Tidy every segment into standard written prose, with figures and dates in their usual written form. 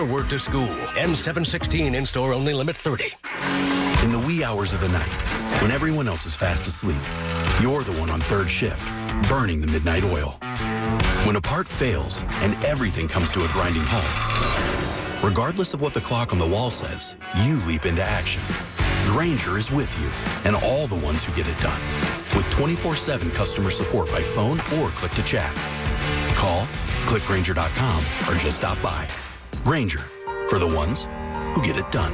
Onward to school. N716 in-store only, limit 30. In the wee hours of the night, when everyone else is fast asleep, you're the one on third shift, burning the midnight oil. When a part fails and everything comes to a grinding halt, regardless of what the clock on the wall says, you leap into action. Grainger is with you and all the ones who get it done. With 24/7 customer support by phone or click to chat. Call, click Grainger.com, or just stop by. Grainger, for the ones who get it done.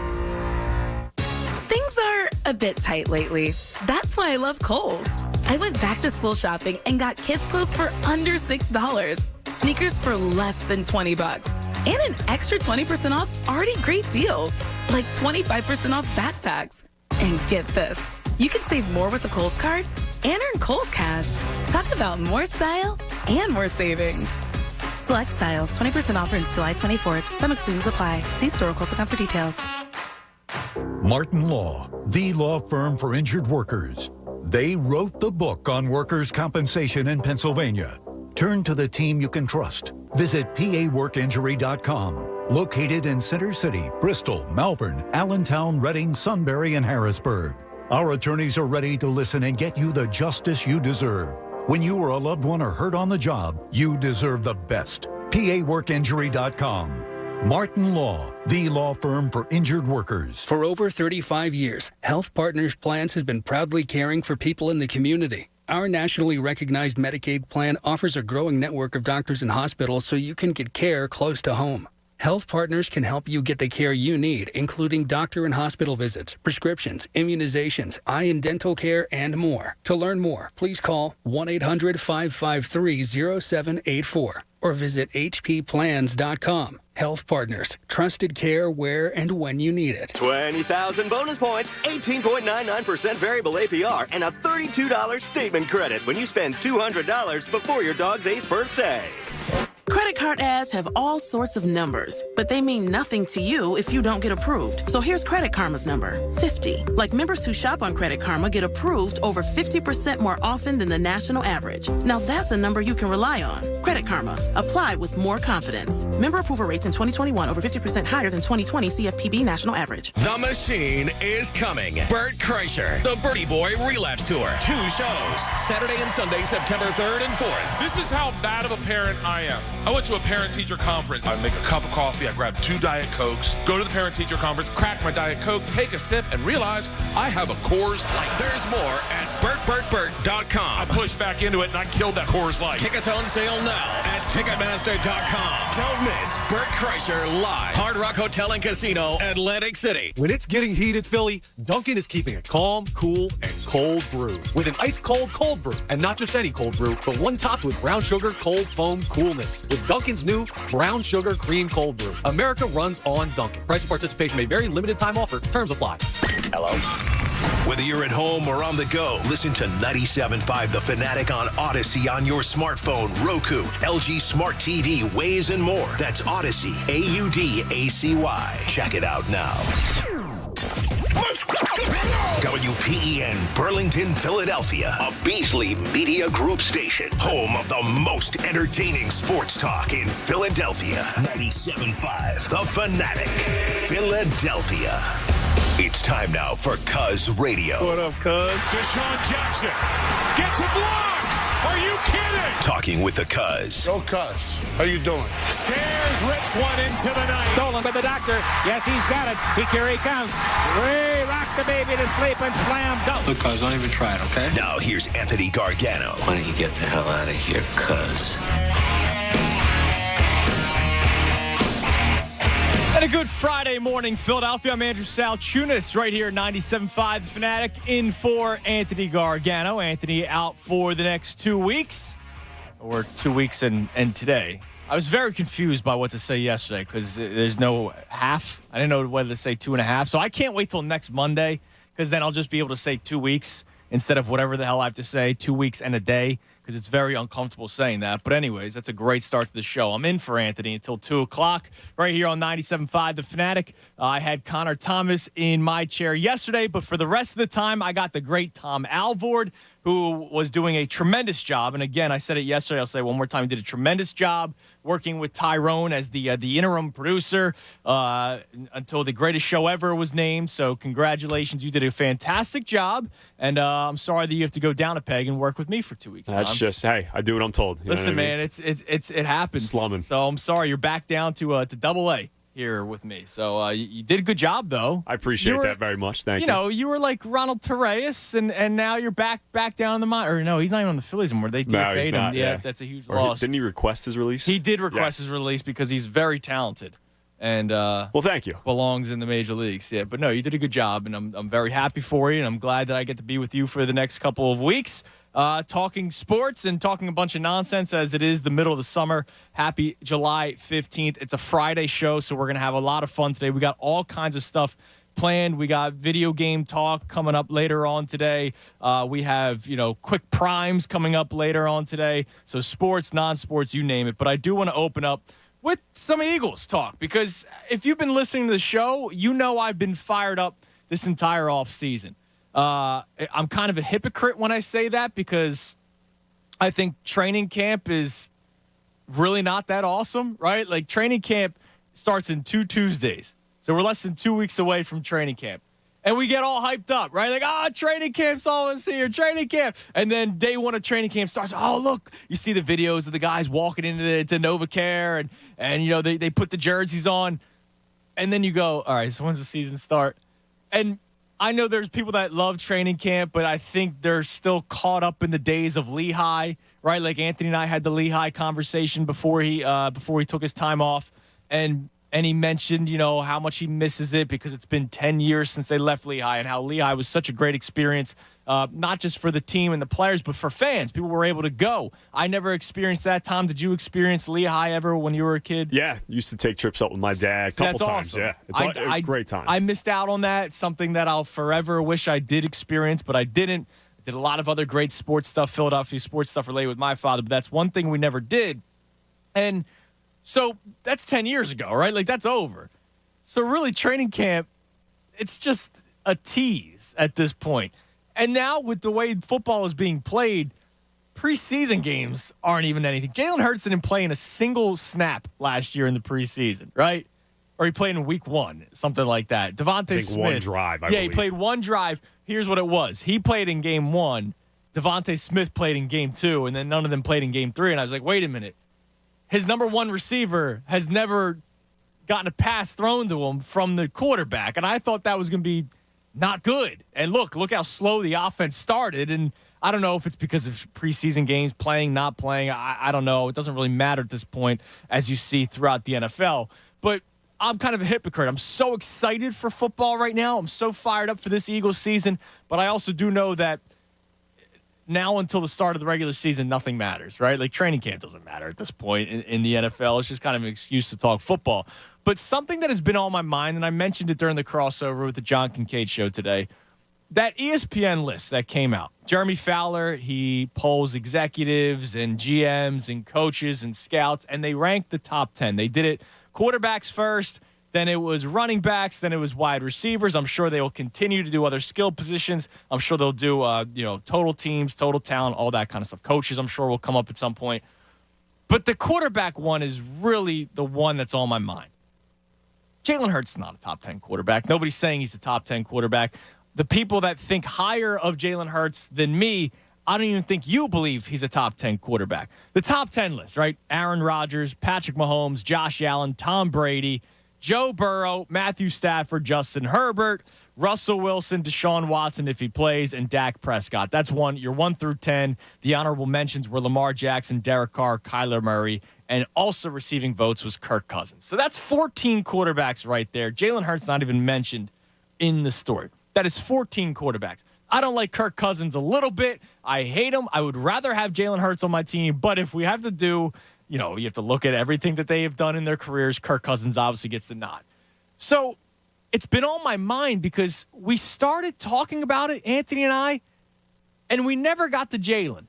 Things are a bit tight lately. That's why I love Kohl's. I went back to school shopping and got kids' clothes for under $6, sneakers for less than $20, and an extra 20% off already great deals, like 25% off backpacks. And get this, you can save more with a Kohl's card and earn Kohl's Cash. Talk about more style and more savings. Select styles, 20% off ends July 24th. Some exclusions apply. See store or Kohl's account for details. Martin Law, the law firm for injured workers. They wrote the book on workers' compensation in Pennsylvania. Turn to the team you can trust. Visit paworkinjury.com. Located in Center City, Bristol, Malvern, Allentown, Reading, Sunbury, and Harrisburg. Our attorneys are ready to listen and get you the justice you deserve. When you or a loved one are hurt on the job, you deserve the best. paworkinjury.com. Martin Law, the law firm for injured workers. For over 35 years, Health Partners Plans has been proudly caring for people in the community. Our nationally recognized Medicaid plan offers a growing network of doctors and hospitals so you can get care close to home. Health Partners can help you get the care you need, including doctor and hospital visits, prescriptions, immunizations, eye and dental care, and more. To learn more, please call 1-800-553-0784 or visit hpplans.com. Health Partners, trusted care where and when you need it. 20,000 bonus points, 18.99% variable APR, and a $32 statement credit when you spend $200 before your dog's 8th birthday. Credit card ads have all sorts of numbers, but they mean nothing to you if you don't get approved. So here's Credit Karma's number, 50. Like members who shop on Credit Karma get approved over 50% more often than the national average. Now that's a number you can rely on. Credit Karma. Apply with more confidence. Member approval rates in 2021 over 50% higher than 2020 CFPB national average. The Machine is coming. Bert Kreischer, the Birdie Boy Relapse Tour. 2 shows, Saturday and Sunday, September 3rd and 4th. This is how bad of a parent I am. I went to a parent-teacher conference. I make a cup of coffee, I grab 2 Diet Cokes, go to the parent-teacher conference, crack my Diet Coke, take a sip, and realize I have a Coors Light. There's more at BertBertBert.com. I pushed back into it, and I killed that Coors Light. Tickets on sale now at Ticketmaster.com. Don't miss Bert Kreischer live. Hard Rock Hotel and Casino, Atlantic City. When it's getting heated, Philly, Dunkin' is keeping it calm, cool, and cold brew. With an ice-cold cold brew. And not just any cold brew, but one topped with brown sugar cold foam coolness. With Dunkin's new brown sugar cream cold brew. America runs on Dunkin'. Price and participation may vary. Limited time offer. Terms apply. Hello? Whether you're at home or on the go, listen to 97.5 The Fanatic on Odyssey on your smartphone, Roku, LG Smart TV, Waze, and more. That's Odyssey, AUDACY. Check it out now. WPEN Burlington, Philadelphia, a Beasley Media Group station, home of the most entertaining sports talk in Philadelphia. 97.5 The Fanatic, Philadelphia. It's time now for Cuz Radio. What up, Cuz? Deshaun Jackson gets a block. Are you kidding? Talking with the Cuz. Yo, Cuz, how you doing? Stairs rips one into the night. Stolen by the doctor. Yes, he's got it. Here he comes. Ray, rock the baby to sleep and slam dunk. Look, Cuz, don't even try it, okay? Now here's Anthony Gargano. Why don't you get the hell out of here, Cuz? And a good Friday morning, Philadelphia. I'm Andrew Salchunas right here at 97.5 The Fanatic, in for Anthony Gargano. Anthony out for the next 2 weeks, or 2 weeks and today. I was very confused by what to say yesterday because there's no half. I didn't know whether to say 2.5. So I can't wait till next Monday because then I'll just be able to say 2 weeks instead of whatever the hell I have to say, 2 weeks and a day, because it's very uncomfortable saying that. But anyways, that's a great start to the show. I'm in for Anthony until 2 o'clock right here on 97.5 The Fanatic. I had Connor Thomas in my chair yesterday, but for the rest of the time, I got the great Tom Alvord. who was doing a tremendous job. And again, I said it yesterday. I'll say it one more time. He did a tremendous job working with Tyrone as the interim producer until the greatest show ever was named. So congratulations. You did a fantastic job. And I'm sorry that you have to go down a peg and work with me for 2 weeks. That's just, hey, I do what I'm told. You Listen, know what I mean? man, it happens. Slumming. So I'm sorry. You're back down to double A here with me. So you did a good job, though. I appreciate that very much. Thank you. You know, you were like Ronald Torreyes, and now you're back down in the mine. Or no, he's not even on the Phillies anymore. They DFA'd him. Yeah, that's a huge loss. Didn't he request his release? He did request his release because he's very talented. And well, thank you. Belongs in the major leagues. Yeah, but no, you did a good job, and I'm very happy for you, and I'm glad that I get to be with you for the next couple of weeks, talking sports and talking a bunch of nonsense as it is the middle of the summer. Happy July 15th. It's a Friday show, so we're gonna have a lot of fun today. We got all kinds of stuff planned. We got video game talk coming up later on today. We have, quick primes coming up later on today. So sports, non-sports, you name it. But I do want to open up with some Eagles talk, because if you've been listening to the show, you know I've been fired up this entire offseason. I'm kind of a hypocrite when I say that, because I think training camp is really not that awesome, right? Like, training camp starts in 2 Tuesdays. So we're less than 2 weeks away from training camp. And we get all hyped up, right? Like, training camp's always here, training camp. And then day one of training camp starts. Oh, look, you see the videos of the guys walking into NovaCare, and they put the jerseys on. And then you go, all right, so when's the season start? And I know there's people that love training camp, but I think they're still caught up in the days of Lehigh, right? Like, Anthony and I had the Lehigh conversation before he took his time off. And he mentioned, how much he misses it because it's been 10 years since they left Lehigh, and how Lehigh was such a great experience, not just for the team and the players, but for fans. People were able to go. I never experienced that. Tom, did you experience Lehigh ever when you were a kid? Yeah, used to take trips up with my dad a couple times. Awesome. Yeah, it's a great time. I missed out on that, something that I'll forever wish I did experience, but I didn't. I did a lot of other great sports stuff, Philadelphia sports stuff related with my father, but that's one thing we never did. And so that's 10 years ago, right? Like, that's over. So really, training camp, it's just a tease at this point. And now with the way football is being played, preseason games aren't even anything. Jalen Hurts didn't play in a single snap last year in the preseason, right? Or he played in week 1, something like that. Devontae Smith. one drive, I believe. He played one drive. Here's what it was. He played in game 1. Devontae Smith played in game 2, and then none of them played in game 3. And I was like, wait a minute. His number one receiver has never gotten a pass thrown to him from the quarterback. And I thought that was going to be not good. And look how slow the offense started. And I don't know if it's because of preseason games, playing, not playing. I don't know. It doesn't really matter at this point, as you see throughout the NFL. But I'm kind of a hypocrite. I'm so excited for football right now. I'm so fired up for this Eagles season. But I also do know that now until the start of the regular season, nothing matters, right? Like, training camp doesn't matter at this point in the NFL. It's just kind of an excuse to talk football. But something that has been on my mind, and I mentioned it during the crossover with the John Kincaid show today, that ESPN list that came out. Jeremy Fowler, he polls executives and GMs and coaches and scouts, and they ranked the top 10. They did it quarterbacks first, then it was running backs, then it was wide receivers. I'm sure they will continue to do other skill positions. I'm sure they'll do, total teams, total talent, all that kind of stuff. Coaches, I'm sure, will come up at some point. But the quarterback one is really the one that's on my mind. Jalen Hurts is not a top 10 quarterback. Nobody's saying he's a top 10 quarterback. The people that think higher of Jalen Hurts than me, I don't even think you believe he's a top 10 quarterback. The top 10 list, right? Aaron Rodgers, Patrick Mahomes, Josh Allen, Tom Brady, Joe Burrow, Matthew Stafford, Justin Herbert, Russell Wilson, Deshaun Watson if he plays, and Dak Prescott. That's your 1 through 10. The honorable mentions were Lamar Jackson, Derek Carr, Kyler Murray, and also receiving votes was Kirk Cousins. So that's 14 quarterbacks right there. Jalen Hurts not even mentioned in the story. That is 14 quarterbacks. I don't like Kirk Cousins a little bit. I hate him. I would rather have Jalen Hurts on my team, but if we have to do, you have to look at everything that they have done in their careers, Kirk Cousins obviously gets the nod. So it's been on my mind because we started talking about it, Anthony and I, and we never got to Jalen.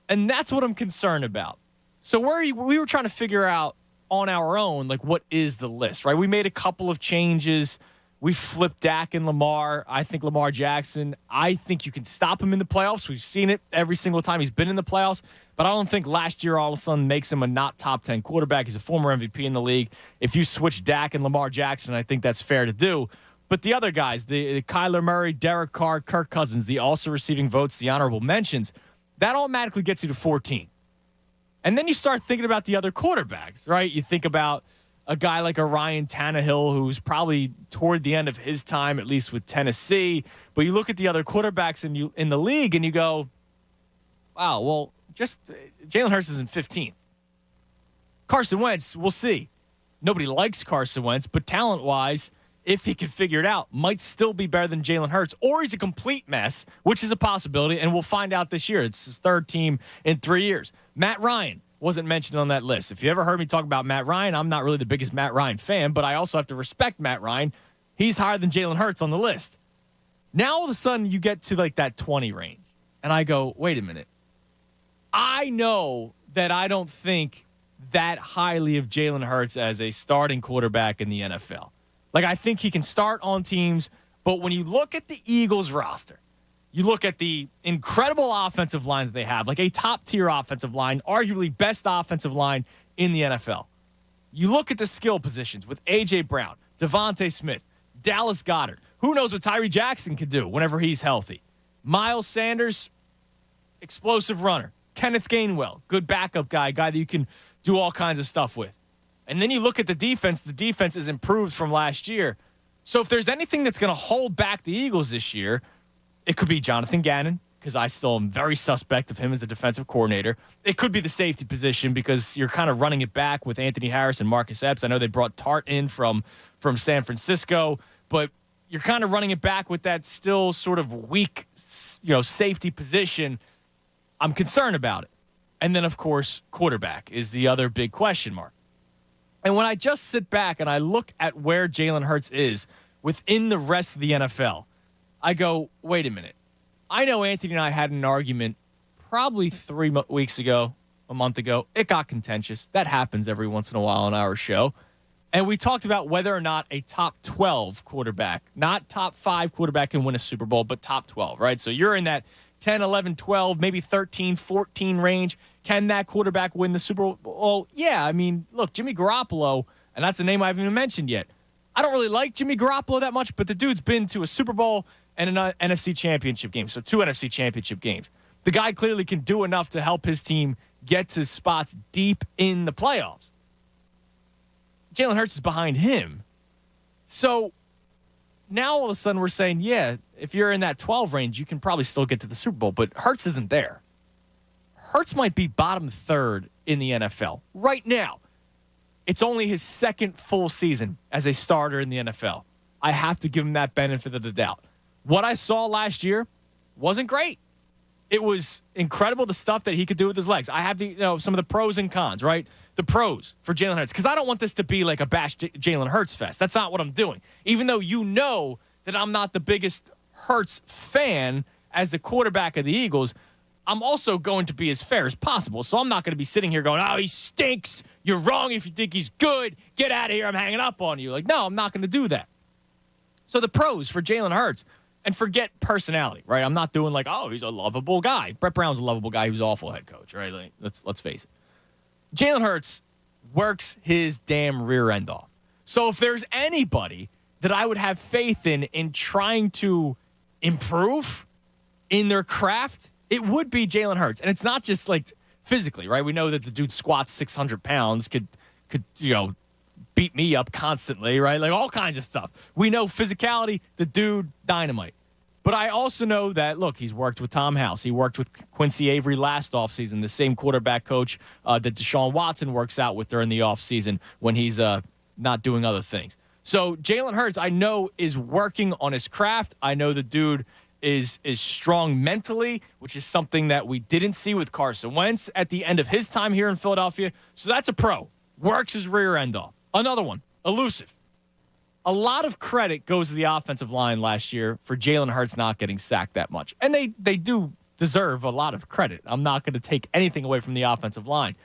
And that's what I'm concerned about. So we were trying to figure out on our own, like, what is the list, right? We made a couple of changes We flipped Dak and Lamar. I think Lamar Jackson, I think you can stop him in the playoffs. We've seen it every single time he's been in the playoffs. But I don't think last year all of a sudden makes him a not top 10 quarterback. He's a former MVP in the league. If you switch Dak and Lamar Jackson, I think that's fair to do. But the other guys, the Kyler Murray, Derek Carr, Kirk Cousins, the also receiving votes, the honorable mentions, that automatically gets you to 14. And then you start thinking about the other quarterbacks, right? You think about a guy like a Ryan Tannehill, who's probably toward the end of his time, at least with Tennessee. But you look at the other quarterbacks in the league and you go, wow, well, just Jalen Hurts is in 15th. Carson Wentz, we'll see. Nobody likes Carson Wentz, but talent-wise, if he can figure it out, might still be better than Jalen Hurts. Or he's a complete mess, which is a possibility, and we'll find out this year. It's his third team in 3 years. Matt Ryan wasn't mentioned on that list. If you ever heard me talk about Matt Ryan, I'm not really the biggest Matt Ryan fan, but I also have to respect Matt Ryan. He's higher than Jalen Hurts on the list. Now, all of a sudden, you get to like that 20 range, and I go, wait a minute. I know that I don't think that highly of Jalen Hurts as a starting quarterback in the NFL. Like, I think he can start on teams, but when you look at the Eagles roster, you look at the incredible offensive line that they have, like a top-tier offensive line, arguably best offensive line in the NFL. You look at the skill positions with A.J. Brown, Devontae Smith, Dallas Goedert. Who knows what Tyree Jackson could do whenever he's healthy? Miles Sanders, explosive runner. Kenneth Gainwell, good backup guy that you can do all kinds of stuff with. And then you look at the defense is improved from last year. So if there's anything that's going to hold back the Eagles this year, it could be Jonathan Gannon, because I still am very suspect of him as a defensive coordinator. It could be the safety position because you're kind of running it back with Anthony Harris and Marcus Epps. I know they brought Tart in from San Francisco, but you're kind of running it back with that still sort of weak, safety position. I'm concerned about it. And then, of course, quarterback is the other big question mark. And when I just sit back and I look at where Jalen Hurts is within the rest of the NFL, I go, wait a minute. I know Anthony and I had an argument probably 3 weeks ago, a month ago. It got contentious. That happens every once in a while on our show. And we talked about whether or not a top 12 quarterback, not top 5 quarterback can win a Super Bowl, but top 12, right? So you're in that 10, 11, 12, maybe 13, 14 range. Can that quarterback win the Super Bowl? Well, yeah. I mean, look, Jimmy Garoppolo, and that's a name I haven't even mentioned yet. I don't really like Jimmy Garoppolo that much, but the dude's been to a Super Bowl and an NFC championship game, so 2 NFC championship games. The guy clearly can do enough to help his team get to spots deep in the playoffs. Jalen Hurts is behind him. So now all of a sudden we're saying, yeah, if you're in that 12 range, you can probably still get to the Super Bowl, but Hurts isn't there. Hurts might be bottom third in the NFL right now. It's only his second full season as a starter in the NFL. I have to give him that benefit of the doubt. What I saw last year wasn't great. It was incredible, the stuff that he could do with his legs. I have some of the pros and cons, right? The pros for Jalen Hurts, because I don't want this to be like a bash Jalen Hurts fest. That's not what I'm doing. Even though you know that I'm not the biggest Hurts fan as the quarterback of the Eagles, I'm also going to be as fair as possible. So I'm not going to be sitting here going, oh, he stinks. You're wrong if you think he's good. Get out of here. I'm hanging up on you. Like, no, I'm not going to do that. So the pros for Jalen Hurts, and forget personality, right? I'm not doing like, oh, he's a lovable guy. Brett Brown's a lovable guy. He was an awful head coach, right? Like, let's face it. Jalen Hurts works his damn rear end off. So if there's anybody that I would have faith in trying to improve in their craft, it would be Jalen Hurts. And it's not just like physically, right? We know that the dude squats 600 pounds, could beat me up constantly, right? Like all kinds of stuff. We know physicality, the dude, dynamite. But I also know that, look, he's worked with Tom House. He worked with Quincy Avery last offseason, the same quarterback coach that Deshaun Watson works out with during the offseason when he's not doing other things. So Jalen Hurts, I know, is working on his craft. I know the dude is strong mentally, which is something that we didn't see with Carson Wentz at the end of his time here in Philadelphia. So that's a pro. Works his rear end off. Another one, elusive. A lot of credit goes to the offensive line last year for Jalen Hurts not getting sacked that much. And they do deserve a lot of credit. I'm not going to take anything away from the offensive line.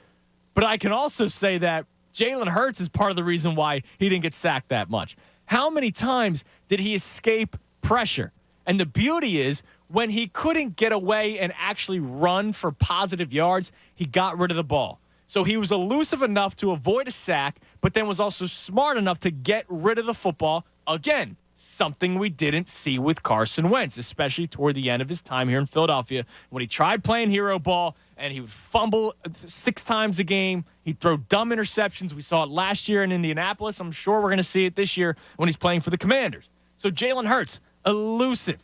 But I can also say that Jalen Hurts is part of the reason why he didn't get sacked that much. How many times did he escape pressure? And the beauty is, when he couldn't get away and actually run for positive yards, he got rid of the ball. So he was elusive enough to avoid a sack, but then was also smart enough to get rid of the football. Again, something we didn't see with Carson Wentz, especially toward the end of his time here in Philadelphia, when he tried playing hero ball and he would fumble 6 times a game. He'd throw dumb interceptions. We saw it last year in Indianapolis. I'm sure we're going to see it this year when he's playing for the Commanders. So Jalen Hurts, elusive.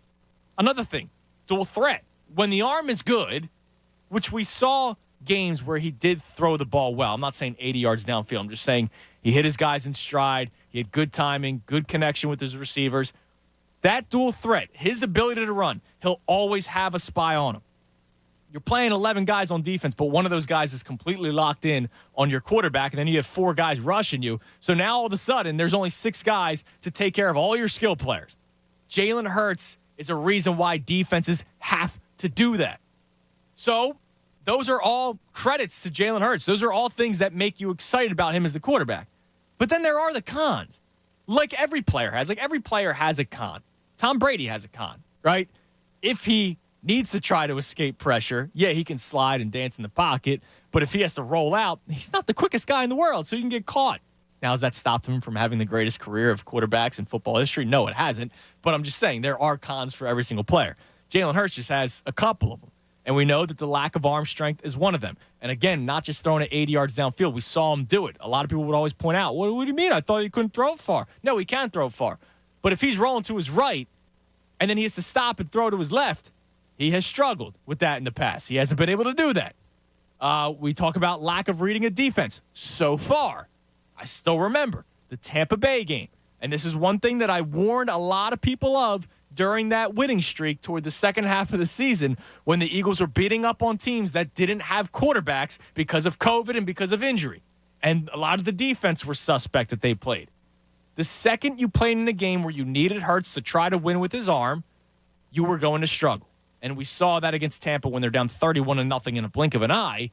Another thing, dual threat. When the arm is good, which we saw games where he did throw the ball well. I'm not saying 80 yards downfield. I'm just saying he hit his guys in stride. He had good timing, good connection with his receivers. That dual threat, his ability to run, he'll always have a spy on him. You're playing 11 guys on defense, but one of those guys is completely locked in on your quarterback, and then you have 4 guys rushing you. So now all of a sudden, there's only 6 guys to take care of all your skill players. Jalen Hurts is a reason why defenses have to do that. So those are all credits to Jalen Hurts. Those are all things that make you excited about him as the quarterback. But then there are the cons. Like every player has. Like every player has a con. Tom Brady has a con, right? If he needs to try to escape pressure, yeah, he can slide and dance in the pocket. But if he has to roll out, he's not the quickest guy in the world, so he can get caught. Now, has that stopped him from having the greatest career of quarterbacks in football history? No, it hasn't. But I'm just saying there are cons for every single player. Jalen Hurts just has a couple of them. And we know that the lack of arm strength is one of them. And again, not just throwing it 80 yards downfield. We saw him do it. A lot of people would always point out, what do you mean? I thought he couldn't throw it far. No, he can throw it far. But if he's rolling to his right and then he has to stop and throw to his left, he has struggled with that in the past. He hasn't been able to do that. We talk about lack of reading a defense. So far, I still remember the Tampa Bay game. And this is one thing that I warned a lot of people of during that winning streak toward the second half of the season when the Eagles were beating up on teams that didn't have quarterbacks because of COVID and because of injury. And a lot of the defense were suspect that they played. The second you played in a game where you needed Hurts to try to win with his arm, you were going to struggle. And we saw that against Tampa when they're down 31-0 in a blink of an eye.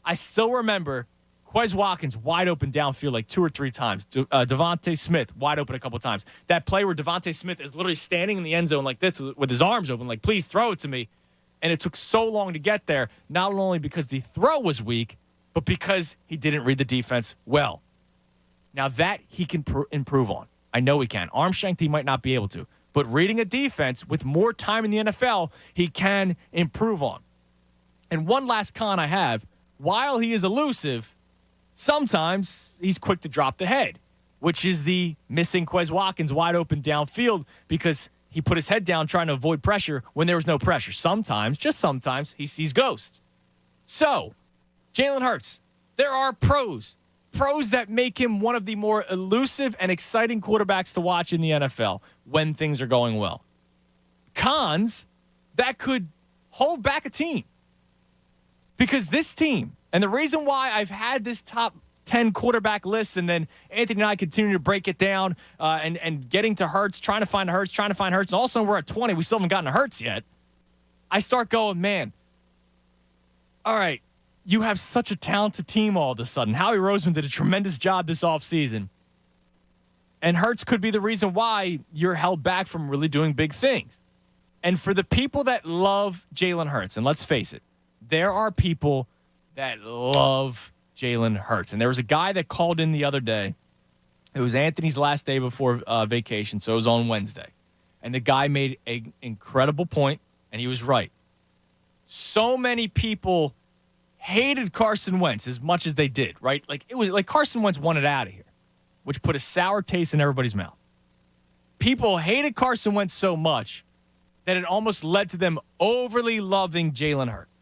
I still remember Quez Watkins wide open downfield like 2 or 3 times. Devontae Smith wide open a couple times. That play where Devontae Smith is literally standing in the end zone like this with his arms open, like, please throw it to me. And it took so long to get there, not only because the throw was weak, but because he didn't read the defense well. Now that he can improve on. I know he can. Arm strength, he might not be able to. But reading a defense with more time in the NFL, he can improve on. And one last con I have, while he is elusive, sometimes he's quick to drop the head, which is the missing Quez Watkins wide open downfield because he put his head down trying to avoid pressure when there was no pressure. Sometimes, just sometimes, he sees ghosts. So, Jalen Hurts, there are pros that make him one of the more elusive and exciting quarterbacks to watch in the NFL when things are going well. Cons that could hold back a team. Because this team, and the reason why I've had this top 10 quarterback list, and then Anthony and I continue to break it down and getting to Hurts, trying to find Hurts. And also we're at 20. We still haven't gotten to Hurts yet. I start going, man, all right, you have such a talented team all of a sudden. Howie Roseman did a tremendous job this offseason. And Hurts could be the reason why you're held back from really doing big things. And for the people that love Jalen Hurts, and let's face it, there are people that love Jalen Hurts. And there was a guy that called in the other day. It was Anthony's last day before vacation, so it was on Wednesday. And the guy made an incredible point, and he was right. So many people hated Carson Wentz as much as they did, right? Like it was like Carson Wentz wanted out of here, which put a sour taste in everybody's mouth. People hated Carson Wentz so much that it almost led to them overly loving Jalen Hurts.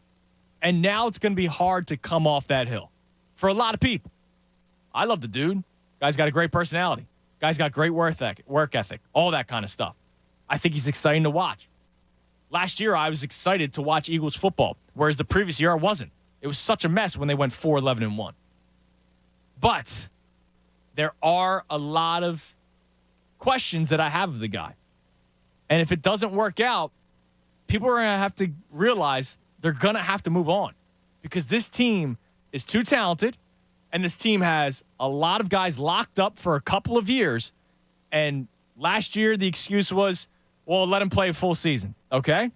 And now it's going to be hard to come off that hill for a lot of people. I love the dude. Guy's got a great personality. Guy's got great work ethic, all that kind of stuff. I think he's exciting to watch. Last year, I was excited to watch Eagles football, whereas the previous year I wasn't. It was such a mess when they went 4-11-1. But there are a lot of questions that I have of the guy. And if it doesn't work out, people are going to have to realize they're going to have to move on because this team is too talented and this team has a lot of guys locked up for a couple of years And last year, the excuse was, well, let him play a full season. Okay?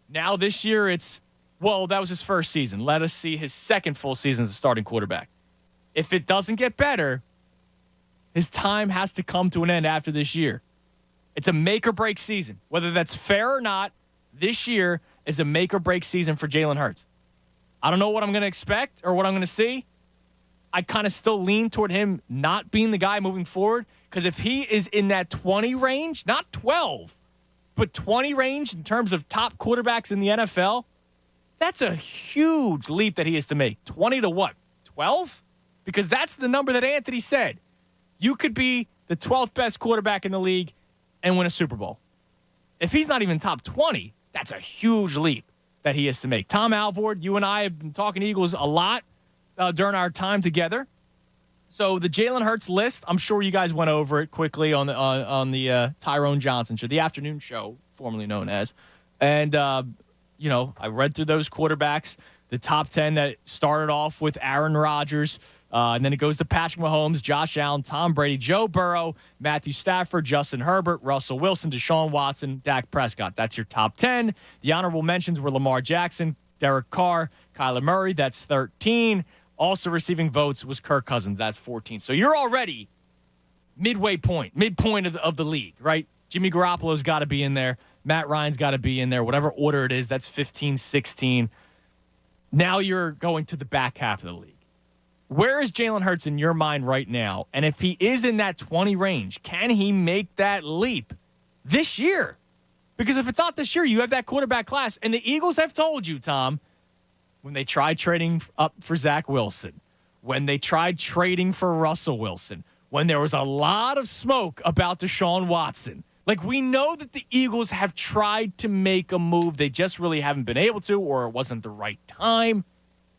Now this year, it's, well, that was his first season. Let us see his second full season as a starting quarterback. If it doesn't get better, his time has to come to an end after this year. It's a make or break season. Whether that's fair or not, this year is a make or break season for Jalen Hurts. I don't know what I'm going to expect or what I'm going to see. I kind of still lean toward him not being the guy moving forward, because if he is in that 20 range, not 12, but 20 range in terms of top quarterbacks in the NFL, that's a huge leap that he has to make. 20 to what? 12? Because that's the number that Anthony said. You could be the 12th best quarterback in the league and win a Super Bowl. If he's not even top 20, that's a huge leap that he has to make. Tom Alvord, you and I have been talking Eagles a lot during our time together. So the Jalen Hurts list, I'm sure you guys went over it quickly on the Tyrone Johnson show, the afternoon show, formerly known as. And, I read through those quarterbacks, the top 10 that started off with Aaron Rodgers. And then it goes to Patrick Mahomes, Josh Allen, Tom Brady, Joe Burrow, Matthew Stafford, Justin Herbert, Russell Wilson, Deshaun Watson, Dak Prescott. That's your top 10. The honorable mentions were Lamar Jackson, Derek Carr, Kyler Murray. That's 13. Also receiving votes was Kirk Cousins. That's 14. So you're already midpoint of the league, right? Jimmy Garoppolo's got to be in there. Matt Ryan's got to be in there. Whatever order it is, that's 15, 16. Now you're going to the back half of the league. Where is Jalen Hurts in your mind right now? And if he is in that 20 range, can he make that leap this year? Because if it's not this year, you have that quarterback class. And the Eagles have told you, Tom, when they tried trading up for Zach Wilson, when they tried trading for Russell Wilson, when there was a lot of smoke about Deshaun Watson, like, we know that the Eagles have tried to make a move. They just really haven't been able to, or it wasn't the right time.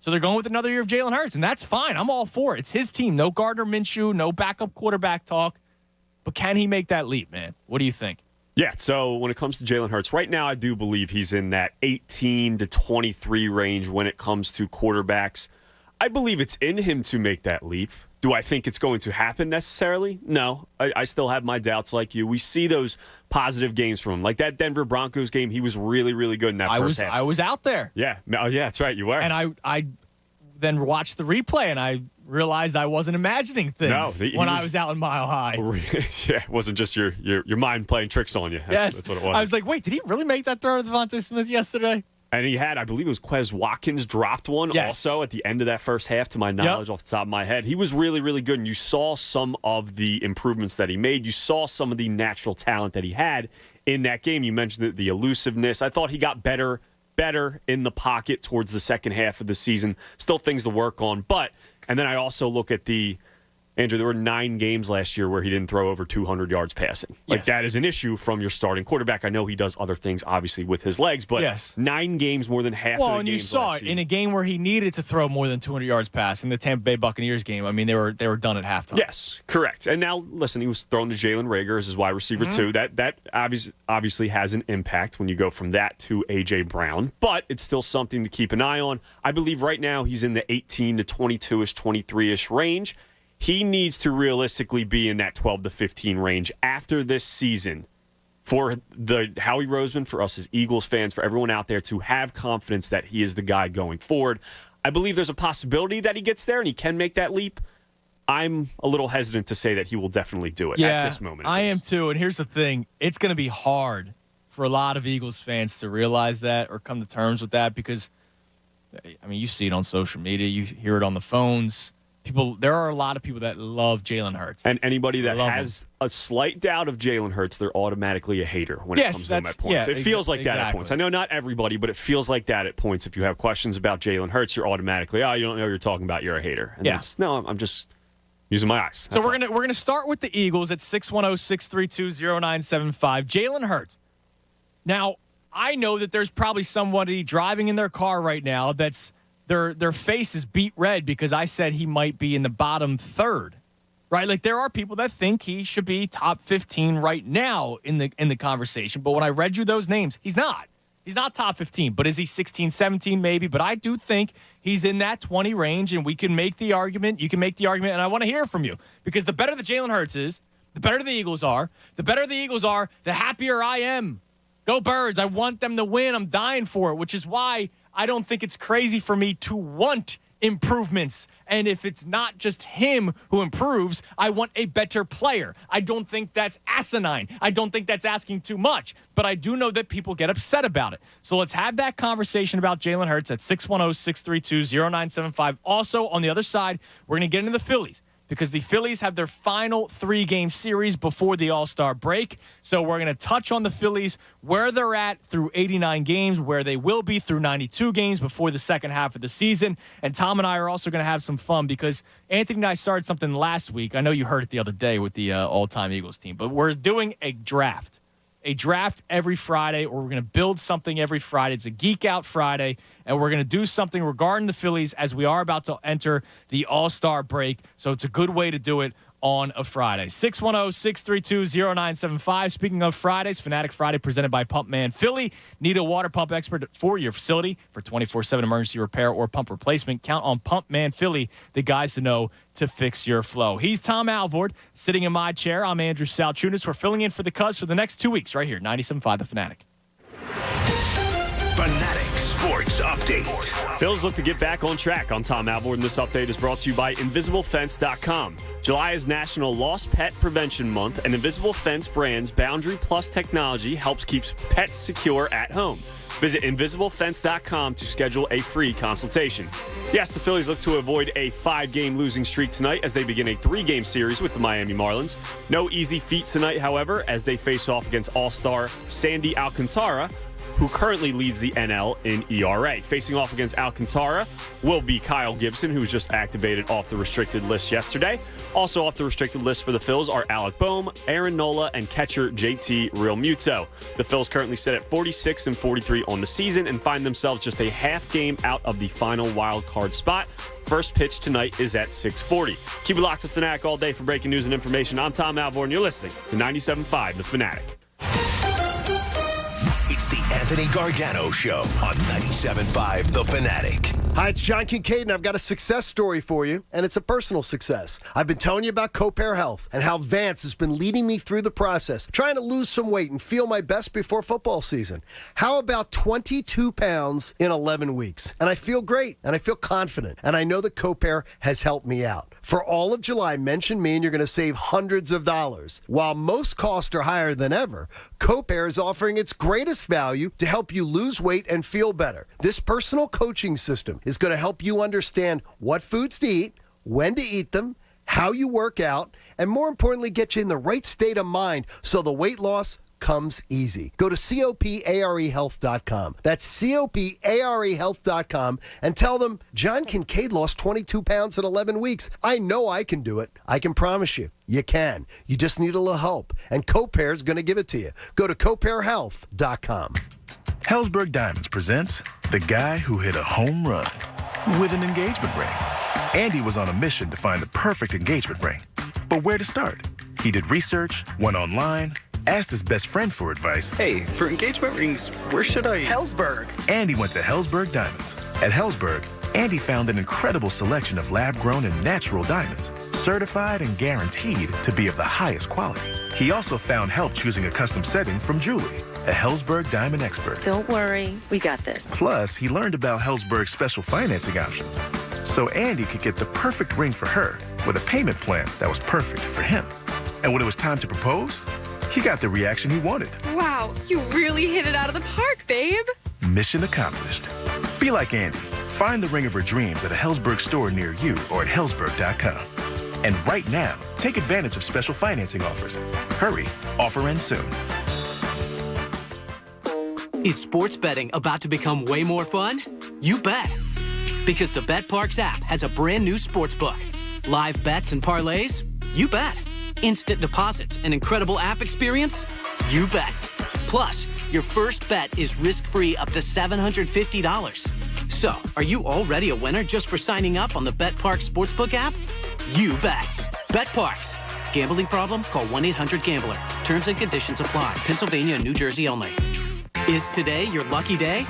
So they're going with another year of Jalen Hurts, and that's fine. I'm all for it. It's his team. No Gardner Minshew, no backup quarterback talk. But can he make that leap, man? What do you think? Yeah, so when it comes to Jalen Hurts, right now I do believe he's in that 18 to 23 range when it comes to quarterbacks. I believe it's in him to make that leap. Do I think it's going to happen necessarily? No. I still have my doubts like you. We see those positive games from him. Like that Denver Broncos game, he was really, really good in that first half. I was out there. Yeah. Oh, yeah, that's right. You were. And I then watched the replay, and I realized I wasn't imagining things when I was out in Mile High. Yeah, it wasn't just your mind playing tricks on you. That's what it was. I was like, wait, did he really make that throw to Devontae Smith yesterday? And he had, I believe it was Quez Watkins dropped one also at the end of that first half, to my knowledge, off the top of my head. He was really, really good, and you saw some of the improvements that he made. You saw some of the natural talent that he had in that game. You mentioned the elusiveness. I thought he got better in the pocket towards the second half of the season. Still things to work on. And then I also look at Andrew, there were 9 games last year where he didn't throw over 200 yards passing. Like, that is an issue from your starting quarterback. I know he does other things, obviously, with his legs, but 9 games, more than half of the games. Well, and you saw it in a game where he needed to throw more than 200 yards passing, the Tampa Bay Buccaneers game. I mean, they were done at halftime. Yes, correct. And now, listen, he was thrown to Jalen Reagor as his wide receiver, too. That obviously has an impact when you go from that to A.J. Brown, but it's still something to keep an eye on. I believe right now he's in the 18 to 22-ish, 23-ish range. He needs to realistically be in that 12 to 15 range after this season for the Howie Roseman, for us as Eagles fans, for everyone out there to have confidence that he is the guy going forward. I believe there's a possibility that he gets there and he can make that leap. I'm a little hesitant to say that he will definitally do it at this moment. I am too, and here's the thing. It's going to be hard for a lot of Eagles fans to realize that or come to terms with that because, I mean, you see it on social media. You hear it on the phones. There are a lot of people that love Jalen Hurts. And anybody that has a slight doubt of Jalen Hurts, they're automatically a hater when it comes to them at points. It feels like that at points. I know not everybody, but it feels like that at points. If you have questions about Jalen Hurts, you're automatically, you don't know what you're talking about, you're a hater. And I'm just using my eyes. So we're gonna start with the Eagles at 610-632-0975. Jalen Hurts. Now, I know that there's probably somebody driving in their car right now that's their face is beat red because I said he might be in the bottom third, right? Like there are people that think he should be top 15 right now in the conversation. But when I read you those names, he's not. He's not top 15, but is he 16, 17 maybe? But I do think he's in that 20 range, and we can make the argument. You can make the argument, and I want to hear from you because the better that Jalen Hurts is, The better the Eagles are, the happier I am. Go Birds. I want them to win. I'm dying for it, which is why I don't think it's crazy for me to want improvements. And if it's not just him who improves, I want a better player. I don't think that's asinine. I don't think that's asking too much. But I do know that people get upset about it. So let's have that conversation about Jalen Hurts at 610-632-0975. Also, on the other side, we're going to get into the Phillies, because the Phillies have their final 3-game series before the All-Star break. So we're going to touch on the Phillies, where they're at through 89 games, where they will be through 92 games before the second half of the season. And Tom and I are also going to have some fun, because Anthony and I started something last week. I know you heard it the other day with the all-time Eagles team, but we're doing a draft. A draft every Friday, or we're going to build something every Friday. It's a Geek Out Friday, and we're going to do something regarding the Phillies as we are about to enter the All-Star break. So it's a good way to do it on a Friday. 610-632-0975. Speaking of Fridays, Fanatic Friday presented by Pump Man Philly. Need a water pump expert for your facility for 24/7 emergency repair or pump replacement? Count on Pump Man Philly, the guys to know to fix your flow. He's Tom Alvord, sitting in my chair. I'm Andrew Salchunas. We're filling in for the Cuz for the next 2 weeks right here, 97.5 The Fanatic. Fanatic Sports Update. Phillies look to get back on track. I'm Tom Alvord, and this update is brought to you by InvisibleFence.com. July is National Lost Pet Prevention Month, and Invisible Fence brand's Boundary Plus technology helps keep pets secure at home. Visit InvisibleFence.com to schedule a free consultation. Yes, the Phillies look to avoid a 5-game losing streak tonight as they begin a 3-game series with the Miami Marlins. No easy feat tonight, however, as they face off against All-Star Sandy Alcantara, who currently leads the NL in ERA. Facing off against Alcantara will be Kyle Gibson, who was just activated off the restricted list yesterday. Also off the restricted list for the Phils are Alec Boehm, Aaron Nola, and catcher JT Realmuto. The Phils currently sit at 46-43 on the season and find themselves just a half game out of the final wild card spot. First pitch tonight is at 6:40. Keep it locked to Fanatic all day for breaking news and information. I'm Tom Alvord, and you're listening to 97.5 The Fanatic. It's the Anthony Gargano Show on 97.5 The Fanatic. Hi, it's John Kincaid, and I've got a success story for you, and it's a personal success. I've been telling you about Copair Health and how Vance has been leading me through the process, trying to lose some weight and feel my best before football season. How about 22 pounds in 11 weeks? And I feel great, and I feel confident, and I know that Copair has helped me out. For all of July, mention me, and you're going to save hundreds of dollars. While most costs are higher than ever, Copair is offering its greatest value to help you lose weight and feel better. This personal coaching system is going to help you understand what foods to eat, when to eat them, how you work out, and more importantly, get you in the right state of mind so the weight loss comes easy. Go to COPAREhealth.com. That's COPAREhealth.com and tell them John Kincaid lost 22 pounds in 11 weeks. I know I can do it. I can promise you. You can. You just need a little help. And Copair is going to give it to you. Go to COPAREhealth.com. Hellsberg Diamonds presents the guy who hit a home run with an engagement ring. Andy was on a mission to find the perfect engagement ring. But where to start? He did research, went online, asked his best friend for advice. Hey, for engagement rings, where should I? Hellsberg. Andy went to Hellsberg Diamonds. At Hellsberg, Andy found an incredible selection of lab-grown and natural diamonds, certified and guaranteed to be of the highest quality. He also found help choosing a custom setting from Julie, a Hellsberg diamond expert. Don't worry, we got this. Plus, he learned about Hellsberg's special financing options, so Andy could get the perfect ring for her with a payment plan that was perfect for him. And when it was time to propose, he got the reaction he wanted. Wow, you really hit it out of the park, babe. Mission accomplished. Be like Andy. Find the ring of her dreams at a Hellsberg store near you or at Hellsberg.com. And right now, take advantage of special financing offers. Hurry, offer ends soon. Is sports betting about to become way more fun? You bet. Because the BetParx app has a brand new sports book. Live bets and parlays? You bet. Instant deposits and incredible app experience? You bet. Plus, your first bet is risk-free up to $750. So, are you already a winner just for signing up on the BetParx Sportsbook app? You bet. BetParx. Gambling problem? Call 1-800-GAMBLER. Terms and conditions apply. Pennsylvania and New Jersey only. Is today your lucky day?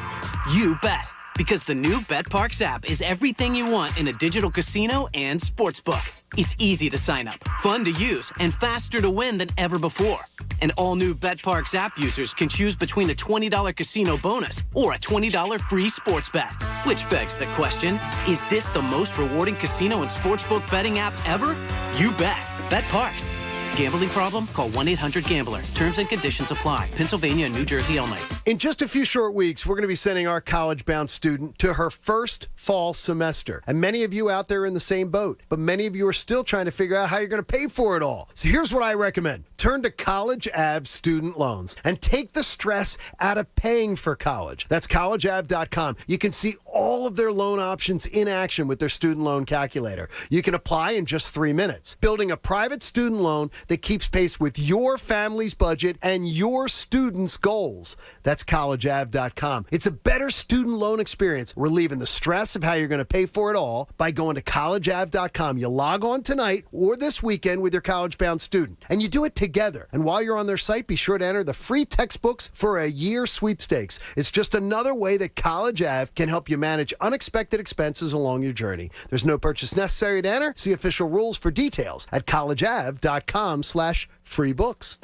You bet. Because the new BetParx app is everything you want in a digital casino and sportsbook. It's easy to sign up, fun to use, and faster to win than ever before. And all new BetParks app users can choose between a $20 casino bonus or a $20 free sports bet. Which begs the question, is this the most rewarding casino and sportsbook betting app ever? You bet. BetParks. Gambling problem? Call 1-800-GAMBLER. Terms and conditions apply. Pennsylvania and New Jersey only. In just a few short weeks, we're going to be sending our college-bound student to her first fall semester. And many of you out there are in the same boat, but many of you are still trying to figure out how you're going to pay for it all. So here's what I recommend. Turn to College Ave Student Loans and take the stress out of paying for college. That's collegeave.com. You can see all of their loan options in action with their student loan calculator. You can apply in just 3 minutes. Building a private student loan that keeps pace with your family's budget and your students' goals. That's collegeave.com. It's a better student loan experience, relieving the stress of how you're going to pay for it all by going to collegeave.com. You log on tonight or this weekend with your college-bound student, and you do it together. And while you're on their site, be sure to enter the free textbooks for a year sweepstakes. It's just another way that College Ave can help you manage unexpected expenses along your journey. There's no purchase necessary to enter. See official rules for details at collegeave.com/free books.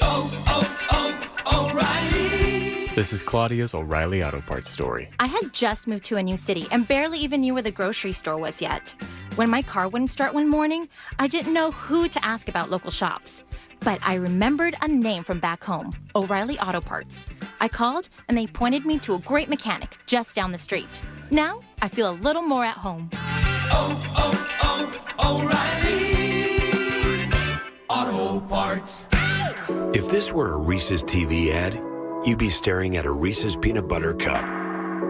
O'Reilly. This is Claudia's O'Reilly Auto Parts story. I had just moved to a new city and barely even knew where the grocery store was yet. When my car wouldn't start one morning, I didn't know who to ask about local shops. But I remembered a name from back home, O'Reilly Auto Parts. I called and they pointed me to a great mechanic just down the street. Now I feel a little more at home. O'Reilly Auto Parts. If this were a Reese's TV ad, you'd be staring at a Reese's peanut butter cup.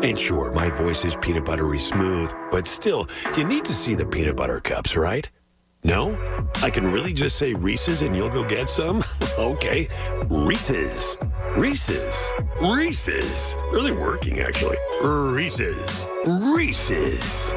And sure, my voice is peanut buttery smooth, but still, you need to see the peanut butter cups, right? No? I can really just say Reese's and you'll go get some? Okay. Reese's. Reese's. Reese's. Really working, actually. Reese's. Reese's.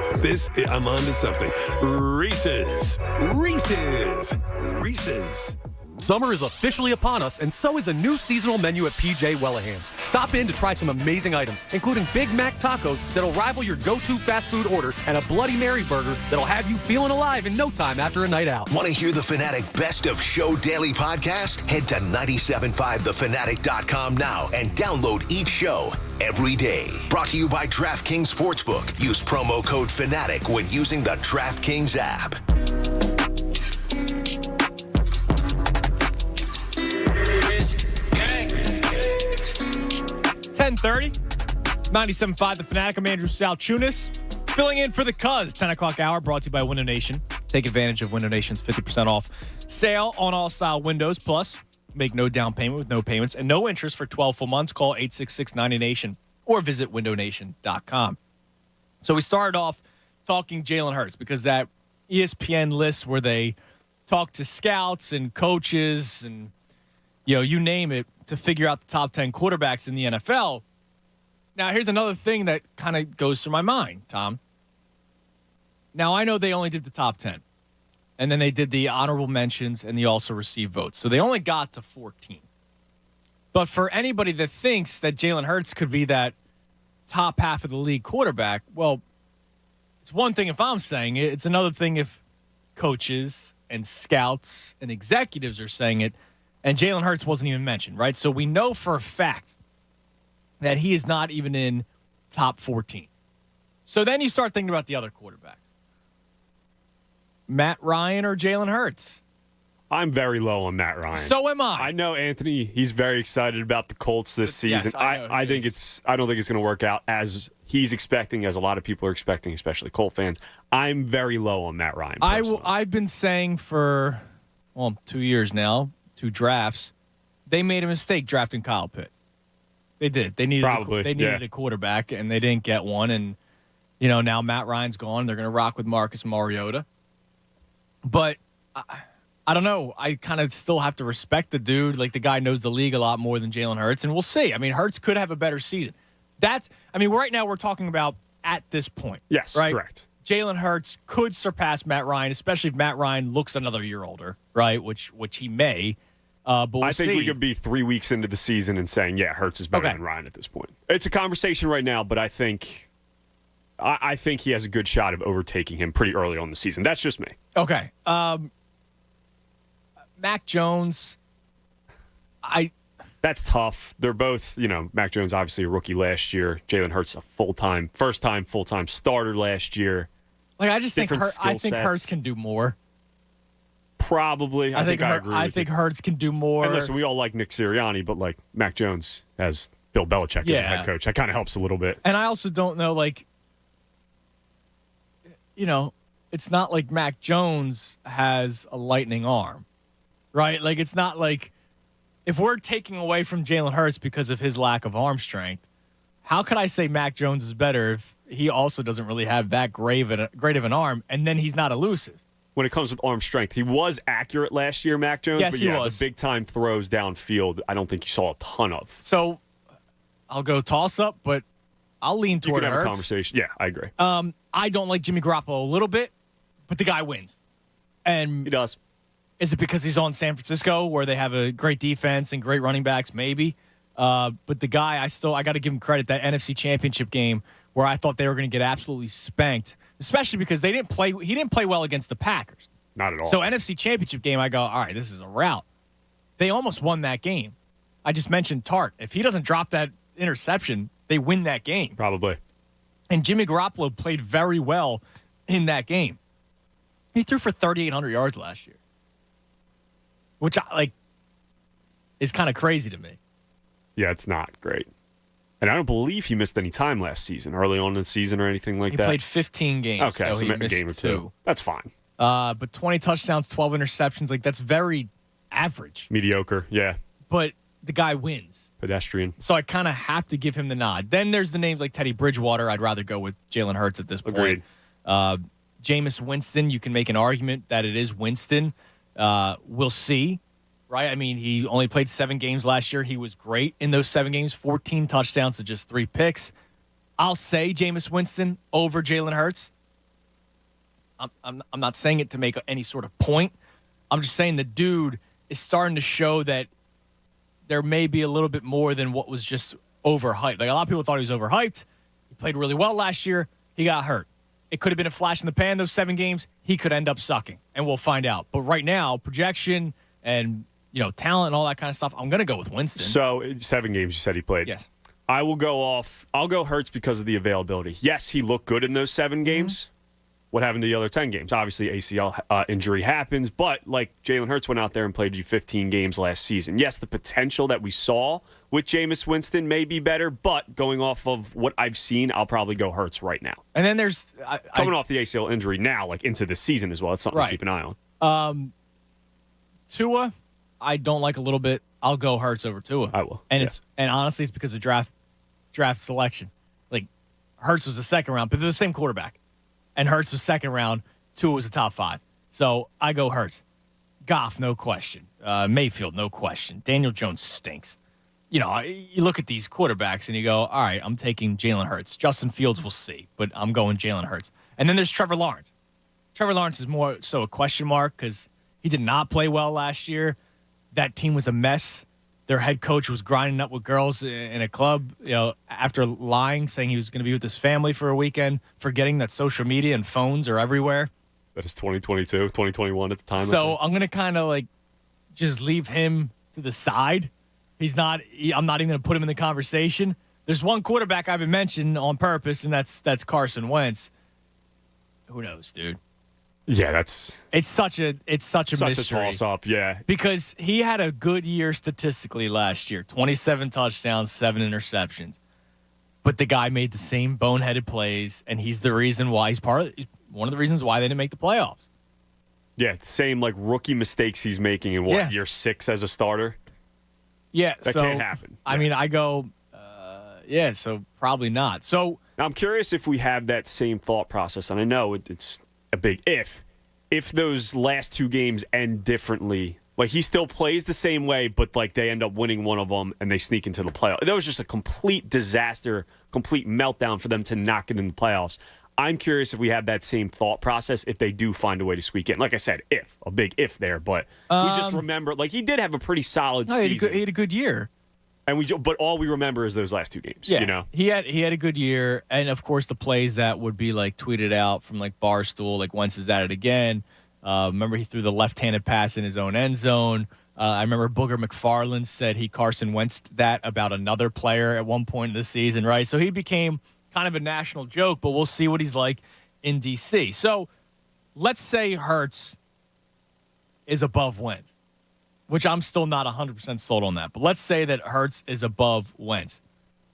I'm on to something. Reese's. Reese's. Reese's. Summer is officially upon us, and so is a new seasonal menu at PJ Wellahans. Stop in to try some amazing items, including Big Mac tacos that'll rival your go-to fast food order and a Bloody Mary burger that'll have you feeling alive in no time after a night out. Want to hear the Fanatic Best of Show Daily podcast? Head to 97.5thefanatic.com now and download each show every day. Brought to you by DraftKings Sportsbook. Use promo code FANATIC when using the DraftKings app. 10:30, 97.5 The Fanatic. I'm Andrew Salchunas, filling in for the Cuz 10 o'clock hour, brought to you by Window Nation. Take advantage of Window Nation's 50% off sale on all style windows. Plus, make no down payment with no payments and no interest for 12 full months. Call 866-90Nation or visit windownation.com. So we started off talking Jalen Hurts because that ESPN list where they talk to scouts and coaches and, you name it, to figure out the top 10 quarterbacks in the NFL. Now, here's another thing that kind of goes through my mind, Tom. Now, I know they only did the top 10, and then they did the honorable mentions, and they also received votes. So they only got to 14. But for anybody that thinks that Jalen Hurts could be that top half of the league quarterback, well, it's one thing if I'm saying it. It's another thing if coaches and scouts and executives are saying it, and Jalen Hurts wasn't even mentioned, right? So we know for a fact that he is not even in top 14. So then you start thinking about the other quarterbacks. Matt Ryan or Jalen Hurts? I'm very low on Matt Ryan. So am I. I know Anthony, he's very excited about the Colts this season. Yes, I don't think it's going to work out as he's expecting, as a lot of people are expecting, especially Colt fans. I'm very low on Matt Ryan. I've been saying for 2 years now, 2 drafts, they made a mistake drafting Kyle Pitts. They did. They needed a quarterback, and they didn't get one. And, now Matt Ryan's gone. They're going to rock with Marcus Mariota. But I don't know. I kind of still have to respect the dude. Like, the guy knows the league a lot more than Jalen Hurts, and we'll see. I mean, Hurts could have a better season. Right now we're talking about at this point. Yes, right? Correct. Jalen Hurts could surpass Matt Ryan, especially if Matt Ryan looks another year older, right? Which he may. But we'll see. I think we could be 3 weeks into the season and saying, Hurts is better than Ryan at this point. It's a conversation right now, but I think he has a good shot of overtaking him pretty early on in the season. That's just me. Okay. Mac Jones, That's tough. They're both, Mac Jones obviously a rookie last year. Jalen Hurts a first-time full-time starter last year. Like I just think Different I think skill Hurts sets. can do more. Probably. I think I agree with you. I think Hurts can do more. And listen, we all like Nick Sirianni, but like Mac Jones has Bill Belichick as head coach. That kind of helps a little bit. And I also don't know, it's not like Mac Jones has a lightning arm, right? Like, it's not like if we're taking away from Jalen Hurts because of his lack of arm strength, how could I say Mac Jones is better if he also doesn't really have that great of an arm, and then he's not elusive? When it comes with arm strength, he was accurate last year, Mac Jones. Yes, but he was. The big-time throws downfield, I don't think you saw a ton of. So I'll go toss-up, but I'll lean toward You can have Hurts. a conversation. Yeah, I agree. I don't like Jimmy Garoppolo a little bit, but the guy wins. And he does. Is it because he's on San Francisco where they have a great defense and great running backs? Maybe. But the guy, I got to give him credit. That NFC Championship game where I thought they were going to get absolutely spanked, especially because he didn't play well against the Packers. Not at all. So NFC Championship game, I go, all right, this is a rout. They almost won that game. I just mentioned Tart. If he doesn't drop that interception, they win that game. Probably. And Jimmy Garoppolo played very well in that game. He threw for 3,800 yards last year, which is kind of crazy to me. Yeah, it's not great. And I don't believe he missed any time last season, early on in the season or anything like that. He played 15 games. Okay, so he a missed game or two. That's fine. But 20 touchdowns, 12 interceptions, that's very average. Mediocre, yeah. But the guy wins. Pedestrian. So I kind of have to give him the nod. Then there's the names like Teddy Bridgewater. I'd rather go with Jalen Hurts at this point. Agreed. Jameis Winston, you can make an argument that it is Winston. We'll see, right? I mean, he only played 7 games last year. He was great in those 7 games, 14 touchdowns to just 3 picks. I'll say Jameis Winston over Jalen Hurts. I'm not saying it to make any sort of point. I'm just saying the dude is starting to show that there may be a little bit more than what was just overhyped. Like, a lot of people thought he was overhyped. He played really well last year. He got hurt. It could have been a flash in the pan, those 7 games. He could end up sucking, and we'll find out. But right now, projection and, talent and all that kind of stuff, I'm going to go with Winston. So, 7 games you said he played. Yes. I'll go Hurts because of the availability. Yes, he looked good in those 7 games. What happened to the other 10 games? Obviously, ACL injury happens, but Jalen Hurts went out there and played you 15 games last season. Yes, the potential that we saw with Jameis Winston may be better, but going off of what I've seen, I'll probably go Hurts right now. And then there's... Coming off the ACL injury now, into the season as well. It's something to keep an eye on. Tua, I don't like a little bit. I'll go Hurts over Tua. I will. And honestly, it's because of draft selection. Hurts was the second round, but they're the same quarterback. And Hurts was second round. Tua was the top 5. So I go Hurts. Goff, no question. Mayfield, no question. Daniel Jones stinks. You look at these quarterbacks and you go, all right, I'm taking Jalen Hurts. Justin Fields, we'll see, but I'm going Jalen Hurts. And then there's Trevor Lawrence. Trevor Lawrence is more so a question mark because he did not play well last year. That team was a mess. Their head coach was grinding up with girls in a club, after lying, saying he was going to be with his family for a weekend, forgetting that social media and phones are everywhere. That is 2022, 2021 at the time. So I'm going to kind of just leave him to the side. I'm not even going to put him in the conversation. There's one quarterback I haven't mentioned on purpose, and that's Carson Wentz. Who knows, dude? Yeah, it's such a mystery. Such a toss-up, yeah. Because he had a good year statistically last year. 27 touchdowns, 7 interceptions. But the guy made the same boneheaded plays, and he's the reason why one of the reasons why they didn't make the playoffs. Yeah, the same rookie mistakes he's making in year 6 as a starter. Yeah, that can't happen. I mean, I go, so probably not. So now I'm curious if we have that same thought process, and I know it's a big if those last 2 games end differently, he still plays the same way, but they end up winning one of them and they sneak into the playoffs. That was just a complete disaster, complete meltdown for them to not get in the playoffs. I'm curious if we have that same thought process if they do find a way to squeak in. Like I said, a big if there, but we just remember he did have a pretty solid season. He had a good year. And but all we remember is those last 2 games. Yeah, he had a good year, and of course the plays that would be tweeted out from Barstool, Wentz is at it again. Remember, he threw the left-handed pass in his own end zone. I remember Booger McFarland said he Carson Wentz'd that about another player at one point in the season, right? So he became kind of a national joke, but we'll see what he's like in D.C. So let's say Hurts is above Wentz, which I'm still not 100% sold on that. But let's say that Hurts is above Wentz.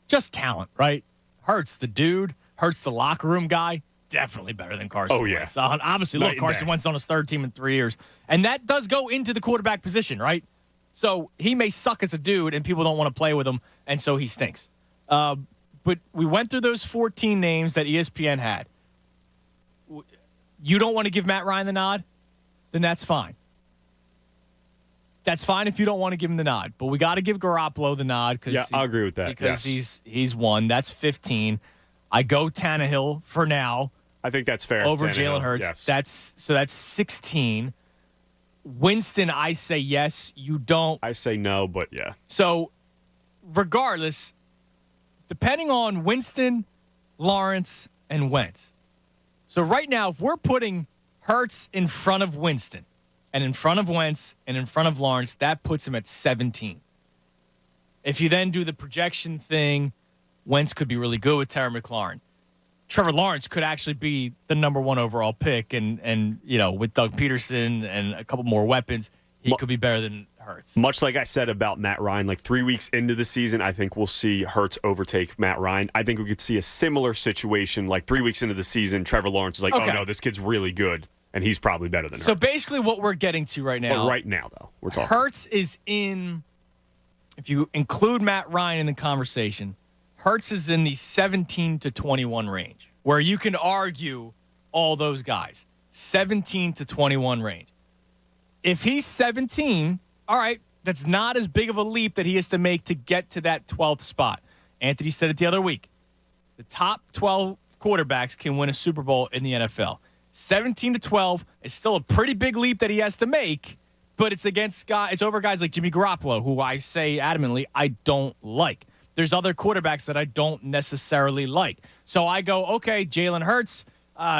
Just talent, right? Hurts the dude. Hurts the locker room guy. Definitely better than Carson Wentz. Obviously, look, Carson Wentz on his third team in 3 years. And that does go into the quarterback position, right? So he may suck as a dude and people don't want to play with him, and so he stinks. But we went through those 14 names that ESPN had. You don't want to give Matt Ryan the nod? Then that's fine. That's fine if you don't want to give him the nod. But we got to give Garoppolo the nod. I'll agree with that. Because he's won. That's 15. I go Tannehill for now. I think that's fair. Over Tannehill, Jalen Hurts. Yes. That's 16. Winston, I say yes. You don't. I say no, but yeah. So regardless, depending on Winston, Lawrence, and Wentz. So right now, if we're putting Hurts in front of Winston and in front of Wentz and in front of Lawrence, that puts him at 17. If you then do the projection thing, Wentz could be really good with Terry McLaurin. Trevor Lawrence could actually be the number one overall pick, and with Doug Peterson and a couple more weapons, he could be better than Hurts. Much like I said about Matt Ryan, like 3 weeks into the season, I think we'll see Hurts overtake Matt Ryan. I think we could see a similar situation, like 3 weeks into the season, Trevor Lawrence is like, oh no, this kid's really good, and he's probably better than Hurts. So basically what we're getting to right now. But right now, though, we're talking. Hurts is in, if you include Matt Ryan in the conversation, Hurts is in the 17 to 21 range, where you can argue all those guys. 17 to 21 range. If he's 17, all right, that's not as big of a leap that he has to make to get to that 12th spot. Anthony said it the other week. The top 12 quarterbacks can win a Super Bowl in the NFL. 17 to 12 is still a pretty big leap that he has to make, but it's over guys like Jimmy Garoppolo, who I say adamantly I don't like. There's other quarterbacks that I don't necessarily like. So I go, okay, Jalen Hurts,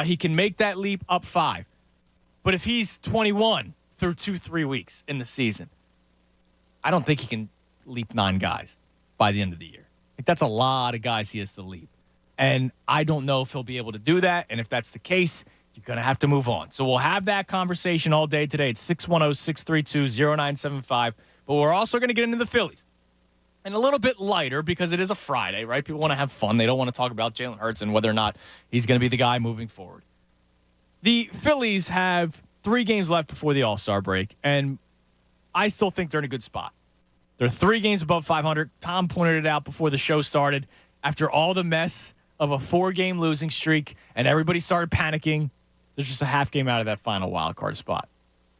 he can make that leap up 5. But if he's 21 through 2-3 weeks in the season, I don't think he can leap 9 guys by the end of the year. Like, that's a lot of guys he has to leap. And I don't know if he'll be able to do that. And if that's the case, you're going to have to move on. So we'll have that conversation all day today. It's 610-632-0975. But we're also going to get into the Phillies. And a little bit lighter because it is a Friday, right? People want to have fun. They don't want to talk about Jalen Hurts and whether or not he's going to be the guy moving forward. The Phillies have 3 games left before the All-Star break, and I still think they're in a good spot. They're 3 games above 500. Tom pointed it out before the show started. After all the mess of a 4-game losing streak and everybody started panicking, there's just a half game out of that final wild card spot.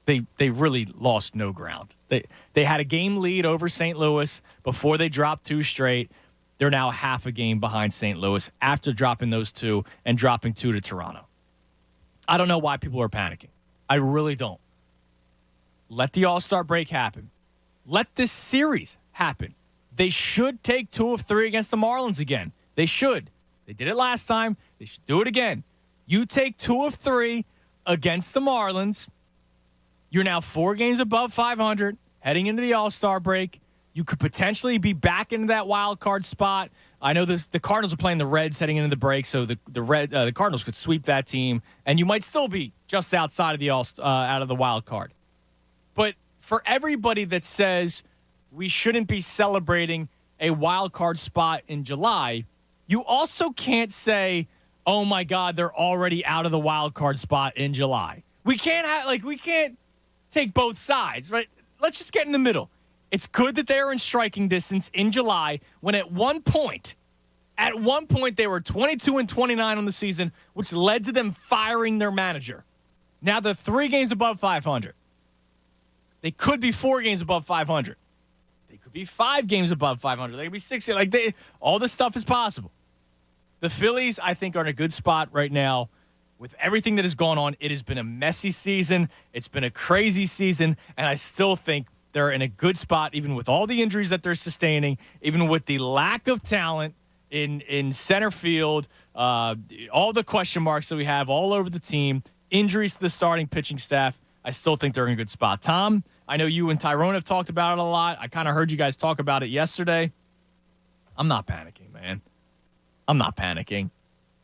They really lost no ground. They had a game lead over St. Louis before they dropped 2 straight. They're now half a game behind St. Louis after dropping those 2 and dropping 2 to Toronto. I don't know why people are panicking. I really don't. Let the All-Star break happen. Let this series happen. They should take 2 of 3 against the Marlins again. They should. They did it last time. They should do it again. You take 2 of 3 against the Marlins. You're now 4 games above 500, heading into the All-Star break. You could potentially be back into that wild card spot. I know the Cardinals are playing the Reds heading into the break, so the Cardinals could sweep that team, and you might still be just outside of the out of the wild card. But for everybody that says we shouldn't be celebrating a wild card spot in July, you also can't say, "Oh my God, they're already out of the wild card spot in July." We can't take both sides, right? Let's just get in the middle. It's good that they're in striking distance in July when at one point they were 22-29 on the season, which led to them firing their manager. Now they're 3 games above 500. They could be 4 games above 500. They could be 5 games above 500. They could be 6. All this stuff is possible. The Phillies, I think, are in a good spot right now. With everything that has gone on, it has been a messy season. It's been a crazy season, and I still think they're in a good spot, even with all the injuries that they're sustaining, even with the lack of talent in center field, all the question marks that we have all over the team. injuries to the starting pitching staff, I still think they're in a good spot. Tom, I know you and Tyrone have talked about it a lot. I kind of heard you guys talk about it yesterday. I'm not panicking, man. I'm not panicking.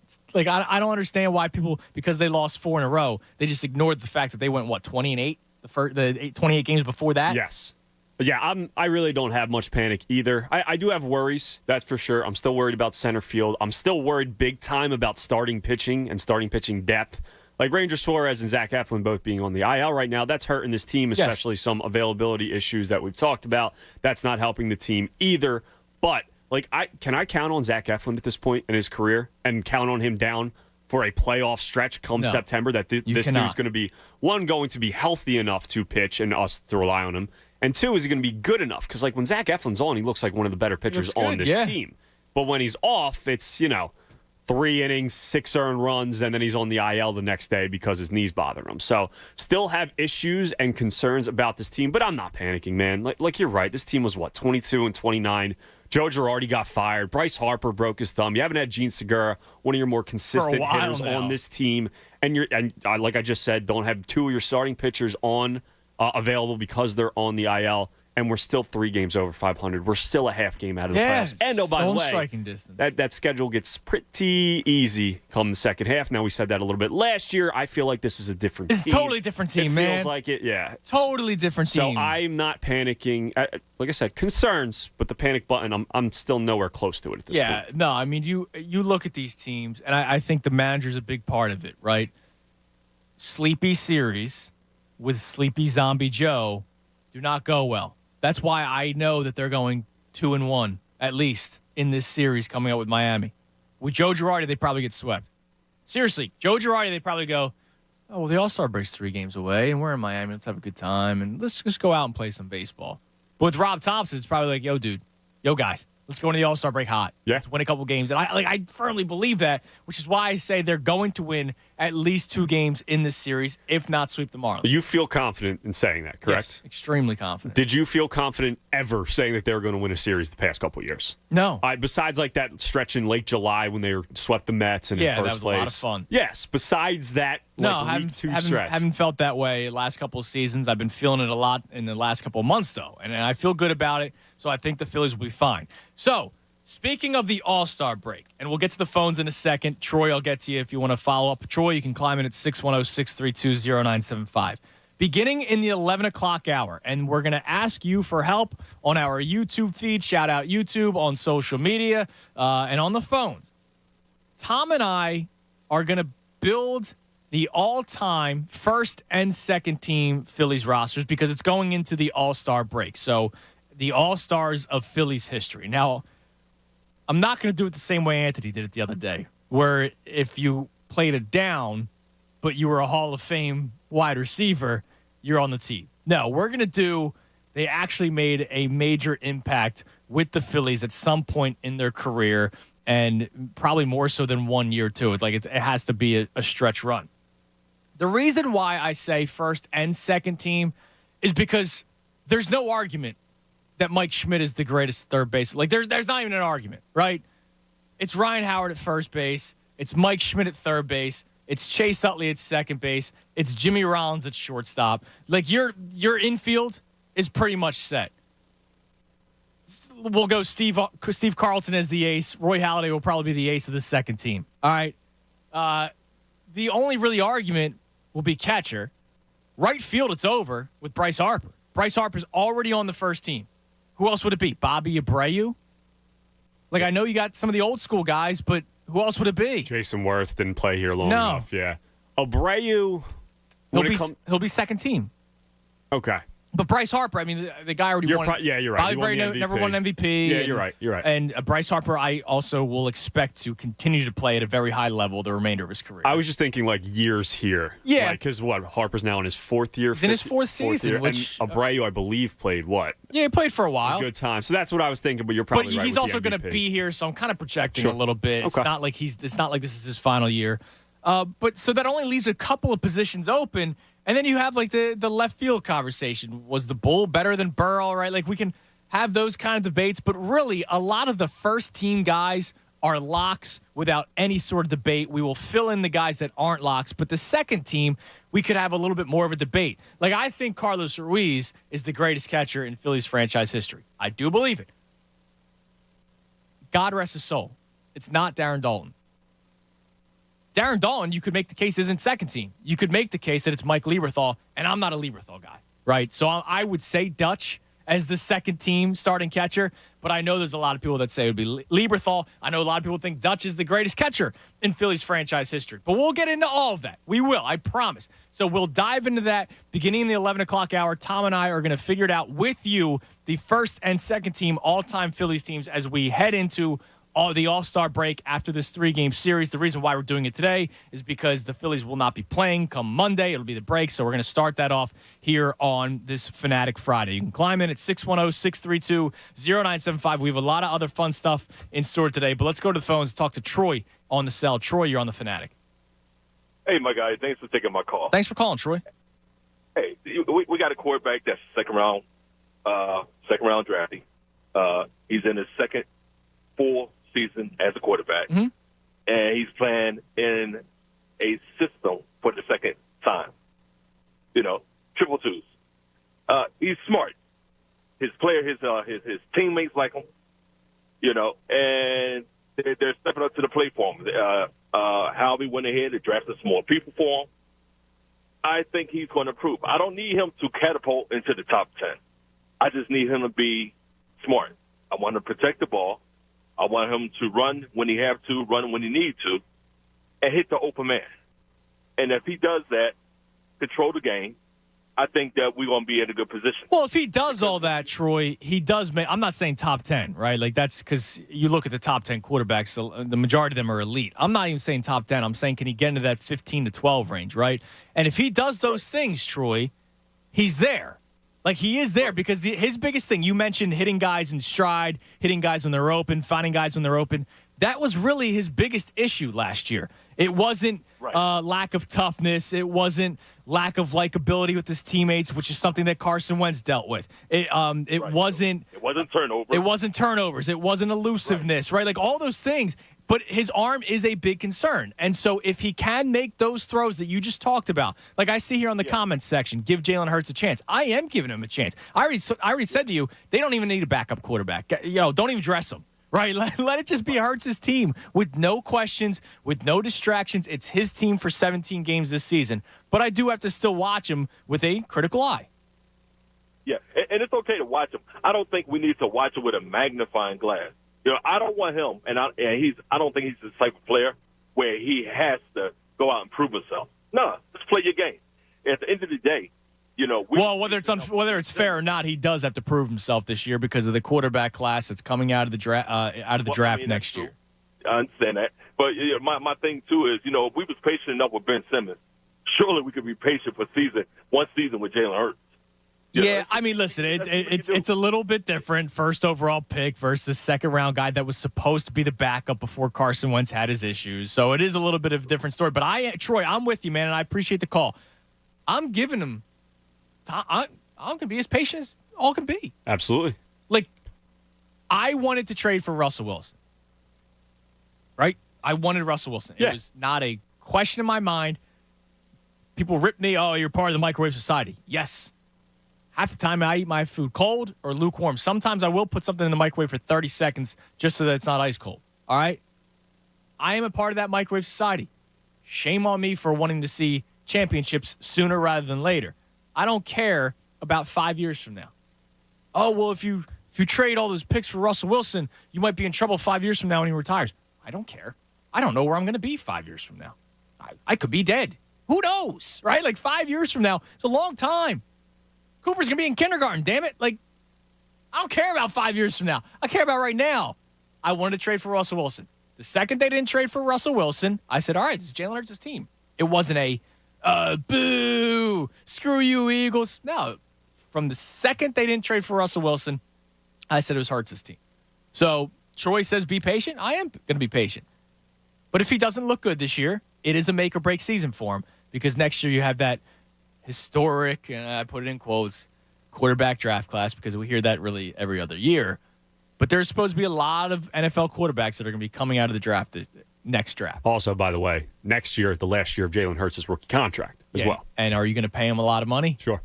It's like, I don't understand why people, because they lost 4 in a row, they just ignored the fact that they went, 20-8? The 28 games before that? Yes. Yeah, I really don't have much panic either. I do have worries, that's for sure. I'm still worried about center field. I'm still worried big time about starting pitching and starting pitching depth. Like Ranger Suarez and Zach Eflin both being on the IL right now, that's hurting this team, especially some availability issues that we've talked about. That's not helping the team either. But can I count on Zach Eflin at this point in his career and count on him down for a playoff stretch come September that this dude's going to be, one, going to be healthy enough to pitch and us to rely on him, and two, is he going to be good enough? Because when Zach Eflin's on, he looks like one of the better pitchers on this team. But when he's off, it's, 3 innings, 6 earned runs, and then he's on the IL the next day because his knees bother him. So still have issues and concerns about this team, but I'm not panicking, man. Like you're right. This team was, 22 and 29. Joe Girardi got fired. Bryce Harper broke his thumb. You haven't had Gene Segura, one of your more consistent hitters on this team. And like I just said, don't have 2 of your starting pitchers on available because they're on the IL. And we're still 3 games over 500. We're still a half game out of the playoffs. And by the way, striking distance. That schedule gets pretty easy come the second half. Now, we said that a little bit last year. I feel like this is a different team. It's a totally different team, man. It feels like it, yeah. Totally different team. So I'm not panicking. Like I said, concerns, but the panic button, I'm still nowhere close to it at this point. Yeah, no, I mean, you look at these teams, and I think the manager's a big part of it, right? Sleepy series with Sleepy Zombie Joe do not go well. That's why I know that they're going 2-1, at least, in this series coming up with Miami. With Joe Girardi, they probably get swept. Seriously, Joe Girardi, they probably go, oh, well, the All-Star break's 3 games away, and we're in Miami. Let's have a good time, and let's just go out and play some baseball. But with Rob Thompson, it's probably like, yo, dude, yo, guys, let's go into the All-Star break hot. Yeah. Let's win a couple games. And I firmly believe that, which is why I say they're going to win at least 2 games in this series, if not sweep the Marlins. You feel confident in saying that, correct? Yes, extremely confident. Did you feel confident ever saying that they were going to win a series the past couple of years? No. Besides that stretch in late July when they swept the Mets and in first place. Yeah, that was a lot of fun. Yes, besides that haven't felt that way last couple of seasons. I've been feeling it a lot in the last couple of months, though, and I feel good about it, so I think the Phillies will be fine. So, speaking of the All-Star break, and we'll get to the phones in a second. Troy, I'll get to you if you want to follow up. Troy, you can climb in at 610-632-0975. Beginning in the 11 o'clock hour, and we're going to ask you for help on our YouTube feed. Shout out YouTube, on social media, and on the phones. Tom and I are going to build the all-time first and second team Phillies rosters because it's going into the All-Star break. So the All-Stars of Phillies history. Now, I'm not going to do it the same way Anthony did it the other day, where if you played it down, but you were a Hall of Fame wide receiver, you're on the team. No, we're going to do, they actually made a major impact with the Phillies at some point in their career, and probably more so than 1 year, too. It's like it has to be a stretch run. The reason why I say first and second team is because there's no argument that Mike Schmidt is the greatest third base. Like, there's not even an argument, right? It's Ryan Howard at first base. It's Mike Schmidt at third base. It's Chase Utley at second base. It's Jimmy Rollins at shortstop. Like, your infield is pretty much set. We'll go Steve Carlton as the ace. Roy Halladay will probably be the ace of the second team. All right. The only really argument will be catcher. Right field, it's over with Bryce Harper. Bryce Harper's already on the first team. Who else would it be? Bobby Abreu? Like, I know you got some of the old school guys, but who else would it be? Jason Worth didn't play here long enough, yeah. Abreu, he'll be second team. Okay. But Bryce Harper, I mean, the guy already won. Yeah, you're right. Bobby Abreu never won MVP. Yeah, you're right. And Bryce Harper, I also will expect to continue to play at a very high level the remainder of his career. I was just thinking, like, years here. Yeah. Because Harper's now in his 4th year. He's in his 4th season. And Abreu, I believe, played what? Yeah, he played for a while. A good time. So that's what I was thinking, but you're probably right. But he's with also going to be here, so I'm kind of projecting a little bit. Okay. It's not like this is his final year. But so that only leaves a couple of positions open. And then you have, like, the left field conversation. Was the Bull better than Burrell, right? Like, we can have those kind of debates. But really, a lot of the first-team guys are locks without any sort of debate. We will fill in the guys that aren't locks. But the second team, we could have a little bit more of a debate. Like, I think Carlos Ruiz is the greatest catcher in Phillies franchise history. I do believe it. God rest his soul. It's not Darren Daulton. Darren Daulton, you could make the case, isn't second team. You could make the case that it's Mike Lieberthal, and I'm not a Lieberthal guy, right? So I would say Dutch as the second team starting catcher, but I know there's a lot of people that say it would be Lieberthal. I know a lot of people think Dutch is the greatest catcher in Phillies franchise history, but we'll get into all of that. We will, I promise. So we'll dive into that beginning in the 11 o'clock hour. Tom and I are going to figure it out with you, the first and second team all-time Phillies teams, as we head into the All-Star break after this 3-game series. The reason why we're doing it today is because the Phillies will not be playing come Monday. It'll be the break, so we're going to start that off here on this Fanatic Friday. You can climb in at 610-632-0975. We have a lot of other fun stuff in store today, but let's go to the phones and talk to Troy on the cell. Troy, you're on the Fanatic. Hey, my guy. Thanks for taking my call. Thanks for calling, Troy. Hey, we got a quarterback that's second round drafting. He's in his second full season as a quarterback, and he's playing in a system for the second time. Triple twos. He's smart. His teammates like him. And they're stepping up to the plate for him. Halvey went ahead and drafted some more people for him. I think he's going to improve. I don't need him to catapult into the top 10. I just need him to be smart. I want to protect the ball. I want him to run when he have to, run when he need to, and hit the open man. And if he does that, control the game, I think that we're going to be in a good position. Well, if he does all that, Troy, he does make – I'm not saying top 10, right? Like, that's because you look at the top 10 quarterbacks, the majority of them are elite. I'm not even saying top 10. I'm saying can he get into that 15 to 12 range, right? And if he does those things, Troy, he's there. Like, he is there because his biggest thing, you mentioned hitting guys in stride, hitting guys when they're open, finding guys when they're open. That was really his biggest issue last year. It wasn't lack of toughness. It wasn't lack of likability with his teammates, which is something that Carson Wentz dealt with. It wasn't turnovers. It wasn't turnovers. It wasn't elusiveness, right? Like, all those things. But his arm is a big concern. And so if he can make those throws that you just talked about, like I see here on the comments section, give Jalen Hurts a chance. I am giving him a chance. I already said to you, they don't even need a backup quarterback. Don't even dress him, right? Let it just be Hurts' team with no questions, with no distractions. It's his team for 17 games this season. But I do have to still watch him with a critical eye. Yeah, and it's okay to watch him. I don't think we need to watch him with a magnifying glass. I don't want him, and I don't think he's the type of player where he has to go out and prove himself. No, just play your game. At the end of the day, whether it's fair or not, he does have to prove himself this year because of the quarterback class that's coming out of the draft next year. I understand that, but my thing too is, if we was patient enough with Ben Simmons, surely we could be patient for one season with Jalen Hurts. Yeah, I mean, listen, it's a little bit different. First overall pick versus second round guy that was supposed to be the backup before Carson Wentz had his issues. So it is a little bit of a different story. But Troy, I'm with you, man, and I appreciate the call. I'm giving him. I'm going to be as patient as all can be. Absolutely. Like, I wanted to trade for Russell Wilson. Right? I wanted Russell Wilson. Yeah. It was not a question in my mind. People rip me, you're part of the microwave society. Yes. Half the time I eat my food cold or lukewarm. Sometimes I will put something in the microwave for 30 seconds just so that it's not ice cold. All right? I am a part of that microwave society. Shame on me for wanting to see championships sooner rather than later. I don't care about 5 years from now. Oh, well, if you trade all those picks for Russell Wilson, you might be in trouble 5 years from now when he retires. I don't care. I don't know where I'm going to be 5 years from now. I could be dead. Who knows, right? Like 5 years from now, it's a long time. Cooper's going to be in kindergarten, damn it. Like, I don't care about 5 years from now. I care about right now. I wanted to trade for Russell Wilson. The second they didn't trade for Russell Wilson, I said, all right, this is Jalen Hurts' team. It wasn't a, boo, screw you, Eagles. No, from the second they didn't trade for Russell Wilson, I said it was Hurts' team. So Troy says be patient. I am going to be patient. But if he doesn't look good this year, it is a make-or-break season for him because next year you have that historic, and I put it in quotes, quarterback draft class because we hear that really every other year. But there's supposed to be a lot of NFL quarterbacks that are going to be coming out of the draft, the next draft. Also, by the way, next year, the last year of Jalen Hurts' rookie contract as well. And are you going to pay him a lot of money? Sure.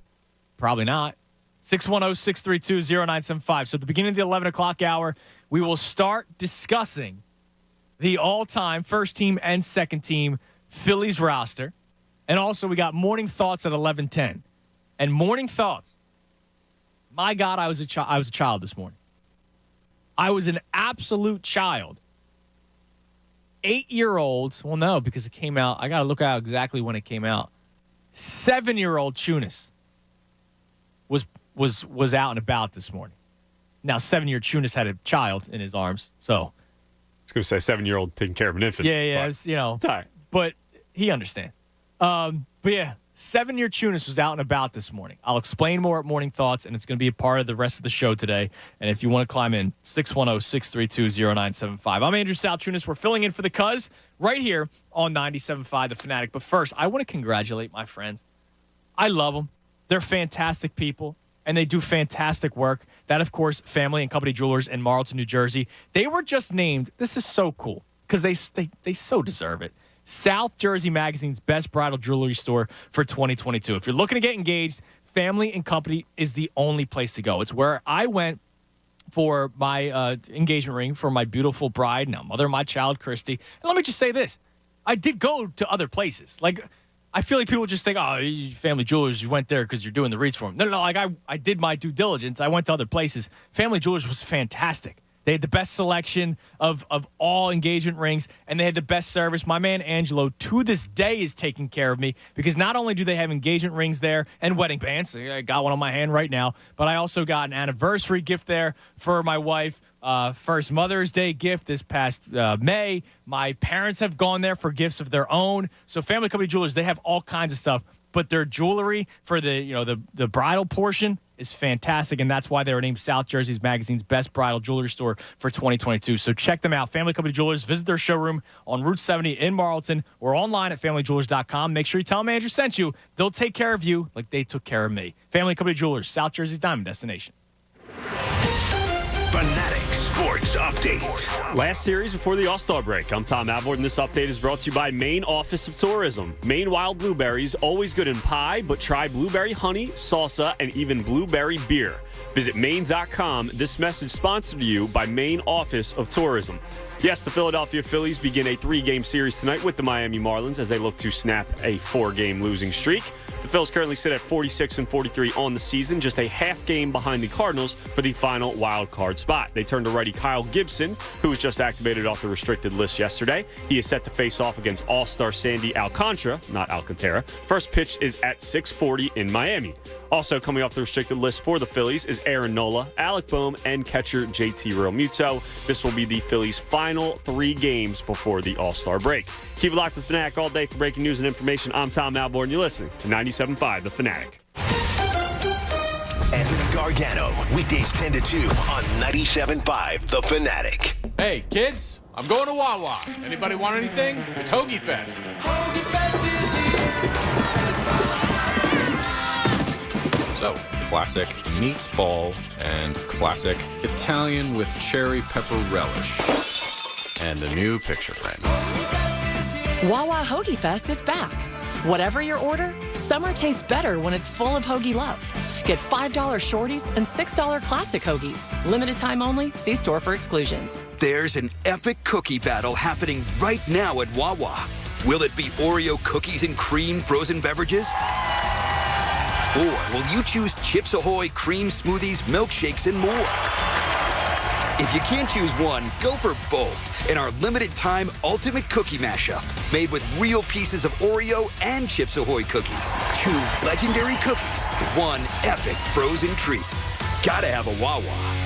Probably not. 610-632-0975. So at the beginning of the 11 o'clock hour, we will start discussing the all-time first team and second team Phillies roster. And also we got morning thoughts at 11:10. And morning thoughts. My God, I was a child this morning. I was an absolute child. 8-year-old, well, no, because it came out. I got to look out exactly when it came out. 7-year-old Chunas was out and about this morning. Now, 7-year Chunas had a child in his arms, so. I was going to say 7-year-old taking care of an infant. Yeah, it's, it's all right. But he understands. But yeah, 7-year Chunas was out and about this morning. I'll explain more at Morning Thoughts, and it's going to be a part of the rest of the show today. And if you want to climb in, 610-632-0975. I'm Andrew Sal Chunas. We're filling in for the Cuz right here on 97.5 The Fanatic. But first, I want to congratulate my friends. I love them. They're fantastic people, and they do fantastic work. That, of course, Family and Company Jewelers in Marlton, New Jersey. They were just named, this is so cool, because they so deserve it, South Jersey Magazine's best bridal jewelry store for 2022. If you're looking to get engaged, Family and Company is the only place to go. It's where I went for my engagement ring for my beautiful bride, now mother of my child, Christy. And let me just say this. I did go to other places. Like, I feel like people just think, oh, Family Jewelers, you went there because you're doing the reads for them. No, like I did my due diligence. I went to other places. Family Jewelers was fantastic. They had the best selection of all engagement rings, and they had the best service. My man Angelo, to this day, is taking care of me because not only do they have engagement rings there and wedding bands, I got one on my hand right now, but I also got an anniversary gift there for my wife. First Mother's Day gift this past May. My parents have gone there for gifts of their own. So Family Company Jewelers, they have all kinds of stuff, but their jewelry for the bridal portion is fantastic, and that's why they were named South Jersey Magazine's best bridal jewelry store for 2022. So check them out, Family Company Jewelers. Visit their showroom on Route 70 in Marlton or online at familyjewelers.com. Make sure you tell them Andrew sent you. They'll take care of you like they took care of me. Family Company Jewelers, South Jersey's diamond destination. Fanatic Sports Update. Last series before the All-Star break. I'm Tom Alvord, and this update is brought to you by Maine Office of Tourism. Maine wild blueberries, always good in pie, but try blueberry honey, salsa, and even blueberry beer. Visit Maine.com. This message sponsored to you by Maine Office of Tourism. Yes, the Philadelphia Phillies begin a 3-game series tonight with the Miami Marlins as they look to snap a 4-game losing streak. The Phils currently sit at 46-43 on the season, just a half game behind the Cardinals for the final wild card spot. They turn to righty Kyle Gibson, who was just activated off the restricted list yesterday. He is set to face off against All-Star Sandy Alcantara, not Alcantara. First pitch is at 6:40 in Miami. Also coming off the restricted list for the Phillies is Aaron Nola, Alec Boehm, and catcher JT Realmuto. This will be the Phillies' final 3 games before the All-Star break. Keep it locked with Fanatic all day for breaking news and information. I'm Tom Alvord, and you're listening to 97.5 The Fanatic. Anthony Gargano, weekdays 10 to 2 on 97.5 The Fanatic. Hey, kids, I'm going to Wawa. Anybody want anything? It's Hoagie Fest. Hoagie Fest is here. So, classic meatball and classic Italian with cherry pepper relish. And a new picture frame. Wawa Hoagie Fest is back. Whatever your order, summer tastes better when it's full of hoagie love. Get $5 shorties and $6 classic hoagies. Limited time only. See store for exclusions. There's an epic cookie battle happening right now at Wawa. Will it be Oreo cookies and cream frozen beverages? Or will you choose Chips Ahoy cream smoothies, milkshakes, and more? If you can't choose one, go for both in our limited time ultimate cookie mashup, made with real pieces of Oreo and Chips Ahoy cookies. 2 legendary cookies, 1 epic frozen treat. Gotta have a Wawa.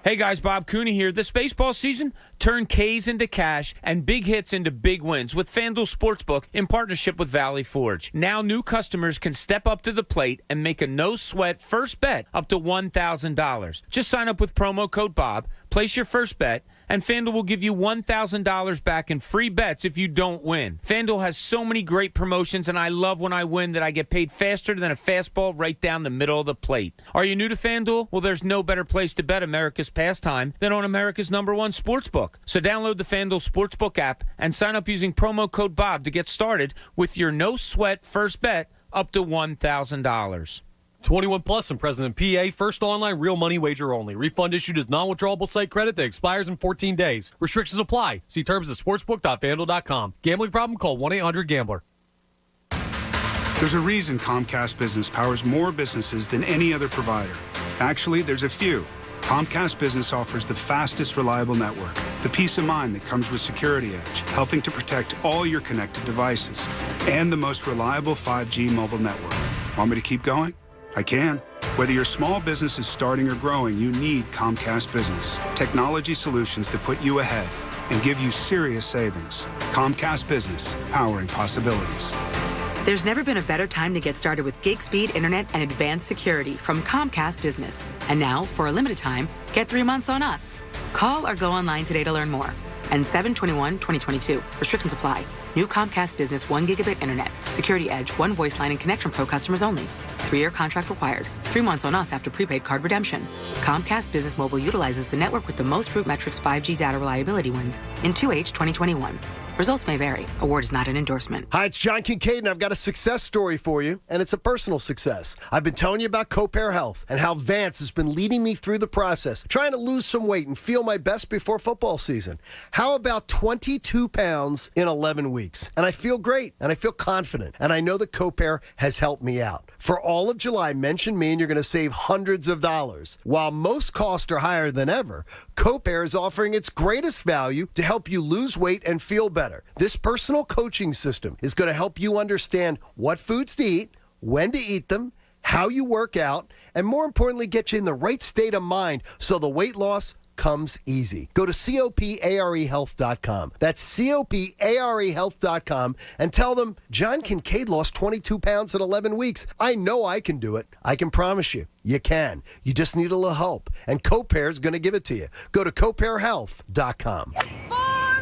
Hey guys, Bob Cooney here. This baseball season, turn K's into cash and big hits into big wins with FanDuel Sportsbook in partnership with Valley Forge. Now new customers can step up to the plate and make a no-sweat first bet up to $1,000. Just sign up with promo code BOB, place your first bet, and FanDuel will give you $1,000 back in free bets if you don't win. FanDuel has so many great promotions, and I love when I win that I get paid faster than a fastball right down the middle of the plate. Are you new to FanDuel? Well, there's no better place to bet America's pastime than on America's #1 sportsbook. So download the FanDuel Sportsbook app and sign up using promo code Bob to get started with your no-sweat first bet up to $1,000. 21 plus and present in PA. First online real money wager only. Refund issued as non-withdrawable site credit that expires in 14 days. Restrictions apply. See terms at sportsbook.fanduel.com. Gambling problem? Call 1-800-GAMBLER. There's a reason Comcast Business powers more businesses than any other provider. Actually, there's a few. Comcast Business offers the fastest, reliable network, the peace of mind that comes with Security Edge, helping to protect all your connected devices, and the most reliable 5G mobile network. Want me to keep going? I can. Whether your small business is starting or growing, you need Comcast Business. Technology solutions that put you ahead and give you serious savings. Comcast Business, powering possibilities. There's never been a better time to get started with gig speed internet and advanced security from Comcast Business. And now, for a limited time, get 3 months on us. Call or go online today to learn more. And 7/21/2022. Restrictions apply. New Comcast Business 1 gigabit internet. Security Edge, 1 voice line and Connection Pro customers only. 3-year contract required. 3 months on us after prepaid card redemption. Comcast Business Mobile utilizes the network with the most Root Metrics 5G data reliability wins in 2H 2021. Results may vary. Award is not an endorsement. Hi, it's John Kincaid, and I've got a success story for you, and it's a personal success. I've been telling you about CoPair Health and how Vance has been leading me through the process, trying to lose some weight and feel my best before football season. How about 22 pounds in 11 weeks? And I feel great, and I feel confident, and I know that CoPair has helped me out. For all of July, mention me, and you're going to save hundreds of dollars. While most costs are higher than ever, CoPair is offering its greatest value to help you lose weight and feel better. This personal coaching system is going to help you understand what foods to eat, when to eat them, how you work out, and more importantly, get you in the right state of mind so the weight loss comes easy. Go to COPAREhealth.com. That's COPAREhealth.com and tell them John Kincaid lost 22 pounds in 11 weeks. I know I can do it. I can promise you. You can. You just need a little help. And CoPair is going to give it to you. Go to CoPairHealth.com.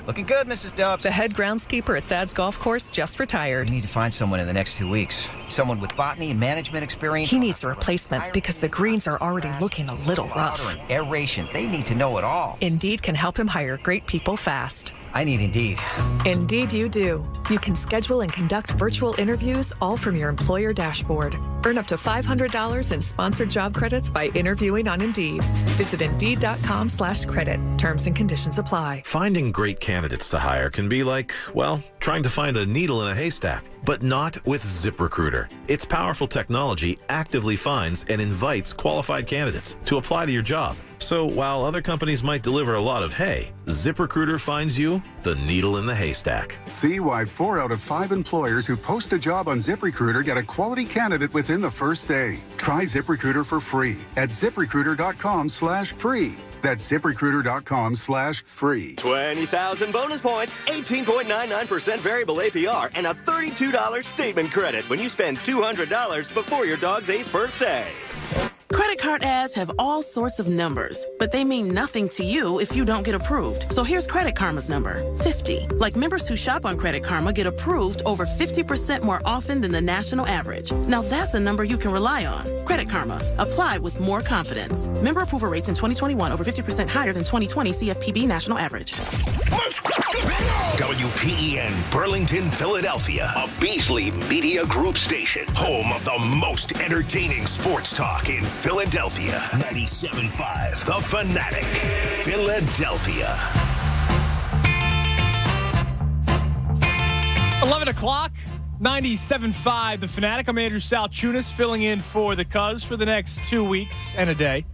Looking good, Mrs. Dobbs. The head groundskeeper at Thad's Golf Course just retired. We need to find someone in the next 2 weeks. Someone with botany and management experience. He needs a replacement because the greens are already looking a little rough. Aeration. They need to know it all. Indeed can help him hire great people fast. I need Indeed. Indeed you do. You can schedule and conduct virtual interviews all from your employer dashboard. Earn up to $500 in sponsored job credits by interviewing on Indeed. Visit Indeed.com/credit. Terms and conditions apply. Finding great candidates to hire can be like, well, trying to find a needle in a haystack, but not with ZipRecruiter. Its powerful technology actively finds and invites qualified candidates to apply to your job. So while other companies might deliver a lot of hay, ZipRecruiter finds you the needle in the haystack. See why 4 out of 5 employers who post a job on ZipRecruiter get a quality candidate within the first day. Try ZipRecruiter for free at ZipRecruiter.com/free. That's ZipRecruiter.com/free. 20,000 bonus points, 18.99% variable APR, and a $32 statement credit when you spend $200 before your dog's 8th birthday. Credit card ads have all sorts of numbers, but they mean nothing to you if you don't get approved. So here's Credit Karma's number, 50. Like members who shop on Credit Karma get approved over 50% more often than the national average. Now that's a number you can rely on. Credit Karma. Apply with more confidence. Member approval rates in 2021 over 50% higher than 2020 CFPB national average. WPEN Burlington, Philadelphia, a Beasley Media Group station, home of the most entertaining sports talk in Philadelphia. 97.5 The Fanatic, Philadelphia. 11 o'clock, 97.5 The Fanatic. I'm Andrew Salchunas, filling in for the Cuz for the next 2 weeks and a day.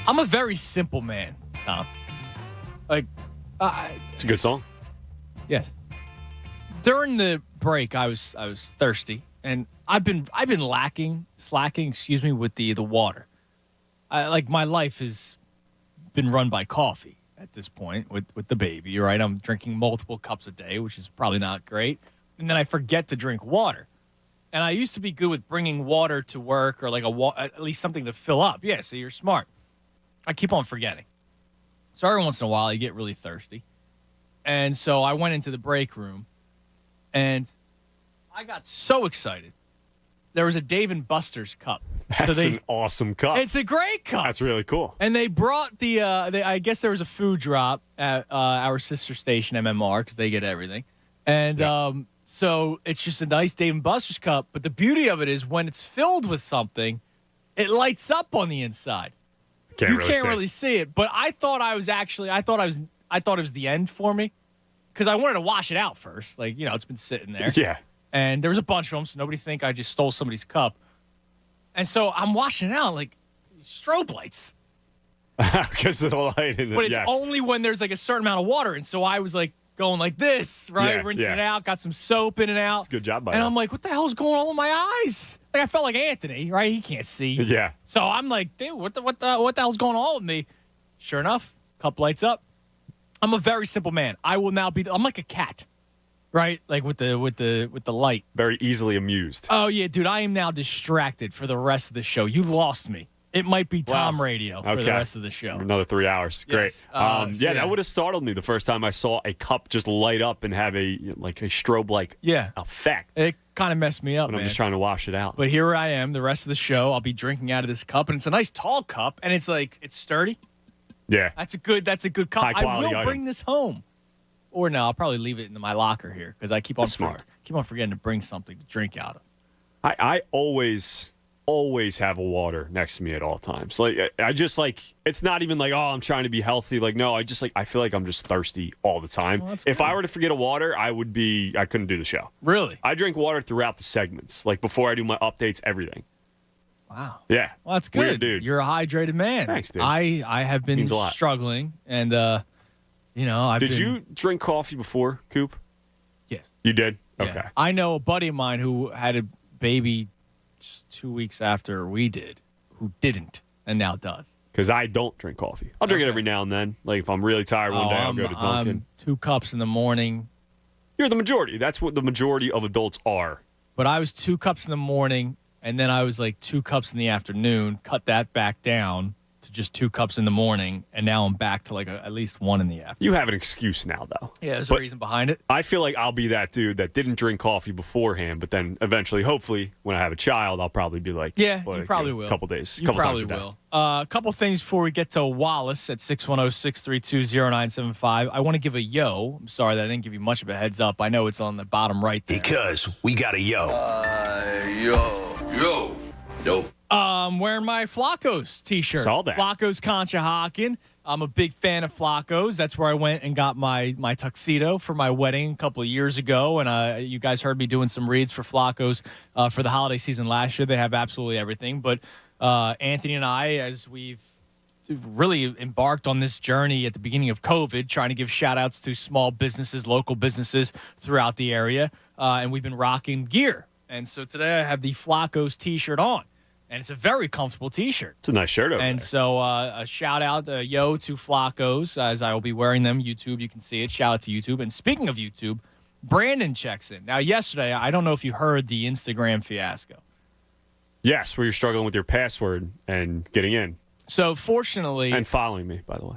I'm a very simple man, Tom. It's a good song. Yes. During the break, I was thirsty, and I've been slacking, with the water. My life has been run by coffee at this point with the baby, right? I'm drinking multiple cups a day, which is probably not great. And then I forget to drink water. And I used to be good with bringing water to work or at least something to fill up. Yeah, so you're smart. I keep on forgetting. So every once in a while, you get really thirsty. And so I went into the break room, and I got so excited. There was a Dave & Buster's cup. That's an awesome cup. It's a great cup. That's really cool. And they brought I guess there was a food drop at our sister station, MMR, because they get everything. And so it's just a nice Dave & Buster's cup. But the beauty of it is when it's filled with something, it lights up on the inside. You can't really see it. But I thought it was the end for me because I wanted to wash it out first. Like, it's been sitting there. Yeah. And there was a bunch of them, so nobody think I just stole somebody's cup. And so I'm washing it out like strobe lights. Because of the light. But it's only when there's like a certain amount of water. And so I was like going like this, right? Rinsing it out, got some soap in and out. It's a good job by And you. I'm like, what the hell's going on with my eyes? Like I felt like Anthony, right? He can't see. Yeah. So I'm like, dude, what the hell's going on with me? Sure enough, cup lights up. I'm a very simple man. I'm like a cat. Right? Like with the light. Very easily amused. Oh, yeah, dude. I am now distracted for the rest of the show. You lost me. It might be Tom Radio for the rest of the show. Another 3 hours. Great. Yes. That would have startled me the first time I saw a cup just light up and have a strobe-like effect. It kind of messed me up, But man. I'm just trying to wash it out. But here I am, the rest of the show. I'll be drinking out of this cup, and it's a nice tall cup, and it's sturdy. Yeah. That's a good cup. I High-quality will bring this home. Or no, I'll probably leave it in my locker here because I keep on forgetting to bring something to drink out of. I always have a water next to me at all times. Like I just it's not even like, oh, I'm trying to be healthy. Like no, I feel like I'm just thirsty all the time. Well, if I were to forget a water, I couldn't do the show. Really? I drink water throughout the segments, like before I do my updates, everything. Wow. Yeah. Well, that's good, Weird, dude. You're a hydrated man. Thanks, dude. I have been Means a lot. struggling, and Did you drink coffee before, Coop? Yes. You did? Yeah. Okay. I know a buddy of mine who had a baby just 2 weeks after we did, who didn't, and now does. Because I don't drink coffee. I'll drink it every now and then. Like if I'm really tired one day, I'll go to Dunkin'. I'm 2 cups in the morning. You're the majority. That's what the majority of adults are. But I was 2 cups in the morning, and then I was like 2 cups in the afternoon, cut that back down to just 2 cups in the morning, and now I'm back to at least 1 in the afternoon. You have an excuse now, though. Yeah, there's a reason behind it. I feel like I'll be that dude that didn't drink coffee beforehand, but then eventually, hopefully, when I have a child, I'll probably be like, you probably will. A couple days. You probably will. A couple things before we get to Wallace at 610-632-0975. I want to give a yo. I'm sorry that I didn't give you much of a heads up. I know it's on the bottom right there. Because we got a yo. Yo. I'm wearing my Flacco's t-shirt. Saw that. Flacco's Conshohocken. I'm a big fan of Flacco's. That's where I went and got my tuxedo for my wedding a couple of years ago. And you guys heard me doing some reads for Flacco's for the holiday season last year. They have absolutely everything. But Anthony and I, as we've really embarked on this journey at the beginning of COVID, trying to give shout-outs to small businesses, local businesses throughout the area. And we've been rocking gear. And so today I have the Flacco's t-shirt on. And it's a very comfortable t-shirt. It's a nice shirt over And there. so a shout-out, yo, to Flacco's, as I will be wearing them. YouTube, you can see it. Shout-out to YouTube. And speaking of YouTube, Brandon checks in. Now, yesterday, I don't know if you heard the Instagram fiasco. Yes, where you're struggling with your password and getting in. So, fortunately... And following me, by the way.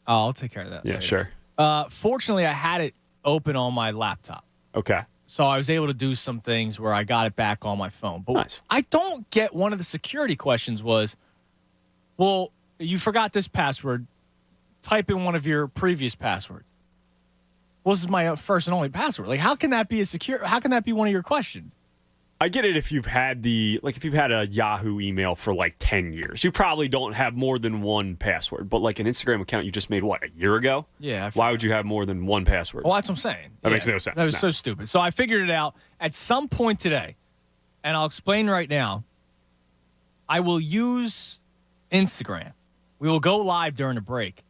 Oh, I'll take care of that Yeah, later. sure. Fortunately, I had it open on my laptop. Okay. So I was able to do some things where I got it back on my phone. But nice. I don't get one of the security questions was, well, you forgot this password. Type in one of your previous passwords. Well, this is my first and only password. Like, how can that be how can that be one of your questions? I get it if you've had if you've had a Yahoo email for like 10 years. You probably don't have more than one password. But like an Instagram account you just made, what, a year ago? Yeah. Why would you have more than one password? Well, that's what I'm saying. That makes no sense. That was so stupid. So I figured it out at some point today, and I'll explain right now. I will use Instagram. We will go live during a break,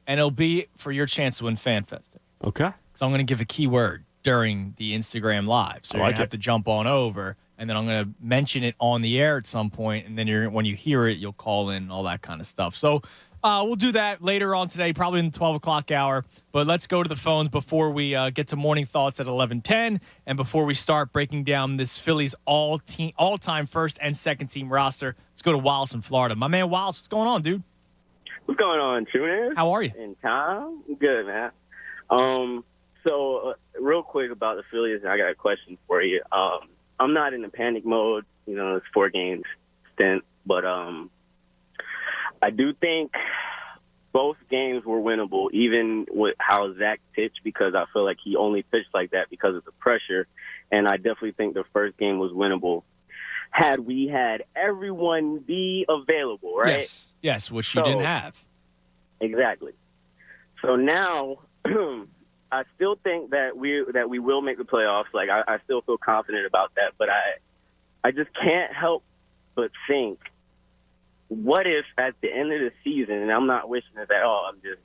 and it'll be for your chance to win FanFest. Okay. So I'm going to give a keyword during the Instagram live. So you're going to have to jump on over, and then I'm going to mention it on the air at some point, and then when you hear it, you'll call in and all that kind of stuff. So we'll do that later on today, probably in the 12 o'clock hour. But let's go to the phones before we get to morning thoughts at 11:10, and before we start breaking down this Phillies all-time first and second team roster. Let's go to Wallace in Florida. My man Wallace, what's going on, dude? What's going on, Tuners? How are you? In Tom? Good, man. So real quick about the Phillies, I got a question for you. I'm not in the panic mode. You know, it's 4 games stint, but I do think both games were winnable, even with how Zach pitched, because I feel like he only pitched like that because of the pressure. And I definitely think the first game was winnable had we had everyone be available, right? Yes, which you didn't have. Exactly. So now I still think that we will make the playoffs. Like I still feel confident about that, but I just can't help but think, what if at the end of the season, and I'm not wishing this at all, I'm just,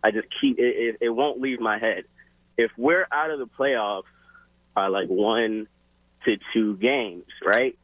I just keep it won't leave my head. If we're out of the playoffs by like 1 to 2 games, right?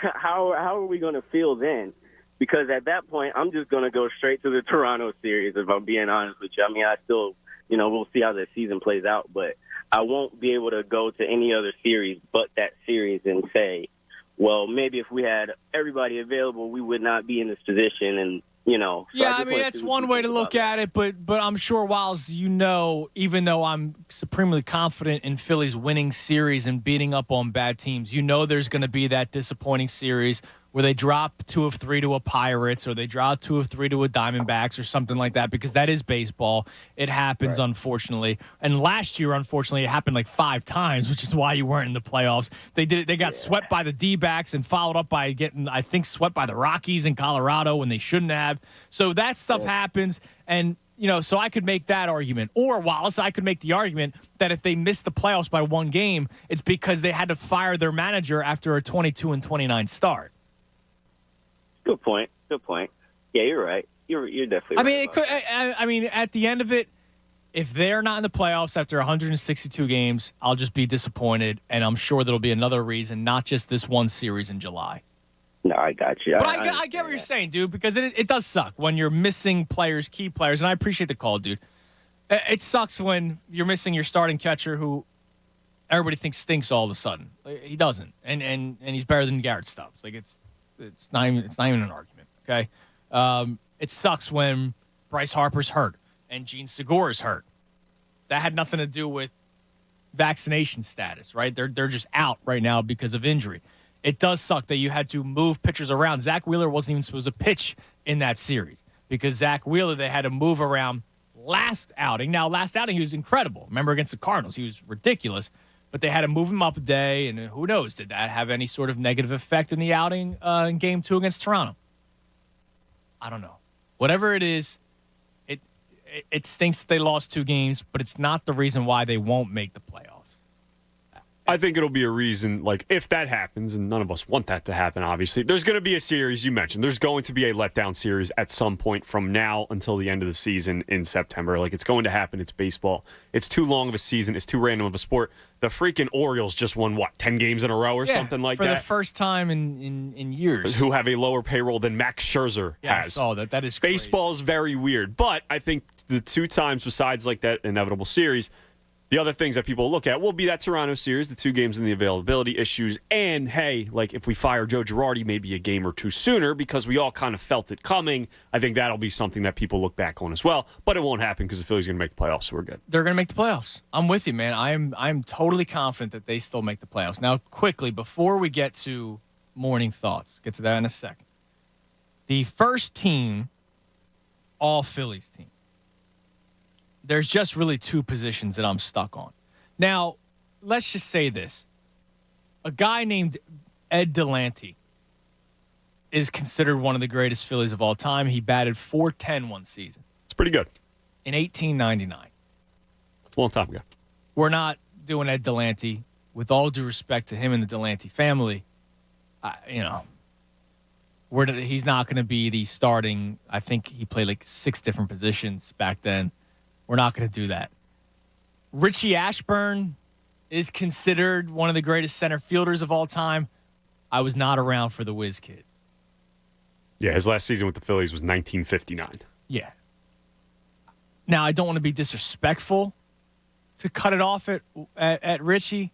How are we going to feel then? Because at that point, I'm just going to go straight to the Toronto series, if I'm being honest with you. I mean, I still, we'll see how the season plays out, but I won't be able to go to any other series but that series and say, well, maybe if we had everybody available, we would not be in this position. And, So yeah, I mean, that's one way to look at it, but I'm sure, Wiles, even though I'm supremely confident in Phillies winning series and beating up on bad teams, there's going to be that disappointing series where they drop 2 of 3 to a Pirates, or they drop 2 of 3 to a Diamondbacks, or something like that, because that is baseball. It happens, unfortunately. And last year, unfortunately, it happened like 5 times, which is why you weren't in the playoffs. They got swept by the D-backs and followed up by getting, I think, swept by the Rockies in Colorado when they shouldn't have. So that stuff happens, and so I could make that argument. Or, Wallace, I could make the argument that if they missed the playoffs by 1 game, it's because they had to fire their manager after a 22-29 start. Good point. Yeah, you're right. You're definitely right. I mean, it could. I mean, at the end of it, if they're not in the playoffs after 162 games, I'll just be disappointed, and I'm sure there'll be another reason, not just this one series in July. No, I got you. But I get what you're saying, dude, because it does suck when you're missing players, key players, and I appreciate the call, dude. It sucks when you're missing your starting catcher, who everybody thinks stinks all of a sudden. He doesn't, and he's better than Garrett Stubbs. Like it's not even an argument. Okay, it sucks when Bryce Harper's hurt and Gene Segura's hurt. That had nothing to do with vaccination status, right? They're just out right now because of injury. It does suck that you had to move pitchers around. Zach Wheeler wasn't even supposed to pitch in that series because Zach Wheeler, they had to move around last outing. Now, last outing, he was incredible. Remember, against the Cardinals, he was ridiculous. But they had to move him up a day, and who knows, did that have any sort of negative effect in the outing in Game 2 against Toronto? I don't know. Whatever it is, it stinks that they lost 2 games, but it's not the reason why they won't make the playoffs. I think it'll be a reason, like, if that happens, and none of us want that to happen, obviously, there's going to be a series, you mentioned. There's going to be a letdown series at some point from now until the end of the season in September. Like, it's going to happen. It's baseball. It's too long of a season. It's too random of a sport. The freaking Orioles just won, 10 games in a row or something like that? For the first time in years. Who have a lower payroll than Max Scherzer has. I saw that. That is crazy. Baseball is very weird. But I think the 2 times besides, like, that inevitable series, the other things that people look at will be that Toronto series, the 2 games and the availability issues, and, hey, like, if we fire Joe Girardi maybe a game or 2 sooner because we all kind of felt it coming, I think that'll be something that people look back on as well. But it won't happen because the Phillies are going to make the playoffs, so we're good. They're going to make the playoffs. I'm with you, man. I'm totally confident that they still make the playoffs. Now, quickly, before we get to morning thoughts, get to that in a second. The first team, all Phillies team. There's just really 2 positions that I'm stuck on. Now, let's just say this. A guy named Ed Delanty is considered one of the greatest Phillies of all time. He batted .410 one season. It's pretty good. In 1899. It's a long time ago. We're not doing Ed Delanty. With all due respect to him and the Delanty family, he's not going to be the starting. I think he played like 6 different positions back then. We're not going to do that. Richie Ashburn is considered one of the greatest center fielders of all time. I was not around for the Whiz Kids. Yeah, his last season with the Phillies was 1959. Yeah. Now, I don't want to be disrespectful to cut it off at Richie,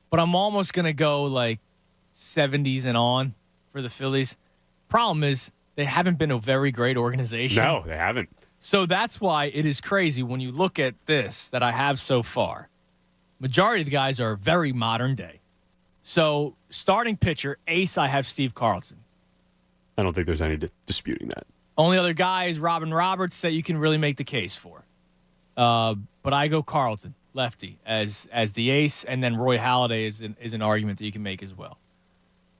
but I'm almost going to go like 70s and on for the Phillies. Problem is, They haven't been a very great organization. No, they haven't. So that's why it is crazy when you look at this that I have so far. Majority of the guys are very modern day. So starting pitcher, ace, I have Steve Carlson. I don't think there's any disputing that. Only other guy is Robin Roberts that you can really make the case for. But I go Carlton, lefty, as the ace, and then Roy Halladay is an argument that you can make as well.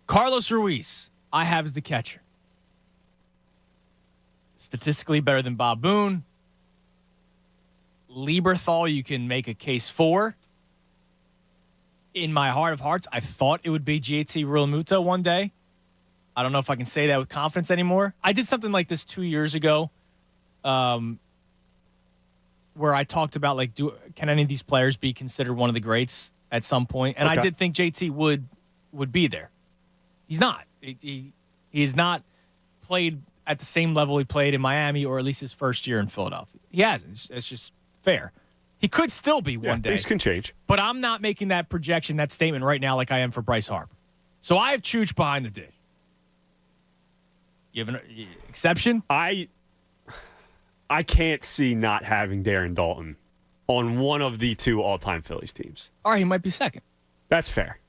Carlos Ruiz, I have as the catcher. Statistically better than Bob Boone. Lieberthal, you can make a case for. In my heart of hearts, I thought it would be JT Realmuto one day. I don't know if I can say that with confidence anymore. I did something like this 2 years ago where I talked about, like, can any of these players be considered one of the greats at some point? And I did think JT would be there. He's not. He has not played at the same level he played in Miami or at least his first year in Philadelphia. He hasn't. It's just fair. He could still be one day. Things can change. But I'm not making that projection, that statement right now like I am for Bryce Harper. So I have Chooch behind the dish. You have an exception? I can't see not having Darren Dalton on one of the two all-time Phillies teams. All right, he might be second. That's fair.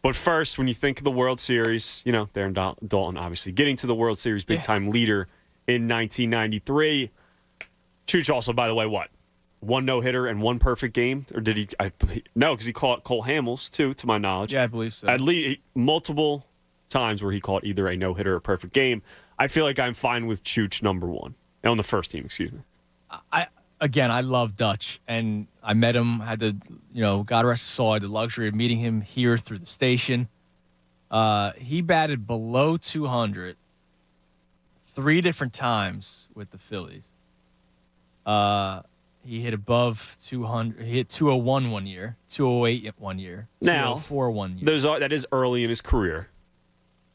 But first, when you think of the World Series, you know, Darren Dalton obviously getting to the World Series, big-time leader in 1993. Chooch also, by the way, what? One no-hitter and one perfect game? Or did he? No, because he caught Cole Hamels, too, to my knowledge. Yeah, I believe so. At least multiple times where he caught either a no-hitter or a perfect game. I feel like I'm fine with Chooch number one. On the first team, excuse me. I love Dutch, and I met him, had the, God rest his soul, I had the luxury of meeting him here through the station. He batted below 200 3 different times with the Phillies. He hit above 200. He hit 201 one year, 208 one year, 204 one year. That is early in his career.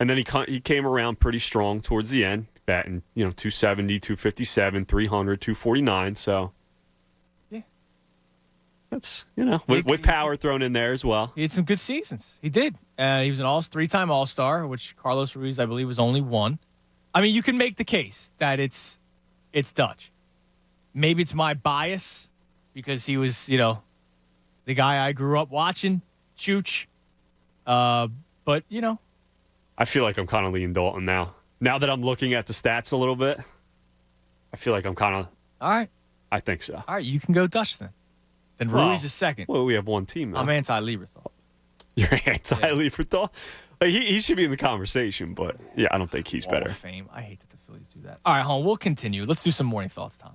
And then he came around pretty strong towards the end, batting, 270, 257, 300, 249. So, yeah. That's, with power thrown in there as well. He had some good seasons. He did. He was an 3-time All-Star, which Carlos Ruiz, I believe, was only one. I mean, you can make the case that it's Dutch. Maybe it's my bias because he was, the guy I grew up watching, Chooch. But, I feel like I'm kind of leaning Dalton now. Now that I'm looking at the stats a little bit, I feel like I'm kind of... All right. I think so. All right, you can go Dutch then. Then Ruiz is second. Well, we have one team now. I'm anti-Lieberthal. You're anti-Lieberthal? Yeah. He should be in the conversation, but, yeah, I don't think he's better. Hall of Fame. I hate that the Phillies do that. All right, hon, we'll continue. Let's do some morning thoughts, Tom.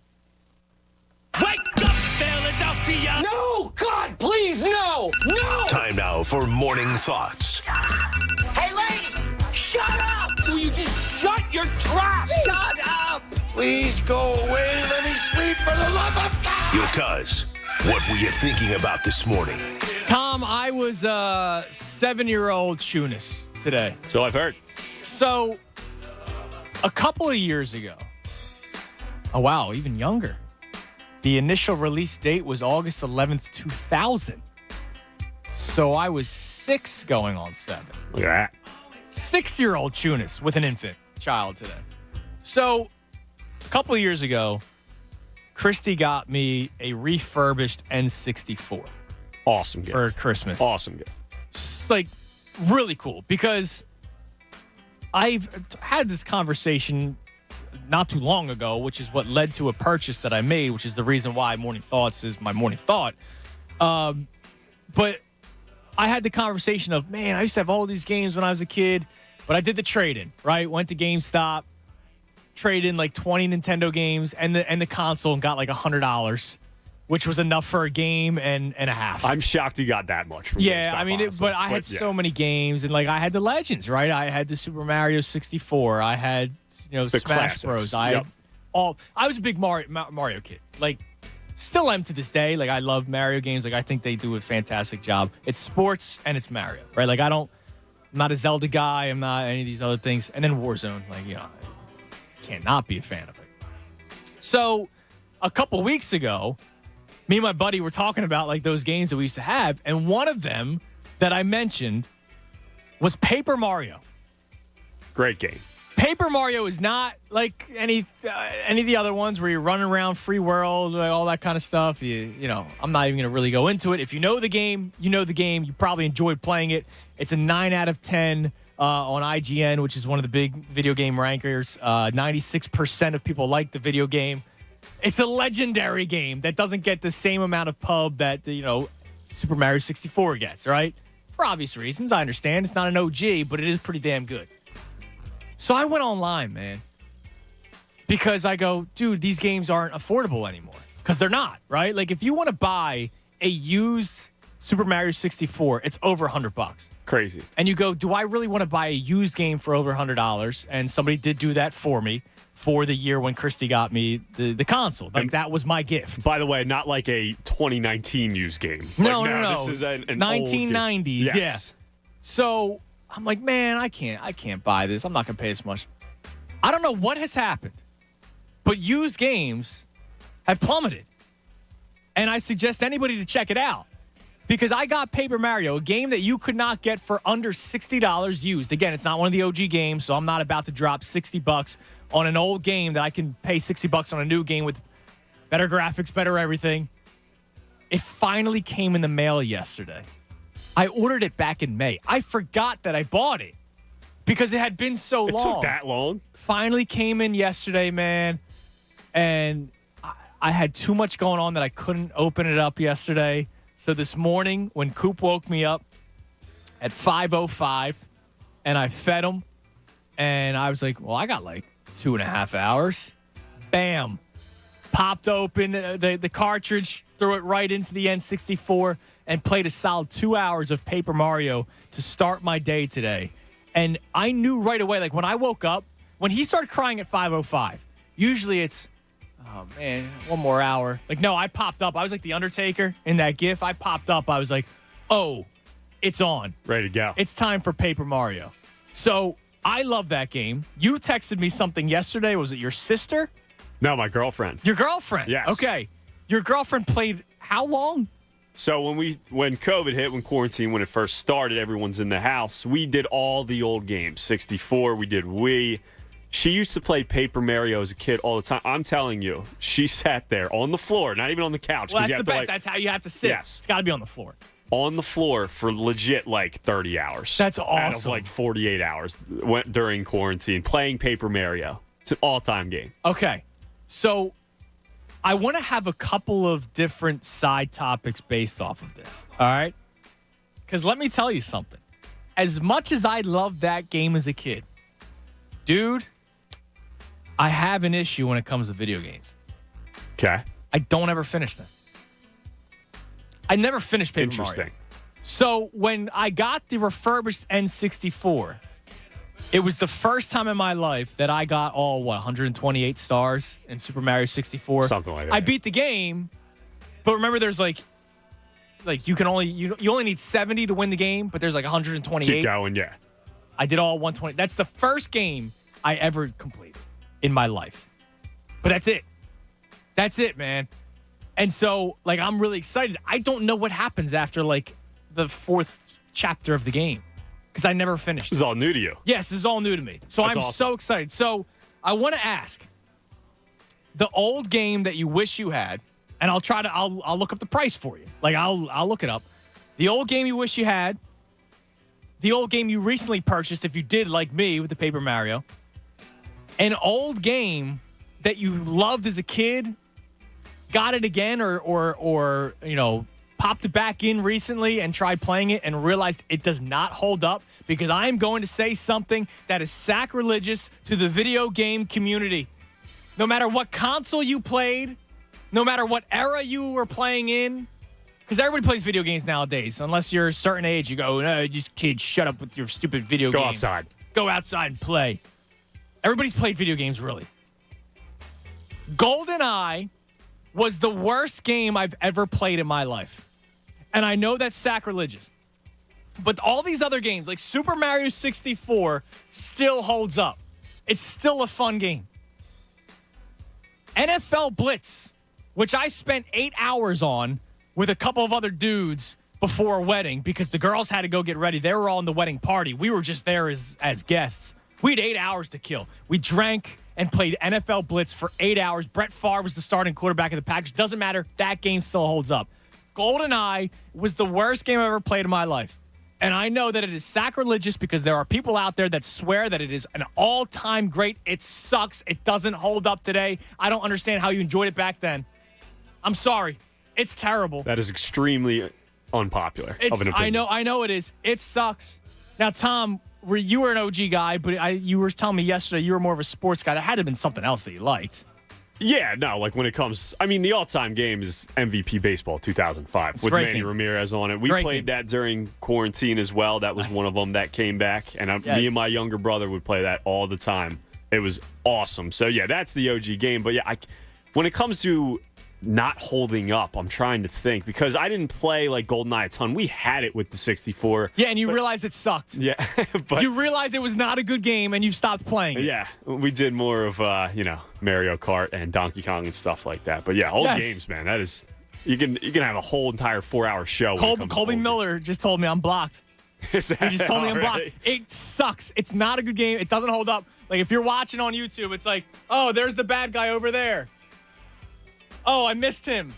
Wake up, Philadelphia! No! God, please, no! No! Time now for Morning Thoughts. Hey, lady! Shut up! Will you just shut your trap? Shut up! Please go away. Let me sleep for the love of God! Yo, cuz, what were you thinking about this morning? Tom, I was 7-year-old Chunis today. So I've heard. So, a couple of years ago, oh, wow, even younger. The initial release date was August 11th, 2000. So I was 6 going on 7. Look at that. 6-year-old Chunis with an infant child today. So a couple of years ago, Christy got me a refurbished N64. Awesome gift. For Christmas. Awesome gift. It's like really cool because I've had this conversation not too long ago, which is what led to a purchase that I made, which is the reason why Morning Thoughts is my morning thought. But I had the conversation of, man, I used to have all these games when I was a kid, but I did the trade-in, right? Went to GameStop, traded in like 20 Nintendo games and the console and got like $100, which was enough for a game and a half. I'm shocked you got that much from Yeah, GameStop, I mean, honestly. but I had so many games, and like I had the legends, right? I had the Super Mario 64. I had, The Smash classics. Bros. I was a big Mario kid. Like, still am to this day. Like, I love Mario games. Like, I think they do a fantastic job. It's sports and it's Mario, right? Like, I'm not a Zelda guy. I'm not any of these other things. And then Warzone, like, I cannot be a fan of it. So, a couple weeks ago, me and my buddy were talking about like those games that we used to have, and one of them that I mentioned was Paper Mario. Great game. Paper Mario is not like any of the other ones where you're running around free world, like all that kind of stuff. You know, I'm not even going to really go into it. If you know the game, you know the game. You probably enjoyed playing it. It's a 9 out of 10 on IGN, which is one of the big video game rankers. 96% of people like the video game. It's a legendary game that doesn't get the same amount of pub that, Super Mario 64 gets, right? For obvious reasons, I understand. It's not an OG, but it is pretty damn good. So I went online, man, because I go, dude, these games aren't affordable anymore. Because they're not, right? Like, if you want to buy a used Super Mario 64, it's over $100. Crazy. And you go, do I really want to buy a used game for over $100? And somebody did do that for me for the year when Christy got me the console. Like, that was my gift. By the way, not like a 2019 used game. No. This is an 1990s, yes. Yeah. So I'm like, man, I can't buy this. I'm not going to pay this much. I don't know what has happened, but used games have plummeted. And I suggest anybody to check it out because I got Paper Mario, a game that you could not get for under $60 used. Again, it's not one of the OG games, so I'm not about to drop $60 on an old game that I can pay $60 on a new game with better graphics, better everything. It finally came in the mail yesterday. I ordered it back in May. I forgot that I bought it because it had been so long. It took that long? Finally came in yesterday, man. And I had too much going on that I couldn't open it up yesterday. So this morning, when Coop woke me up at 5:05, and I fed him, and I was like, well, I got like 2.5 hours. Bam. Popped open the cartridge, threw it right into the N64, and played a solid 2 hours of Paper Mario to start my day today. And I knew right away, like when I woke up, when he started crying at 5:05, usually it's, oh man, one more hour. Like, no, I popped up. I was like the Undertaker in that GIF. I popped up. I was like, oh, it's on. Ready to go. It's time for Paper Mario. So I love that game. You texted me something yesterday. Was it your sister? No, my girlfriend. Your girlfriend? Yes. Okay. Your girlfriend played how long? So when COVID hit, when quarantine, when it first started, everyone's in the house. We did all the old games. 64, we did Wii. She used to play Paper Mario as a kid all the time. I'm telling you, she sat there on the floor, not even on the couch. Well, that's the best. That's how you have to sit. Yes. It's got to be on the floor. On the floor for legit like 30 hours. That's awesome. Out of like 48 hours went during quarantine playing Paper Mario. It's an all-time game. Okay. So I want to have a couple of different side topics based off of this. All right? Because let me tell you something. As much as I loved that game as a kid, dude, I have an issue when it comes to video games. Okay. I don't ever finish them. I never finished Paper Mario. Interesting. So when I got the refurbished N64, it was the first time in my life that I got all, 128 stars in Super Mario 64. Something like that. I beat the game, but remember there's like you can only you only need 70 to win the game, but there's like 128. Keep going, yeah. I did all 120. That's the first game I ever completed in my life. But that's it. That's it, man. And so, like, I'm really excited. I don't know what happens after, like, the fourth chapter of the game because I never finished. This is all new to you. Yes, this is all new to me. So That's I'm awesome. so excited. So I want to ask, the old game that you wish you had, and I'll look up the price for you. Like, I'll look it up. The old game you wish you had, the old game you recently purchased, if you did like me with the Paper Mario, an old game that you loved as a kid, got it again or popped it back in recently and tried playing it and realized it does not hold up, because I am going to say something that is sacrilegious to the video game community. No matter what console you played, no matter what era you were playing in, because everybody plays video games nowadays. Unless you're a certain age, you go, no, just kids, shut up with your stupid video games. Go outside. Go outside and play. Everybody's played video games, really. GoldenEye was the worst game I've ever played in my life. And I know that's sacrilegious. But all these other games, like Super Mario 64, still holds up. It's still a fun game. NFL Blitz, which I spent 8 hours on with a couple of other dudes before a wedding because the girls had to go get ready. They were all in the wedding party. We were just there as guests. We had 8 hours to kill. We drank and played NFL Blitz for 8 hours. Brett Favre was the starting quarterback of the Packers. Doesn't matter. That game still holds up. GoldenEye was the worst game I've ever played in my life. And I know that it is sacrilegious because there are people out there that swear that it is an all-time great. It sucks. It doesn't hold up today. I don't understand how you enjoyed it back then. I'm sorry. It's terrible. That is extremely unpopular of an opinion. I know it is. It sucks. Now, Tom, you were an OG guy, but you were telling me yesterday you were more of a sports guy. There had to have been something else that you liked. Yeah, no, like when it comes, I mean, the all-time game is MVP Baseball 2005 with Manny Ramirez on it. We played that during quarantine as well. That was one of them that came back, and me and my younger brother would play that all the time. It was awesome. So, yeah, that's the OG game. But, yeah, when it comes to not holding up, I'm trying to think, because I didn't play like GoldenEye a ton. We had it with the 64. Yeah, and you realized it sucked. Yeah. But you realized it was not a good game, and you stopped playing it. Yeah, we did more of, Mario Kart and Donkey Kong and stuff like that. But, yeah, old games, man, that is – you can have a whole entire 4-hour show. Colby Miller just told me I'm blocked. He just told me I'm blocked. It sucks. It's not a good game. It doesn't hold up. Like, if you're watching on YouTube, it's like, oh, there's the bad guy over there. Oh, I missed him.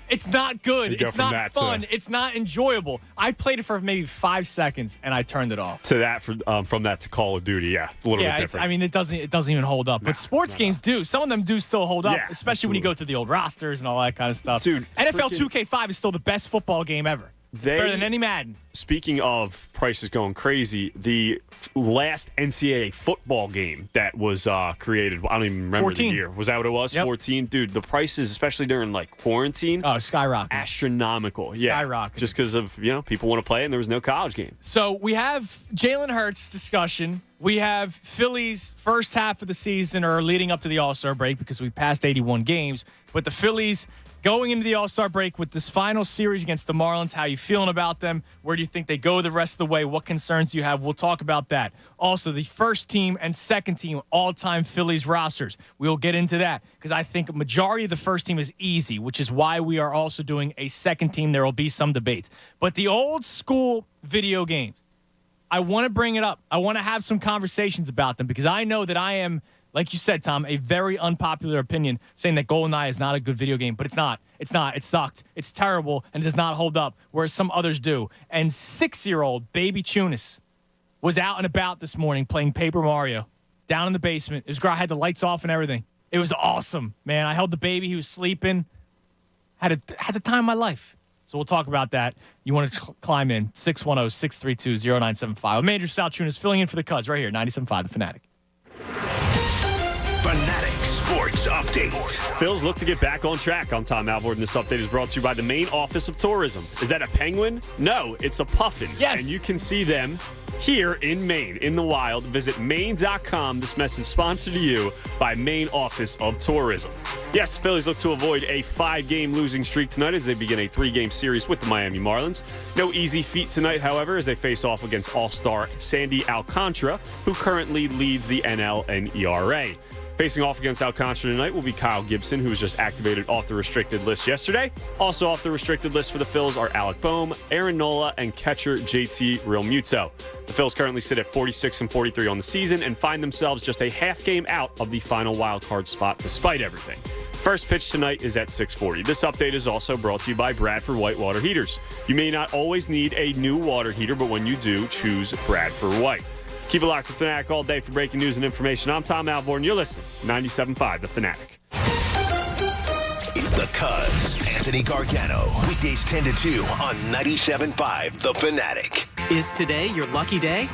It's not good. It's not fun. It's not enjoyable. I played it for maybe 5 seconds, and I turned it off. To that, from that to Call of Duty, yeah, a little bit different. I mean, it doesn't even hold up. But sports games do. Some of them do still hold up, especially when you go through the old rosters and all that kind of stuff. Dude, NFL 2K5 is still the best football game ever. It's better than any Madden. Speaking of prices going crazy, the last NCAA football game that was created, I don't even remember 14. the year. Was that what it was? Yep. 14? Dude, the prices, especially during like quarantine. Oh, skyrocket. Astronomical. Skyrocket. Yeah, just because of, people want to play and there was no college game. So we have Jalen Hurts discussion. We have Phillies first half of the season or leading up to the All-Star break because we passed 81 games. But the Phillies going into the All-Star break with this final series against the Marlins, how you feeling about them? Where do you think they go the rest of the way? What concerns do you have? We'll talk about that. Also, the first team and second team all-time Phillies rosters. We'll get into that because I think a majority of the first team is easy, which is why we are also doing a second team. There will be some debates. But the old school video games, I want to bring it up. I want to have some conversations about them because I know that I am, like you said, Tom, a very unpopular opinion saying that GoldenEye is not a good video game, but it's not. It's not. It sucked. It's terrible, and it does not hold up, whereas some others do. And 6-year-old baby Tunis was out and about this morning playing Paper Mario down in the basement. His girl had the lights off and everything. It was awesome, man. I held the baby. He was sleeping. Had the time of my life. So we'll talk about that. You want to climb in, 610-632-0975. I'm Andrew Salchunas filling in for the Cuz right here, 97.5 The Fanatic. Fanatic Sports Update. Phils look to get back on track. I'm Tom Alvord, and this update is brought to you by the Maine Office of Tourism. Is that a penguin? No, it's a puffin. Yes. And you can see them here in Maine, in the wild. Visit Maine.com. This message sponsored to you by Maine Office of Tourism. Yes, the Phillies look to avoid a 5-game losing streak tonight as they begin a 3-game series with the Miami Marlins. No easy feat tonight, however, as they face off against All-Star Sandy Alcantara, who currently leads the NL and ERA. Facing off against Alcantara tonight will be Kyle Gibson, who was just activated off the restricted list yesterday. Also off the restricted list for the Phils are Alec Boehm, Aaron Nola, and catcher JT Realmuto. The Phils currently sit at 46-43 on the season and find themselves just a half game out of the final wildcard spot despite everything. First pitch tonight is at 6:40. This update is also brought to you by Bradford White Water Heaters. You may not always need a new water heater, but when you do, choose Bradford White. Keep it locked to Fanatic all day for breaking news and information. I'm Tom Alvord, and you're listening to 97.5 The Fanatic. It's the Cuz, Anthony Gargano. Weekdays 10 to 2 on 97.5 The Fanatic. Is today your lucky day?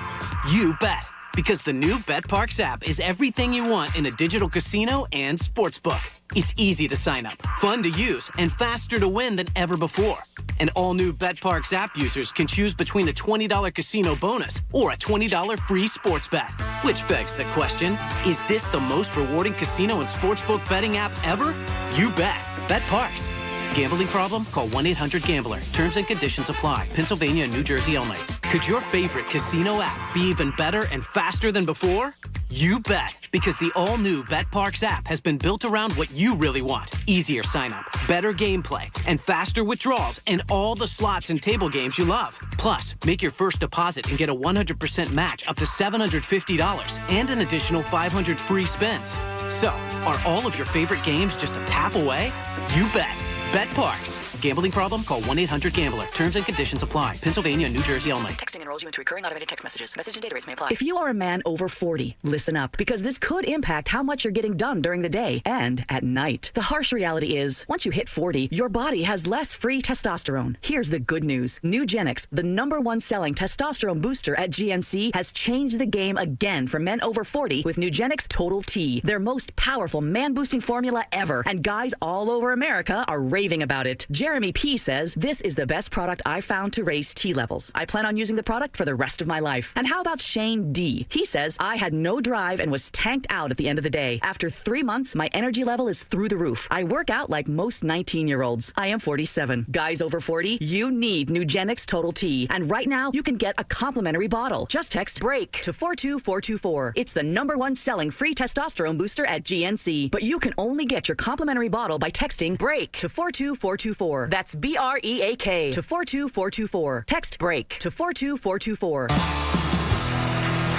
You bet. Because the new BetParks app is everything you want in a digital casino and sportsbook. It's easy to sign up, fun to use, and faster to win than ever before. And all new BetParks app users can choose between a $20 casino bonus or a $20 free sports bet. Which begs the question, is this the most rewarding casino and sportsbook betting app ever? You bet. BetParks. Gambling problem? Call 1-800-GAMBLER. Terms and conditions apply. Pennsylvania and New Jersey only. Could your favorite casino app be even better and faster than before? You bet, because the all-new BetParks app has been built around what you really want. Easier sign-up, better gameplay, and faster withdrawals in all the slots and table games you love. Plus, make your first deposit and get a 100% match up to $750 and an additional 500 free spins. So, are all of your favorite games just a tap away? You bet. BetParks. Gambling problem? Call 1-800-GAMBLER. Terms and conditions apply. Pennsylvania and New Jersey only. Texting enrolls you into recurring automated text messages. Message and data rates may apply. If you are a man over 40, listen up, because this could impact how much you're getting done during the day and at night. The harsh reality is, once you hit 40, your body has less free testosterone. Here's the good news. Nugenix, the #1 selling testosterone booster at GNC, has changed the game again for men over 40 with Nugenix Total T, their most powerful man-boosting formula ever. And guys all over America are raving about it. Jeremy P. says, this is the best product I've found to raise T levels. I plan on using the product for the rest of my life. And how about Shane D? He says, I had no drive and was tanked out at the end of the day. After 3 months, my energy level is through the roof. I work out like most 19-year-olds. I am 47. Guys over 40, you need Nugenix Total T. And right now, you can get a complimentary bottle. Just text BREAK to 42424. It's the #1 selling free testosterone booster at GNC. But you can only get your complimentary bottle by texting BREAK to 42424. That's BREAK to 42424. Text BREAK to 42424.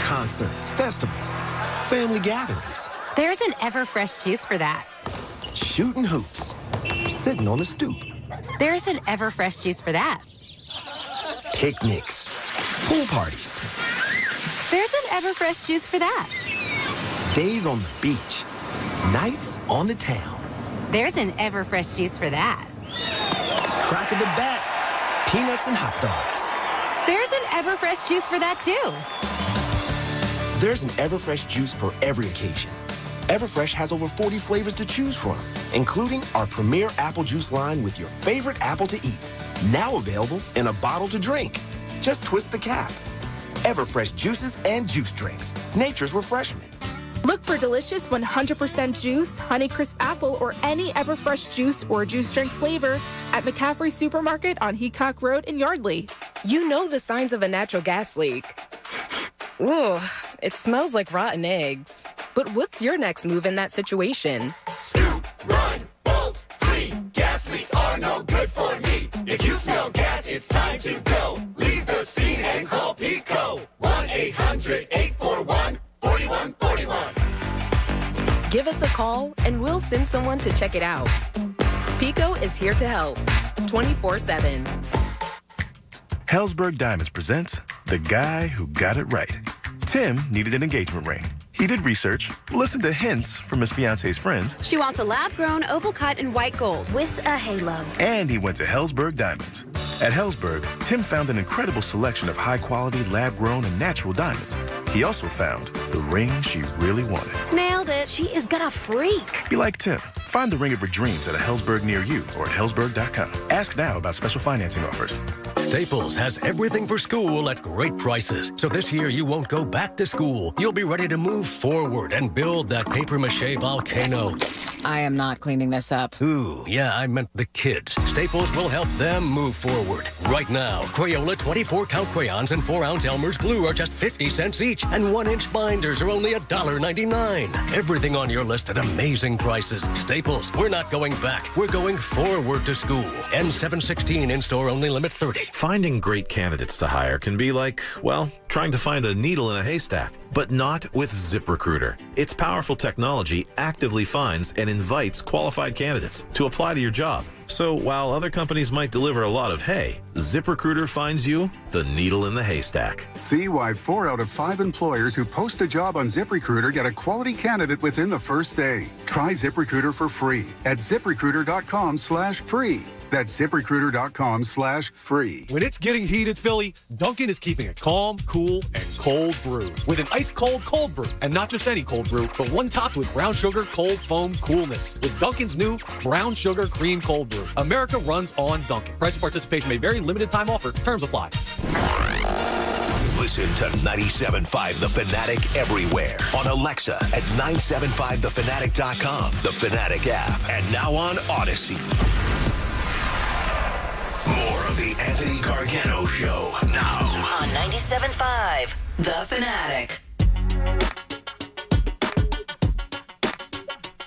Concerts, festivals, family gatherings. There's an Everfresh juice for that. Shooting hoops, sitting on the stoop. There's an Everfresh juice for that. Picnics, pool parties. There's an Everfresh juice for that. Days on the beach, nights on the town. There's an Everfresh juice for that. Crack of the bat, peanuts and hot dogs. There's an Everfresh juice for that, too. There's an Everfresh juice for every occasion. Everfresh has over 40 flavors to choose from, including our premier apple juice line with your favorite apple to eat. Now available in a bottle to drink. Just twist the cap. Everfresh juices and juice drinks. Nature's refreshment. Look for delicious 100% juice, Honeycrisp apple, or any Everfresh juice or juice drink flavor at McCaffrey Supermarket on Heacock Road in Yardley. You know the signs of a natural gas leak. Ooh, it smells like rotten eggs. But what's your next move in that situation? Scoot, run, bolt, flee. Gas leaks are no good for me. If you smell gas, it's time to go. Leave the scene and call PECO. 1-800-841-4141. Give us a call and we'll send someone to check it out. PECO is here to help 24/7. Hellsberg Diamonds presents The Guy Who Got It Right. Tim needed an engagement ring. He did research, listened to hints from his fiance's friends, She wants a lab-grown, oval-cut, and white gold with a halo. and he went to Hellsberg Diamonds. At Hellsberg, Tim found an incredible selection of high-quality, lab-grown, and natural diamonds. He also found the ring she really wanted. Nailed it. She is gonna freak. Be like Tim. Find the ring of her dreams at a Hellsberg near you or at hellsberg.com. Ask now about special financing offers. Staples has everything for school at great prices. So this year you won't go back to school. You'll be ready to move forward and build that papier-mâché volcano. I am not cleaning this up. Ooh, yeah, I meant the kids. Staples will help them move forward. Right now, Crayola 24-count crayons and 4-ounce Elmer's glue are just 50 cents each, and 1-inch binders are only $1.99. Everything on your list at amazing prices. Staples, we're not going back. We're going forward to school. N716 in-store only, limit 30. Finding great candidates to hire can be like, well, trying to find a needle in a haystack. But not with ZipRecruiter. Its powerful technology actively finds and invites qualified candidates to apply to your job. So while other companies might deliver a lot of hay, ZipRecruiter finds you the needle in the haystack. See why 4 out of 5 employers who post a job on ZipRecruiter get a quality candidate within the first day. Try ZipRecruiter for free at ZipRecruiter.com/free. That's ZipRecruiter.com/free. When it's getting heated, Philly, Dunkin' is keeping it calm, cool, and cold brew. With an ice-cold cold brew. And not just any cold brew, but one topped with brown sugar cold foam coolness. With Dunkin's new brown sugar cream cold brew. America runs on Dunkin'. Price and participation may vary. Limited time offer. Terms apply. Listen to 97.5 The Fanatic everywhere. On Alexa at 975thefanatic.com. The Fanatic app. And now on Odyssey. More of the Anthony Gargano Show now. On 97.5 The Fanatic.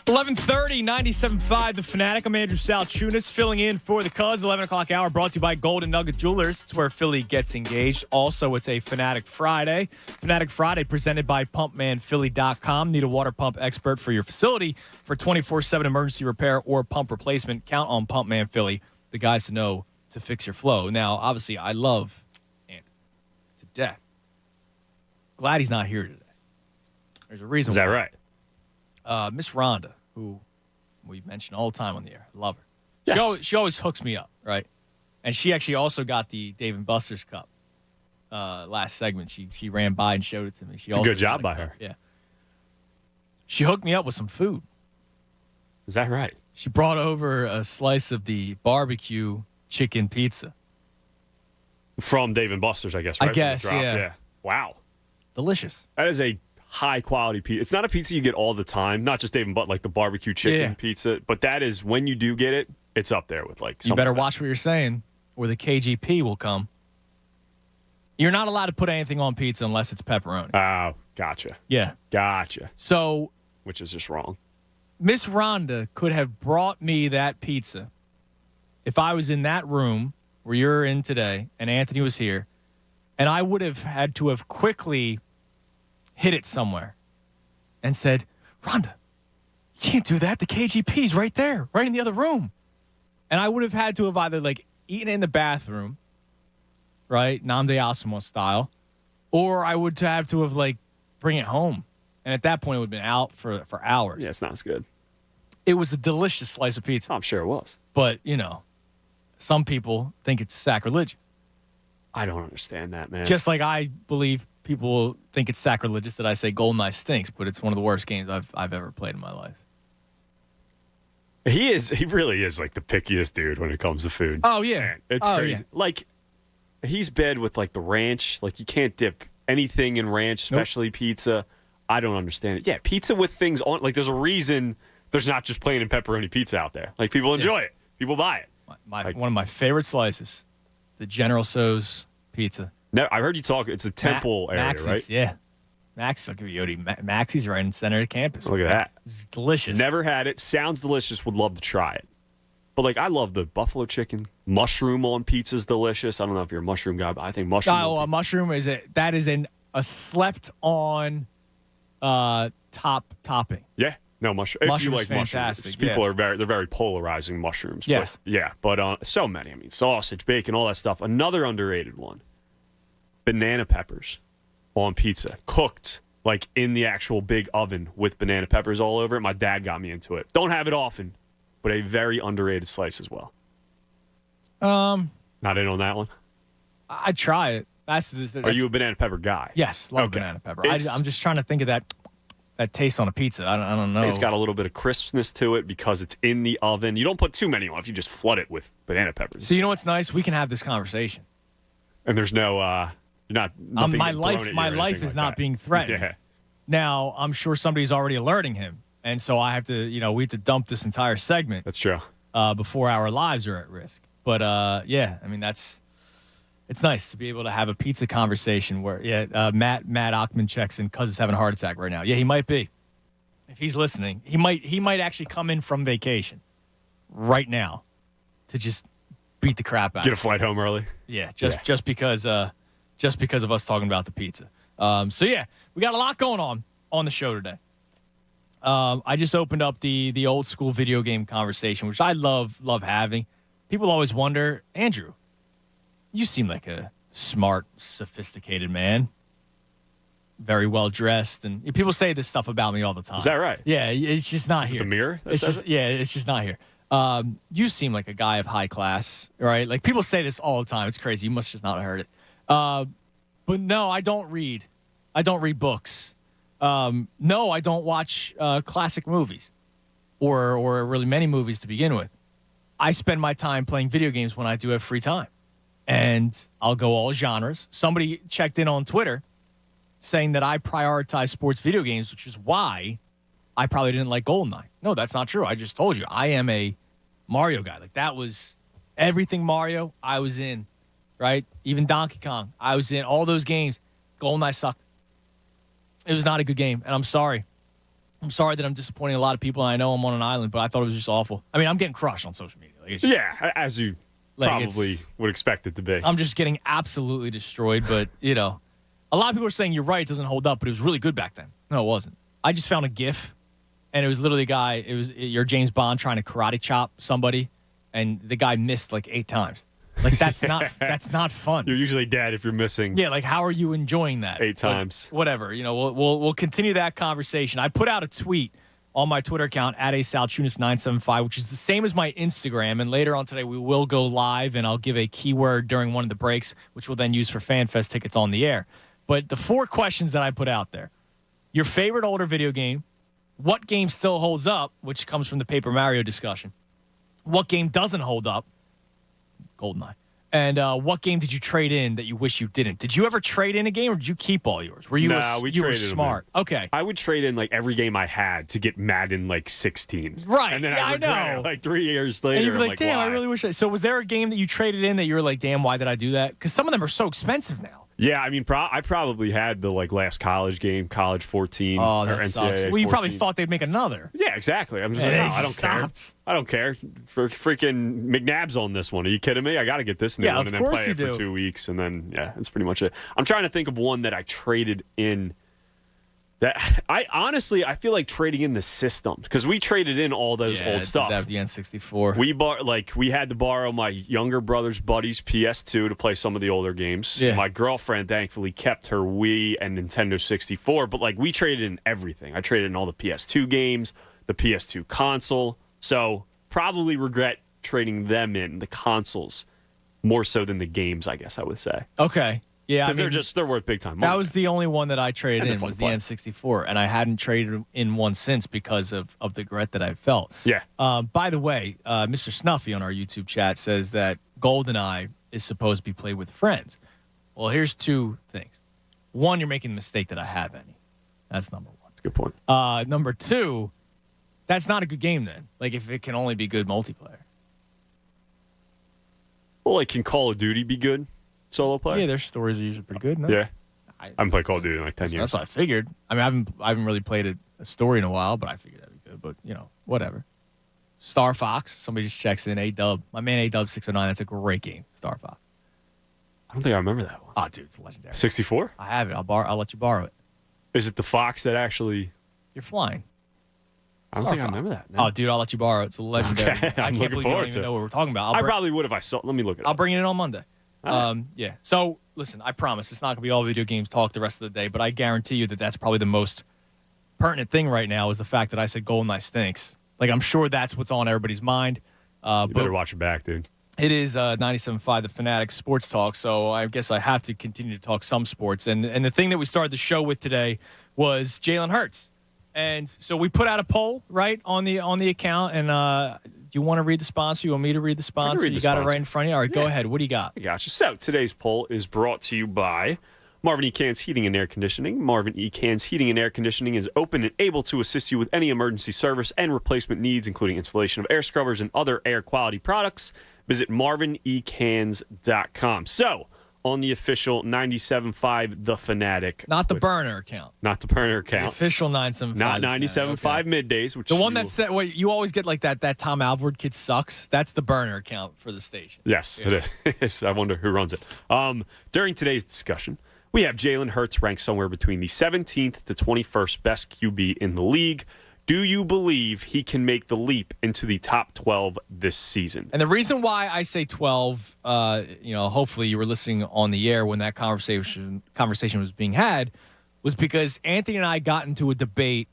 11:30, 97.5 The Fanatic. I'm Andrew Salchunas, filling in for the Cuz. 11 o'clock hour brought to you by Golden Nugget Jewelers. It's where Philly gets engaged. Also, it's a Fanatic Friday. Fanatic Friday presented by PumpmanPhilly.com. Need a water pump expert for your facility for 24/7 emergency repair or pump replacement. Count on Pumpman Philly, the guys to know to fix your flow. Now, obviously, I love Anthony to death. Glad he's not here today. There's a reason. Is that why. right? Miss Rhonda, who we mention all the time on the air. Love her. Yes. She always hooks me up, right? And she actually also got the Dave & Buster's cup last segment. She ran by and showed it to me. It's a good job by her. Yeah. She hooked me up with some food. Is that right? She brought over a slice of the barbecue chicken pizza. From Dave & Buster's, I guess, right? I guess, yeah. Wow. Delicious. That is a high-quality pizza. It's not a pizza you get all the time, not just Dave & Buster's, like the barbecue chicken pizza, but that is, when you do get it, it's up there with like You better watch what you're saying, or the KGP will come. You're not allowed to put anything on pizza unless it's pepperoni. Oh, gotcha. Yeah. Gotcha. So, which is just wrong. Miss Rhonda could have brought me that pizza if I was in that room where you're in today and Anthony was here, and I would have had to have quickly hit it somewhere and said, Rhonda, you can't do that. The KGP's right there, right in the other room. And I would have had to have either like eaten it in the bathroom, right, Nam de Asimo style, or I would have to have like bring it home. And at that point, it would have been out for hours. Yeah, it's not as good. It was a delicious slice of pizza. I'm sure it was. But, you know, some people think it's sacrilegious. I don't understand that, man. Just like I believe people think it's sacrilegious that I say GoldenEye stinks, but it's one of the worst games I've ever played in my life. He really is like the pickiest dude when it comes to food. Oh, yeah. Man, it's crazy. Yeah. Like, he's bad with like the ranch. Like, you can't dip anything in ranch, especially pizza. I don't understand it. Yeah, pizza with things on. Like, there's a reason there's not just plain and pepperoni pizza out there. Like, people enjoy it. People buy it. One of my favorite slices, the General Tso's pizza. No, I heard you talk. It's a Temple area, Maxie's, right? Yeah. Maxie's, I'll give you Yodi. Maxie's right in the center of campus. Look at that. It's delicious. Never had it. Sounds delicious. Would love to try it. But, like, I love the buffalo chicken. Mushroom on pizza is delicious. I don't know if you're a mushroom guy, but I think mushroom. A mushroom is a slept on topping. Yeah. No, mushroom. If you like fantastic. mushrooms. People are they're very polarizing mushrooms. Yes. But so many. I mean, sausage, bacon, all that stuff. Another underrated one. Banana peppers on pizza. Cooked, like, in the actual big oven with banana peppers all over it. My dad got me into it. Don't have it often, but a very underrated slice as well. Not in on that one? I'd try it. That's Are you a banana pepper guy? Yes, love banana pepper. I'm just trying to think of that taste on a pizza. I don't know. It's got a little bit of crispness to it because it's in the oven. You don't put too many on if you just flood it with banana peppers. So you know what's nice? We can have this conversation. And there's no, you're not. My life is not being threatened. Yeah. Now I'm sure somebody's already alerting him, and so I have to, we have to dump this entire segment. That's true. Before our lives are at risk. But yeah, I mean it's nice to be able to have a pizza conversation where, Matt Ockman checks in because he's having a heart attack right now. Yeah, he might be. If he's listening, he might actually come in from vacation right now to just beat the crap out. Get a flight home early. Yeah, just because of us talking about the pizza. So yeah, we got a lot going on the show today. I just opened up the old school video game conversation, which I love having. People always wonder, Andrew, you seem like a smart, sophisticated man. Very well dressed, and people say this stuff about me all the time. Is that right? Yeah, it's just not Is here. it the mirror? It's just not here. You seem like a guy of high class, right? Like, people say this all the time. It's crazy. You must just not have heard it. But no, I don't read. I don't read books. No, I don't watch classic movies, or really many movies to begin with. I spend my time playing video games when I do have free time. And I'll go all genres. Somebody checked in on Twitter saying that I prioritize sports video games, which is why I probably didn't like GoldenEye. No, that's not true. I just told you. I am a Mario guy. Like, that was everything Mario, I was in, right? Even Donkey Kong, I was in. All those games, GoldenEye sucked. It was not a good game, and I'm sorry. I'm sorry that I'm disappointing a lot of people, and I know I'm on an island, but I thought it was just awful. I mean, I'm getting crushed on social media. Like, it's just, Yeah, as you probably would expect it to be. I'm just getting absolutely destroyed, but, a lot of people are saying you're right, it doesn't hold up, but it was really good back then. No, it wasn't. I just found a GIF, and it was literally a guy, it was your James Bond trying to karate chop somebody, and the guy missed like 8 times. Like, that's not fun. You're usually dead if you're missing. Yeah, like, how are you enjoying that? 8 times. But whatever. We'll continue that conversation. I put out a tweet on my Twitter account at ASalChunas975, which is the same as my Instagram. And later on today, we will go live, and I'll give a keyword during one of the breaks, which we'll then use for FanFest tickets on the air. But the 4 questions that I put out there: your favorite older video game, what game still holds up, which comes from the Paper Mario discussion, what game doesn't hold up, GoldenEye. And what game did you trade in that you wish you didn't? Did you ever trade in a game, or did you keep all yours? Were you you were smart? Okay. I would trade in like every game I had to get Madden like 16. Right. And then yeah, I regret it like 3 years later. And you'd be like, damn, why? I really wish I. So was there a game that you traded in that you were like, damn, why did I do that? Because some of them are so expensive now. Yeah, I mean, I probably had the like last college game, College 14. Oh, or that NCAA sucks. Well, you 14. probably thought they'd make another. Yeah, exactly. I'm just And like, they I don't just care. stopped. I don't care. For freaking McNabb's on this one. Are you kidding me? I got to get this new Yeah, one of and then course play you it for do. 2 weeks, and then that's pretty much it. I'm trying to think of one that I traded in. That I feel like trading in the system, because we traded in all those old stuff. That the N64. We had to borrow my younger brother's buddy's PS2 to play some of the older games. Yeah. My girlfriend thankfully kept her Wii and Nintendo 64, but like we traded in everything. I traded in all the PS2 games, the PS2 console. So probably regret trading them in, the consoles, more so than the games, I guess I would say. Okay. Yeah, Because they're worth big time money. That was the only one that I traded And in, they're was the fun N64, and I hadn't traded in one since because of the regret that I felt. Yeah. By the way, Mr. Snuffy on our YouTube chat says that GoldenEye is supposed to be played with friends. Well, here's 2 things. One, you're making the mistake that I have any. That's number 1. That's a good point. Number 2, that's not a good game then. Like, if it can only be good multiplayer. Well, like, can Call of Duty be good solo player? Yeah, their stories are usually pretty good. No? Yeah. I haven't played Call of Duty in like 10 years. That's what I figured. I mean, I haven't really played a story in a while, but I figured that'd be good. But, whatever. Star Fox, somebody just checks in. A-Dub. My man A-Dub 609, that's a great game, Star Fox. I don't think I remember that one. Oh, dude, it's legendary. 64? I have it. I'll let you borrow it. Is it the Fox that actually... You're flying. I don't Star think I Fox. remember that. No. Oh, dude, I'll let you borrow it. It's a legendary. Okay, I I'm can't looking believe you forward don't even to it. know what we're talking about. I probably would if I saw. Let me look it I'll up. bring it in on Monday. Yeah. So, listen, I promise it's not going to be all video games talk the rest of the day, but I guarantee you that that's probably the most pertinent thing right now is the fact that I said GoldenEye stinks. Like, I'm sure that's what's on everybody's mind. You better watch it back, dude. It is 97.5 The Fanatic Sports Talk, so I guess I have to continue to talk some sports. And the thing that we started the show with today was Jalen Hurts. And so we put out a poll, right, on the account. And do you want to read the sponsor? You want me to read the sponsor? You got it right in front of you? All right, go ahead. What do you got? I got you. So today's poll is brought to you by Marvin E. Cans Heating and Air Conditioning. Marvin E. Cans Heating and Air Conditioning is open and able to assist you with any emergency service and replacement needs, including installation of air scrubbers and other air quality products. Visit marvinecans.com. So, on the official 97.5 The Fanatic. Not the burner account. Not the burner account. The official 97.5. Not 97.5 middays. Which the one that said, well, you always get like that Tom Alvord kid sucks. That's the burner account for the station. Yes, it is. I wonder who runs it. During today's discussion, we have Jalen Hurts ranked somewhere between the 17th to 21st best QB in the league. Do you believe he can make the leap into the top 12 this season? And the reason why I say 12, hopefully you were listening on the air when that conversation was being had, was because Anthony and I got into a debate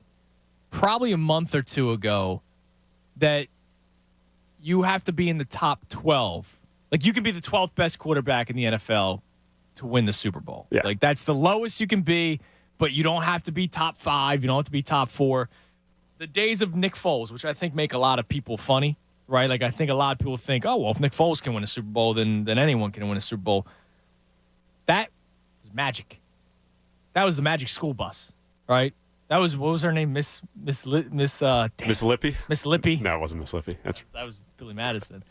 probably a month or 2 ago that you have to be in the top 12. Like, you can be the 12th best quarterback in the NFL to win the Super Bowl. Yeah. Like, that's the lowest you can be, but you don't have to be top 5. You don't have to be top 4. The days of Nick Foles, which I think make a lot of people funny, right? Like, I think a lot of people think, oh, well, if Nick Foles can win a Super Bowl, then anyone can win a Super Bowl. That was magic. That was the magic school bus, right? That was, what was her name? Miss Lippy? Miss Lippy? No, it wasn't Miss Lippy. That was Billy Madison.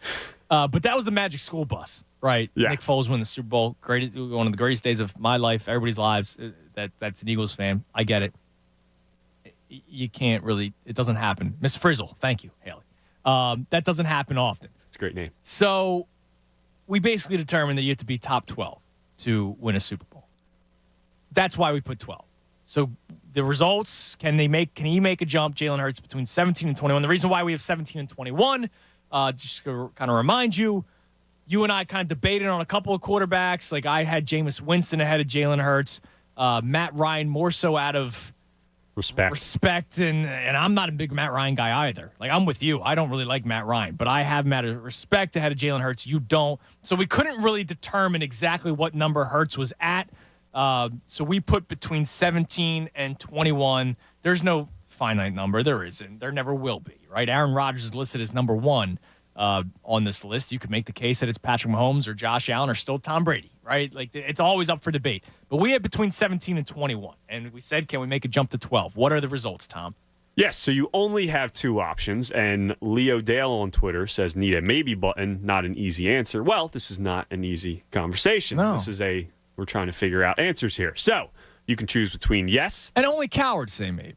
But that was the magic school bus, right? Yeah. Nick Foles win the Super Bowl. One of the greatest days of my life, everybody's lives. That's an Eagles fan. I get it. you can't really. It doesn't happen. Miss Frizzle, thank you, Haley. That doesn't happen often. It's a great name. So we basically determined that you have to be top 12 to win a Super Bowl. That's why we put 12. So the results, can he make a jump, Jalen Hurts, between 17 and 21? The reason why we have 17 and 21, just to kind of remind you, you and I kind of debated on a couple of quarterbacks. Like I had Jameis Winston ahead of Jalen Hurts, Matt Ryan more so out of respect, and I'm not a big Matt Ryan guy either. Like I'm with you. I don't really like Matt Ryan, but I have him out of respect ahead of Jalen Hurts. You don't. So we couldn't really determine exactly what number Hurts was at. So we put between 17 and 21. There's no finite number. There isn't. There never will be, right? Aaron Rodgers is listed as number 1 on this list. You could make the case that it's Patrick Mahomes or Josh Allen or still Tom Brady, right? Like it's always up for debate. But we had between 17 and 21. And we said, can we make a jump to 12? What are the results, Tom? Yes, so you only have 2 options, and Leo Dale on Twitter says, need a maybe button, not an easy answer. Well, this is not an easy conversation. No. This is we're trying to figure out answers here. So you can choose between yes. And only cowards say maybe.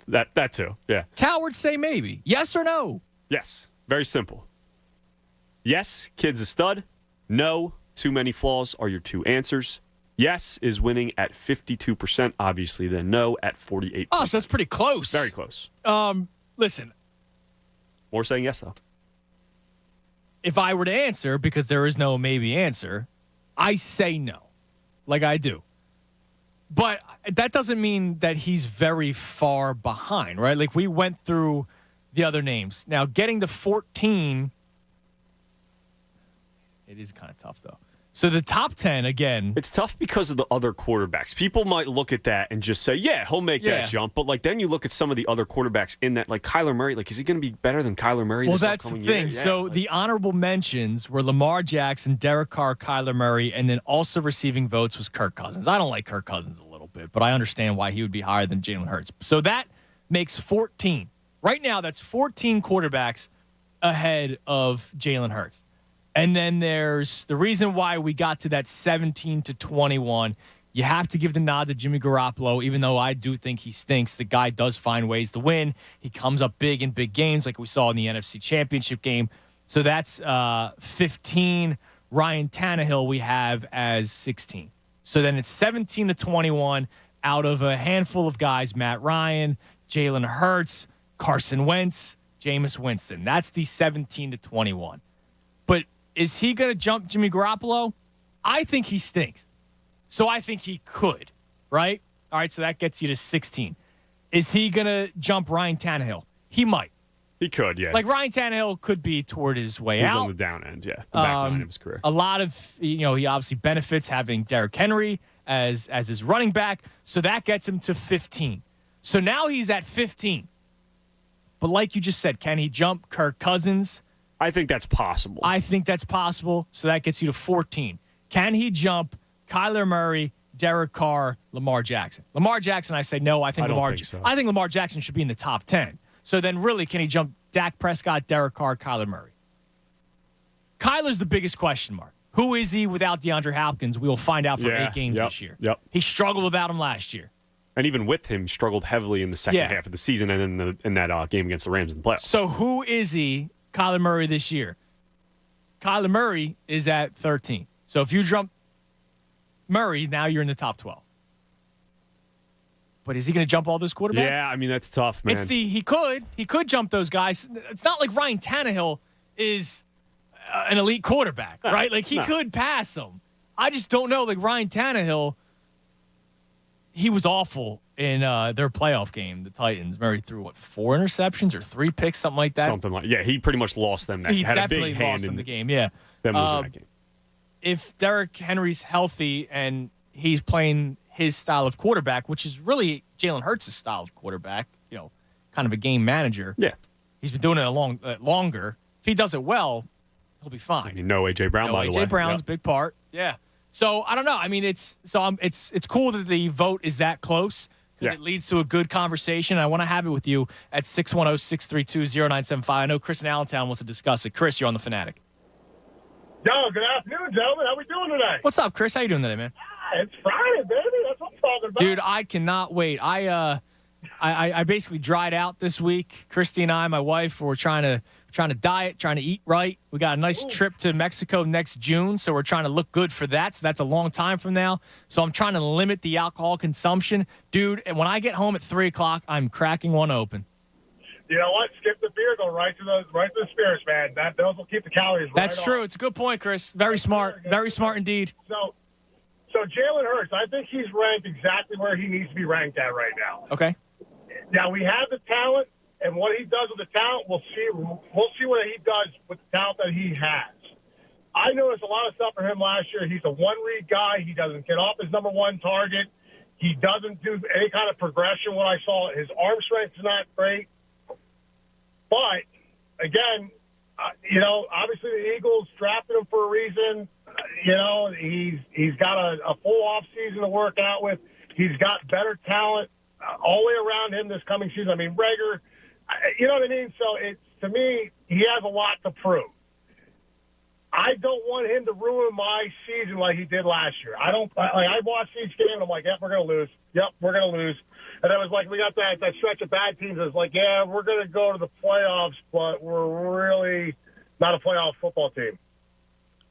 that too, yeah. Cowards say maybe. Yes or no? Yes, very simple. Yes, kid's a stud. No, too many flaws are your 2 answers. Yes is winning at 52%, obviously, then no at 48%. Oh, so that's pretty close. Very close. Listen. More saying yes, though. If I were to answer, because there is no maybe answer, I say no, like I do. But that doesn't mean that he's very far behind, right? Like we went through the other names. Now, getting to 14, it is kind of tough, though. So the top 10, again. It's tough because of the other quarterbacks. People might look at that and just say, yeah, he'll make that jump. But, like, then you look at some of the other quarterbacks in that, like Kyler Murray. Like, is he going to be better than Kyler Murray this upcoming year? Well, that's the thing. So the honorable mentions were Lamar Jackson, Derek Carr, Kyler Murray, and then also receiving votes was Kirk Cousins. I don't like Kirk Cousins a little bit, but I understand why he would be higher than Jalen Hurts. So that makes 14. Right now, that's 14 quarterbacks ahead of Jalen Hurts. And then there's the reason why we got to that 17 to 21. You have to give the nod to Jimmy Garoppolo, even though I do think he stinks. The guy does find ways to win. He comes up big in big games like we saw in the NFC Championship game. So that's 15. Ryan Tannehill we have as 16. So then it's 17 to 21 out of a handful of guys, Matt Ryan, Jalen Hurts, Carson Wentz, Jameis Winston. That's the 17 to 21. But is he going to jump Jimmy Garoppolo? I think he stinks. So I think he could, right? All right, so that gets you to 16. Is he going to jump Ryan Tannehill? He might. He could, yeah. Like Ryan Tannehill could be toward his way out. He's on the down end, yeah. The back line of his career. A lot of, he obviously benefits having Derrick Henry as his running back. So that gets him to 15. So now he's at 15. But like you just said, can he jump Kirk Cousins? I think that's possible. I think that's possible. So that gets you to 14. Can he jump Kyler Murray, Derek Carr, Lamar Jackson? Lamar Jackson, I say no. I think Lamar Jackson should be in the top 10. So then really, can he jump Dak Prescott, Derek Carr, Kyler Murray? Kyler's the biggest question mark. Who is he without DeAndre Hopkins? We will find out for 8 games this year. Yep. He struggled without him last year. And even with him, struggled heavily in the second half of the season and in that game against the Rams in the playoffs. So who is he, Kyler Murray, this year? Kyler Murray is at 13. So if you jump Murray, now you're in the top 12. But is he going to jump all those quarterbacks? Yeah, I mean, that's tough, man. He could jump those guys. It's not like Ryan Tannehill is an elite quarterback, right? Like, he could pass him. I just don't know. Like, Ryan Tannehill, he was awful in their playoff game, the Titans. Murray threw, 4 interceptions or 3 picks, something like that? He pretty much lost them. He definitely lost them the game, yeah. Them losing that game. If Derrick Henry's healthy and he's playing his style of quarterback, which is really Jalen Hurts' style of quarterback, kind of a game manager. Yeah. He's been doing it longer. If he does it well, he'll be fine. I mean, no A.J. Brown, by the way. A.J. Brown's a big part. Yeah. So, I don't know. I mean, it's cool that the vote is that close because it leads to a good conversation. I want to have it with you at 610-632-0975. I know Chris in Allentown wants to discuss it. Chris, you're on The Fanatic. Yo, good afternoon, gentlemen. How we doing today? What's up, Chris? How you doing today, man? It's Friday, baby. That's what I'm talking about. Dude, I cannot wait. I basically dried out this week. Christy and I, my wife, we're trying to diet, trying to eat right. We got a nice trip to Mexico next June, so we're trying to look good for that. So that's a long time from now. So I'm trying to limit the alcohol consumption. Dude, and when I get home at 3 o'clock, I'm cracking one open. You know what? Skip the beer, go right to the spirits, man. Those will keep the calories right That's true. off. It's a good point, Chris. Very smart. Very smart indeed. So Jalen Hurts, I think he's ranked exactly where he needs to be ranked at right now. Okay. Now, we have the talent, and what he does with the talent, we'll see what he does with the talent that he has. I noticed a lot of stuff for him last year. He's a one-read guy. He doesn't get off his number one target. He doesn't do any kind of progression. What I saw, his arm strength is not great. But, again, obviously the Eagles drafted him for a reason. He's got a full off season to work out with. He's got better talent all the way around him this coming season. I mean, Rager, you know what I mean? So, to me, he has a lot to prove. I don't want him to ruin my season like he did last year. I watched each game, and I'm like, yep, we're going to lose. Yep, we're going to lose. And it was like, we got that stretch of bad teams. It's like, yeah, we're going to go to the playoffs, but we're really not a playoff football team.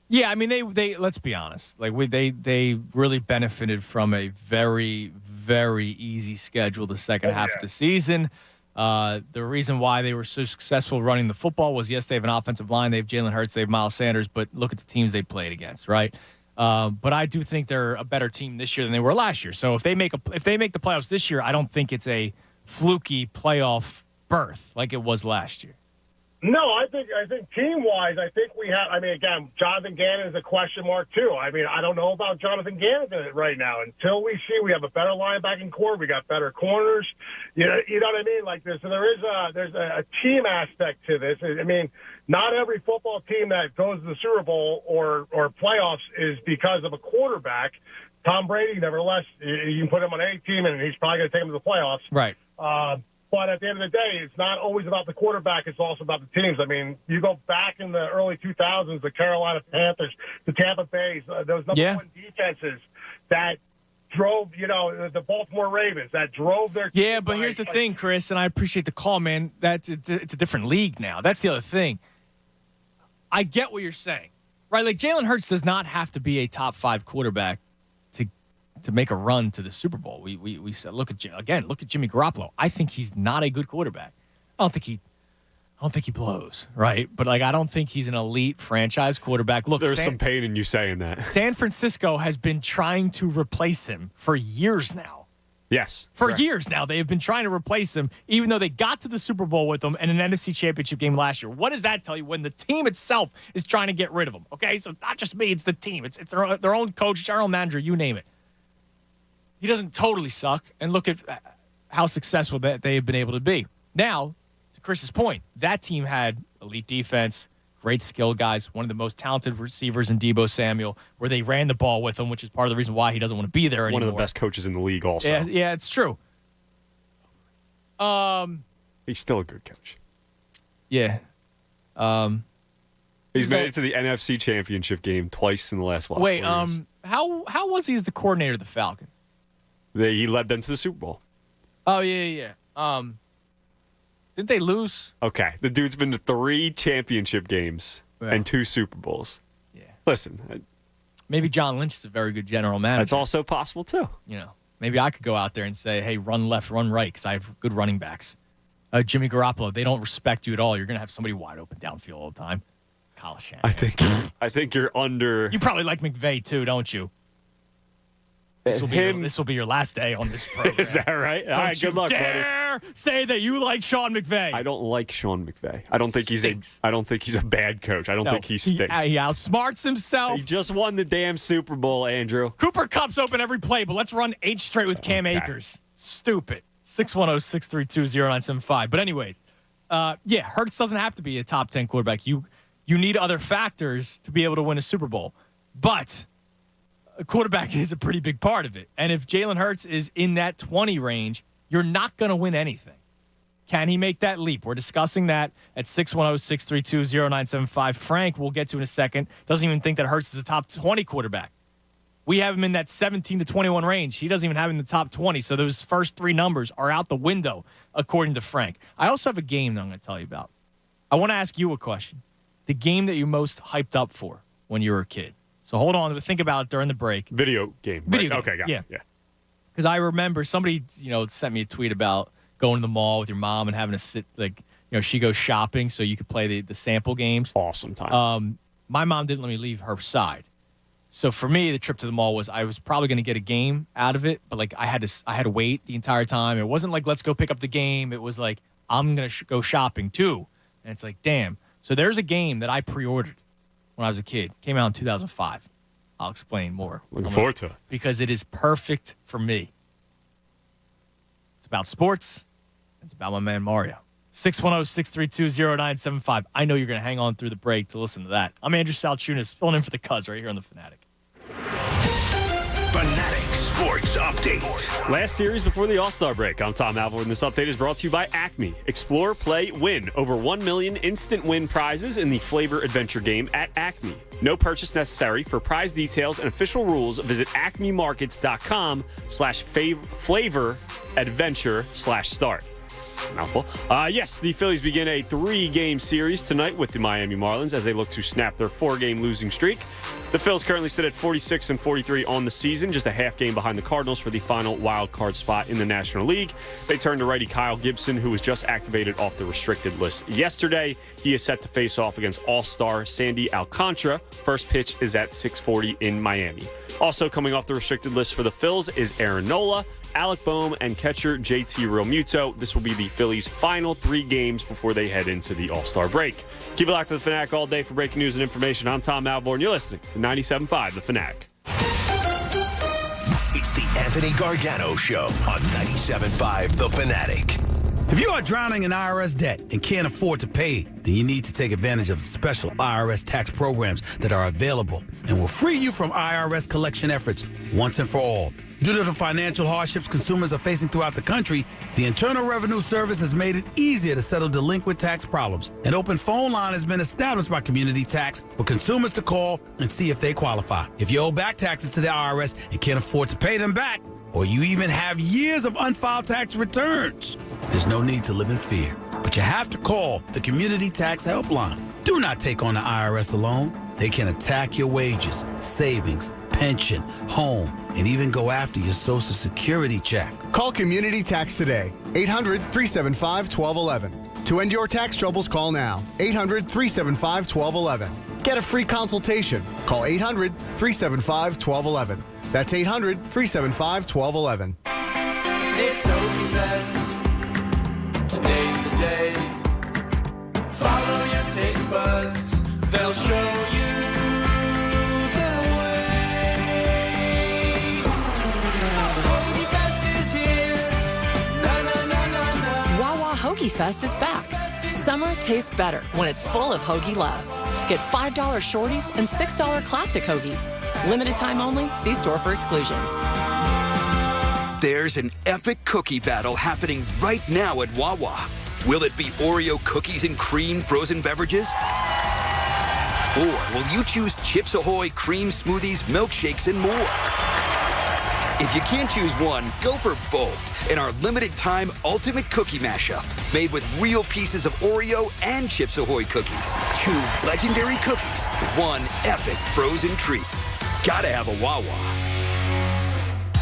Yeah, I mean, they let's be honest. Like they really benefited from a very, very easy schedule the second half of the season. The reason why they were so successful running the football was, yes, they have an offensive line. They have Jalen Hurts. They have Miles Sanders. But look at the teams they played against, right? But I do think they're a better team this year than they were last year. So if they make the playoffs this year, I don't think it's a fluky playoff berth like it was last year. No, I think team-wise, I think we have – I mean, again, Jonathan Gannon is a question mark, too. I mean, I don't know about Jonathan Gannon right now. Until we see we have a better linebacking core, we got better corners. You know what I mean? Like, there's a team aspect to this. I mean, not every football team that goes to the Super Bowl or playoffs is because of a quarterback. Tom Brady, nevertheless, you can put him on any team, and he's probably going to take him to the playoffs. Right. But at the end of the day, it's not always about the quarterback. It's also about the teams. I mean, you go back in the early 2000s, the Carolina Panthers, the Tampa Bays, those number one defenses that drove, the Baltimore Ravens, that drove their team. Yeah, but here's the thing, Chris, and I appreciate the call, man. It's a different league now. That's the other thing. I get what you're saying, right? Like, Jalen Hurts does not have to be a top 5 quarterback to make a run to the Super Bowl. We said, look at Jimmy Garoppolo. I think he's not a good quarterback. I don't think he blows, right? But I don't think he's an elite franchise quarterback. Look, there's some pain in you saying that. San Francisco has been trying to replace him for years now. Yes. For years now, they have been trying to replace him, even though they got to the Super Bowl with him and an NFC Championship game last year. What does that tell you when the team itself is trying to get rid of him? Okay, so it's not just me, it's the team. It's their own coach, general manager, you name it. He doesn't totally suck, and look at how successful that they have been able to be. Now, to Chris's point, that team had elite defense, great skill guys, one of the most talented receivers in Deebo Samuel, where they ran the ball with him, which is part of the reason why he doesn't want to be there anymore. One of the best coaches in the league also. Yeah, it's true. He's still a good coach. Yeah. He's made it to the NFC Championship game twice in the last 4 Wait, years. how was he as the coordinator of the Falcons? He led them to the Super Bowl. Oh, yeah. Didn't they lose? Okay. The dude's been to 3 championship games and 2 Super Bowls. Yeah. Listen. Maybe John Lynch is a very good general manager. That's also possible, too. Maybe I could go out there and say, hey, run left, run right, because I have good running backs. Jimmy Garoppolo, they don't respect you at all. You're going to have somebody wide open downfield all the time. Kyle Shanahan. I think you're under. You probably like McVay, too, don't you? This will be your last day on this program. Is that right? All right, good luck, buddy. Say that you like Sean McVay. I don't like Sean McVay. I don't think he's a bad coach. I don't think he stinks. He outsmarts himself. He just won the damn Super Bowl, Andrew. Cooper Kupp's open every play, but let's run 8 straight with Cam Akers. Stupid. 610-632-0975. But anyways, Hurts doesn't have to be a top 10 quarterback. You need other factors to be able to win a Super Bowl. But a quarterback is a pretty big part of it. And if Jalen Hurts is in that 20 range, you're not going to win anything. Can he make that leap? We're discussing that at 610-632-0975. Frank, we'll get to in a second, doesn't even think that Hurts is a top 20 quarterback. We have him in that 17 to 21 range. He doesn't even have him in the top 20. So those first three numbers are out the window, according to Frank. I also have a game that I'm going to tell you about. I want to ask you a question. The game that you're most hyped up for when you were a kid. So hold on. Think about it during the break. Video game. Video game. Okay, got it. Yeah. Because I remember somebody, sent me a tweet about going to the mall with your mom and having to sit, she goes shopping so you could play the sample games. Awesome time. My mom didn't let me leave her side. So for me, the trip to the mall was I was probably going to get a game out of it, but I had to wait the entire time. It wasn't like let's go pick up the game. It was like I'm going to go shopping too, and it's like damn. So there's a game that I pre-ordered when I was a kid. Came out in 2005. I'll explain more. Looking forward to it because it is perfect for me. It's about sports. It's about my man Mario. 610-632-0975. I know you're going to hang on through the break to listen to that. I'm Andrew Salchunas, filling in for the Cuz right here on The Fanatic. Fanatic Sports Update. Last series before the All-Star break. I'm Tom Alvord, and this update is brought to you by Acme. Explore, play, win. Over 1 million instant win prizes in the Flavor Adventure game at Acme. No purchase necessary. For prize details and official rules, visit acmemarkets.com/flavor-adventure/start. Mouthful. Yes, the Phillies begin a 3-game series tonight with the Miami Marlins as they look to snap their 4-game losing streak. The Phils currently sit at 46-43 on the season, just a half game behind the Cardinals for the final wild card spot in the National League. They turn to righty Kyle Gibson, who was just activated off the restricted list yesterday. He is set to face off against All-Star Sandy Alcantara. First pitch is at 6:40 in Miami. Also coming off the restricted list for the Phils is Aaron Nola, Alec Boehm, and catcher JT Realmuto. This will be the Phillies' final 3 games before they head into the All-Star break. Keep it locked to the Fanatic all day for breaking news and information. I'm Tom Alvord, and you're listening to 97.5 The Fanatic. It's the Anthony Gargano Show on 97.5 The Fanatic. If you are drowning in IRS debt and can't afford to pay, then you need to take advantage of special IRS tax programs that are available and will free you from IRS collection efforts once and for all. Due to the financial hardships consumers are facing throughout the country, the Internal Revenue Service has made it easier to settle delinquent tax problems. An open phone line has been established by Community Tax for consumers to call and see if they qualify. If you owe back taxes to the IRS and can't afford to pay them back, or you even have years of unfiled tax returns, there's no need to live in fear. But you have to call the Community Tax Helpline. Do not take on the IRS alone. They can attack your wages, savings, pension, home, and even go after your Social Security check. Call Community Tax today, 800-375-1211. To end your tax troubles, call now, 800-375-1211. Get a free consultation. Call 800-375-1211. That's 800-375-1211. It's Hoagie Fest. Today's the day. Follow your taste buds. They'll show you the way. Hoagie Fest is here. Na na na na na. Wawa Hoagie Fest is back. Summer tastes better when it's full of Hoagie love. Get $5 shorties and $6 classic hoagies. Limited time only. See store for exclusions. There's an epic cookie battle happening right now at Wawa. Will it be Oreo cookies and cream frozen beverages? Or will you choose Chips Ahoy cream smoothies, milkshakes, and more? If you can't choose one, go for both in our limited time ultimate cookie mashup, made with real pieces of Oreo and Chips Ahoy cookies. 2 legendary cookies, 1 epic frozen treat. Gotta have a Wawa.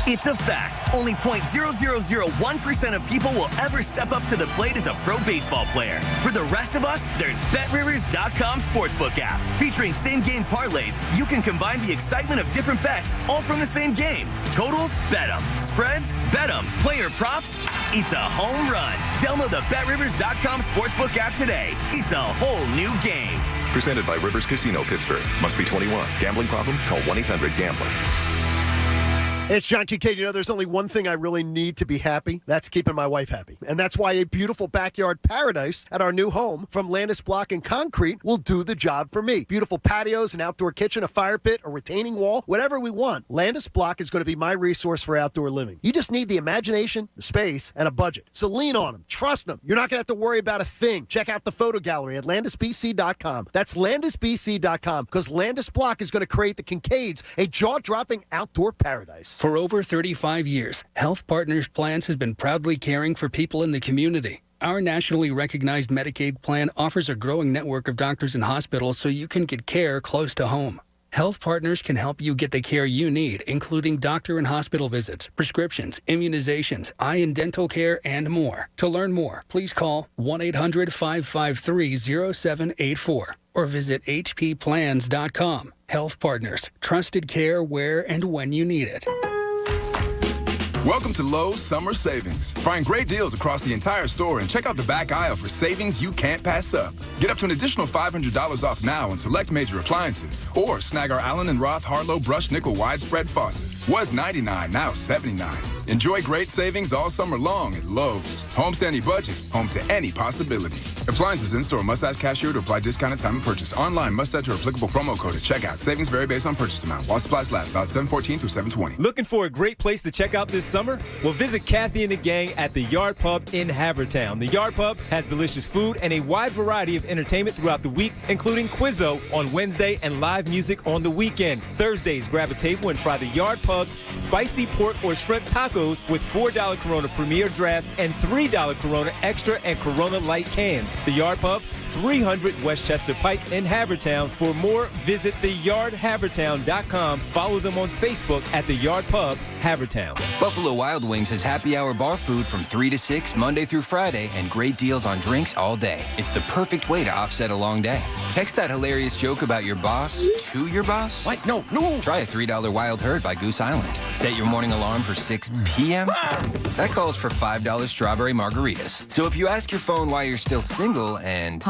It's a fact. Only 0.0001% of people will ever step up to the plate as a pro baseball player. For the rest of us, there's BetRivers.com Sportsbook app. Featuring same-game parlays, you can combine the excitement of different bets, all from the same game. Totals? Bet 'em. Spreads? Bet 'em. Player props? It's a home run. Download the BetRivers.com Sportsbook app today. It's a whole new game. Presented by Rivers Casino Pittsburgh. Must be 21. Gambling problem? Call 1-800-GAMBLER. It's John Kincaid. You know, there's only one thing I really need to be happy. That's keeping my wife happy. And that's why a beautiful backyard paradise at our new home from Landis Block and Concrete will do the job for me. Beautiful patios, an outdoor kitchen, a fire pit, a retaining wall, whatever we want. Landis Block is going to be my resource for outdoor living. You just need the imagination, the space, and a budget. So lean on them. Trust them. You're not going to have to worry about a thing. Check out the photo gallery at landisbc.com. That's landisbc.com, because Landis Block is going to create the Kincaids a jaw-dropping outdoor paradise. For over 35 years, Health Partners Plans has been proudly caring for people in the community. Our nationally recognized Medicaid plan offers a growing network of doctors and hospitals so you can get care close to home. Health Partners can help you get the care you need, including doctor and hospital visits, prescriptions, immunizations, eye and dental care, and more. To learn more, please call 1-800-553-0784 or visit hpplans.com. Health Partners, trusted care where and when you need it. Welcome to Lowe's Summer Savings. Find great deals across the entire store and check out the back aisle for savings you can't pass up. Get up to an additional $500 off now on select major appliances, or snag our Allen & Roth Harlow Brush Nickel Widespread Faucet. Was $99, now $79. Enjoy great savings all summer long at Lowe's. Home to any budget, home to any possibility. Appliances in-store must ask cashier to apply discount at time of purchase. Online must enter applicable promo code at checkout. Savings vary based on purchase amount. While supplies last, about 7/14 through 7/20. Looking for a great place to check out this summer? Well, visit Kathy and the gang at the Yard Pub in Havertown. The Yard Pub has delicious food and a wide variety of entertainment throughout the week, including Quizzo on Wednesday and live music on the weekend. Thursdays, grab a table and try the Yard Pub's spicy pork or shrimp tacos with $4 Corona Premier drafts and $3 Corona Extra and Corona Light cans. The Yard Pub, 300 Westchester Pike in Havertown. For more, visit theyardhavertown.com. Follow them on Facebook at The Yard Pub, Havertown. Buffalo Wild Wings has happy hour bar food from 3 to 6, Monday through Friday, and great deals on drinks all day. It's the perfect way to offset a long day. Text that hilarious joke about your boss to your boss. What? No. Try a $3 Wild Herd by Goose Island. Set your morning alarm for 6 p.m. That calls for $5 strawberry margaritas. So if you ask your phone why you're still single and...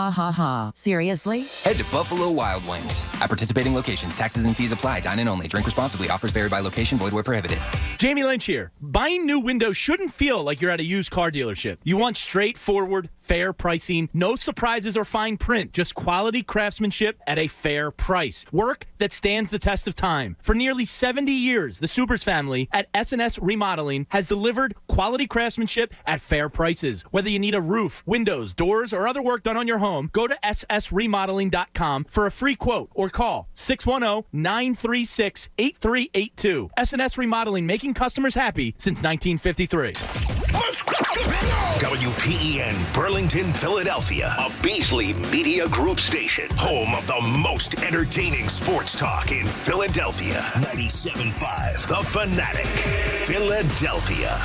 Seriously? Head to Buffalo Wild Wings. At participating locations, taxes and fees apply. Dine in only. Drink responsibly. Offers vary by location. Void where prohibited. Jamie Lynch here. Buying new windows shouldn't feel like you're at a used car dealership. You want straightforward, fair pricing, no surprises or fine print, just quality craftsmanship at a fair price. Work that stands the test of time. For nearly 70 years, the Supers family at S&S Remodeling has delivered quality craftsmanship at fair prices. Whether you need a roof, windows, doors, or other work done on your home, go to ssremodeling.com for a free quote or call 610-936-8382. S&S Remodeling, making customers happy since 1953. WPEN Burlington, Philadelphia, a Beasley Media Group station, home of the most entertaining sports talk in Philadelphia. 97.5 The Fanatic, Philadelphia.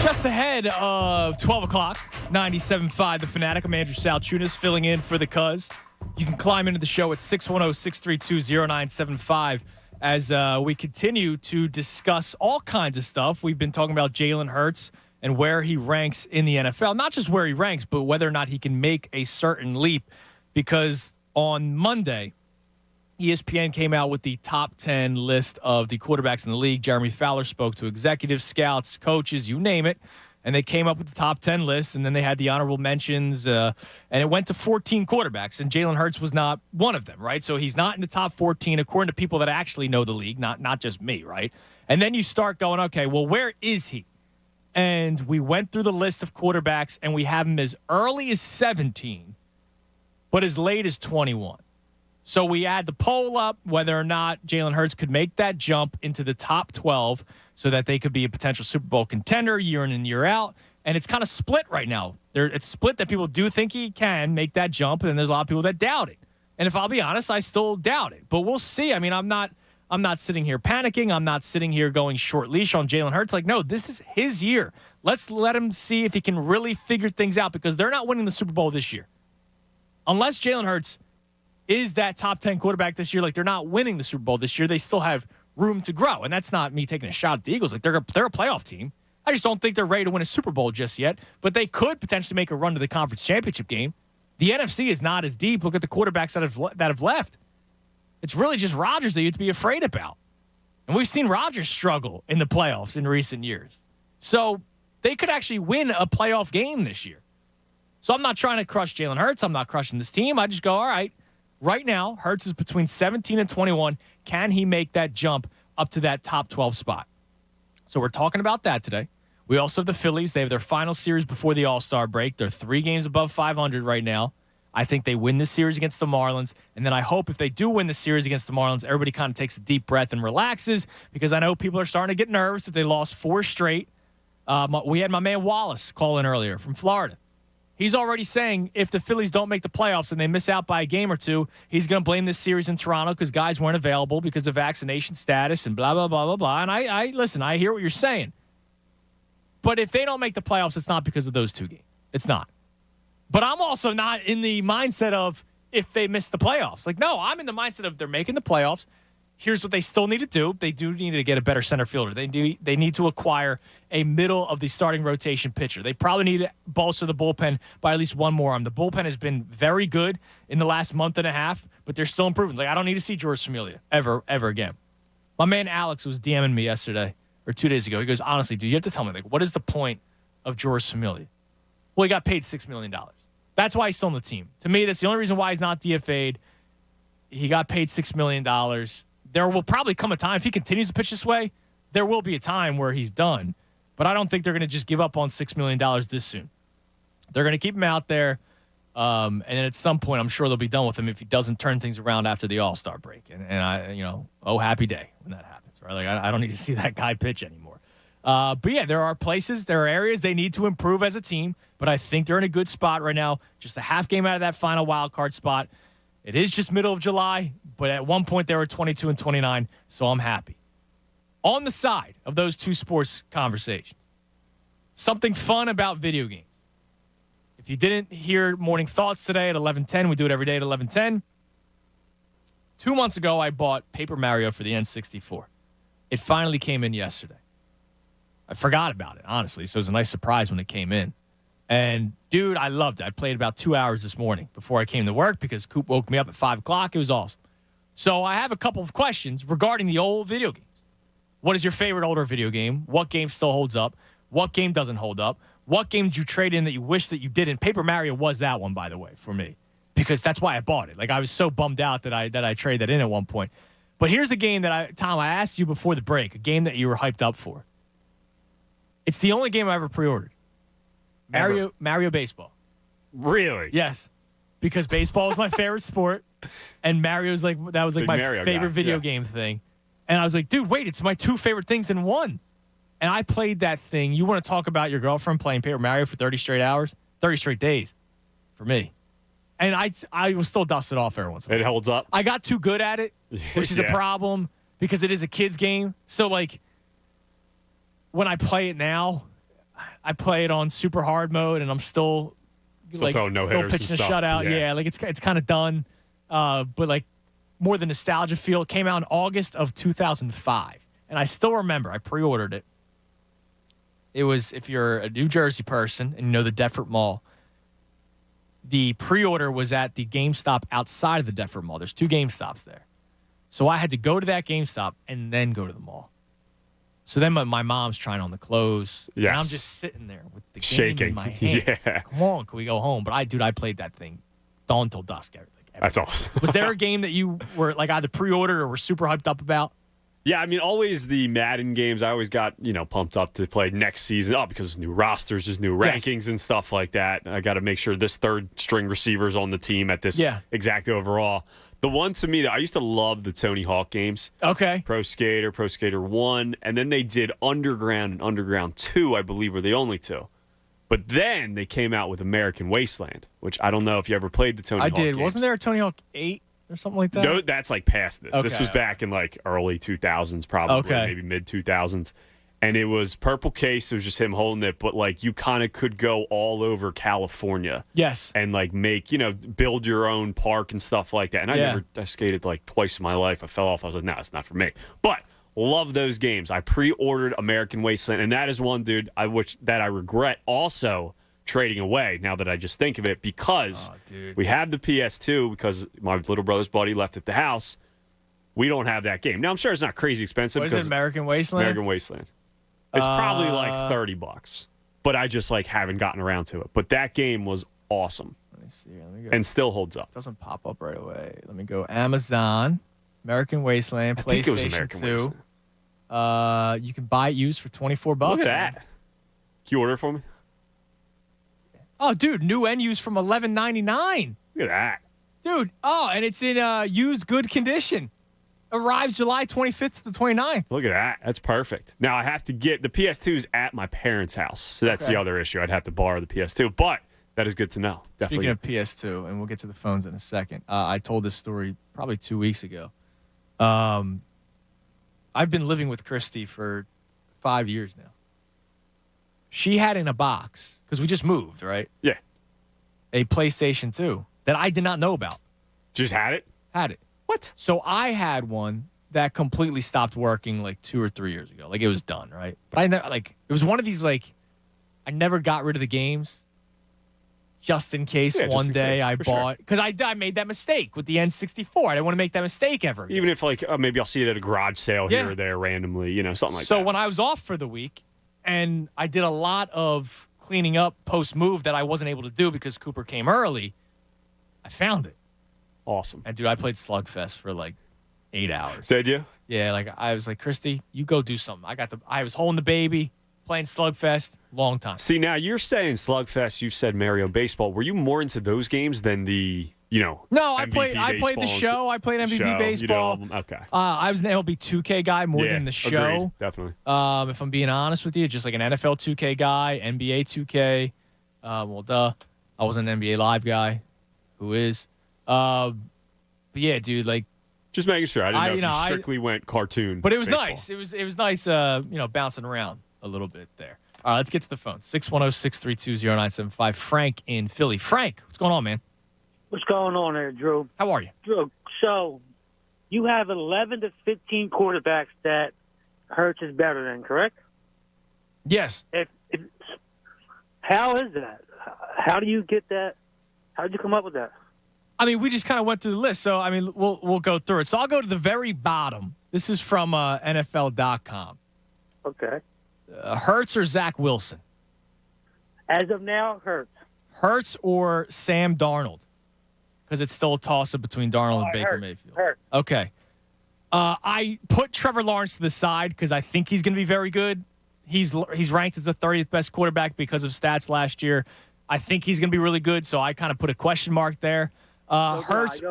Just ahead of 12 o'clock, 97.5 The Fanatic. I'm Andrew Salchunas filling in for the Cuz. You can climb into the show at 610-632-0975 as we continue to discuss all kinds of stuff. We've been talking about Jalen Hurts and where he ranks in the NFL. Not just where he ranks, but whether or not he can make a certain leap. Because on Monday, ESPN came out with the top 10 list of the quarterbacks in the league. Jeremy Fowler spoke to executives, scouts, coaches, you name it. And they came up with the top 10 list, and then they had the honorable mentions, and it went to 14 quarterbacks, and Jalen Hurts was not one of them, right? So he's not in the top 14, according to people that actually know the league, not just me, right? And then you start going, okay, well, where is he? And we went through the list of quarterbacks, and we have him as early as 17, but as late as 21. So we had the poll up whether or not Jalen Hurts could make that jump into the top 12 so that they could be a potential Super Bowl contender year in and year out. And it's kind of split right now. It's split that people do think he can make that jump, and then there's a lot of people that doubt it. And if I'll be honest, I still doubt it. But we'll see. I mean, I'm not sitting here panicking. I'm not sitting here going short leash on Jalen Hurts. Like, no, this is his year. Let's let him see if he can really figure things out, because they're not winning the Super Bowl this year. Unless Jalen Hurts is that top 10 quarterback this year, like they're not winning the Super Bowl this year, they still have room to grow. And that's not me taking a shot at the Eagles. Like they're a playoff team. I just don't think they're ready to win a Super Bowl just yet, but they could potentially make a run to the conference championship game. The NFC is not as deep. Look at the quarterbacks that have left. It's really just Rodgers that you have to be afraid about. And we've seen Rodgers struggle in the playoffs in recent years. So they could actually win a playoff game this year. So I'm not trying to crush Jalen Hurts. I'm not crushing this team. I just go, all right, right now, Hurts is between 17 and 21. Can he make that jump up to that top 12 spot? So we're talking about that today. We also have the Phillies. They have their final series before the All-Star break. They're 3 games above 500 right now. I think they win this series against the Marlins. And then I hope if they do win the series against the Marlins, everybody kind of takes a deep breath and relaxes, because I know people are starting to get nervous that they lost 4 straight. We had my man Wallace call in earlier from Florida. He's already saying if the Phillies don't make the playoffs and they miss out by a game or 2, he's going to blame this series in Toronto because guys weren't available because of vaccination status and blah, blah, blah, blah, blah. And I listen, I hear what you're saying. But if they don't make the playoffs, it's not because of those 2 games. It's not. But I'm also not in the mindset of if they miss the playoffs. Like, no, I'm in the mindset of they're making the playoffs. Here's what they still need to do. They do need to get a better center fielder. They need to acquire a middle of the starting rotation pitcher. They probably need to bolster the bullpen by at least one more arm. The bullpen has been very good in the last month and a half, but they're still improving. Like, I don't need to see George Familia ever again. My man Alex was DMing me yesterday or 2 days ago. He goes, honestly, dude, you have to tell me, like, what is the point of George Familia? Well, he got paid $6 million. That's why he's still on the team. To me, that's the only reason why he's not DFA'd. He got paid $6 million. There will probably come a time, if he continues to pitch this way, there will be a time where he's done. But I don't think they're going to just give up on $6 million this soon. They're going to keep him out there. And then at some point, I'm sure they'll be done with him if he doesn't turn things around after the All-Star break. And happy day when that happens, right? Like, I don't need to see that guy pitch anymore. But yeah, there are places, there are areas they need to improve as a team, but I think they're in a good spot right now. Just a half game out of that final wild card spot. It is just middle of July, but at one point they were 22 and 29, so I'm happy. On the side of those 2 sports conversations, something fun about video games. If you didn't hear Morning Thoughts today at 11:10, we do it every day at 11:10. 2 months ago, I bought Paper Mario for the N64. It finally came in yesterday. I forgot about it, honestly, so it was a nice surprise when it came in. And, dude, I loved it. I played about 2 hours this morning before I came to work because Coop woke me up at 5 o'clock. It was awesome. So I have a couple of questions regarding the old video games. What is your favorite older video game? What game still holds up? What game doesn't hold up? What game did you trade in that you wish that you didn't? Paper Mario was that one, by the way, for me, because that's why I bought it. Like, I was so bummed out that I traded that in at one point. But here's a game that Tom, I asked you before the break, a game that you were hyped up for. It's the only game I ever pre-ordered. Mario Baseball. Really? Yes. Because baseball is my favorite sport, and Mario's my Mario favorite guy. video Yeah. game thing. And I was like, dude, wait, it's my 2 favorite things in one. And I played that thing. You want to talk about your girlfriend playing Paper Mario for 30 straight hours? 30 straight days for me. And I will still dust it off every once in a while. It holds up. I got too good at it, which is a Yeah. problem because it is a kid's game. So, like, when I play it now, I play it on super hard mode, and I'm still throwing no-hitters pitching and a stuff. shutout. Yeah. Yeah, like it's kind of done. But like more the nostalgia feel. It came out in August of 2005, and I still remember. I pre-ordered it. It was, if you're a New Jersey person and you know the Deptford Mall, the pre-order was at the GameStop outside of the Deptford Mall. There's 2 GameStops there, so I had to go to that GameStop and then go to the mall. So then my mom's trying on the clothes. Yes. And I'm just sitting there with the game Shaking. in my hands. Yeah. Come on, can we go home? But I played that thing dawn till dusk. That's awesome. Was there a game that you were like either pre-ordered or were super hyped up about? Yeah, I mean, always the Madden games. I always got, pumped up to play next season. Oh, because there's new rosters, there's new rankings and stuff like that. I got to make sure this third string receiver's on the team at this exact overall. The one to me that I used to love the Tony Hawk games. Okay. Pro Skater 1, and then they did Underground and Underground 2, I believe, were the only 2. But then they came out with American Wasteland, which I don't know if you ever played the Tony Hawk games. I did. Wasn't there a Tony Hawk 8 or something like that? No, that's like past this. This Okay. was back in like early 2000s, probably, maybe mid 2000s. And it was purple case. It was just him holding it. But like you kind of could go all over California. Yes. And like make, build your own park and stuff like that. And I skated like twice in my life. I fell off. I was like, no, it's not for me. But love those games. I pre-ordered American Wasteland. And that is one, dude, that I regret. Also trading away now that I just think of it because we have the PS2 because my little brother's buddy left at the house. We don't have that game. Now, I'm sure it's not crazy expensive. What is it, American Wasteland? American Wasteland. It's probably like $30, but I just haven't gotten around to it. But that game was awesome. Let me see. Let me go. And still holds up. Doesn't pop up right away. Let me go Amazon, American Wasteland, I think it was PlayStation American 2. Wasteland. You can buy it used for $24. Look at that. Can you order it for me? Oh, dude, new and used from $11.99. Look at that. Dude, and it's in used good condition. Arrives July 25th to the 29th. Look at that. That's perfect. Now, I have to get the PS2's at my parents' house. So that's the other issue. I'd have to borrow the PS2. But that is good to know. Definitely. Speaking of PS2, and we'll get to the phones in a second. I told this story probably 2 weeks ago. I've been living with Christy for 5 years now. She had in a box, because we just moved, right? Yeah. A PlayStation 2 that I did not know about. Just had it? Had it. What? So I had one that completely stopped working like 2 or 3 years ago. Like it was done, right? But I never it was one of these I never got rid of the games just in case one day I bought because I made that mistake with the N64. I didn't want to make that mistake ever again. Even if maybe I'll see it at a garage sale here or there randomly, something like that. So when I was off for the week and I did a lot of cleaning up post move that I wasn't able to do because Cooper came early, I found it. Awesome. And, dude, I played Slugfest for 8 hours. Did you? Yeah, I was like, Christy, you go do something. I was holding the baby, playing Slugfest, long time. See, now you're saying Slugfest, you said Mario Baseball. Were you more into those games than the, No, I played the show. I played MVP Baseball. Okay. I was an MLB 2K guy more than the show. Agreed, definitely. If I'm being honest with you, just like an NFL 2K guy, NBA 2K. Well, duh. I wasn't an NBA Live guy. Who is? But yeah, dude, just making sure. I didn't know if you strictly went cartoon. But it was baseball. nice. It was nice, bouncing around a little bit there. All right, let's get to the phone. 610-632-0975. Frank in Philly. Frank, what's going on, man? What's going on there, Drew? How are you? Drew, so you have 11 to 15 quarterbacks that Hurts is better than, correct? Yes. How is that? How do you get that? How did you come up with that? I mean, we just kind of went through the list, so I mean, we'll go through it. So I'll go to the very bottom. This is from NFL.com. Okay. Hurts or Zach Wilson? As of now, Hurts. Hurts or Sam Darnold? Because it's still a toss-up between Darnold and Baker Mayfield. Hurts. Okay. I put Trevor Lawrence to the side because I think he's going to be very good. He's ranked as the 30th best quarterback because of stats last year. I think he's going to be really good, so I kind of put a question mark there. Hurts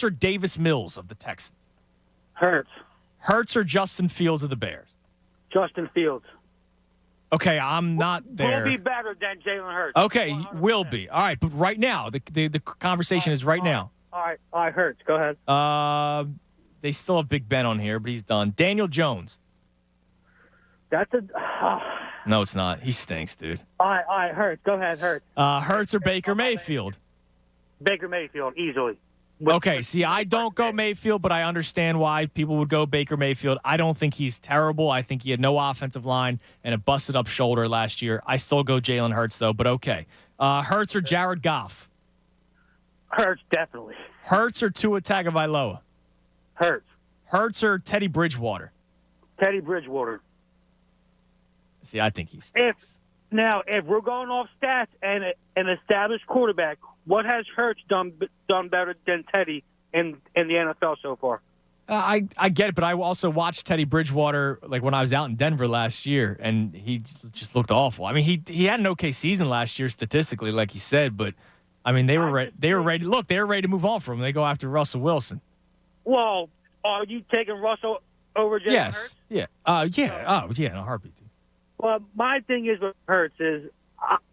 or Davis Mills of the Texans? Hurts. Hurts or Justin Fields of the Bears? Justin Fields. Okay, I'm not there. Will be better than Jalen Hurts. Okay, 100%. Will be. All right, but right now, the conversation is right now. All right, Hurts. Go ahead. They still have Big Ben on here, but he's done. Daniel Jones. That's a... No, it's not. He stinks, dude. All right, Hurts. Go ahead, Hurts. Hurts or Baker Mayfield? Baker Mayfield, easily. Okay, see, I don't go Mayfield, but I understand why people would go Baker Mayfield. I don't think he's terrible. I think he had no offensive line and a busted-up shoulder last year. I still go Jalen Hurts, though, but okay. Hurts or Jared Goff? Hurts, definitely. Hurts or Tua Tagovailoa? Hurts. Hurts or Teddy Bridgewater? Teddy Bridgewater. See, I think he stinks. If we're going off stats and an established quarterback, what has Hurts done better than Teddy in the NFL so far? I get it, but I also watched Teddy Bridgewater when I was out in Denver last year, and he just looked awful. I mean, he had an okay season last year statistically, like you said, but I mean they were ready. Look, they were ready to move on from him. They go after Russell Wilson. Well, are you taking Russell over Jalen Hurts? Yeah. Yeah, in a heartbeat. Well, my thing is with Hurts is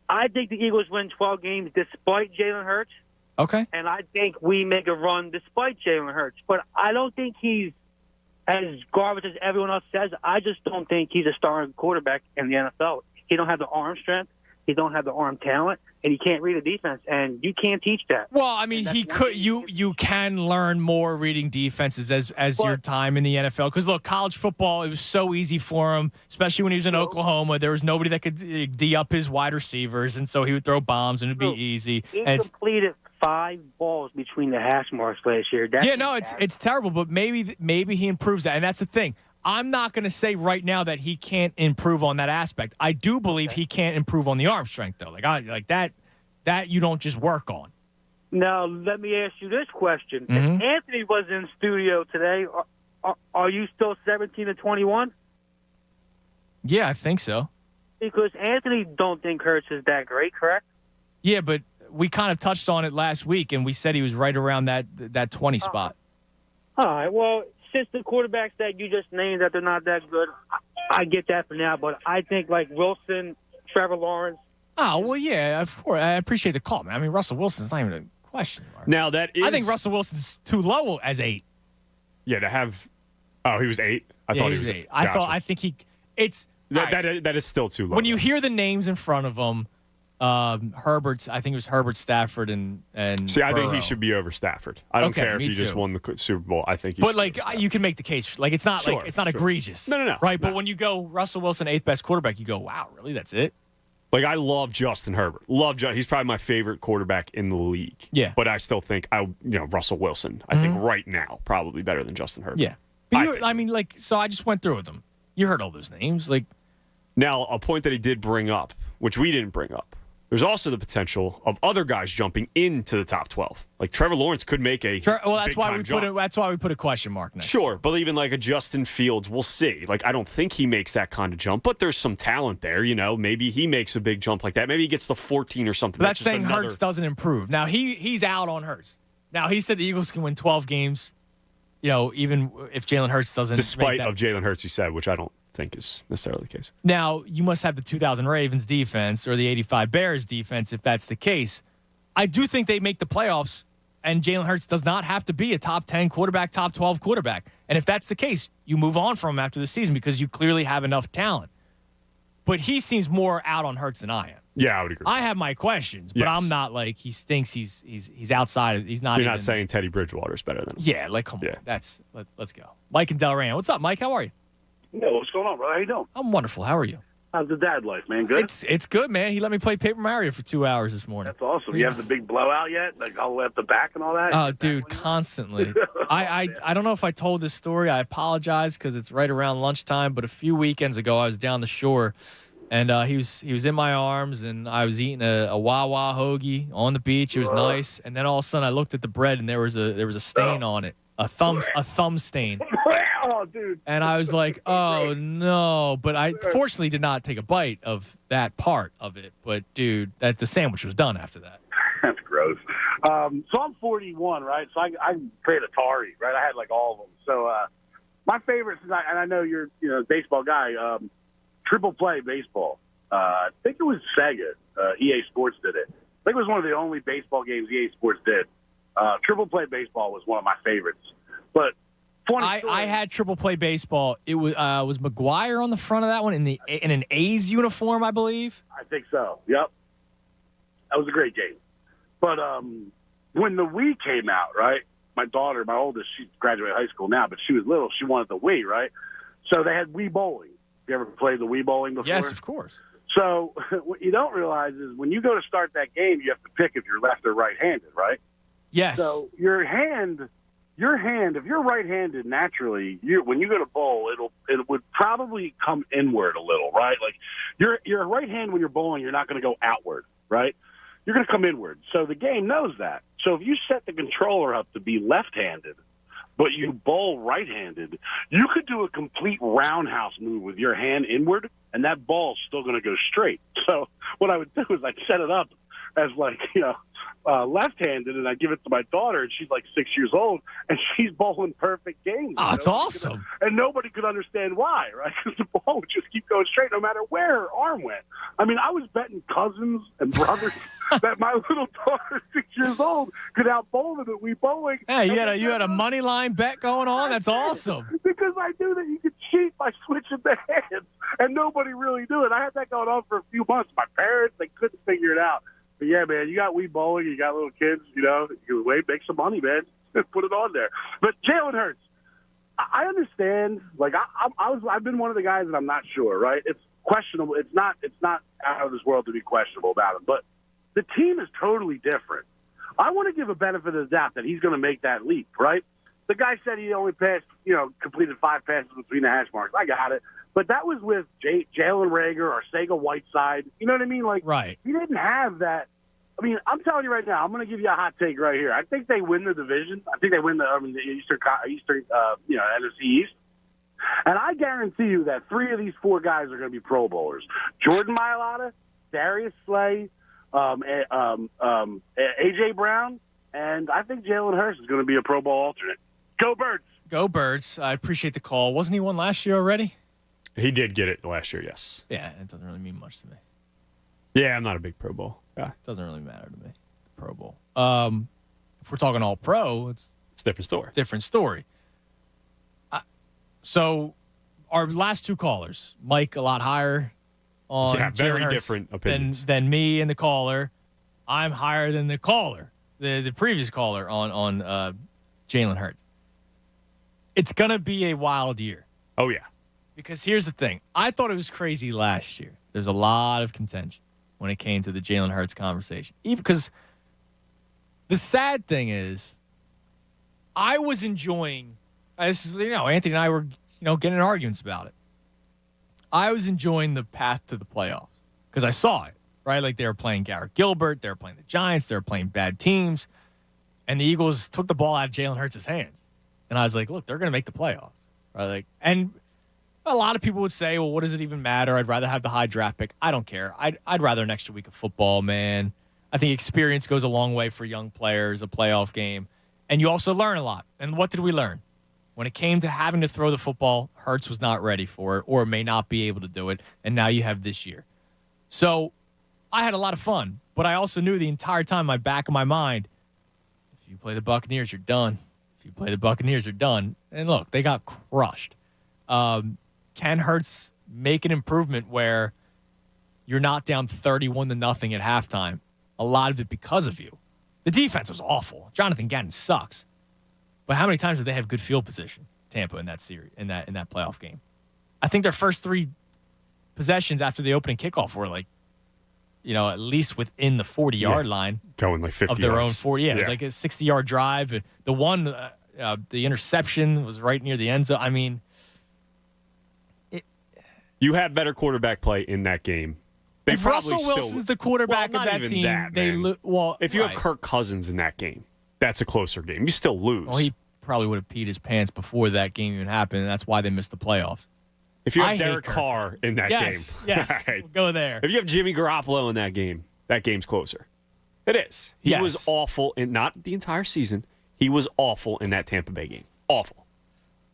I think the Eagles win 12 games despite Jalen Hurts. Okay. And I think we make a run despite Jalen Hurts. But I don't think he's as garbage as everyone else says. I just don't think he's a starting quarterback in the NFL. He don't have the arm strength. he don't have the arm talent, and he can't read a defense, and you can't teach that. Well, I mean, he could. You can learn more reading defenses as your time in the NFL. Because look, college football, it was so easy for him, especially when he was in Oklahoma. There was nobody that could D up his wide receivers, and so he would throw bombs, and it'd be easy. He And completed 5 balls between the hash marks last year. it's terrible, but maybe he improves that, and that's the thing. I'm not going to say right now that he can't improve on that aspect. I do believe he can't improve on the arm strength, though. Like that you don't just work on. Now, let me ask you this question. Mm-hmm. If Anthony was in studio today, are you still 17-21? Yeah, I think so. Because Anthony don't think Hurts is that great, correct? Yeah, but we kind of touched on it last week, and we said he was right around that 20 spot. All right, well, since the quarterbacks that you just named that they're not that good, I get that for now. But I think like Wilson, Trevor Lawrence. Oh, well, yeah, of course. I appreciate the call, man. I mean, Russell Wilson's not even a question mark. Now, that is... I think Russell Wilson's too low as 8. Yeah, to have... Oh, he was 8? I thought he was 8. Gotcha. I think he... It's... That is still too low. When you hear the names in front of him, Herbert's, I think it was Herbert, Stafford, and See, I think Burrow. he should be over Stafford. I don't care if he just won the Super Bowl. I think he But, like, you can make the case. Like, it's not Sure, like it's not sure. egregious. No. Right? But when you go Russell Wilson, 8th best quarterback, you go, wow, really? That's it? Like, I love Justin Herbert. He's probably my favorite quarterback in the league. Yeah. But I still think Russell Wilson. I think right now probably better than Justin Herbert. Yeah. But I mean, like, so I just went through with them. You heard all those names, like. Now, a point that he did bring up, which we didn't bring up. There's also the potential of other guys jumping into the top 12. Like Trevor Lawrence could make a that's why we jump. put a question mark next. Sure, but even like a Justin Fields, we'll see. Like I don't think he makes that kind of jump, but there's some talent there. Maybe he makes a big jump like that. Maybe he gets to 14 or something. But that's saying Hurts doesn't improve. Now he's out on Hurts. Now he said the Eagles can win 12 games. Even if Jalen Hurts doesn't. Despite of Jalen Hurts, he said, which I don't think is necessarily the case. Now, you must have the 2000 Ravens defense or the 85 Bears defense if that's the case. I do think they make the playoffs, and Jalen Hurts does not have to be a top 10 quarterback, top 12 quarterback. And if that's the case, you move on from him after the season because you clearly have enough talent. But he seems more out on Hurts than I am. Yeah, I would agree. I have my questions, but I'm not like he thinks he's outside. He's not. You're not saying Teddy Bridgewater's better than him. Yeah, like come on. Let's go. Mike and Delran. What's up, Mike? How are you? Yeah, what's going on, bro? How you doing? I'm wonderful. How are you? How's the dad life, man? Good? It's good, man. He let me play Paper Mario for 2 hours this morning. That's awesome. You have the big blowout yet? Like all the way up the back and all that? Oh, dude, constantly. I don't know if I told this story. I apologize because it's right around lunchtime. But a few weekends ago, I was down the shore, and he was in my arms, and I was eating a Wawa hoagie on the beach. It was nice, and then all of a sudden, I looked at the bread, and there was a stain on it, a thumb stain. Oh, dude. And I was like, oh, no. But I fortunately did not take a bite of that part of it. But, dude, the sandwich was done after that. That's gross. So I'm 41, right? So I played Atari, right? I had like all of them. So my favorites, and I know you're a baseball guy, Triple Play Baseball. I think it was Sega. EA Sports did it. I think it was one of the only baseball games EA Sports did. Triple Play Baseball was one of my favorites. But I had Triple Play Baseball. It was McGuire on the front of that one in an A's uniform, I believe. I think so. Yep. That was a great game. But when the Wii came out, right, my daughter, my oldest, she graduated high school now, but she was little. She wanted the Wii, right? So they had Wii Bowling. You ever played the Wii Bowling before? Yes, of course. So what you don't realize is when you go to start that game, you have to pick if you're left or right-handed, right? Yes. So your hand, if you're right-handed naturally, when you go to bowl, it would probably come inward a little, right? Like your right hand when you're bowling, you're not going to go outward, right? You're going to come inward. So the game knows that. So if you set the controller up to be left-handed, but you bowl right-handed, you could do a complete roundhouse move with your hand inward, and that ball's still going to go straight. So what I would do is I'd set it up as like, left-handed, and I give it to my daughter, and she's like 6 years old, and she's bowling perfect games. Oh, that's awesome. And nobody could understand why, right? Because the ball would just keep going straight no matter where her arm went. I mean, I was betting cousins and brothers that my little daughter, 6 years old, could out-bowl them at Wii Bowling. Hey, you had a money line bet going on? That's awesome. Because I knew that you could cheat by switching the hands. and nobody really knew it. I had that going on for a few months. My parents, they couldn't figure it out. But yeah, man, you got Wii bowling, you got little kids, you make some money, man. Put it on there. But Jalen Hurts, I understand. Like I've been one of the guys that I'm not sure. Right? It's questionable. It's not out of this world to be questionable about him. But the team is totally different. I want to give a benefit of the doubt that he's going to make that leap. Right? The guy said he only completed 5 passes between the hash marks. I got it. But that was with Jalen Reagor or Sega Whiteside. You know what I mean? Like, right. He didn't have that. I mean, I'm telling you right now, I'm going to give you a hot take right here. I think they win the division. I think they win the Eastern NFC East. And I guarantee you that 3 of these 4 guys are going to be Pro Bowlers. Jordan Mailata, Darius Slay, A.J. Brown, and I think Jalen Hurts is going to be a Pro Bowl alternate. Go Birds! Go Birds. I appreciate the call. Wasn't he one last year already? He did get it last year, yes. Yeah, it doesn't really mean much to me. Yeah, I'm not a big Pro Bowl guy. Doesn't really matter to me, the Pro Bowl. If we're talking all pro, it's a different story. Different story. So our last 2 callers, Mike a lot higher on very Jalen Hurts different opinions than me and the caller. I'm higher than the caller, the previous caller on Jalen Hurts. It's gonna be a wild year. Oh yeah. Because here's the thing. I thought it was crazy last year. There's a lot of contention when it came to the Jalen Hurts conversation. Even because the sad thing is, I was enjoying, Anthony and I were, getting in arguments about it. I was enjoying the path to the playoffs because I saw it, right? Like they were playing Garrett Gilbert, they were playing the Giants, they were playing bad teams, and the Eagles took the ball out of Jalen Hurts' hands. And I was like, look, they're going to make the playoffs, right? Like, and a lot of people would say, well, what does it even matter? I'd rather have the high draft pick. I don't care. I'd rather an extra week of football, man. I think experience goes a long way for young players, a playoff game. And you also learn a lot. And what did we learn? When it came to having to throw the football, Hurts was not ready for it or may not be able to do it. And now you have this year. So I had a lot of fun. But I also knew the entire time in my back of my mind, if you play the Buccaneers, you're done. If you play the Buccaneers, you're done. And look, they got crushed. Can Hurts make an improvement where you're not down 31-0 at halftime? A lot of it because of you. The defense was awful. Jonathan Gannon sucks. But how many times did they have good field position, Tampa, in that series, in that playoff game? I think their first 3 possessions after the opening kickoff were like, at least within the 40-yard line. Going like 50 of their yards. own 40. Yeah, it was like a 60-yard drive. The one, the interception was right near the end zone. I mean, you had better quarterback play in that game. If Russell Wilson's the quarterback of that team, if you have Kirk Cousins in that game, that's a closer game. You still lose. Well, he probably would have peed his pants before that game even happened, and that's why they missed the playoffs. If you have Derek Carr in that game. Yes, right. We'll go there. If you have Jimmy Garoppolo in that game's closer. It is. He was awful, in not the entire season. He was awful in that Tampa Bay game. Awful.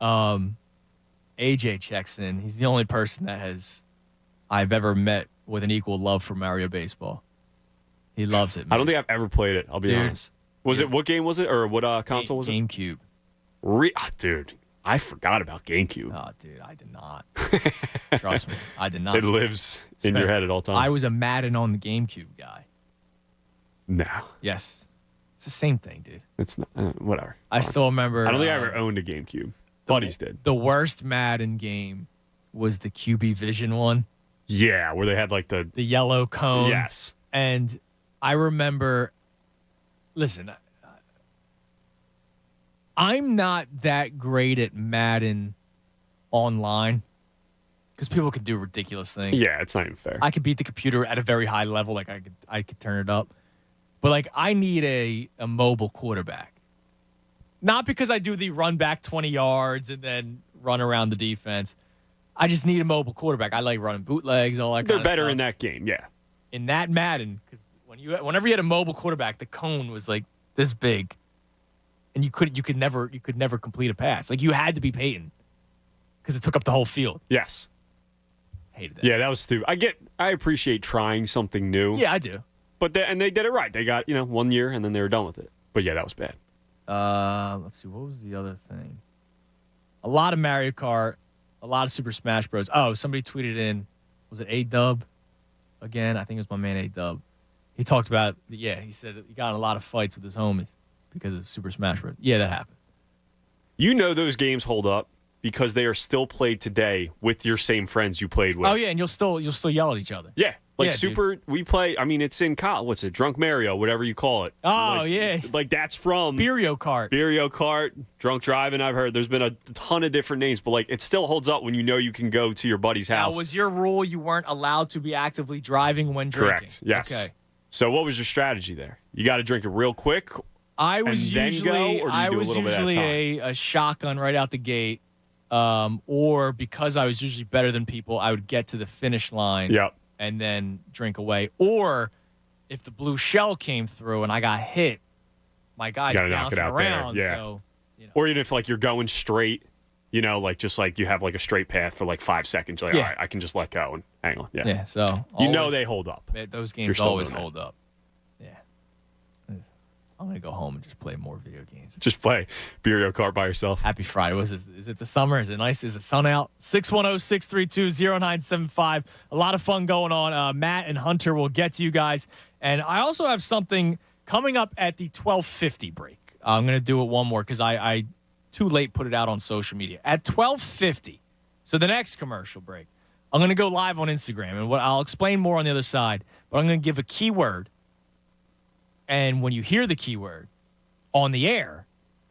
AJ checks in. He's the only person that I've ever met with an equal love for Mario Baseball. He loves it, man. I don't think I've ever played it, I'll be honest. What game was it? Or what console was it? GameCube. Dude, I forgot about GameCube. Oh, dude, I did not. Trust me, I did not. It lives in your head at all times. I was a Madden on the GameCube guy. No. Yes. It's the same thing, dude. It's not. Whatever. I still remember. I don't think I ever owned a GameCube. Buddies did. The worst Madden game was the QB Vision one. Yeah, where they had like the yellow cone. Yes. And I remember, listen, I'm not that great at Madden online because people can do ridiculous things. Yeah, it's not even fair. I could beat the computer at a very high level, like I could turn it up. But like I need a mobile quarterback. Not because I do the run back 20 yards and then run around the defense. I just need a mobile quarterback. I like running bootlegs, all that kind of stuff. They're better in that game, yeah. In that Madden, because whenever you had a mobile quarterback, the cone was like this big, and you could never complete a pass. Like you had to be Peyton because it took up the whole field. Yes. Hated that. Yeah, that was stupid. I appreciate trying something new. Yeah, I do. But they did it right. They got 1 year and then they were done with it. But yeah, that was bad. Let's see. What was the other thing? A lot of Mario Kart. A lot of Super Smash Bros. Oh, somebody tweeted in, was it A-Dub? Again, I think it was my man A-Dub. He talked about, he said he got in a lot of fights with his homies because of Super Smash Bros. Yeah, that happened. You know those games hold up because they are still played today with your same friends you played with. Oh, yeah, and you'll still yell at each other. Yeah. Like Yeah, Super, we play, I mean, it's in college. What's it? Drunk Mario, whatever you call it. Oh, yeah. Like that's from Beerio Kart, Drunk Driving, I've heard. There's been a ton of different names, but like it still holds up when you know you can go to your buddy's house. Now, was your rule you weren't allowed to be actively driving when drinking? Correct, yes. Okay. So what was your strategy there? You got to drink it real quick I was and then usually, go, or do you I do a was little bit at a usually time? a shotgun right out the gate, or because I was usually better than people, I would get to the finish line and then drink away. Or if the blue shell came through and I got hit, my guy's bouncing around. There. Yeah. So, Or even if like you're going straight, like just like you have like a straight path for like 5 seconds. You're like, all right, I can just let go and hang on. Yeah. Yeah. So they hold up. Those You're games still always doing that. hold up. Yeah. I'm gonna go home and just play more video games. Just play Beerio Kart by yourself. Happy Friday. Is it the summer? Is it nice? Is the sun out? 610-632-0975. A lot of fun going on. Matt and Hunter will get to you guys. And I also have something coming up at the 12:50 break. I'm going to do it one more because I too late put it out on social media. At 12:50, so the next commercial break, I'm going to go live on Instagram. And I'll explain more on the other side. But I'm going to give a keyword. And when you hear the keyword on the air,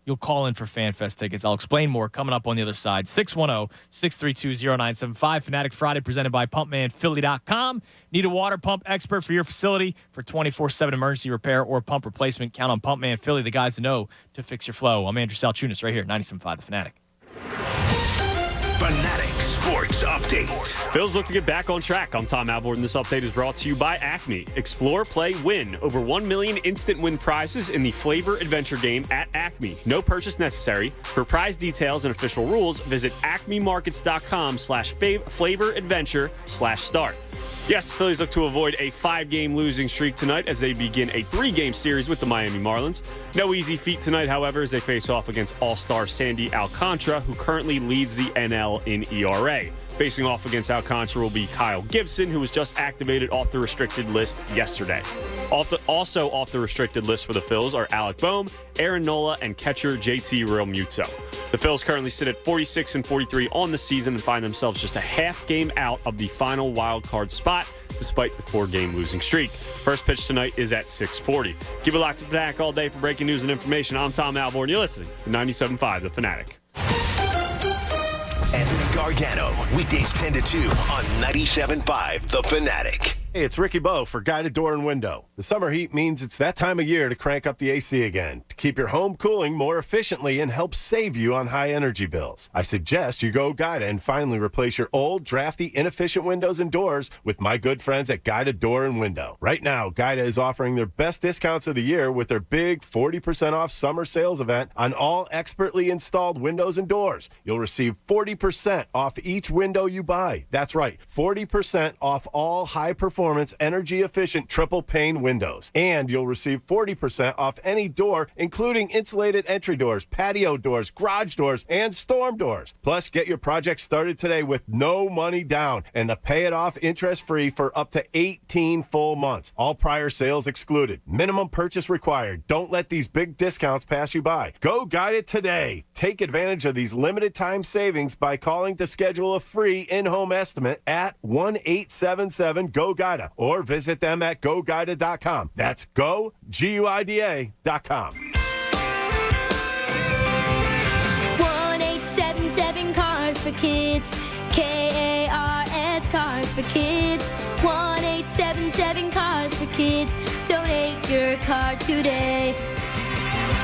you'll call in for FanFest tickets. I'll explain more coming up on the other side. 610-632-0975. Fanatic Friday presented by PumpmanPhilly.com. Need a water pump expert for your facility for 24/7 emergency repair or pump replacement? Count on Pumpman Philly, the guys to know to fix your flow. I'm Andrew Salchunas right here, 97.5 The Fanatic. Fanatic Sports Update. Phil's look to get back on track. I'm Tom Alvord, and this update is brought to you by Acme. Explore, play, win. Over 1 million instant win prizes in the Flavor Adventure game at Acme. No purchase necessary. For prize details and official rules, visit acmemarkets.com/flavoradventure/start. Yes, Phillies look to avoid a 5-game losing streak tonight as they begin a 3-game series with the Miami Marlins. No easy feat tonight, however, as they face off against All-Star Sandy Alcantara, who currently leads the NL in ERA. Facing off against Alcantara will be Kyle Gibson, who was just activated off the restricted list yesterday. Also off the restricted list for the Phils are Alec Boehm, Aaron Nola, and catcher JT Realmuto. The Phils currently sit at 46-43 on the season and find themselves just a half game out of the final wild card spot, despite the 4-game losing streak. First pitch tonight is at 6:40. Keep it locked to Fanatic all day for breaking news and information. I'm Tom Alvord, and you're listening to 97.5 The Fanatic. Anthony Gargano, weekdays 10 to 2 on 97.5 The Fanatic. Hey, it's Ricky Bo for Guided Door and Window. The summer heat means it's that time of year to crank up the AC again, to keep your home cooling more efficiently and help save you on high energy bills. I suggest you go Guida and finally replace your old, drafty, inefficient windows and doors with my good friends at Guided Door and Window. Right now, Guida is offering their best discounts of the year with their big 40% off summer sales event on all expertly installed windows and doors. You'll receive 40% off each window you buy. That's right, 40% off all high-performance, energy-efficient triple-pane windows. And you'll receive 40% off any door, including insulated entry doors, patio doors, garage doors, and storm doors. Plus, get your project started today with no money down and to pay it off interest-free for up to 18 full months. All prior sales excluded. Minimum purchase required. Don't let these big discounts pass you by. Go Guide it today. Take advantage of these limited-time savings by calling to schedule a free in-home estimate at 1-877-GO-GUIDA or visit them at GoGuida.com. That's go, GUIDA.com. 1-877 Cars for Kids. KARS Cars for Kids. 1-877 Cars for Kids. Donate your car today.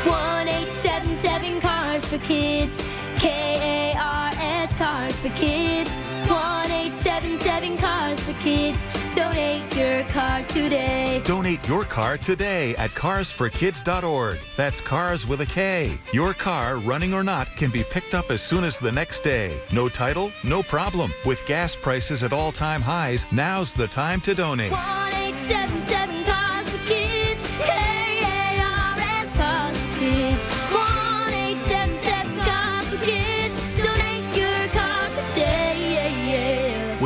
1-877 Cars for Kids. KARS Cars for Kids. 1-877 Cars for Kids. Donate your car today. Donate your car today at carsforkids.org. That's cars with a K. Your car, running or not, can be picked up as soon as the next day. No title? No problem. With gas prices at all-time highs, now's the time to donate. 1-877 Cars for Kids. KARS Cars for Kids. 1-877 Cars for Kids. Donate your car today.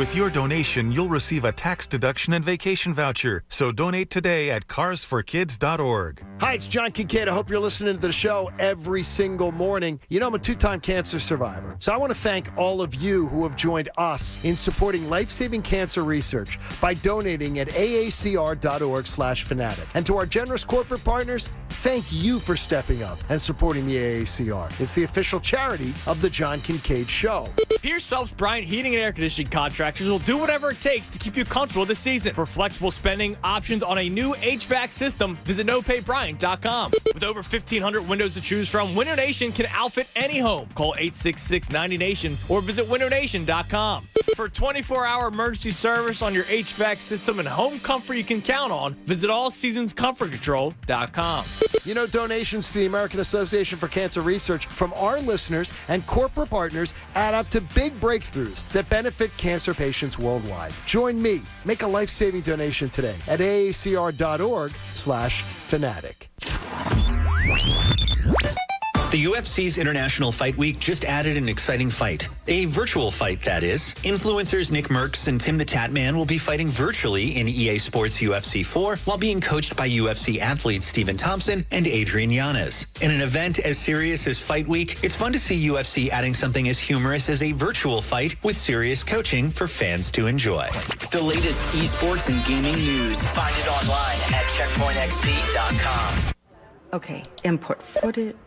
With your donation, you'll receive a tax deduction and vacation voucher. So donate today at carsforkids.org. Hi, it's John Kincaid. I hope you're listening to the show every single morning. You know, I'm a two-time cancer survivor. So I want to thank all of you who have joined us in supporting life-saving cancer research by donating at aacr.org/fanatic. And to our generous corporate partners, thank you for stepping up and supporting the AACR. It's the official charity of the John Kincaid Show. Pierce Phelps Bryant Heating and Air Conditioning Contractors will do whatever it takes to keep you comfortable this season. For flexible spending options on a new HVAC system, visit nopaybryant.com. With over 1,500 windows to choose from, Window Nation can outfit any home. Call 866-90Nation or visit windownation.com. For 24-hour emergency service on your HVAC system and home comfort you can count on, visit allseasonscomfortcontrol.com. You know, donations to the American Association for Cancer Research from our listeners and corporate partners add up to big breakthroughs that benefit cancer patients worldwide. Join me. Make a life-saving donation today at aacr.org/fanatic. The UFC's International Fight Week just added an exciting fight. A virtual fight, that is. Influencers Nick Merckx and Tim the Tatman will be fighting virtually in EA Sports UFC 4 while being coached by UFC athletes Stephen Thompson and Adrian Yanez. In an event as serious as Fight Week, it's fun to see UFC adding something as humorous as a virtual fight with serious coaching for fans to enjoy. The latest esports and gaming news. Find it online at checkpointxp.com. Okay, import footage.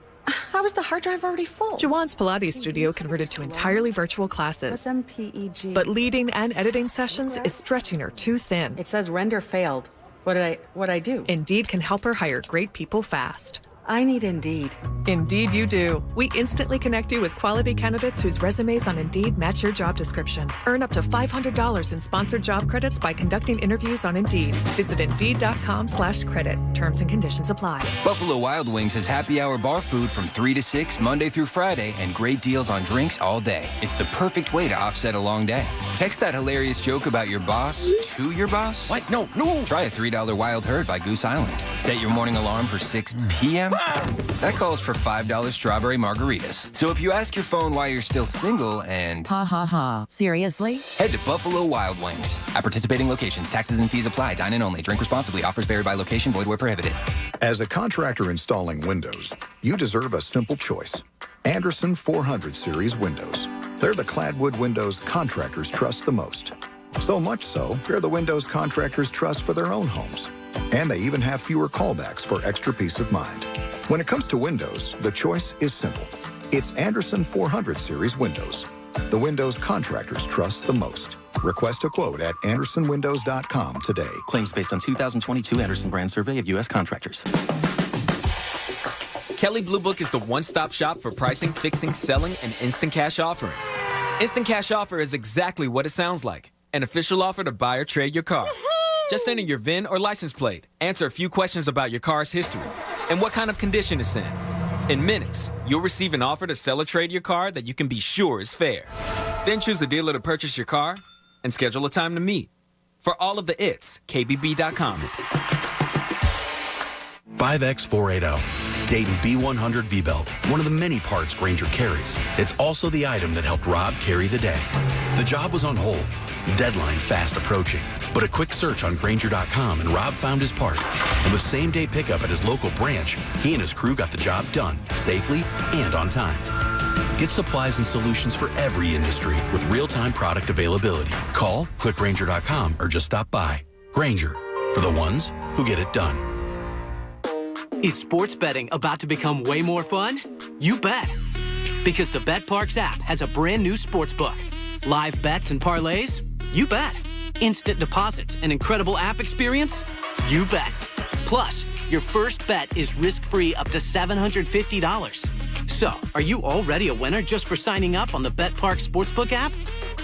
How is the hard drive already full? Jawan's Pilates studio converted to entirely virtual classes. MPEG. But leading and editing sessions is stretching her too thin. It says render failed. What'd I do? Indeed can help her hire great people fast. I need Indeed. Indeed you do. We instantly connect you with quality candidates whose resumes on Indeed match your job description. Earn up to $500 in sponsored job credits by conducting interviews on Indeed. Visit Indeed.com/credit. Terms and conditions apply. Buffalo Wild Wings has happy hour bar food from 3 to 6 Monday through Friday and great deals on drinks all day. It's the perfect way to offset a long day. Text that hilarious joke about your boss to your boss. What? No. Try a $3 Wild Herd by Goose Island. Set your morning alarm for 6 p.m. That calls for $5 strawberry margaritas. So if you ask your phone why you're still single and... Ha ha ha. Seriously? Head to Buffalo Wild Wings. At participating locations, taxes and fees apply. Dine in only. Drink responsibly. Offers vary by location. Void where prohibited. As a contractor installing windows, you deserve a simple choice. Anderson 400 Series windows. They're the cladwood windows contractors trust the most. So much so, they're the windows contractors trust for their own homes. And they even have fewer callbacks for extra peace of mind. When it comes to windows, the choice is simple. It's Anderson 400 Series windows. The windows contractors trust the most. Request a quote at andersonwindows.com today. Claims based on 2022 Anderson brand survey of U.S. contractors. Kelley Blue Book is the one-stop shop for pricing, fixing, selling, and instant cash offering. Instant cash offer is exactly what it sounds like. An official offer to buy or trade your car. Just enter your VIN or license plate, answer a few questions about your car's history, and what kind of condition it's in. In minutes, you'll receive an offer to sell or trade your car that you can be sure is fair. Then choose a dealer to purchase your car and schedule a time to meet. For all of the its, KBB.com. 5X480. Dayton B100 V-Belt, one of the many parts Grainger carries. It's also the item that helped Rob carry the day. The job was on hold, deadline fast approaching. But a quick search on Grainger.com and Rob found his part. And with same-day pickup at his local branch, he and his crew got the job done, safely and on time. Get supplies and solutions for every industry with real-time product availability. Call, click Grainger.com, or just stop by. Grainger, for the ones who get it done. Is sports betting about to become way more fun? You bet. Because the BetParx app has a brand new sports book. Live bets and parlays? You bet. Instant deposits and incredible app experience? You bet. Plus, your first bet is risk-free up to $750. So, are you already a winner just for signing up on the BetParx Sportsbook app?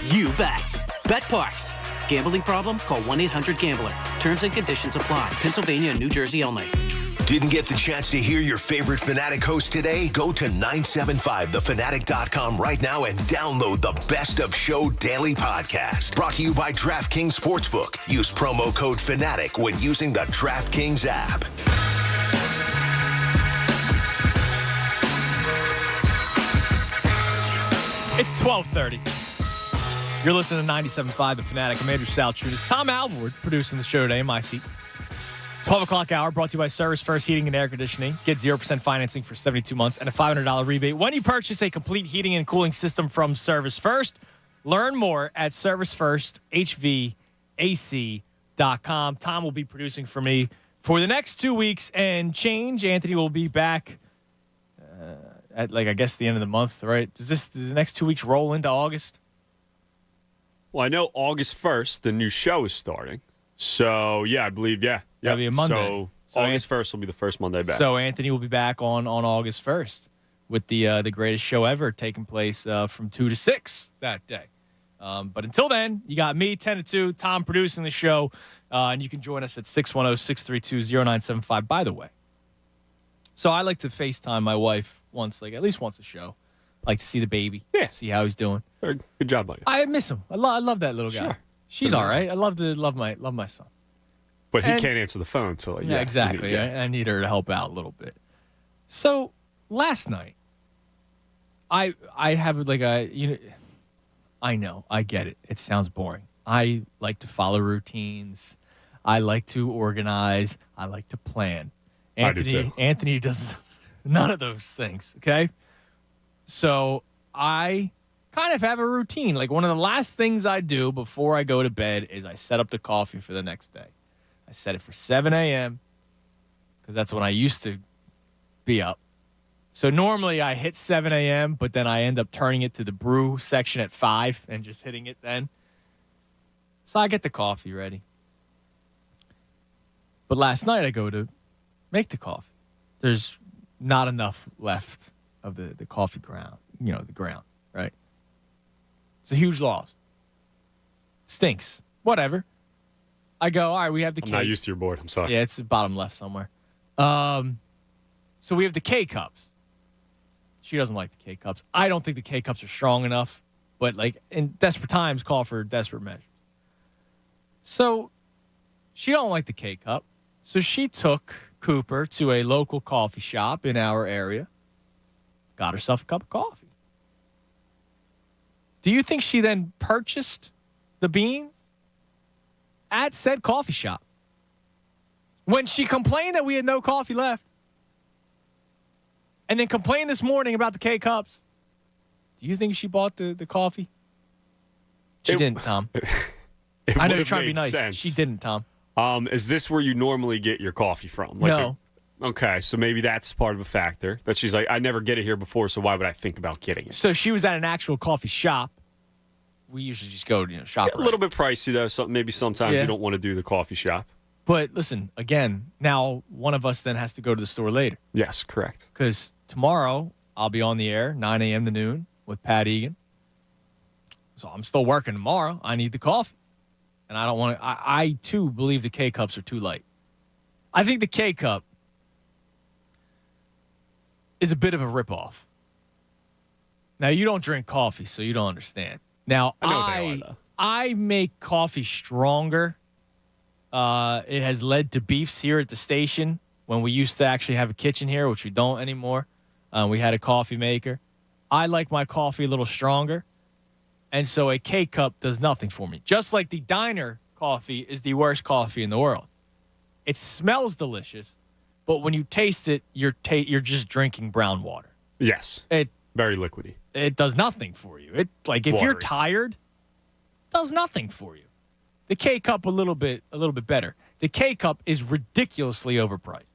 You bet. BetParx. Gambling problem? Call 1-800-GAMBLER. Terms and conditions apply. Pennsylvania and New Jersey only. Didn't get the chance to hear your favorite Fanatic host today? Go to 975thefanatic.com right now and download the Best of Show Daily Podcast. Brought to you by DraftKings Sportsbook. Use promo code FANATIC when using the DraftKings app. It's 12:30. You're listening to 97.5 The Fanatic. I'm Andrew Saltrudis. Tom Alvord producing the show today in my seat. 12 o'clock hour brought to you by Service First Heating and Air Conditioning. Get 0% financing for 72 months and a $500 rebate when you purchase a complete heating and cooling system from Service First. Learn more at ServiceFirstHVAC.com. Tom will be producing for me for the next 2 weeks and change. Anthony will be back at, I guess, the end of the month, right? Does the next 2 weeks roll into August? Well, I know August 1st, the new show is starting. So, yeah, I believe, yeah. That'll be a Monday. So August 1st will be the first Monday back. So Anthony will be back on August 1st with the greatest show ever taking place from 2 to 6 that day. But until then, you got me, 10 to 2, Tom producing the show. And you can join us at 610-632-0975, by the way. So I like to FaceTime my wife at least once a show. I like to see the baby, see how he's doing. Good job, buddy. I miss him. I love that little guy. Sure. She's all right. I love my son. But he can't answer the phone, so yeah, exactly. I need her to help out a little bit. So last night, I have I know, I get it. It sounds boring. I like to follow routines. I like to organize. I like to plan. I do too. Anthony does none of those things. Okay. So I kind of have a routine. Like one of the last things I do before I go to bed is I set up the coffee for the next day. I set it for 7 a.m. because that's when I used to be up. So normally I hit 7 a.m., but then I end up turning it to the brew section at 5 and just hitting it then. So I get the coffee ready. But last night I go to make the coffee. There's not enough left of the coffee ground, the ground, right? It's a huge loss. Stinks. Whatever. I go, all right, we have the I'm K. not used to your board. I'm sorry. Yeah, it's the bottom left somewhere. So we have the K-Cups. She doesn't like the K-Cups. I don't think the K-Cups are strong enough, but in desperate times, call for desperate measures. So she don't like the K-Cup. So she took Cooper to a local coffee shop in our area, got herself a cup of coffee. Do you think she then purchased the beans at said coffee shop when she complained that we had no coffee left and then complained this morning about the K-Cups? Do you think she bought the coffee? She didn't, Tom. I know you're trying to be nice. Sense. She didn't, Tom. Is this where you normally get your coffee from? No. Okay, so maybe that's part of a factor. That she's like, I never get it here before, so why would I think about getting it? So she was at an actual coffee shop. We usually just go, shop. A little bit pricey, though. So maybe sometimes you don't want to do the coffee shop. But listen, again, now one of us then has to go to the store later. Yes, correct. Because tomorrow I'll be on the air, 9 a.m. to noon with Pat Egan. So I'm still working tomorrow. I need the coffee. And I don't want to. I too believe the K-Cups are too light. I think the K-Cup is a bit of a ripoff. Now, you don't drink coffee, so you don't understand. Now, I know what they are, though. I make coffee stronger. It has led to beefs here at the station when we used to actually have a kitchen here, which we don't anymore. We had a coffee maker. I like my coffee a little stronger. And so a K-Cup does nothing for me. Just like the diner coffee is the worst coffee in the world. It smells delicious, but when you taste it, you're just drinking brown water. Yes. Very liquidy. It does nothing for you. If you're tired, it does nothing for you. The K-Cup a little bit better. The K-Cup is ridiculously overpriced.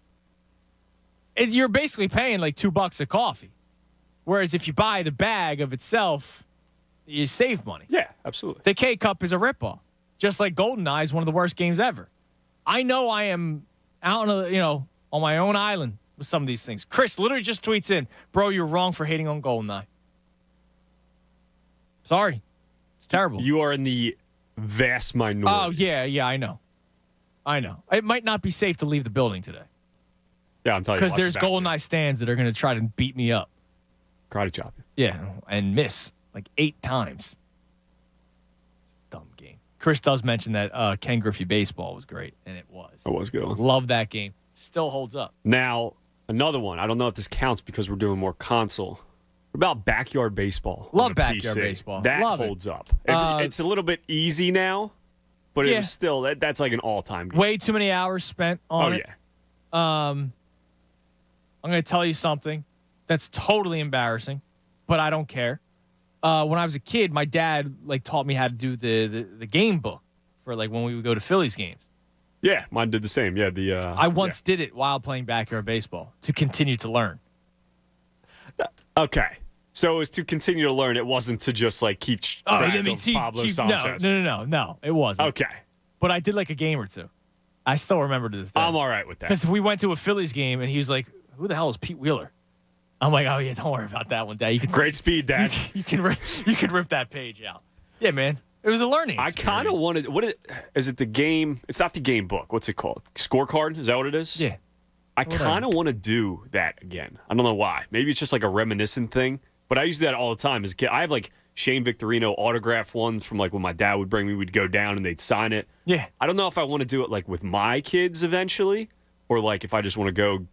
You're basically paying like $2 a coffee. Whereas if you buy the bag of itself, you save money. Yeah, absolutely. The K-Cup is a ripoff. Just like GoldenEye is one of the worst games ever. I know I am out on my own island with some of these things. Chris literally just tweets in, bro, you're wrong for hating on GoldenEye. Sorry. It's terrible. You are in the vast minority. Oh, yeah, I know. It might not be safe to leave the building today. Yeah, I'm telling you. Because there's GoldenEye stands that are going to try to beat me up. Karate chop you. Yeah, and miss like 8 times. Dumb game. Chris does mention that Ken Griffey baseball was great, and it was. It was good. Love that game. Still holds up. Now, another one. I don't know if this counts because we're doing more console About backyard baseball. Love on a backyard PC. baseball. That Love it. holds up. It's a little bit easy now, but Yeah. it's still that's like an all-time game. Way too many hours spent on it. Yeah. I'm going to tell you something that's totally embarrassing, but I don't care. When I was a kid, my dad taught me how to do the game book for when we would go to Phillies games. Yeah, mine did the same. Yeah, I once did it while playing backyard baseball to continue to learn. Okay. So it was to continue to learn. It wasn't to just keep track of Pablo Sanchez. No, it wasn't. Okay. But I did a game or two. I still remember to this day. I'm all right with that. Because we went to a Phillies game and he was like, "Who the hell is Pete Wheeler?" I'm like, "Oh yeah, don't worry about that one, Dad. You can Great speed, Dad. You can rip that page out." Yeah, man. It was a learning experience. I kind of wanted. Is it the game? It's not the game book. What's it called? Scorecard? Is that what it is? Yeah. I kind of want to do that again. I don't know why. Maybe it's just a reminiscent thing. But I used to do that all the time as a kid. I have Shane Victorino autograph ones from when my dad would bring me. We'd go down and they'd sign it. Yeah. I don't know if I want to do it with my kids eventually, or if I just want to go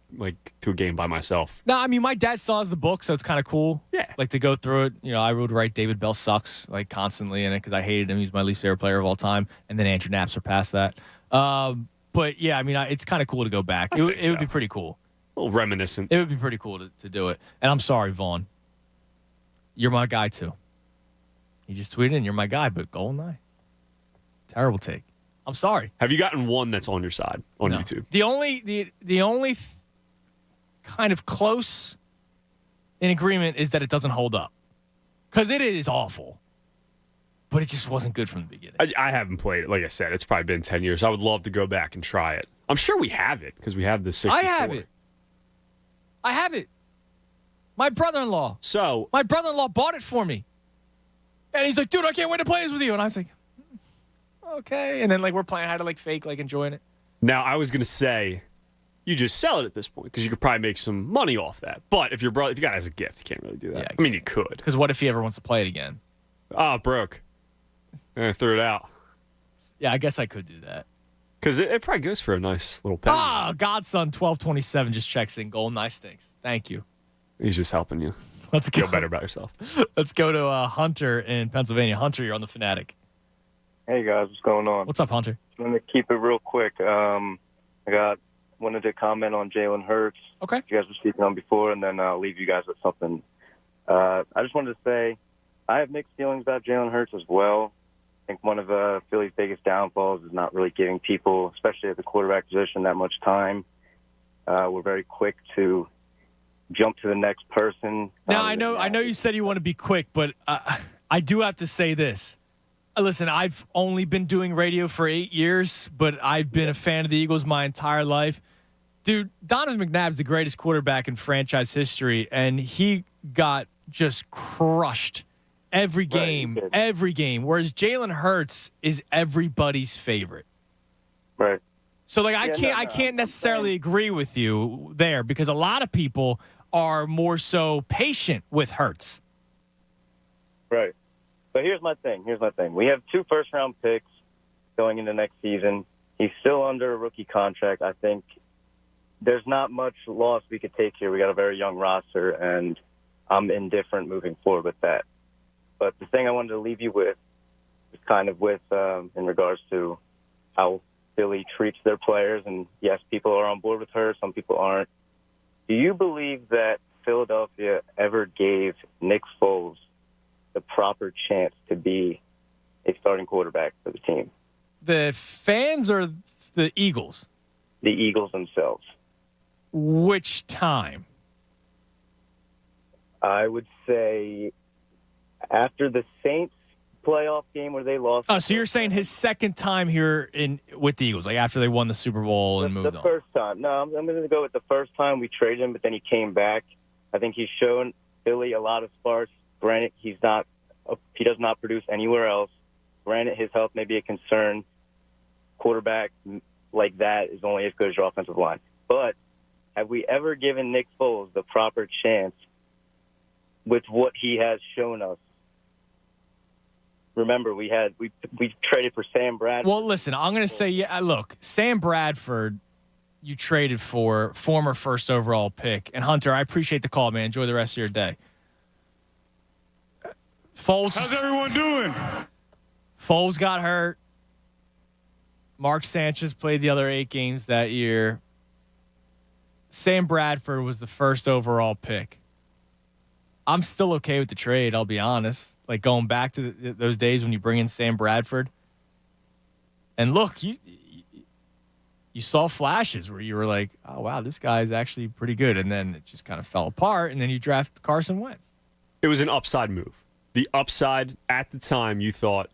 to a game by myself. No, I mean my dad still has the book, so it's kind of cool. Yeah. To go through it. I would write David Bell sucks constantly in it because I hated him. He's my least favorite player of all time, and then Andrew Knapp surpassed that. But yeah, I mean it's kind of cool to go back. It would be pretty cool. A little reminiscent. It would be pretty cool to do it. And I'm sorry, Vaughn. You're my guy, too. He just tweeted in, "You're my guy," but Goldeneye. Terrible take. I'm sorry. Have you gotten one that's on your side on YouTube? The only kind of close in agreement is that it doesn't hold up. Because it is awful. But it just wasn't good from the beginning. I haven't played it. Like I said, it's probably been 10 years. I would love to go back and try it. I'm sure we have it because we have the 64. I have it. My brother-in-law. So my brother-in-law bought it for me. And he's like, "Dude, I can't wait to play this with you." And I was like, "Okay." And then we're playing how to fake enjoying it. Now I was gonna say, you just sell it at this point because you could probably make some money off that. But if you got it as a gift, you can't really do that. Yeah, I mean, you could. Because what if he ever wants to play it again? Oh, it broke. And I threw it out. Yeah, I guess I could do that. Because it probably goes for a nice little penny. Godson 1227 just checks in. Goldeneye stinks. Thank you. He's just helping you. Let's feel better about yourself. Let's go to Hunter in Pennsylvania. Hunter, you're on the Fanatic. Hey guys, what's going on? What's up, Hunter? I'm gonna keep it real quick. Wanted to comment on Jalen Hurts. Okay. You guys were speaking on before, and then I'll leave you guys with something. I just wanted to say I have mixed feelings about Jalen Hurts as well. I think one of Philly's biggest downfalls is not really giving people, especially at the quarterback position, that much time. We're very quick to jump to the next person. Now, I know you said you want to be quick, but I do have to say this. Listen, I've only been doing radio for 8 years, but I've been a fan of the Eagles my entire life. Dude, Donovan McNabb's the greatest quarterback in franchise history, and he got just crushed every game, whereas Jalen Hurts is everybody's favorite. Right. So, I can't necessarily agree with you there because a lot of people are more so patient with Hurts. Right. But here's my thing. We have 2 first-round picks going into next season. He's still under a rookie contract. I think there's not much loss we could take here. We got a very young roster, and I'm indifferent moving forward with that. But the thing I wanted to leave you with is kind of in regards to how Philly treats their players. And, yes, people are on board with her. Some people aren't. Do you believe that Philadelphia ever gave Nick Foles the proper chance to be a starting quarterback for the team? The fans or the Eagles? The Eagles themselves. Which time? I would say after the Saints playoff game where they lost. Oh, so you're saying his second time here with the Eagles, after they won the Super Bowl and moved on? The first time. No, I'm going to go with the first time we traded him, but then he came back. I think he's shown Philly a lot of sparks. Granted, he does not produce anywhere else. Granted, his health may be a concern. Quarterback like that is only as good as your offensive line. But have we ever given Nick Foles the proper chance with what he has shown us? Remember, we traded for Sam Bradford. Well, listen, I'm going to say, look, Sam Bradford, you traded for former first overall pick. And Hunter, I appreciate the call, man. Enjoy the rest of your day. Foles. How's everyone doing? Foles got hurt. Mark Sanchez played the other 8 games that year. Sam Bradford was the first overall pick. I'm still okay with the trade, I'll be honest. Like going back to those days when you bring in Sam Bradford. And look, you saw flashes where you were like, oh, wow, this guy is actually pretty good. And then it just kind of fell apart. And then you draft Carson Wentz. It was an upside move. The upside at the time, you thought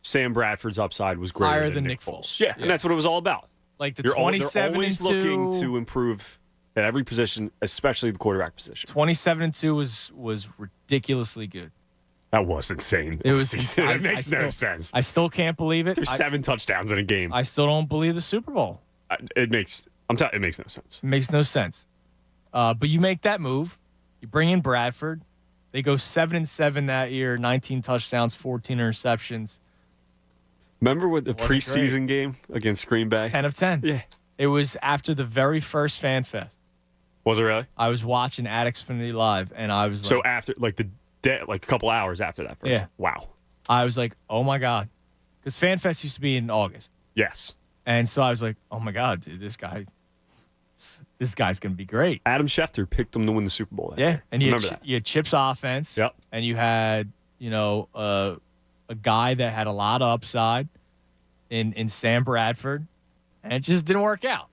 Sam Bradford's upside was greater higher than Nick Foles. Yeah, and that's what it was all about. Like the They're 27 always and 2, looking to improve at every position, especially the quarterback position. 27 and 2 was ridiculously good. That was insane. It was. It makes no sense. I still can't believe it. There's 7 touchdowns in a game. I still don't believe the Super Bowl. It makes no sense. It makes no sense. But you make that move. You bring in Bradford. They go 7-7 that year. 19 touchdowns, 14 interceptions. Remember with the preseason game against Green Bay? 10 of 10. Yeah. It was after the very first Fan Fest. Was it really? I was watching at Xfinity Live, and I was like... So after, like a couple hours after that first. Yeah. Wow. I was like, oh, my God. Because Fan Fest used to be in August. Yes. And so I was like, oh, my God, dude, this guy's going to be great. Adam Schefter picked them to win the Super Bowl. Yeah. And you had Chip's offense. Yep. And you had, a guy that had a lot of upside in Sam Bradford. And it just didn't work out.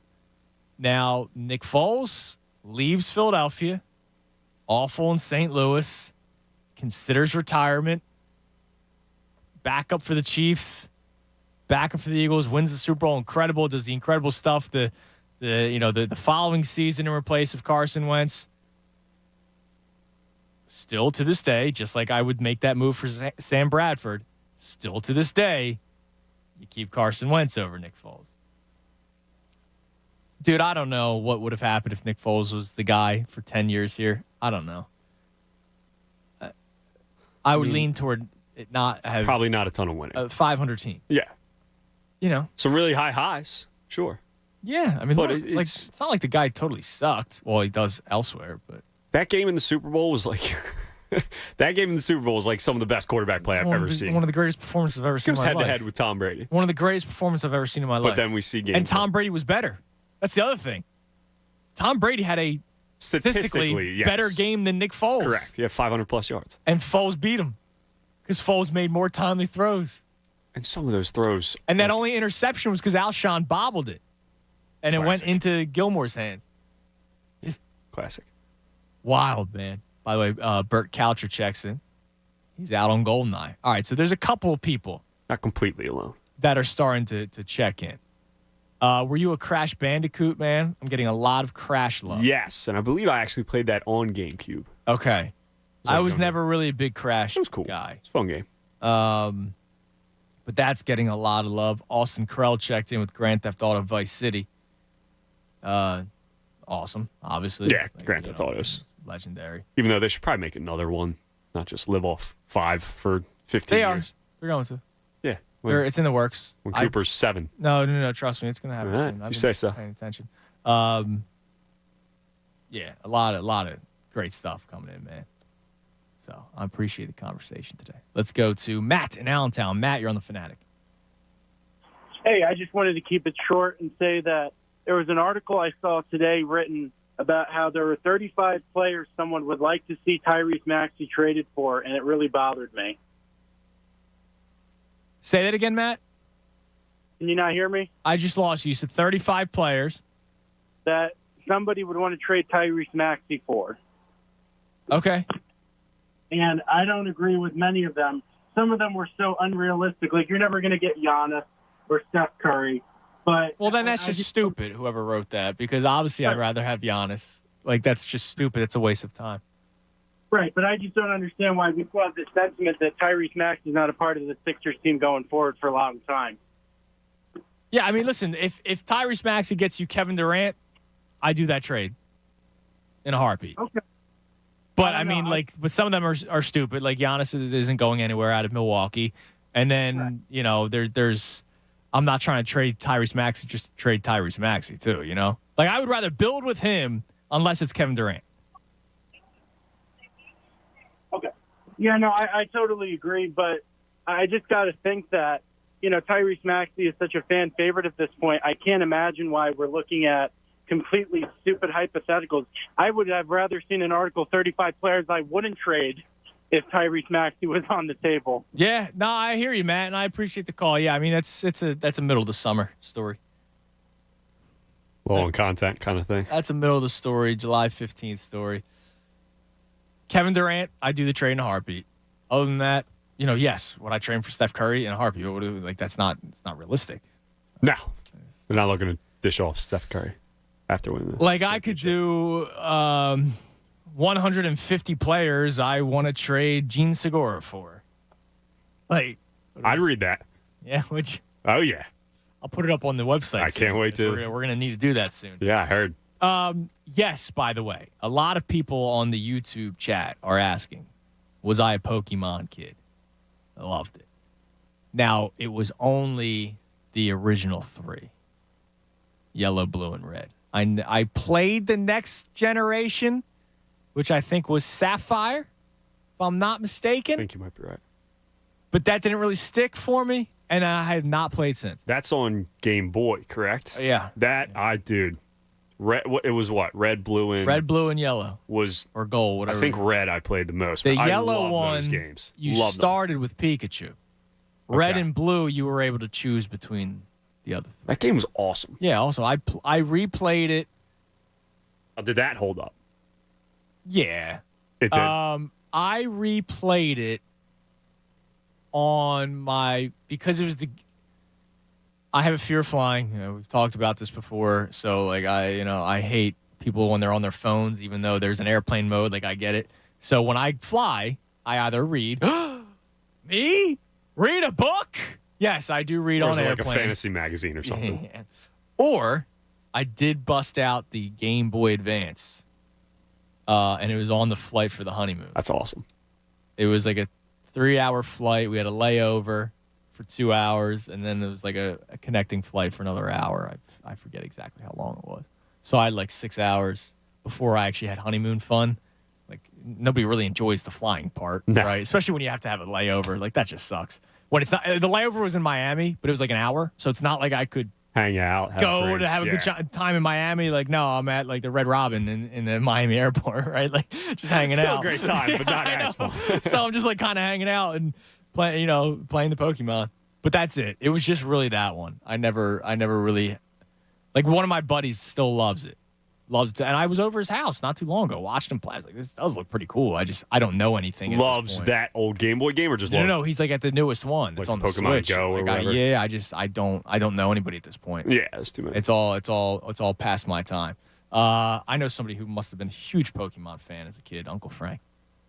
Now, Nick Foles leaves Philadelphia, awful in St. Louis, considers retirement, backup for the Chiefs, backup for the Eagles, wins the Super Bowl, incredible, does the incredible stuff the following season in replace of Carson Wentz. Still to this day, just like I would make that move for Sam Bradford, still to this day, you keep Carson Wentz over Nick Foles. Dude, I don't know what would have happened if Nick Foles was the guy for 10 years here. I don't know. I would lean toward it not have... Probably not a ton of winning. A 500 team. Yeah. Some really high highs, sure. Yeah, I mean, but look, it's not like the guy totally sucked. Well, he does elsewhere, but... That game in the Super Bowl was like... some of the best quarterback play I've ever seen. One of the greatest performances I've ever seen in my life. It was head-to-head with Tom Brady. One of the greatest performances I've ever seen in my life. But then we see games. And Tom Brady was better. That's the other thing. Tom Brady had a statistically better game than Nick Foles. Correct. He had 500-plus yards. And Foles beat him because Foles made more timely throws. And some of those throws. And that only interception was because Alshon bobbled it. And it went into Gilmore's hands. Just classic. Wild, man. By the way, Bert Coucher checks in. He's out on Goldeneye. All right, so there's a couple of people. Not completely alone. That are starting to check in. Were you a Crash Bandicoot, man? I'm getting a lot of Crash love. Yes, and I believe I actually played that on GameCube. Okay. I was never really a big Crash guy. It's a fun game. But that's getting a lot of love. Austin Krell checked in with Grand Theft Auto Vice City. Awesome, obviously. Yeah, Grand Theft Auto is legendary. Even though they should probably make another one, not just live off 5 for 15 years. They're going to. Yeah. It's in the works. When Cooper's 7. No. Trust me, it's going to happen soon. You say so. Paying attention. Yeah, a lot of great stuff coming in, man. So I appreciate the conversation today. Let's go to Matt in Allentown. Matt, you're on the Fanatic. Hey, I just wanted to keep it short and say that there was an article I saw today written about how there were 35 players someone would like to see Tyrese Maxey traded for, and it really bothered me. Say that again, Matt. Can you not hear me? I just lost you. You said 35 players that somebody would want to trade Tyrese Maxey for. Okay. And I don't agree with many of them. Some of them were so unrealistic. Like, you're never going to get Giannis or Steph Curry. But well, then that's just stupid, whoever wrote that, because obviously I'd rather have Giannis. Like, that's just stupid. It's a waste of time. Right, but I just don't understand why we still have this sentiment that Tyrese Maxey is not a part of the Sixers team going forward for a long time. Yeah, I mean, listen, if Tyrese Maxey gets you Kevin Durant, I do that trade in a heartbeat. Okay. But, I mean, but some of them are stupid. Like, Giannis isn't going anywhere out of Milwaukee. And then, there's – I'm not trying to trade Tyrese Maxey just to trade Tyrese Maxey, too, Like, I would rather build with him unless it's Kevin Durant. Okay. Yeah, no, I totally agree, but I just got to think that, Tyrese Maxey is such a fan favorite at this point. I can't imagine why we're looking at completely stupid hypotheticals. I would have rather seen an article, 35 players I wouldn't trade if Tyrese Maxey was on the table. Yeah, no, I hear you, Matt, and I appreciate the call. Yeah, I mean, that's a middle of the summer story. Low on content kind of thing. That's a middle of the story, July 15th story. Kevin Durant, I do the trade in a heartbeat. Other than that, yes, would I trade for Steph Curry in a heartbeat? It's not realistic. No, they're not looking to dish off Steph Curry after winning. Like I could do 150 players I want to trade Gene Segura for. Like, I'd read that. Yeah, which. Oh yeah. I'll put it up on the website. I can't wait to. We're gonna need to do that soon. Yeah, I heard. Yes, by the way, a lot of people on the YouTube chat are asking, was I a Pokemon kid? I loved it. Now, it was only the original 3. Yellow, blue, and red. I played the next generation, which I think was Sapphire, if I'm not mistaken. I think you might be right. But that didn't really stick for me, and I have not played since. That's on Game Boy, correct? Yeah. Dude. Red, it was what? Red, blue, and yellow or gold, whatever. I think red I played the most. The but yellow I love one, those games. you Love started with Pikachu. Red Okay. and blue, you were able to choose between the other 3. That game was awesome. Yeah. Also, I replayed it. Did that hold up? Yeah. It did. I replayed it on because it was I have a fear of flying. We've talked about this before. So like I hate people when they're on their phones, even though there's an airplane mode. Like I get it. So when I fly, I either read me read a book. Yes, I do read or on is it airplanes. like a fantasy magazine or something. Or I did bust out the Game Boy Advance, and it was on the flight for the honeymoon. That's awesome. It was like a 3-hour flight. We had a layover for 2 hours, and then there was like a connecting flight for another hour. I forget exactly how long it was. So I had like 6 hours before I actually had honeymoon fun. Like nobody really enjoys the flying part, right? Especially when you have to have a layover. Like that just sucks. When it's not, the layover was in Miami, but it was like an hour, so it's not like I could hang out, go to have a good time in Miami. Like no, I'm at like the Red Robin in the Miami airport, right? Like just hanging Still out. a great time, but not as fun. So I'm just like kind of hanging out and playing the Pokemon. But that's it. It was just really that one. I never really, like one of my buddies still loves it. And I was over his house not too long ago, watched him play. I was like, this does look pretty cool. I don't know anything. Loves that old Game Boy game or just no. He's like at the newest one. It's like on the Pokemon Switch. Go or whatever. I don't know anybody at this point. Yeah, it's too many. It's all past my time. I know somebody who must have been a huge Pokemon fan as a kid, Uncle Frank.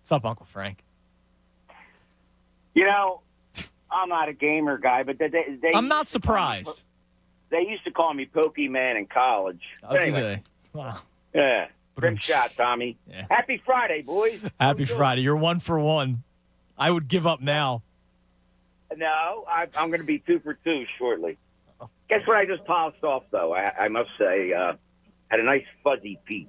What's up, Uncle Frank? I'm not a gamer guy, but I'm not surprised. They used to call me Pokemon in college. Oh, anyway. Do they? Wow. Yeah. Rim shot, Tommy. Yeah. Happy Friday, boys. Happy Friday. You're 1 for 1. I would give up now. No, I'm going to be 2 for 2 shortly. Guess what I just polished off, though? I must say, had a nice fuzzy peach.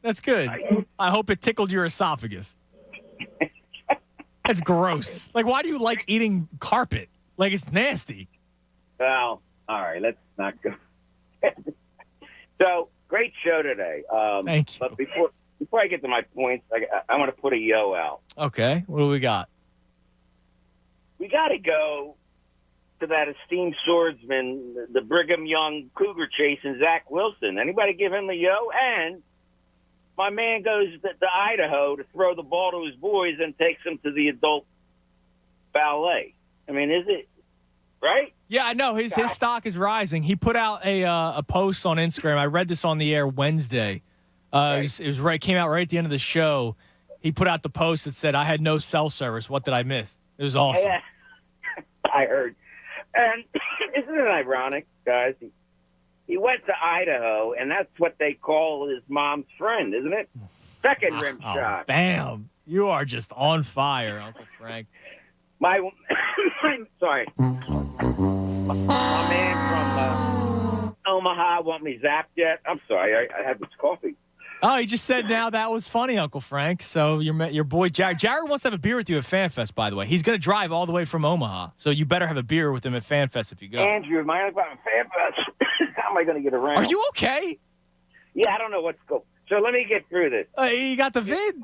That's good. I hope it tickled your esophagus. That's gross. Like, why do you like eating carpet? Like, it's nasty. Well, all right, let's not go. So, great show today. Thank you. But before I get to my points, I want to put a yo out. Okay, what do we got? We got to go to that esteemed swordsman, the Brigham Young Cougar chasing Zach Wilson. Anybody give him a yo? And my man goes to Idaho to throw the ball to his boys and takes them to the adult ballet. I mean, is it right? Yeah, I know. His stock is rising. He put out a post on Instagram. I read this on the air Wednesday. It was right. Came out right at the end of the show. He put out the post that said, "I had no cell service. What did I miss?" It was awesome. Yeah. I heard. And isn't it ironic, guys? He went to Idaho, and that's what they call his mom's friend, isn't it? Second rim shot. Bam. You are just on fire, Uncle Frank. Sorry. My man from Omaha want me zapped yet? I'm sorry. I had this coffee. Oh, he just said now that was funny, Uncle Frank. So your boy Jared. Jared wants to have a beer with you at FanFest, by the way. He's going to drive all the way from Omaha. So you better have a beer with him at FanFest if you go. Andrew, am I about FanFest? How am I going to get around? Are you okay? Yeah, I don't know what's going. So let me get through this. You got the vid?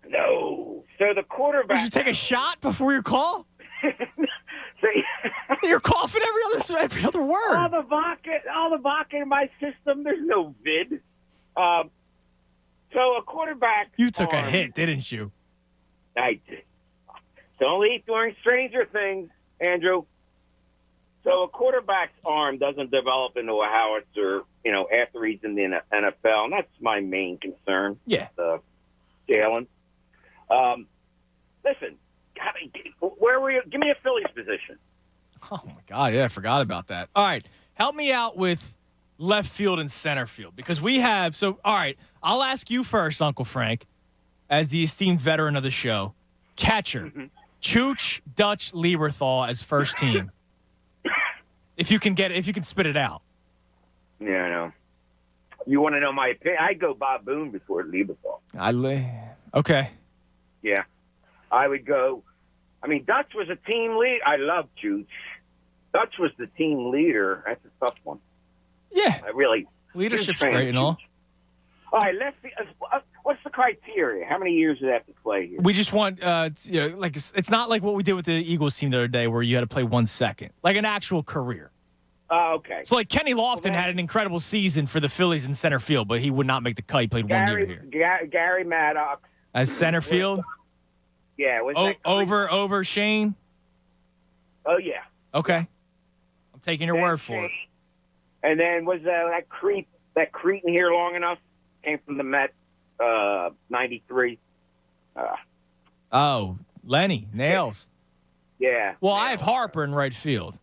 No. So the quarterback. Did you take a shot before your call? You're coughing every other word. All the vodka in my system. There's no vid. So a quarterback. You took a hit, didn't you? I did. It's only during Stranger Things, Andrew. So a quarterback's arm doesn't develop into a howitzer, after he's in the NFL, and that's my main concern. Yeah. Jalen. Listen, where were you? Give me a Phillies position. Oh, my God. Yeah, I forgot about that. All right. Help me out with left field and center field because we have – so, all right, I'll ask you first, Uncle Frank, as the esteemed veteran of the show. Catcher, Chooch, Dutch, Lieberthal as first team. If you can spit it out. Yeah, I know. You want to know my opinion? I'd go Bob Boone before Lieberthal. Okay. Yeah. I would go – Dutch was a team lead. I love Chooch. Dutch was the team leader. That's a tough one. Yeah. Leadership's great and all. All right, what's the criteria? How many years do they have to play here? We just want, it's not like what we did with the Eagles team the other day where you had to play 1 second, like an actual career. Oh, okay. So, like, Kenny Lofton had an incredible season for the Phillies in center field, but he would not make the cut. He played 1 year here. Gary Maddox. As center field? Yeah. Over Shane? Oh, yeah. Okay. I'm taking your word for it. And then was that Cretin here long enough? Came from the Met, 93. Lenny, Nails. Yeah. Well, I have Harper in right field.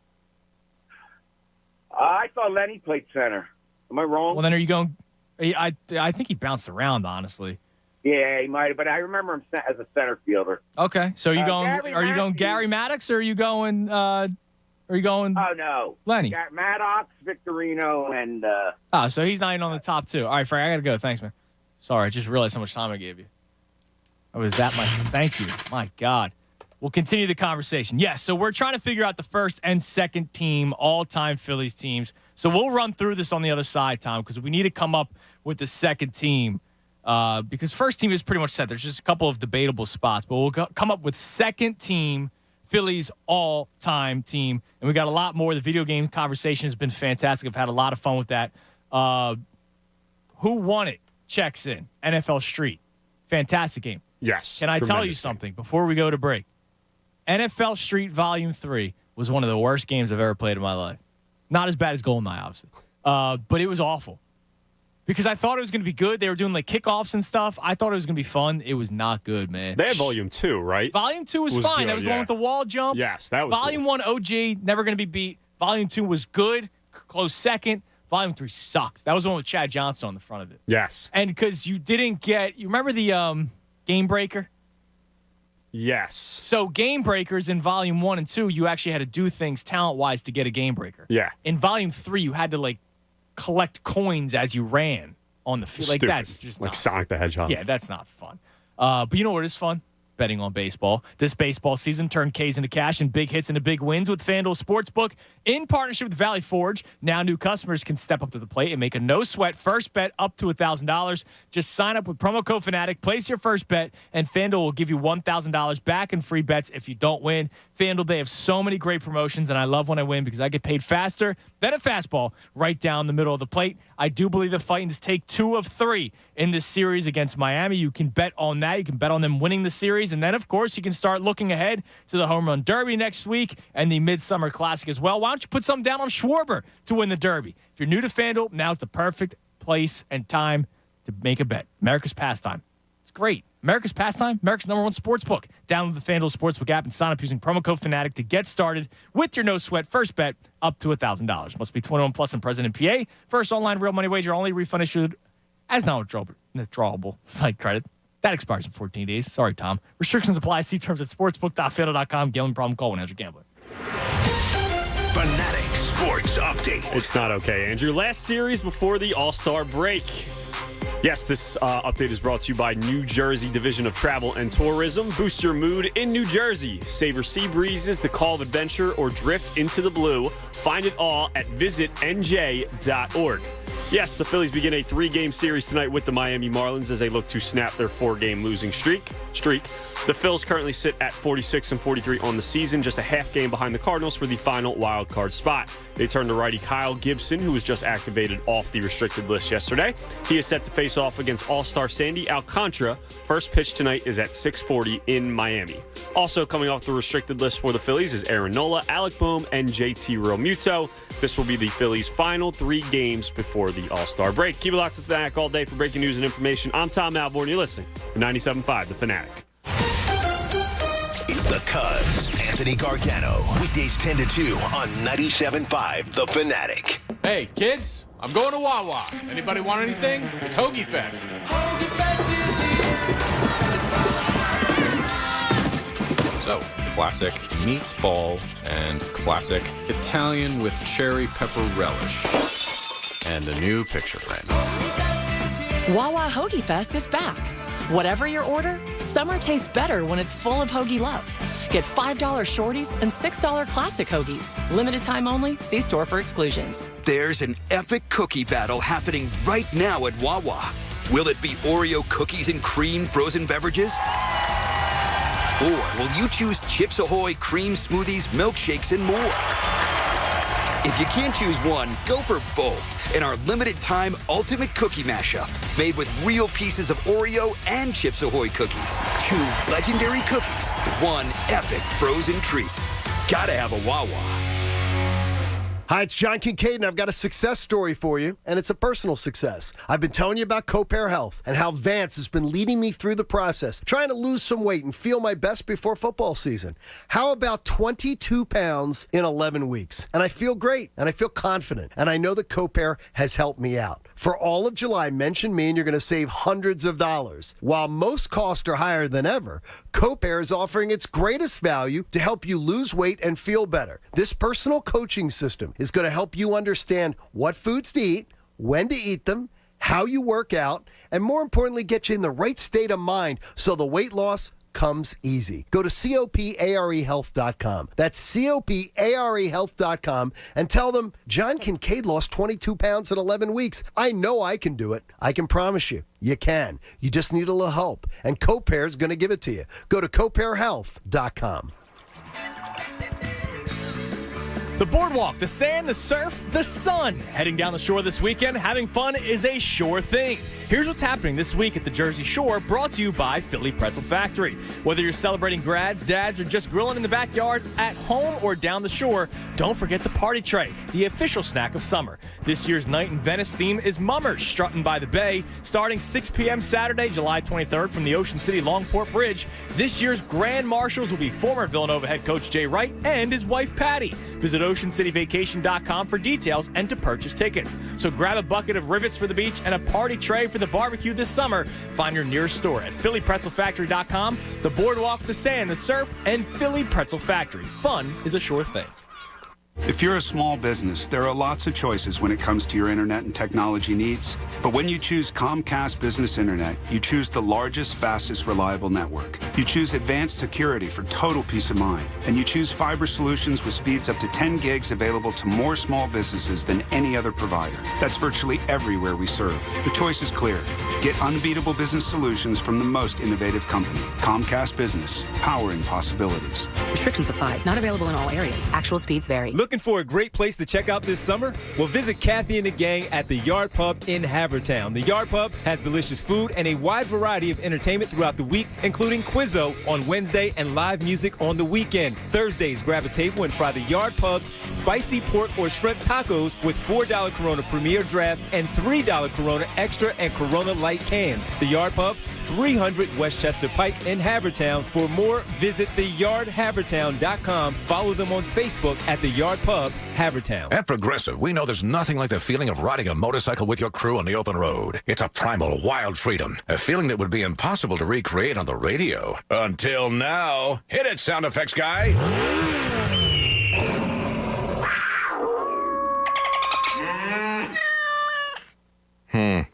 I thought Lenny played center. Am I wrong? Well, then are you going – I think he bounced around, honestly. Yeah, he might have, but I remember him as a center fielder. Okay. So are you going Gary Maddox or are you going oh, no. Lenny? Maddox, Victorino, and so he's not even on the top two. All right, Frank, I got to go. Thanks, man. Sorry, I just realized how much time I gave you. Oh, was that much? Thank you. My God. We'll continue the conversation. Yes, so we're trying to figure out the first and second team, all-time Phillies teams. So we'll run through this on the other side, Tom, because we need to come up with the second team because first team is pretty much set. There's just a couple of debatable spots, but we'll come up with second team Phillies all-time team. And we got a lot more. The video game conversation has been fantastic. I've had a lot of fun with that. Who won it? Checks in. NFL Street. Fantastic game. Yes. Can I tell you something before we go to break? NFL Street Volume 3 was one of the worst games I've ever played in my life. Not as bad as GoldenEye, obviously. But it was awful. Because I thought it was going to be good. They were doing like kickoffs and stuff. I thought it was going to be fun. It was not good, man. They had Volume 2, right? Volume 2 was fine. Good, that was the one with the wall jumps. Yes, that was Volume cool. 1, OG, never going to be beat. Volume 2 was good, close second. Volume 3 sucked. That was the one with Chad Johnson on the front of it. Yes. And because you didn't get, you remember the Game Breaker? Yes. So Game Breakers in Volume 1 and 2, you actually had to do things talent-wise to get a Game Breaker. Yeah. In Volume 3, you had to, like, collect coins as you ran on the field. Like, that's just like not Sonic the Hedgehog. Yeah, that's not fun. But you know what is fun? Betting on baseball. This baseball season, turn K's into cash and big hits into big wins with FanDuel Sportsbook in partnership with Valley Forge. Now new customers can step up to the plate and make a no-sweat first bet up to $1,000. Just sign up with promo code Fanatic, place your first bet, and FanDuel will give you $1,000 back in free bets if you don't win. FanDuel, they have so many great promotions, and I love when I win because I get paid faster than a fastball right down the middle of the plate. I do believe the Titans take 2 of 3 in this series against Miami. You can bet on that. You can bet on them winning the series. And then, of course, you can start looking ahead to the Home Run Derby next week and the Midsummer Classic as well. Why don't you put something down on Schwarber to win the Derby? If you're new to FanDuel, now's the perfect place and time to make a bet. America's pastime. It's great. America's pastime, America's #1 sportsbook. Download the FanDuel Sportsbook app and sign up using promo code Fanatic to get started with your no-sweat first bet up to $1,000. Must be 21 plus and present in PA. First online real money wager only. Refund issued as non-withdrawable site credit. That expires in 14 days. Sorry, Tom. Restrictions apply. See terms at sportsbook.fanduel.com. Gambling problem? Call 1-800-GAMBLER. Fanatic Sports Update. It's not okay, Andrew. Last series before the All-Star break. Yes, this update is brought to you by New Jersey Division of Travel and Tourism. Boost your mood in New Jersey. Savor sea breezes, the call of adventure, or drift into the blue. Find it all at visitnj.org. Yes, the Phillies begin a 3-game series tonight with the Miami Marlins as they look to snap their 4-game losing streak. The Phils currently sit at 46-43 on the season, just a half game behind the Cardinals for the final wild card spot. They turn to righty Kyle Gibson, who was just activated off the restricted list yesterday. He is set to face off against All-Star Sandy Alcantara. First pitch tonight is at 6:40 in Miami. Also coming off the restricted list for the Phillies is Aaron Nola, Alec Bohm, and JT Realmuto. This will be the Phillies' final 3 games before the All-Star break. Keep it locked to the Fanatic all day for breaking news and information. I'm Tom Malborn. You're listening to 97.5 The Fanatic. It's the Cuz, Anthony Gargano. Weekdays 10 to 2 on 97.5 The Fanatic. Hey, kids, I'm going to Wawa. Anybody want anything? It's Hoagie Fest. Hoagie Fest is here. So, classic meatball and classic Italian with cherry pepper relish. And a new picture frame. Wawa Hoagie Fest is back. Whatever your order, summer tastes better when it's full of hoagie love. Get $5 shorties and $6 classic hoagies. Limited time only. See store for exclusions. There's an epic cookie battle happening right now at Wawa. Will it be Oreo cookies and cream frozen beverages? Or will you choose Chips Ahoy cream smoothies, milkshakes, and more? If you can't choose one, go for both in our limited-time ultimate cookie mashup, made with real pieces of Oreo and Chips Ahoy cookies. 2 legendary cookies, 1 epic frozen treat. Gotta have a Wawa. Hi, it's John Kincaid, and I've got a success story for you, and it's a personal success. I've been telling you about CoPair Health and how Vance has been leading me through the process, trying to lose some weight and feel my best before football season. How about 22 pounds in 11 weeks? And I feel great, and I feel confident, and I know that CoPair has helped me out. For all of July, mention me, and you're going to save hundreds of dollars. While most costs are higher than ever, CoPair is offering its greatest value to help you lose weight and feel better. This personal coaching system is going to help you understand what foods to eat, when to eat them, how you work out, and more importantly, get you in the right state of mind so the weight loss comes easy. Go to COPAREhealth.com. That's COPAREhealth.com and tell them John Kincaid lost 22 pounds in 11 weeks. I know I can do it. I can promise you. You can. You just need a little help. And CoPair is going to give it to you. Go to CoPairHealth.com. The boardwalk, the sand, the surf, the sun. Heading down the shore this weekend, having fun is a sure thing. Here's what's happening this week at the Jersey Shore, brought to you by Philly Pretzel Factory. Whether you're celebrating grads, dads, or just grilling in the backyard, at home, or down the shore, don't forget the party tray, the official snack of summer. This year's Night in Venice theme is Mummers, strutting by the bay. Starting 6 p.m. Saturday, July 23rd from the Ocean City Longport Bridge, this year's Grand Marshals will be former Villanova head coach Jay Wright and his wife Patty. Visit OceanCityVacation.com for details and to purchase tickets. So grab a bucket of rivets for the beach and a party tray for the barbecue this summer. Find your nearest store at PhillyPretzelFactory.com. The boardwalk, the sand, the surf, and Philly Pretzel Factory. Fun is a sure thing. If you're a small business, there are lots of choices when it comes to your internet and technology needs. But when you choose Comcast Business Internet, you choose the largest, fastest, reliable network. You choose advanced security for total peace of mind. And you choose fiber solutions with speeds up to 10 gigs available to more small businesses than any other provider. That's virtually everywhere we serve. The choice is clear. Get unbeatable business solutions from the most innovative company. Comcast Business, powering possibilities. Restrictions apply. Not available in all areas. Actual speeds vary. Looking for a great place to check out this summer? Well, visit Kathy and the gang at the Yard Pub in Havertown. The Yard Pub has delicious food and a wide variety of entertainment throughout the week, including Quizzo on Wednesday and live music on the weekend. Thursdays, grab a table and try the Yard Pub's spicy pork or shrimp tacos with $4 Corona Premier drafts and $3 Corona Extra and Corona Light cans. The Yard Pub, 300 Westchester Pike in Havertown. For more, visit theyardhavertown.com. Follow them on Facebook at The Yard Pub, Havertown. At Progressive, we know there's nothing like the feeling of riding a motorcycle with your crew on the open road. It's a primal, wild freedom, a feeling that would be impossible to recreate on the radio. Until now. Hit it, sound effects guy.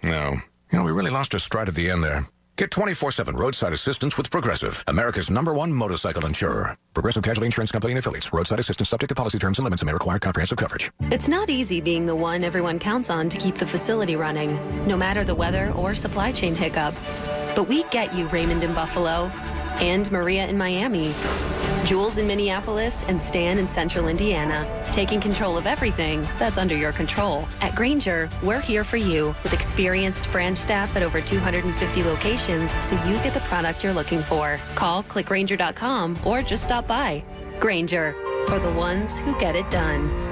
No. You know, we really lost lost a stride at the end there. Get 24/7 roadside assistance with Progressive, America's #1 motorcycle insurer. Progressive Casualty Insurance Company and affiliates. Roadside assistance subject to policy terms and limits and may require comprehensive coverage. It's not easy being the one everyone counts on to keep the facility running, no matter the weather or supply chain hiccup. But we get you, Raymond in Buffalo, and Maria in Miami, Jules in Minneapolis, and Stan in Central Indiana, taking control of everything that's under your control. At Grainger, we're here for you with experienced branch staff at over 250 locations so you get the product you're looking for. Call, click Grainger.com, or just stop by. Grainger, for the ones who get it done.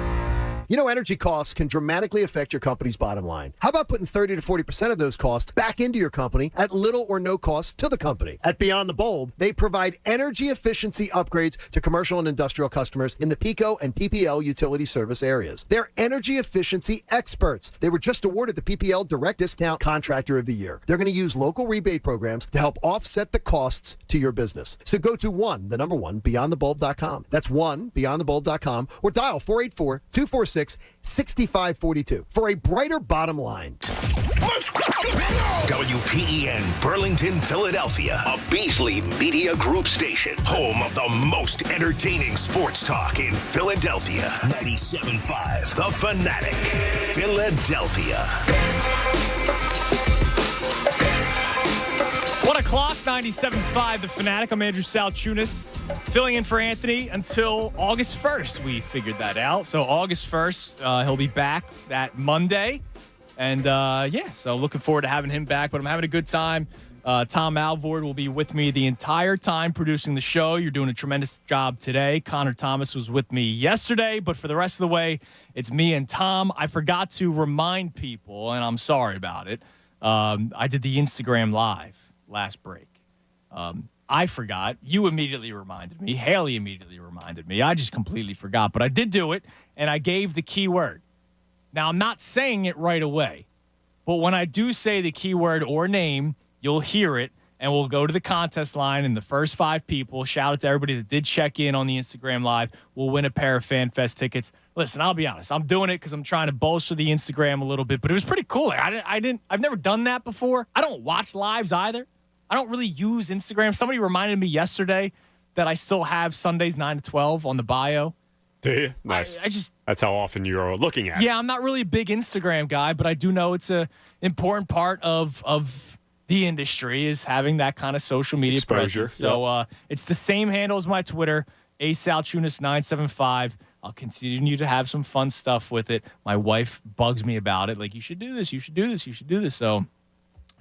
You know, energy costs can dramatically affect your company's bottom line. How about putting 30 to 40% of those costs back into your company at little or no cost to the company? At Beyond the Bulb, they provide energy efficiency upgrades to commercial and industrial customers in the PICO and PPL utility service areas. They're energy efficiency experts. They were just awarded the PPL Direct Discount Contractor of the Year. They're going to use local rebate programs to help offset the costs to your business. So go to beyondthebulb.com. That's beyondthebulb.com, or dial 484-246-6542 for a brighter bottom line. WPEN Burlington, Philadelphia, a Beasley Media Group station, home of the most entertaining sports talk in Philadelphia. 97.5 The Fanatic, Philadelphia. 1 o'clock, 97.5 The Fanatic. I'm Andrew Salchunas, filling in for Anthony until August 1st. We figured that out. So August 1st, he'll be back that Monday. And, so looking forward to having him back. But I'm having a good time. Tom Alvord will be with me the entire time producing the show. You're doing a tremendous job today. Connor Thomas was with me yesterday. But for the rest of the way, it's me and Tom. I forgot to remind people, and I'm sorry about it. I did the Instagram Live last break. I forgot. You immediately reminded me. Haley immediately reminded me. I just completely forgot. But I did do it, and I gave the keyword. Now, I'm not saying it right away, but when I do say the keyword or name, you'll hear it, and we'll go to the contest line, and the first 5 people, shout out to everybody that did check in on the Instagram Live, will win a pair of FanFest tickets. Listen, I'll be honest. I'm doing it because I'm trying to bolster the Instagram a little bit, but it was pretty cool. Like, I've never done that before. I don't watch lives either. I don't really use Instagram. Somebody reminded me yesterday that I still have Sundays 9 to 12 on the bio. Do you? Nice. That's how often you're looking at it. Yeah, I'm not really a big Instagram guy, but I do know it's an important part of the industry is having that kind of social media exposure. Presence. So it's the same handle as my Twitter, asaltunas975. I'll continue to have some fun stuff with it. My wife bugs me about it. Like, you should do this, you should do this, you should do this. So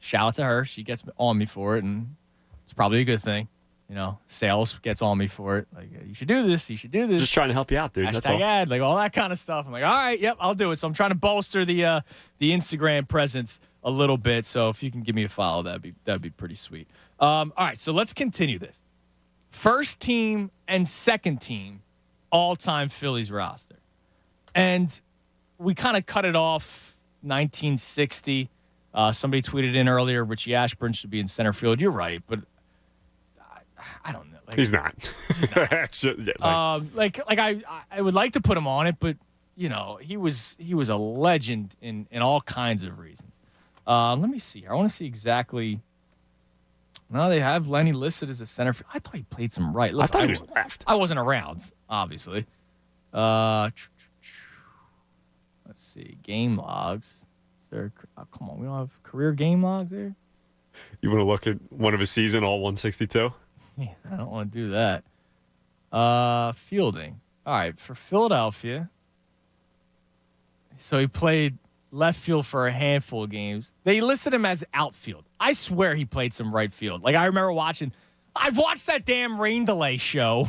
shout out to her. She gets on me for it, and it's probably a good thing. You know, sales gets on me for it. Like, you should do this. You should do this. Just trying to help you out, dude. That's all. Hashtag ad, like all that kind of stuff. I'm like, all right, yep, I'll do it. So I'm trying to bolster the Instagram presence a little bit. So if you can give me a follow, that'd be pretty sweet. All right, so let's continue this. First team and second team all-time Phillies roster. And we kind of cut it off 1960. Somebody tweeted in earlier, Richie Ashburn should be in center field. You're right, but I don't know. Like, he's not. I would like to put him on it, but you know, he was a legend in all kinds of reasons. Let me see. I want to see exactly. Now they have Lenny listed as a center field. I thought he played some right. Listen, I thought he was left. I wasn't around, obviously. Let's see. Game logs. Is there? Oh, come on, we don't have career game logs there. You want to look at one of his season, all 162? Yeah, I don't want to do that. Fielding. All right, for Philadelphia. So he played left field for a handful of games. They listed him as outfield. I swear he played some right field. Like, I remember I've watched that damn rain delay show.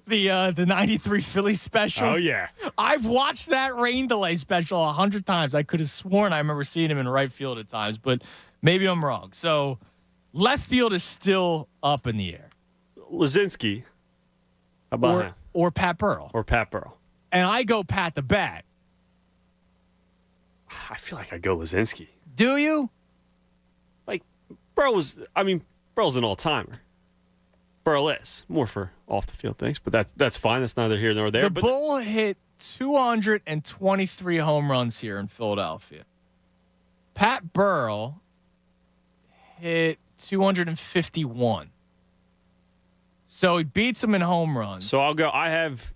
The 93 Phillies special. Oh, yeah. I've watched that rain delay special 100 times. I could have sworn I remember seeing him in right field at times, but maybe I'm wrong. So left field is still up in the air. Lazinski. How about him? Or Pat Burrell. And I go Pat the Bat. I feel like I go Lazinski. Do you? Like, Burrell's an all-timer. Burrell is more for off-the-field things, but that's fine. That's neither here nor there. The Bull hit 223 home runs here in Philadelphia. Pat Burrell hit 251. So he beats him in home runs. So I'll go. I have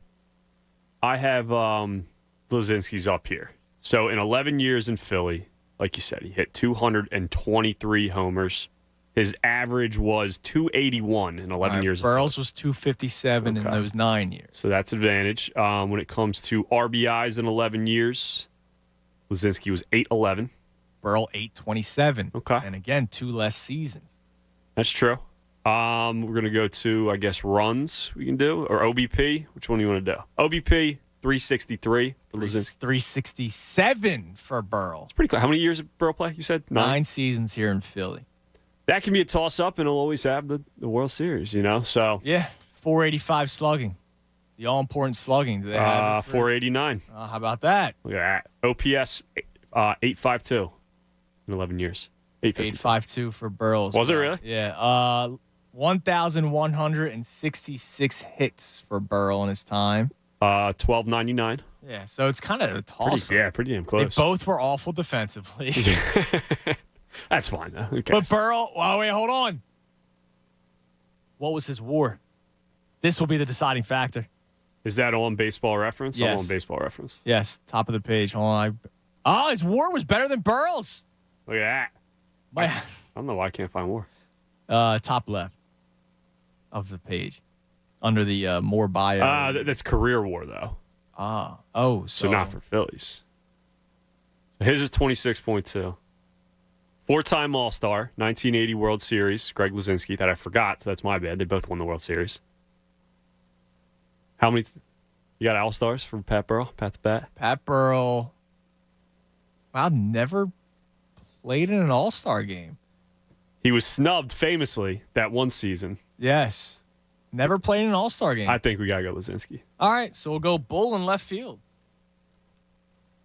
Blazinski's up here. So in 11 years in Philly, like you said, he hit 223 homers. His average was 281 in 11 years. Burles was 257 in those 9 years. So that's advantage. When it comes to RBIs in 11 years, Blazinski was 811. Burrell 827. Okay. And again, 2 less seasons. That's true. We're going to go to, I guess, runs we can do, or OBP. Which one do you want to do? OBP, 363 for Blazinski. 367 for Burrell. It's pretty close. How many years did Burrell play? You said 9 seasons here in Philly. That can be a toss-up, and he'll always have the World Series, you know? So yeah, 485 slugging. The all-important slugging. Do they have 489. How about that? Look at that. OPS, 852 in 11 years. 852 for Burles. Was it really? Yeah. 1,166 hits for Burrell in his time. 1299. Yeah, so it's kind of a toss. Pretty damn close. They both were awful defensively. That's fine, though. Who But cares? Burrell, oh, wait, hold on. What was his WAR? This will be the deciding factor. Is that on Baseball Reference? Yes. I'm on Baseball Reference. Yes, top of the page. Hold on. His WAR was better than Burrell's. Look at that. I don't know why I can't find more. Top left of the page. Under the more bio. That's career WAR, though. So not for Phillies. His is 26.2. 4-time All-Star, 1980 World Series, Greg Luzinski, that I forgot, so that's my bad. They both won the World Series. How many? You got All-Stars from Pat Burrell? Pat the Bat? Pat Burrell. Wow, never played in an All-Star game. He was snubbed famously that one season. Yes. Never played in an All-Star game. I think we got to go Luzinski. All right, so we'll go Bull in left field.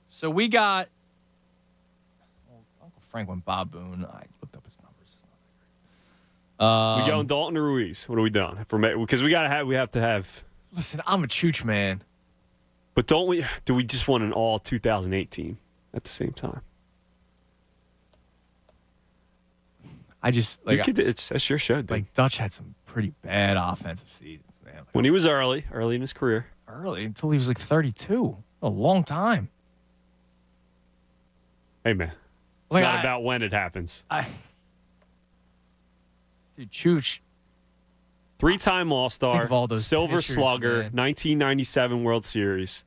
So we got Uncle Frank went Bob Boone. I looked up his numbers. It's not that great. We going Dalton or Ruiz? What are we doing? Because we have to have. Listen, I'm a Chooch man. But do we just want an all 2008 team at the same time? That's your show, dude. Like Dutch had some pretty bad offensive seasons, man. When he was early in his career. Early until he was like 32. A long time. Hey, man. It's not about when it happens. Dude, Chooch. 3-time All-Star, Silver pitchers, Slugger, man. 1997 World Series.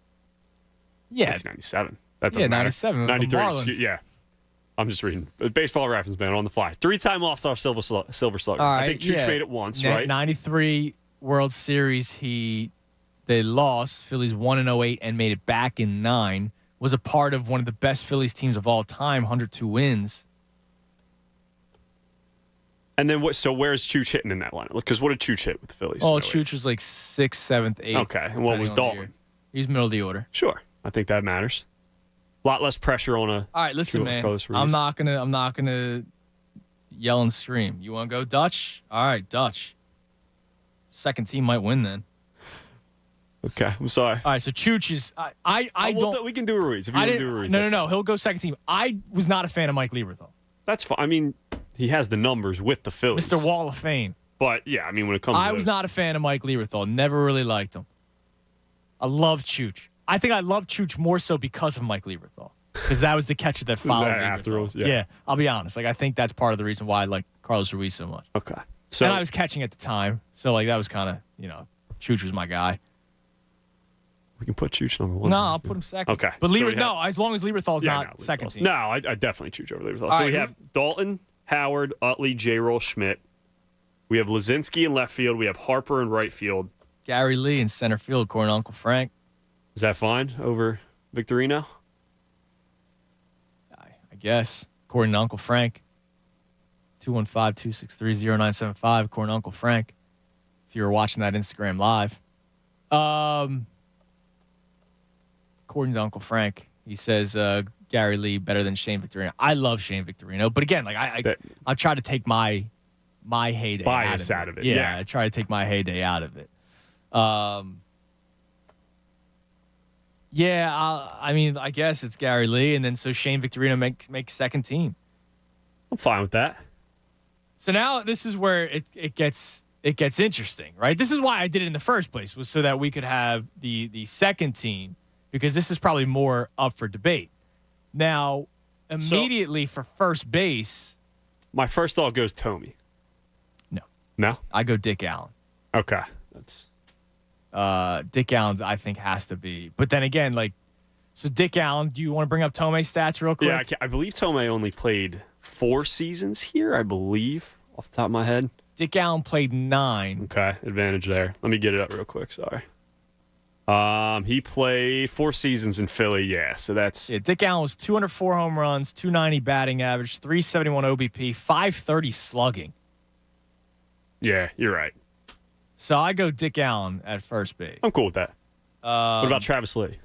Yeah. 1997. That doesn't matter. 97. 93. Marlins. Yeah. I'm just reading. Baseball Reference, man, on the fly. 3-time All-Star, Silver Slugger. All right, I think Chooch made it once, right? 93 World Series, they lost. Phillies won in 08 and made it back in 9. Was a part of one of the best Phillies teams of all time, 102 wins. And then what? So where's Chooch hitting in that lineup? Because what did Chooch hit with the Phillies? Oh, Chooch was like 6th, 7th, 8th. Okay, and what was Dalton? He's middle of the order. Sure, I think that matters. A lot less pressure on a. All right, listen, man. Carlos Ruiz. I'm not gonna yell and scream. You want to go Dutch? All right, Dutch. Second team might win then. Okay, I'm sorry. All right, so Chooch is. I don't. We can do Ruiz if you want to do Ruiz. No. He'll go second team. I was not a fan of Mike Lieberthal. That's fine. I mean, he has the numbers with the Phillies. Mr. Wall of Fame. But yeah, I mean, when it comes, I was not a fan of Mike Lieberthal. Never really liked him. I love Chooch. I think I love Chooch more so because of Mike Lieberthal, because that was the catcher that followed afterwards. Yeah, I'll be honest. Like I think that's part of the reason why I like Carlos Ruiz so much. Okay. So and I was catching at the time, so like that was kind of Chooch was my guy. We can put Chooch number 1. No, I'll put him second. Okay. But as long as Lieberthal's not second team. No, I definitely Chooch over Lieberthal. All so right, we have Dalton, Howard, Utley, J-Roll, Schmidt. We have Lazinski in left field. We have Harper in right field. Gary Lee in center field, according to Uncle Frank. Is that fine over Victorino? I guess. According to Uncle Frank. 215-263-0975, according to Uncle Frank. If you were watching that Instagram live. According to Uncle Frank, he says Gary Lee better than Shane Victorino. I love Shane Victorino, but again, like I try to take my heyday bias out of it. Yeah, I try to take my heyday out of it. I mean, I guess it's Gary Lee, and then so Shane Victorino makes second team. I'm fine with that. So now this is where it gets interesting, right? This is why I did it in the first place, was so that we could have the second team, because this is probably more up for debate. Now, immediately for first base, my first thought goes Tomey. No? I go Dick Allen. Okay. That's Dick Allen, I think, has to be. But then again, so Dick Allen, do you want to bring up Tomei's stats real quick? Yeah, I believe Tomei only played 4 seasons here, I believe, off the top of my head. Dick Allen played 9. Okay, advantage there. Let me get it up real quick, sorry. He played 4 seasons in Philly, yeah, so that's... Yeah, Dick Allen was 204 home runs, 290 batting average, 371 OBP, 530 slugging. Yeah, you're right. So I go Dick Allen at first base. I'm cool with that. What about Travis Lee?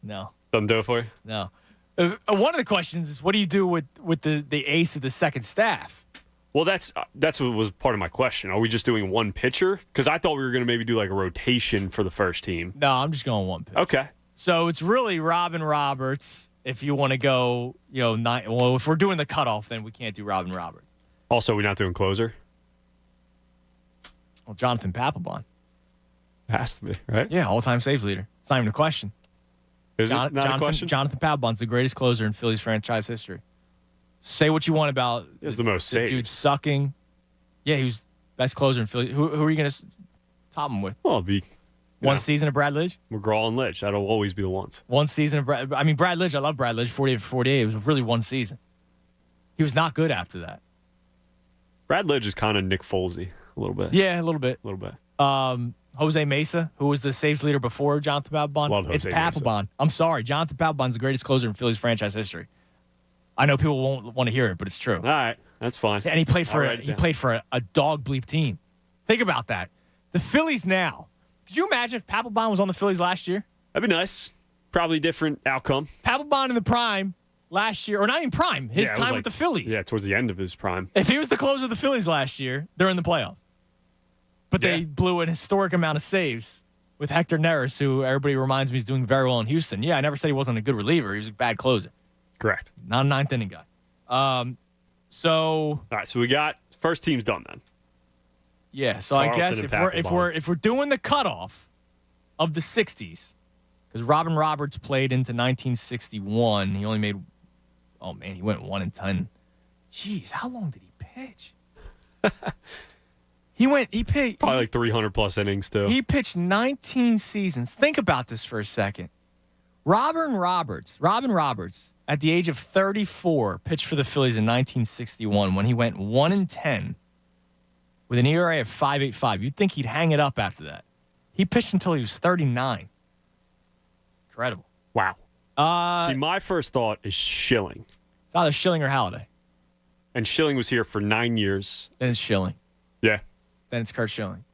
No. Doesn't do it for you? No. One of the questions is, what do you do with the ace of the second staff? Well, that's what was part of my question. Are we just doing one pitcher? Because I thought we were going to maybe do like a rotation for the first team. No, I'm just going one pitcher. Okay. So it's really Robin Roberts. If you want to go, if we're doing the cutoff, then we can't do Robin Roberts. Also, we're not doing closer? Well, Jonathan Papelbon. Has to be, right? Yeah, all-time saves leader. It's not even a question. Is it not a question? Jonathan Papelbon's the greatest closer in Phillies franchise history. Say what you want about He's the most saves. Dude sucking. Yeah, he was best closer in Philly. Who are you going to top him with? Well, it'd be one season of Brad Lidge? McGraw and Lidge. That'll always be the ones. One season of Brad. I mean, Brad Lidge. I love Brad Lidge. 48 for 48. It was really one season. He was not good after that. Brad Lidge is kind of Nick Folsey a little bit. Yeah, a little bit. A little bit. Jose Mesa, who was the saves leader before Jonathan Papelbon. Love Jose It's Papelbon. Mesa. I'm sorry. Jonathan Papelbon's the greatest closer in Phillies franchise history. I know people won't want to hear it, but it's true. All right. That's fine. And he played for a dog bleep team. Think about that. The Phillies now. Could you imagine if Papelbon was on the Phillies last year? That'd be nice. Probably different outcome. Papelbon in the prime last year, or not even prime, his time with the Phillies. Yeah, towards the end of his prime. If he was the closer of the Phillies last year, they're in the playoffs. But they blew an historic amount of saves with Hector Neris, who everybody reminds me is doing very well in Houston. Yeah, I never said he wasn't a good reliever. He was a bad closer. Correct. Not a ninth inning guy. All right, so we got first team's done then. Yeah, so Carlton I guess if we're doing the cutoff of the 60s, because Robin Roberts played into 1961, he only made he went 1-10. Jeez, how long did he pitch? He pitched probably like 300 plus innings too. He pitched 19 seasons. Think about this for a second. Robin Roberts, at the age of 34, pitched for the Phillies in 1961 when he went 1-10 with an ERA of 5.85. You'd think he'd hang it up after that. He pitched until he was 39. Incredible. Wow. See, my first thought is Schilling. It's either Schilling or Halladay. And Schilling was here for 9 years. Then it's Schilling. Yeah. Then it's Kurt Schilling.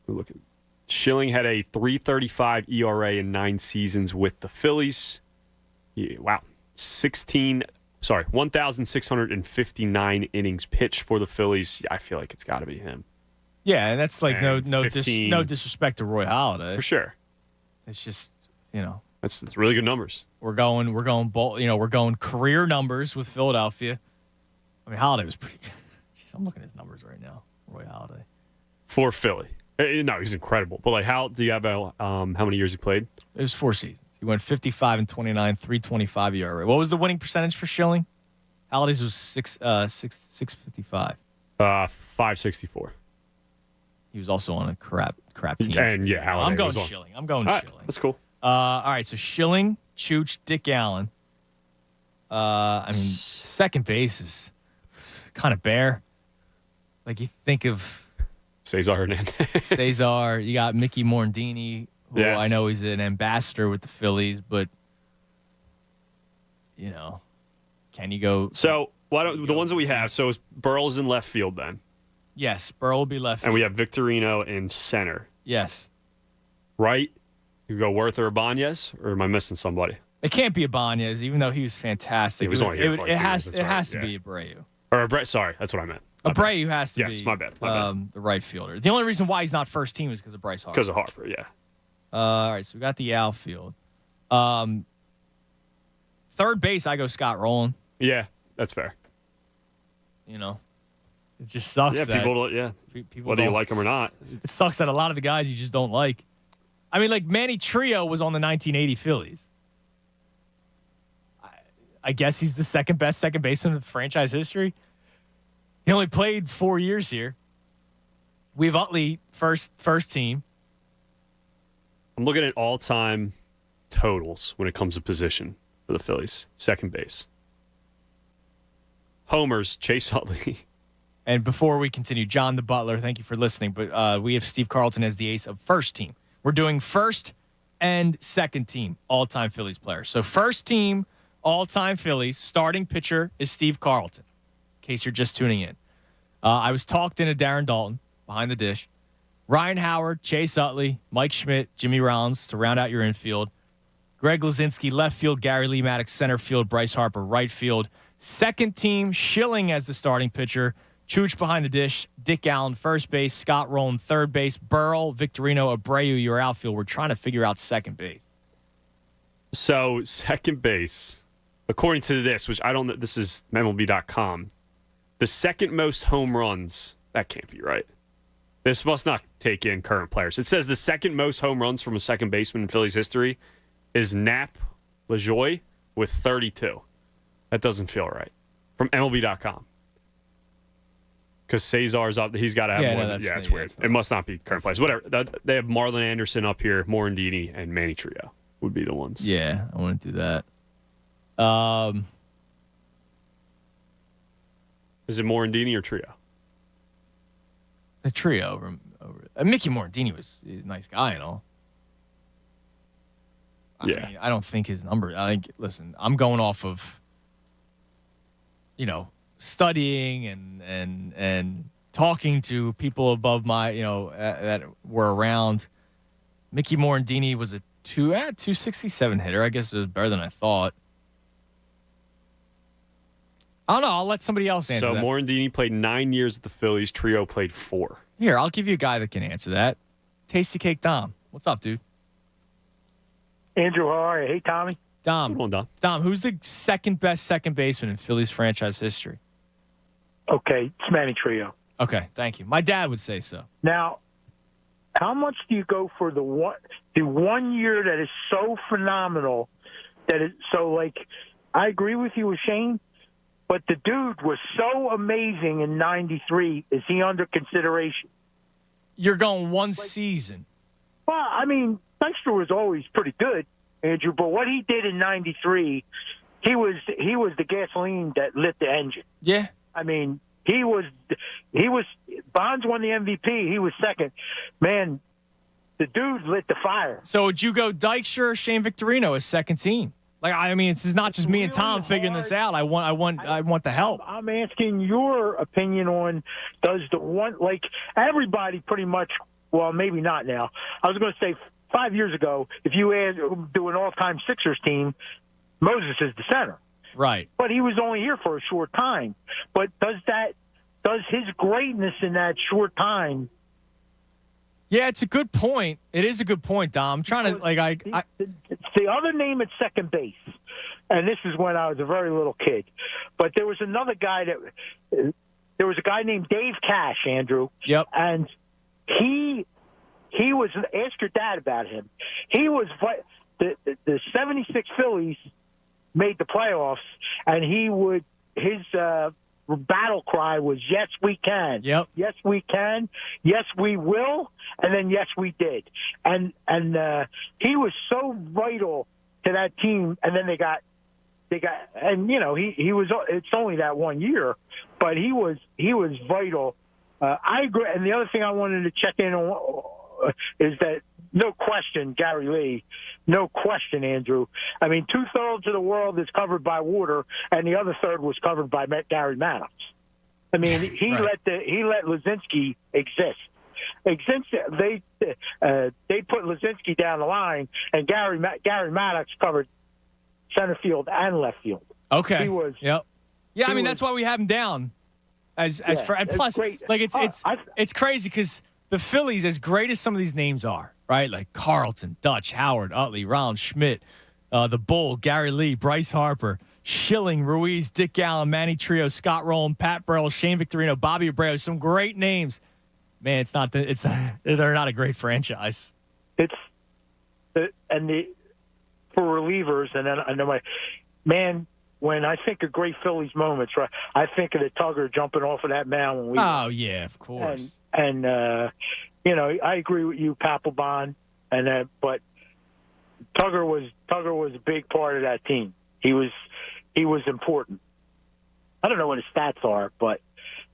Look at Schilling had a 3.35 ERA in 9 seasons with the Phillies. Yeah, wow. 1,659 innings pitched for the Phillies. I feel like it's got to be him. Yeah, and that's like And no 15. disrespect to Roy Halladay. For sure. It's just, That's really good numbers. We're going career numbers with Philadelphia. I mean, Halladay was pretty good. Jeez, I'm looking at his numbers right now. Roy Halladay. For Philly. No, he's incredible. But how do you have how many years he played? It was 4 seasons. He went 55-29, 3.25 ERA. What was the winning percentage for Schilling? Halladay's was 655. 564. He was also on a crap team. And yeah, Halladay I'm going was on. Schilling. I'm going All right, Schilling. that's cool. All right, so Schilling, Chooch, Dick Allen. Second base is kind of bare. Like you think of Cesar Hernandez. Cesar. You got Mickey Morandini, who Yes. I know he's an ambassador with the Phillies, but can you go? So the ones that we have, so Burrell's in left field then. Yes, Burrow will be left field. And we have Victorino in center. Yes. Right? You go Worth or Ibanez, or am I missing somebody? It can't be Ibanez, even though he was fantastic. He was only here for like 2 years, It that's has right, to yeah. be Abreu. Or sorry, that's what I meant. Abreu has to be. Yes, my bad. The right fielder. The only reason why he's not first team is because of Bryce Harper. Because of Harper, yeah. All right, so we got the outfield. Third base, I go Scott Rowland. Yeah, that's fair. It just sucks. Yeah, that people whether you like them or not. It sucks that a lot of the guys you just don't like. I mean, like Manny Trio was on the 1980 Phillies. I guess he's the second best second baseman in franchise history. He only played 4 years here. We have Utley first team. I'm looking at all-time totals when it comes to position for the Phillies. Second base. Homers, Chase Utley. And before we continue, John the Butler, thank you for listening. But we have Steve Carlton as the ace of first team. We're doing first and second team all-time Phillies players. So first team all-time Phillies starting pitcher is Steve Carlton, in case you're just tuning in. I was talked into Darren Dalton behind the dish. Ryan Howard, Chase Utley, Mike Schmidt, Jimmy Rollins to round out your infield. Greg Luzinski, left field. Gary Lee Maddox, center field. Bryce Harper, right field. Second team, Schilling as the starting pitcher. Chooch behind the dish. Dick Allen, first base. Scott Rowland, third base. Burrell, Victorino, Abreu, your outfield. We're trying to figure out second base. So, second base, according to this, which I don't know, this is MLB.com, the second most home runs, that can't be right. This must not take in current players. It says the second most home runs from a second baseman in Phillies history is Nap LaJoie with 32. That doesn't feel right. From MLB.com. Because Cesar's up. He's got to have more. It's weird. It must not be current players. Whatever. They have Marlon Anderson up here, Morandini, and Manny Trio would be the ones. Yeah, I want to do that. Is it Morandini or Trio? The Trio over Mickey Morandini was a nice guy and all. I mean, I don't think his number. Listen, I'm going off of, studying and talking to people above my, that were around. Mickey Morandini was a 267 hitter. I guess it was better than I thought. I don't know. I'll let somebody else answer that. So Morandini played 9 years at the Phillies. Trio played 4. Here, I'll give you a guy that can answer that. Tasty Cake Dom. What's up, dude? Andrew, how are you? Hey, Tommy. Dom, who's the second best second baseman in Phillies franchise history? Okay, it's Manny Trio. Okay, thank you. My dad would say so. Now, how much do you go for the one year that is so phenomenal that is so like? I agree with you with Shane, but the dude was so amazing in '93. Is he under consideration? You're going one season. Well, I mean, Dexter was always pretty good, Andrew, but what he did in '93, he was the gasoline that lit the engine. Yeah. I mean, he was Bonds won the MVP. He was second. Man, the dude lit the fire. So would you go Dykstra or Shane Victorino as second team? Like, I mean, this is not just me and Tom figuring this out. I want the help. I'm asking your opinion on does the one, like everybody pretty much, well, maybe not now. I was going to say 5 years ago, if you do an all-time Sixers team, Moses is the center. Right. But he was only here for a short time. But does his greatness in that short time? Yeah, it's a good point. It is a good point, Dom. I'm trying to It's the other name at second base, and this is when I was a very little kid. But there was another guy there was a guy named Dave Cash, Andrew. Yep. And he was. Ask your dad about him. He was the '76 Phillies made the playoffs, and his battle cry was "Yes, we can." Yep. Yes, we can. Yes, we will. And then yes, we did. And he was so vital to that team. And then they got, and he was. It's only that 1 year, but he was vital. I agree. And the other thing I wanted to check in on is that no question, Gary Lee, no question, Andrew. I mean, 2/3 of the world is covered by water, and the other third was covered by Gary Maddox. I mean, he let Luzinski exist. They put Luzinski down the line, and Gary Maddox covered center field and left field. Okay. He was. Yep. Yeah, I mean that's why we have him down. And plus, like it's crazy because the Phillies, as great as some of these names are, right? Like Carlton, Dutch, Howard, Utley, Rollins, Schmidt, the Bull, Gary Lee, Bryce Harper, Schilling, Ruiz, Dick Gallen, Manny Trio, Scott Rowland, Pat Burrell, Shane Victorino, Bobby Abreu. Some great names. Man, they're not a great franchise. For relievers, and then I know when I think of great Phillies moments, right, I think of the Tugger jumping off of that mound when we. Oh yeah, of course. And I agree with you, Papelbon, but Tugger was a big part of that team. He was important. I don't know what his stats are, but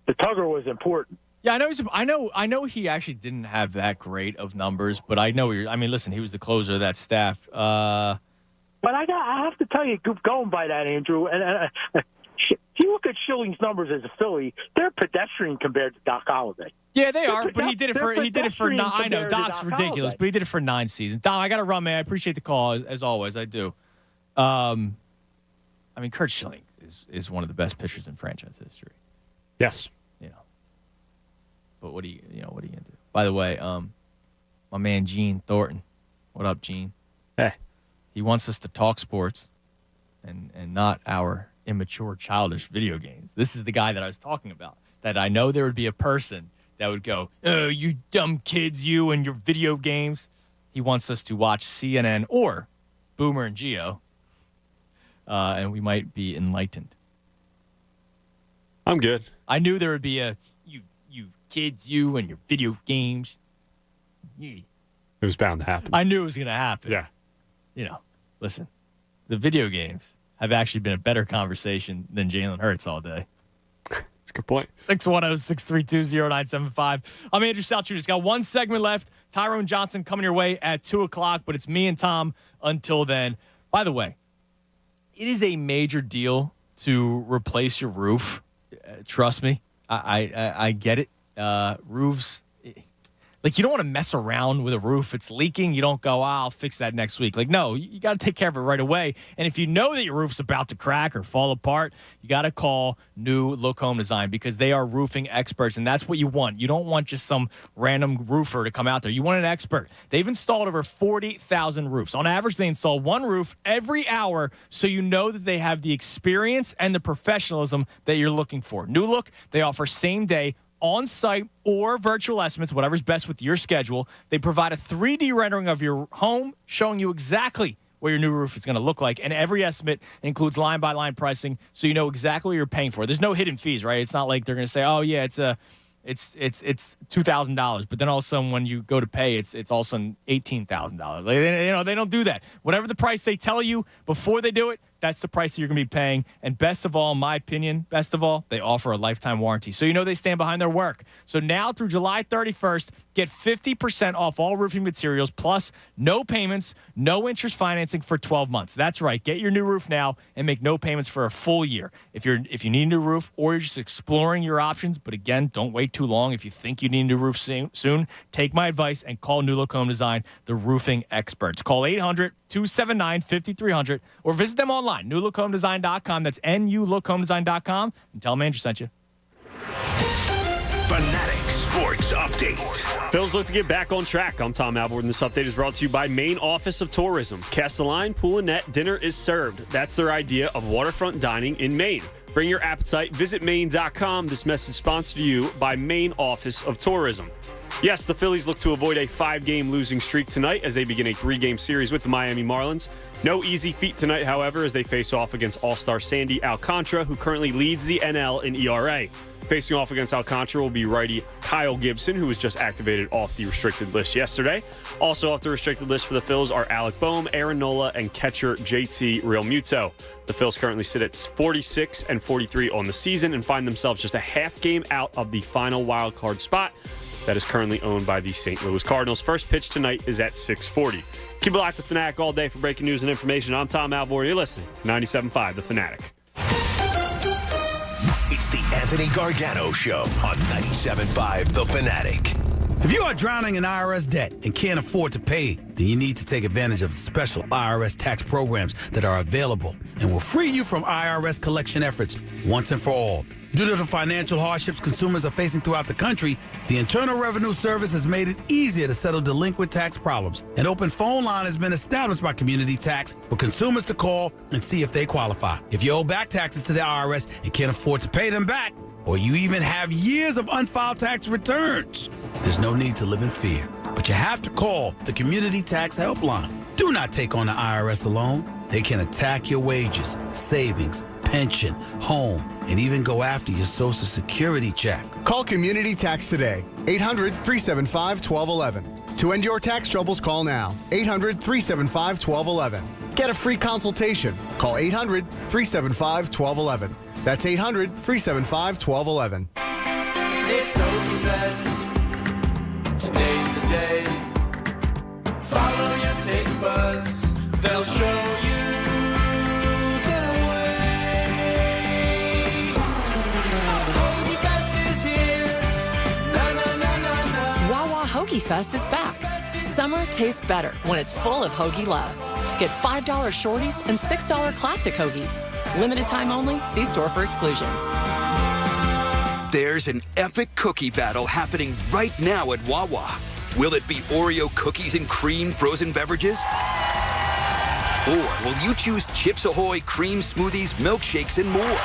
the Tugger was important. Yeah, I know he actually didn't have that great of numbers, but I know listen, he was the closer of that staff. But I have to tell you, going by that, Andrew, and if you look at Schilling's numbers as a Philly, they're pedestrian compared to Doc Holliday. Yeah, they are, but he did it for I know Doc's ridiculous, but he did it for 9 seasons. Dom, I got to run, man. I appreciate the call as always. I do. Curt Schilling is one of the best pitchers in franchise history. Yes. But what are you gonna do? By the way, my man Gene Thornton. What up, Gene? Hey. He wants us to talk sports and not our immature, childish video games. This is the guy that I was talking about. That I know there would be a person that would go, "Oh, you dumb kids, you and your video games." He wants us to watch CNN or Boomer and Geo, and we might be enlightened. I'm good. I knew there would be a you kids, you and your video games. Yeah. It was bound to happen. I knew it was going to happen. Yeah. Listen, the video games have actually been a better conversation than Jalen Hurts all day. That's a good point. 610-632-0975. I'm Andrew Salchunas. Got one segment left. Tyrone Johnson coming your way at 2 o'clock, but it's me and Tom until then. By the way, it is a major deal to replace your roof. Trust me. I get it. Roofs, you don't want to mess around with a roof. It's leaking. You don't go, I'll fix that next week. No, you got to take care of it right away. And if you know that your roof's about to crack or fall apart, you got to call New Look Home Design because they are roofing experts, and that's what you want. You don't want just some random roofer to come out there. You want an expert. They've installed over 40,000 roofs. On average, they install one roof every hour, so you know that they have the experience and the professionalism that you're looking for. New Look, they offer same-day on-site or virtual estimates, whatever's best with your schedule. They provide a 3D rendering of your home, showing you exactly what your new roof is going to look like. And every estimate includes line-by-line pricing, so you know exactly what you're paying for. There's no hidden fees, right? It's not like they're going to say, oh, yeah, it's $2,000. But then all of a sudden, when you go to pay, it's all of a sudden $18,000. They don't do that. Whatever the price they tell you before they do it, that's the price that you're going to be paying. And best of all, in my opinion, they offer a lifetime warranty. So you know they stand behind their work. So now through July 31st, get 50% off all roofing materials, plus no payments, no interest financing for 12 months. That's right. Get your new roof now and make no payments for a full year. If you need a new roof or you're just exploring your options, but again, don't wait too long. If you think you need a new roof soon, take my advice and call New Look Home Design, the roofing experts. Call 800-279-5300 or visit them online. NewLookHomeDesign.com. That's NULookHomeDesign.com. And tell them Andrew sent you. Fanatic Sports Update. Phils look to get back on track. I'm Tom Alvord, and this update is brought to you by Maine Office of Tourism. Cast the line, pool and net, dinner is served. That's their idea of waterfront dining in Maine. Bring your appetite. Visit Maine.com. This message sponsored to you by Maine Office of Tourism. Yes, the Phillies look to avoid a 5-game losing streak tonight as they begin a 3-game series with the Miami Marlins. No easy feat tonight, however, as they face off against All-Star Sandy Alcantara, who currently leads the NL in ERA. Facing off against Alcantara will be righty Kyle Gibson, who was just activated off the restricted list yesterday. Also off the restricted list for the Phils are Alec Boehm, Aaron Nola, and catcher JT Realmuto. The Phils currently sit at 46 and 43 on the season and find themselves just a half game out of the final wild card spot that is currently owned by the St. Louis Cardinals. First pitch tonight is at 6:40. Keep it locked to Fanatic all day for breaking news and information. I'm Tom Alvord. You're listening to 97.5 The Fanatic. It's the Anthony Gargano Show on 97.5 The Fanatic. If you are drowning in IRS debt and can't afford to pay, then you need to take advantage of the special IRS tax programs that are available and will free you from IRS collection efforts once and for all. Due to the financial hardships consumers are facing throughout the country, the Internal Revenue Service has made it easier to settle delinquent tax problems. An open phone line has been established by Community Tax for consumers to call and see if they qualify. If you owe back taxes to the IRS and can't afford to pay them back, or you even have years of unfiled tax returns, there's no need to live in fear. But you have to call the Community Tax Helpline. Do not take on the IRS alone. They can attack your wages, savings, pension, home, and even go after your Social Security check. Call Community Tax today. 800-375-1211. To end your tax troubles, call now. 800-375-1211. Get a free consultation. Call 800-375-1211. That's 800-375-1211. It's Hoagie Fest. Today's the day. Follow your taste buds. They'll show you the way. Hoagie Fest is here. Na, na, na, na, na. Wawa Hoagie Fest is back. Summer tastes better when it's full of Hoagie love. Get $5 shorties and $6 classic hoagies. Limited time only. See store for exclusions. There's an epic cookie battle happening right now at Wawa. Will it be Oreo cookies and cream frozen beverages? Or will you choose Chips Ahoy cream smoothies, milkshakes, and more?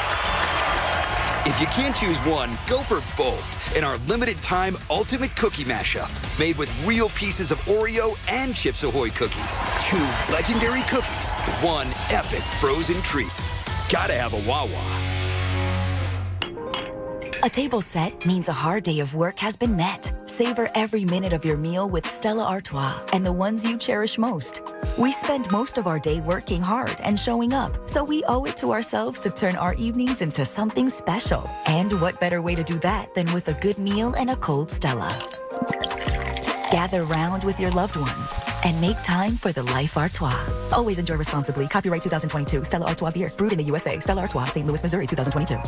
If you can't choose one, go for both in our limited time ultimate cookie mashup, made with real pieces of Oreo and Chips Ahoy cookies. 2 legendary cookies, 1 epic frozen treat. Gotta have a Wawa. A table set means a hard day of work has been met. Savor every minute of your meal with Stella Artois and the ones you cherish most. We spend most of our day working hard and showing up, so we owe it to ourselves to turn our evenings into something special. And what better way to do that than with a good meal and a cold Stella? Gather round with your loved ones and make time for the Life Artois. Always enjoy responsibly. Copyright 2022. Stella Artois Beer. Brewed in the USA. Stella Artois, St. Louis, Missouri, 2022.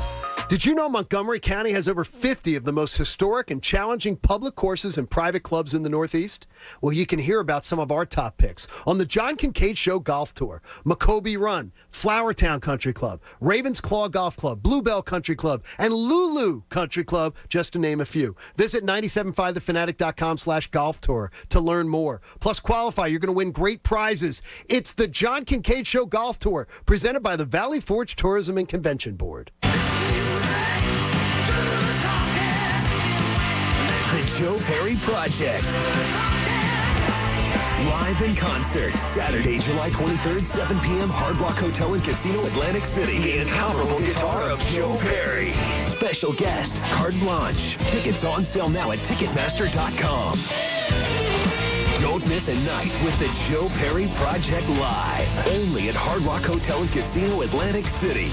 Did you know Montgomery County has over 50 of the most historic and challenging public courses and private clubs in the Northeast? Well, you can hear about some of our top picks on the John Kincaid Show Golf Tour, Maccoby Run, Flowertown Country Club, Ravens Claw Golf Club, Bluebell Country Club, and Lulu Country Club, just to name a few. Visit 97.5thefanatic.com/golf tour to learn more. Plus, qualify. You're going to win great prizes. It's the John Kincaid Show Golf Tour, presented by the Valley Forge Tourism and Convention Board. The Joe Perry Project. Live in concert, Saturday, July 23rd, 7 p.m., Hard Rock Hotel and Casino, Atlantic City. The incomparable guitar of Joe Perry. Special guest, Carte Blanche. Tickets on sale now at Ticketmaster.com. Don't miss a night with the Joe Perry Project Live. Only at Hard Rock Hotel and Casino, Atlantic City.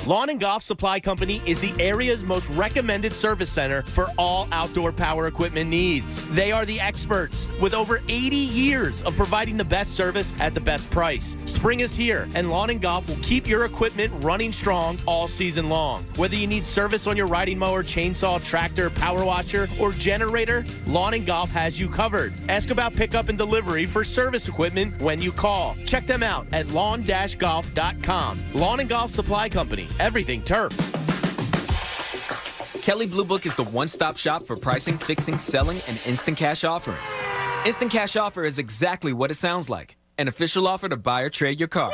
Lawn and Golf Supply Company is the area's most recommended service center for all outdoor power equipment needs. They are the experts with over 80 years of providing the best service at the best price. Spring is here, and Lawn and Golf will keep your equipment running strong all season long. Whether you need service on your riding mower, chainsaw, tractor, power washer, or generator, Lawn and Golf has you covered. Ask about pickup and delivery for service equipment when you call. Check them out at lawn-golf.com. Lawn and Golf Supply Company. Everything turf. Kelley Blue Book is the one-stop shop for pricing, fixing, selling, and instant cash offering. Instant cash offer is exactly what it sounds like. An official offer to buy or trade your car.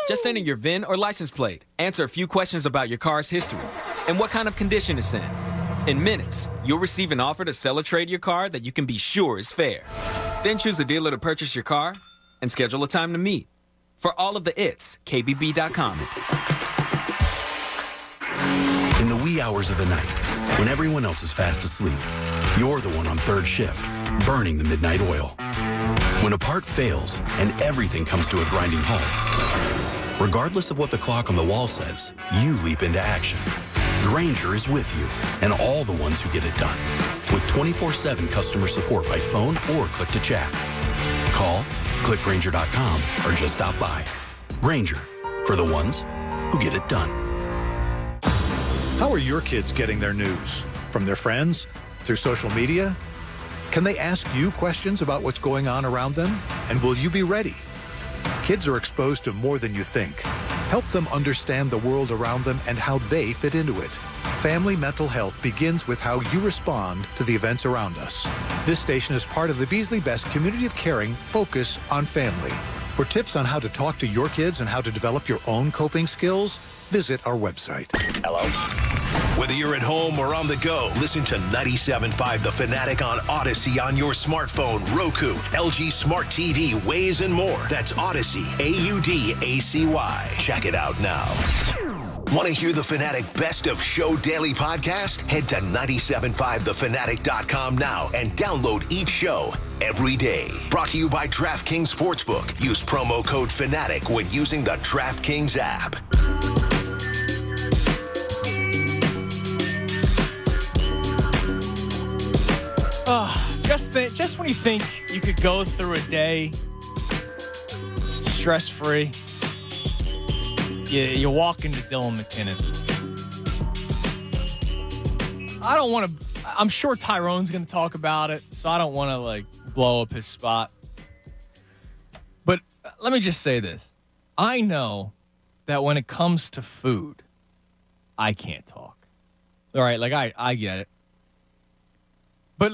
Just enter your VIN or license plate, answer a few questions about your car's history, and what kind of condition it's in. In minutes, you'll receive an offer to sell or trade your car that you can be sure is fair. Then choose a dealer to purchase your car and schedule a time to meet. For all of the it's, KBB.com. In the wee hours of the night, when everyone else is fast asleep, you're the one on third shift, burning the midnight oil. When a part fails and everything comes to a grinding halt, regardless of what the clock on the wall says, you leap into action. Grainger is with you and all the ones who get it done. With 24/7 customer support by phone or click to chat. Call, click Grainger.com, or just stop by. Grainger, for the ones who get it done. How are your kids getting their news? From their friends? Through social media? Can they ask you questions about what's going on around them? And will you be ready? Kids are exposed to more than you think. Help them understand the world around them and how they fit into it. Family mental health begins with how you respond to the events around us. This station is part of the Beasley Best Community of Caring Focus on Family. For tips on how to talk to your kids and how to develop your own coping skills, visit our website. Hello? Whether you're at home or on the go, listen to 97.5 The Fanatic on Odyssey on your smartphone, Roku, LG Smart TV, Waze, and more. That's Odyssey, AUDACY. Check it out now. Want to hear the Fanatic Best of Show Daily podcast? Head to 975thefanatic.com now and download each show every day. Brought to you by DraftKings Sportsbook. Use promo code FANATIC when using the DraftKings app. Just when you think you could go through a day stress-free, you walk into Dylan McKinnon. I don't want to. I'm sure Tyrone's going to talk about it, so I don't want to blow up his spot. But let me just say this: I know that when it comes to food, I can't talk. All right, I get it, but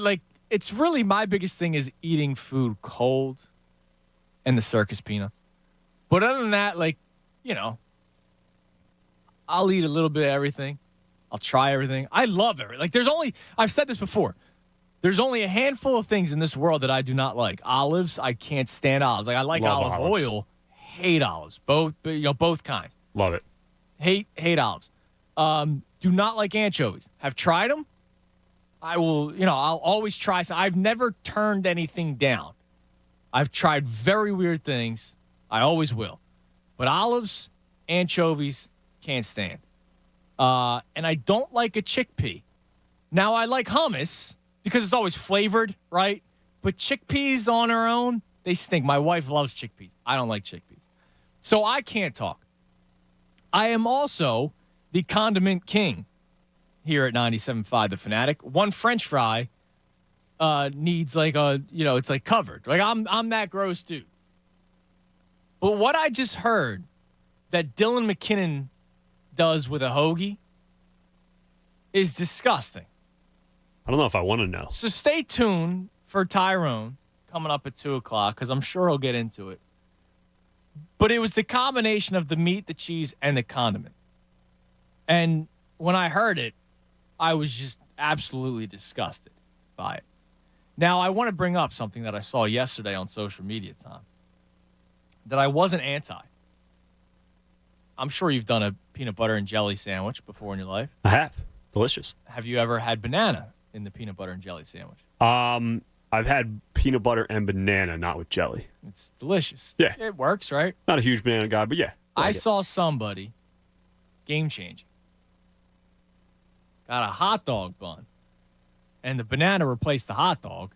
it's really my biggest thing is eating food cold and the circus peanuts. But other than that, I'll eat a little bit of everything. I'll try everything. I love everything. I've said this before. There's only a handful of things in this world that I do not like. Olives, I can't stand olives. I like love olive olives. Oil, hate olives. Both kinds. Love it. Hate olives. Do not like anchovies. Have tried them. I will, I'll always try. I've never turned anything down. I've tried very weird things. I always will. But olives, anchovies, can't stand. And I don't like a chickpea. Now, I like hummus because it's always flavored, right? But chickpeas on their own, they stink. My wife loves chickpeas. I don't like chickpeas. So I can't talk. I am also the condiment king here at 97.5 The Fanatic. One French fry needs it's covered. I'm that gross dude. But what I just heard that Dylan McKinnon does with a hoagie is disgusting. I don't know if I want to know. So stay tuned for Tyrone coming up at 2 o'clock because I'm sure he'll get into it. But it was the combination of the meat, the cheese, and the condiment. And when I heard it, I was just absolutely disgusted by it. Now, I want to bring up something that I saw yesterday on social media, Tom, that I wasn't anti. I'm sure you've done a peanut butter and jelly sandwich before in your life. I have. Delicious. Have you ever had banana in the peanut butter and jelly sandwich? I've had peanut butter and banana, not with jelly. It's delicious. Yeah. It works, right? Not a huge banana guy, but yeah. I saw somebody, game-changing, got a hot dog bun, and the banana replaced the hot dog,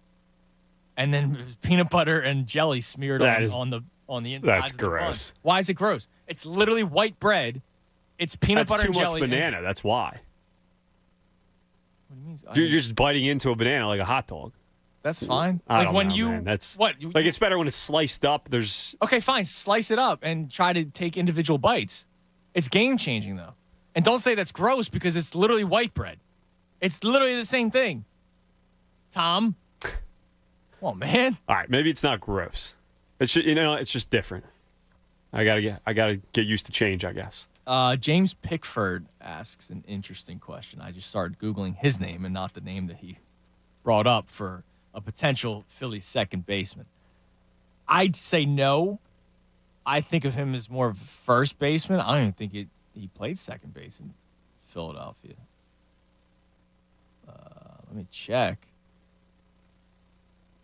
and then peanut butter and jelly smeared on the inside. That's gross. Bun. Why is it gross? It's literally white bread. It's peanut butter and jelly. That's too much banana. That's why. What do you mean? You're just biting into a banana like a hot dog. That's fine. I don't know, man. That's what? It's better when it's sliced up. There's okay, fine. Slice it up and try to take individual bites. It's game-changing, though. And don't say that's gross because it's literally white bread. It's literally the same thing. Tom. Well, man. All right, maybe it's not gross. It's it's just different. I gotta get used to change, I guess. James Pickford asks an interesting question. I just started Googling his name and not the name that he brought up for a potential Phillies second baseman. I'd say no. I think of him as more of a first baseman. I don't even think he played second base in Philadelphia. Let me check.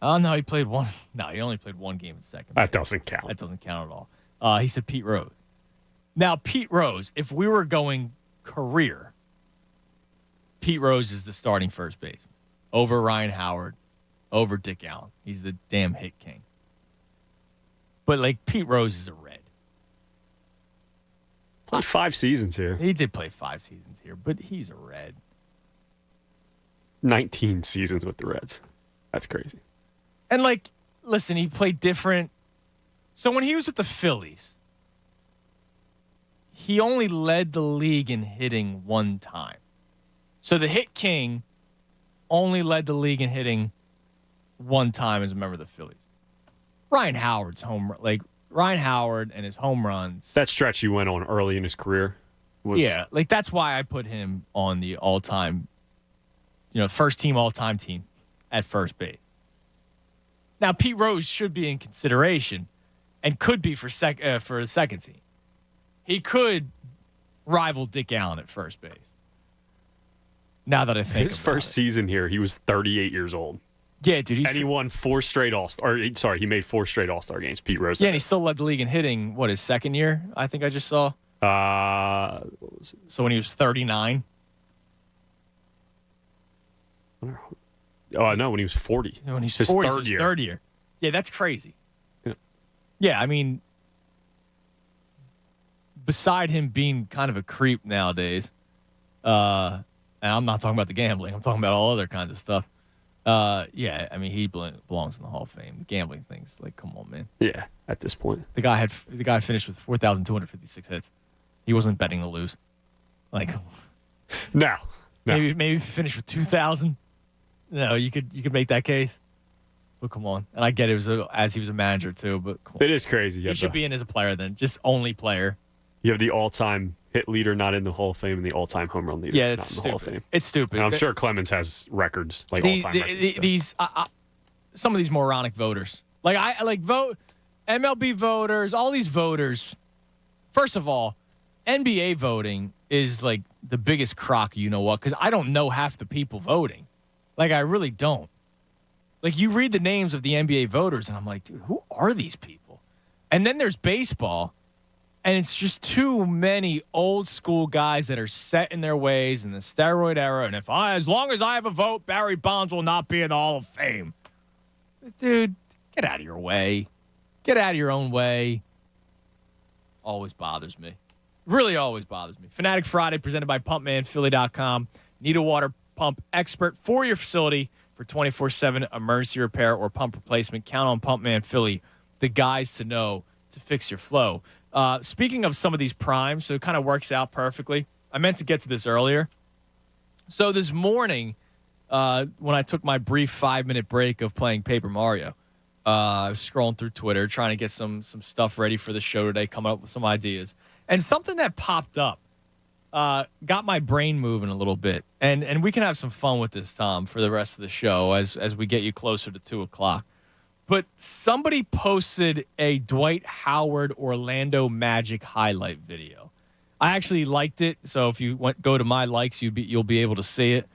Oh, no, he played one. No, he only played one game at second base. That doesn't count. That doesn't count at all. He said Pete Rose. Now, Pete Rose, if we were going career, Pete Rose is the starting first baseman over Ryan Howard, over Dick Allen. He's the damn hit king. But, Pete Rose is a Red. Played 5 seasons here. He did play 5 seasons here, but he's a Red. 19 seasons with the Reds. That's crazy. And, like, listen, he played different. So when he was with the Phillies, he only led the league in hitting one time. So the hit king only led the league in hitting one time as a member of the Phillies. Ryan Howard and his home runs. That stretch he went on early in his career was. Yeah, like that's why I put him on the all-time, first team all-time team at first base. Now Pete Rose should be in consideration, and could be for the second team. He could rival Dick Allen at first base. Now that I think his first season here, he was 38 years old. Yeah, dude. And he won 4 straight All-Star. Sorry, he made 4 straight All-Star games. Pete Rose. Yeah, and he still led the league in hitting. What, his second year? I think I just saw. What was it? So when he was 39. Oh no, when he was 40. When he's his 40, third his year. third year. Yeah, that's crazy. Yeah. Yeah, I mean, beside him being kind of a creep nowadays, and I'm not talking about the gambling. I'm talking about all other kinds of stuff. Yeah, I mean, he belongs in the Hall of Fame. The gambling things, like, come on, man. Yeah, at this point, the guy finished with 4,256 hits. He wasn't betting to lose. Like, no. Maybe finish with 2,000. No, you could make that case. But come on, and I get it was as he was a manager too. But come on. It is crazy. He should be in as a player then, just only player. You have the all-time hit leader not in the Hall of Fame and the all-time home run leader. Yeah, it's not in the stupid. Hall of Fame. It's stupid. And I'm sure Clemens has records like all-time records. These some of these moronic voters, like I vote MLB voters, all these voters. First of all, NBA voting is like the biggest crock. You know what? Because I don't know half the people voting. Like, I really don't. Like, you read the names of the NBA voters, and I'm like, dude, who are these people? And then there's baseball, and it's just too many old school guys that are set in their ways in the steroid era. And as long as I have a vote, Barry Bonds will not be in the Hall of Fame. Dude, get out of your way. Get out of your own way. Always bothers me. Really always bothers me. Fanatic Friday presented by PumpmanPhilly.com. Need a water pump expert for your facility for 24/7 emergency repair or pump replacement. Count on Pumpman Philly, the guys to know to fix your flow. Speaking of some of these primes, so it kind of works out perfectly. I meant to get to this earlier. So this morning, when I took my brief 5-minute break of playing Paper Mario, I was scrolling through Twitter trying to get some stuff ready for the show today, coming up with some ideas. And something that popped up got my brain moving a little bit. And we can have some fun with this, Tom, for the rest of the show as we get you closer to 2 o'clock. But somebody posted a Dwight Howard Orlando Magic highlight video. I actually liked it, so if you go to my likes, you'll be able to see it.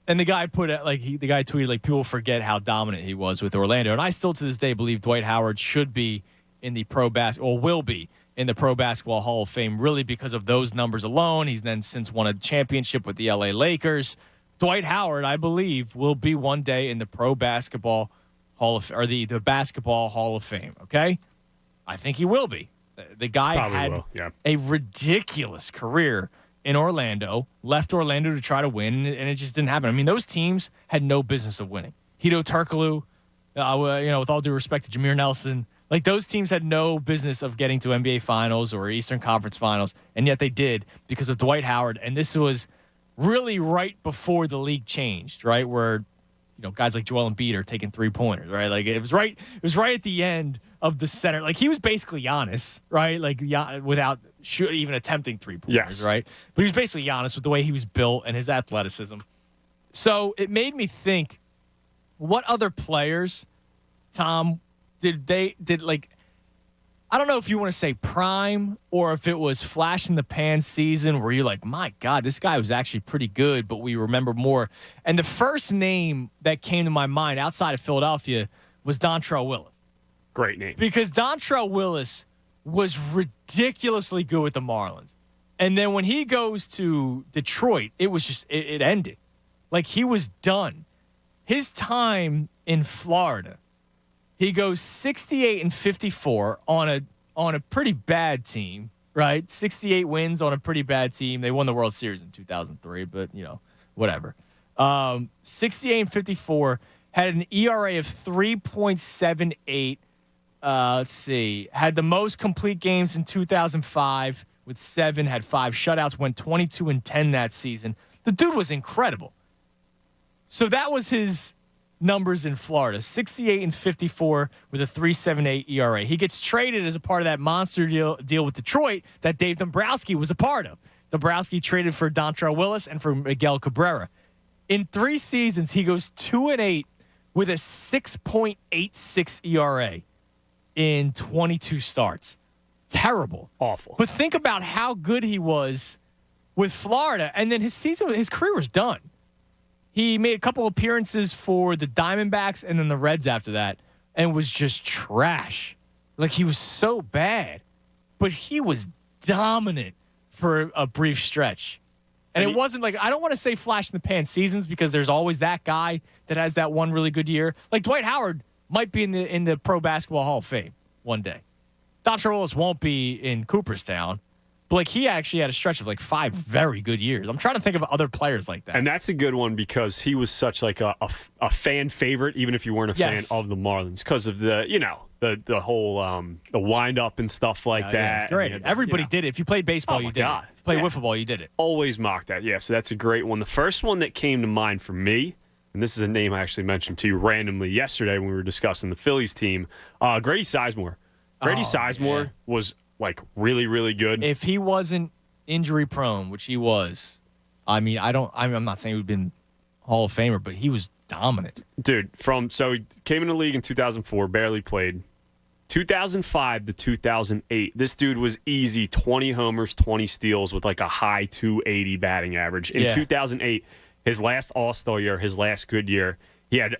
And the guy tweeted like people forget how dominant he was with Orlando, and I still to this day believe Dwight Howard should be in the will be in the Pro Basketball Hall of Fame, really because of those numbers alone. He's then since won a championship with the LA Lakers. Dwight Howard, I believe, will be one day in the Pro Basketball Hall of or the Basketball Hall of Fame. Okay, I think he will be. The guy Probably had will, yeah. a ridiculous career in Orlando, left Orlando to try to win, and it just didn't happen. I mean, those teams had no business of winning. Hito Turkoglu, with all due respect to Jameer Nelson, like those teams had no business of getting to NBA Finals or Eastern Conference Finals, and yet they did because of Dwight Howard. And this was really right before the league changed, right? Where guys like Joel Embiid are taking 3-pointers, right? Like it was right at the end of the center. Like he was basically Giannis, right? Like without even attempting 3-pointers, yes. Right? But he was basically Giannis with the way he was built and his athleticism. So it made me think, what other players, Tom, did like, I don't know if you want to say prime or if it was flash in the pan season where you're like, my God, this guy was actually pretty good, but we remember more. And the first name that came to my mind outside of Philadelphia was Dontrell Willis. Great name. Because Dontrell Willis was ridiculously good with the Marlins. And then when he goes to Detroit, it was just, it ended. Like he was done. His time in Florida, he goes 68-54 on a pretty bad team, right? 68 wins on a pretty bad team. They won the World Series in 2003, but whatever. 68-54, had an ERA of 3.78. Let's see. Had the most complete games in 2005 with 7. Had 5 shutouts. Went 22-10 that season. The dude was incredible. So that was his numbers in Florida. 68-54 with a 3.78 ERA. He gets traded as a part of that monster deal with Detroit that Dave Dombrowski was a part of. Dombrowski traded for Dontrelle Willis and for Miguel Cabrera. In 3 seasons, he goes 2-8 with a 6.86 ERA in 22 starts. Terrible. Awful. But think about how good he was with Florida, and then his career was done. He made a couple appearances for the Diamondbacks and then the Reds after that, and was just trash. Like, he was so bad, but he was dominant for a brief stretch. And it wasn't like, I don't want to say flash in the pan seasons because there's always that guy that has that one really good year. Like Dwight Howard might be in the Pro Basketball Hall of Fame one day. Dontrelle Willis won't be in Cooperstown, but like he actually had a stretch of like 5 very good years. I'm trying to think of other players like that. And that's a good one because he was such like a fan favorite, even if you weren't a fan of the Marlins, because of the the whole the wind up and stuff like that. Yeah, it's great. Everybody did it. If you played baseball, you did it. If you played wiffle ball, you did it. Always mocked that. Yeah, so that's a great one. The first one that came to mind for me, and this is a name I actually mentioned to you randomly yesterday when we were discussing the Phillies team, Grady Sizemore. Grady Sizemore was like really, really good. If he wasn't injury prone, which he was, I mean, I'm not saying he'd been Hall of Famer, but he was dominant. Dude, so he came in the league in 2004, barely played. 2005 to 2008, this dude was easy 20 homers, 20 steals with like a high 280 batting average. In 2008, his last All-Star year, his last good year, he had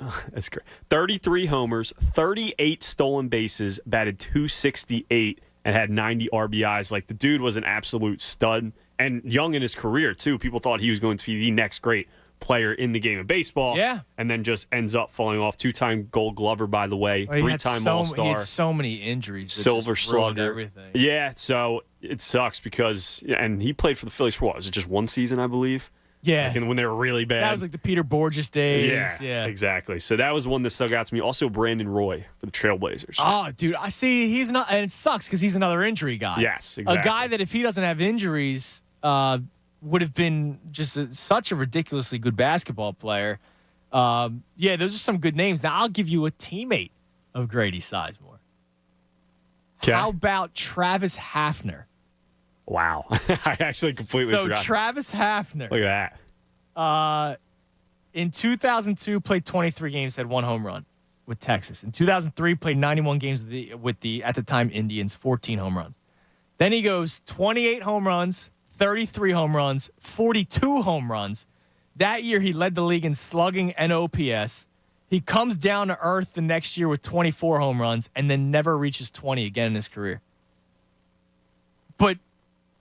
33 homers, 38 stolen bases, batted .268, and had 90 RBIs. Like, the dude was an absolute stud and young in his career, too. People thought he was going to be the next great player in the game of baseball. Yeah. And then just ends up falling off. 2-time Gold Glover, by the way. 3-time All-Star. He had so many injuries. Silver Slugger. Everything. Yeah, so it sucks because, and he played for the Phillies for what? Was it just 1 season, I believe? Yeah. Like when they were really bad. That was like the Peter Borges days. Yeah, exactly. So that was one that stuck out to me. Also, Brandon Roy for the Trailblazers. Oh, dude, I see. He's not, and it sucks because he's another injury guy. Yes, exactly. A guy that if he doesn't have injuries, would have been just such a ridiculously good basketball player. Yeah, those are some good names. Now, I'll give you a teammate of Grady Sizemore. Okay. How about Travis Hafner? Wow. I actually completely forgot. So, Travis Hafner. Look at that. In 2002, played 23 games, had 1 home run with Texas. In 2003, played 91 games with the at the time, Indians, 14 home runs. Then he goes 28 home runs, 33 home runs, 42 home runs. That year, he led the league in slugging and OPS. He comes down to earth the next year with 24 home runs and then never reaches 20 again in his career. But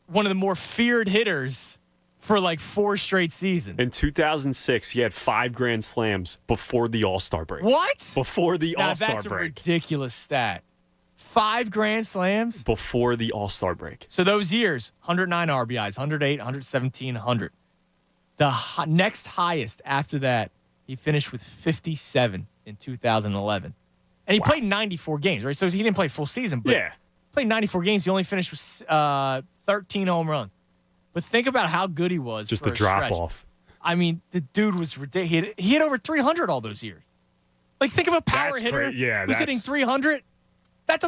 one of the more feared hitters for like 4 straight seasons. In 2006, he had 5 grand slams before the All-Star break. What? Before the All-Star break. That's a ridiculous stat. 5 grand slams? Before the All-Star break. So those years, 109 RBIs, 108, 117, 100. The next highest after that, he finished with 57 in 2011. And he played 94 games, right? So he didn't play full season, but played 94 games. He only finished with 13 home runs. But think about how good he was. Just for the a drop stretch. off. I mean, the dude was ridiculous. He hit over 300 all those years. Like, think of a power hitter who's hitting 300. That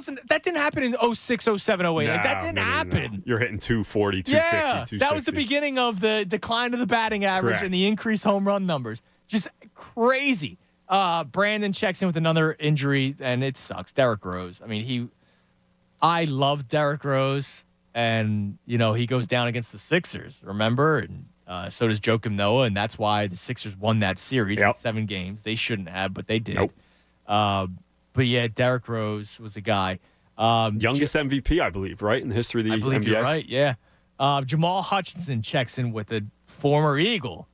didn't happen in 06, 07, 08. Like, that didn't happen. No. You're hitting 240, 250, Yeah, 260. that was the beginning of the decline of the batting average and the increased home run numbers. Just crazy. Brandon checks in with another injury, and it sucks. Derrick Rose. I mean, I love Derrick Rose, and, you know, he goes down against the Sixers, remember? And so does Joakim Noah, and that's why the Sixers won that series in 7 games. They shouldn't have, but they did. But, yeah, Derrick Rose was a guy. Youngest MVP, I believe, right, in the history of the NBA? I believe you're right, yeah. Jamal Hutchinson checks in with a former Eagle,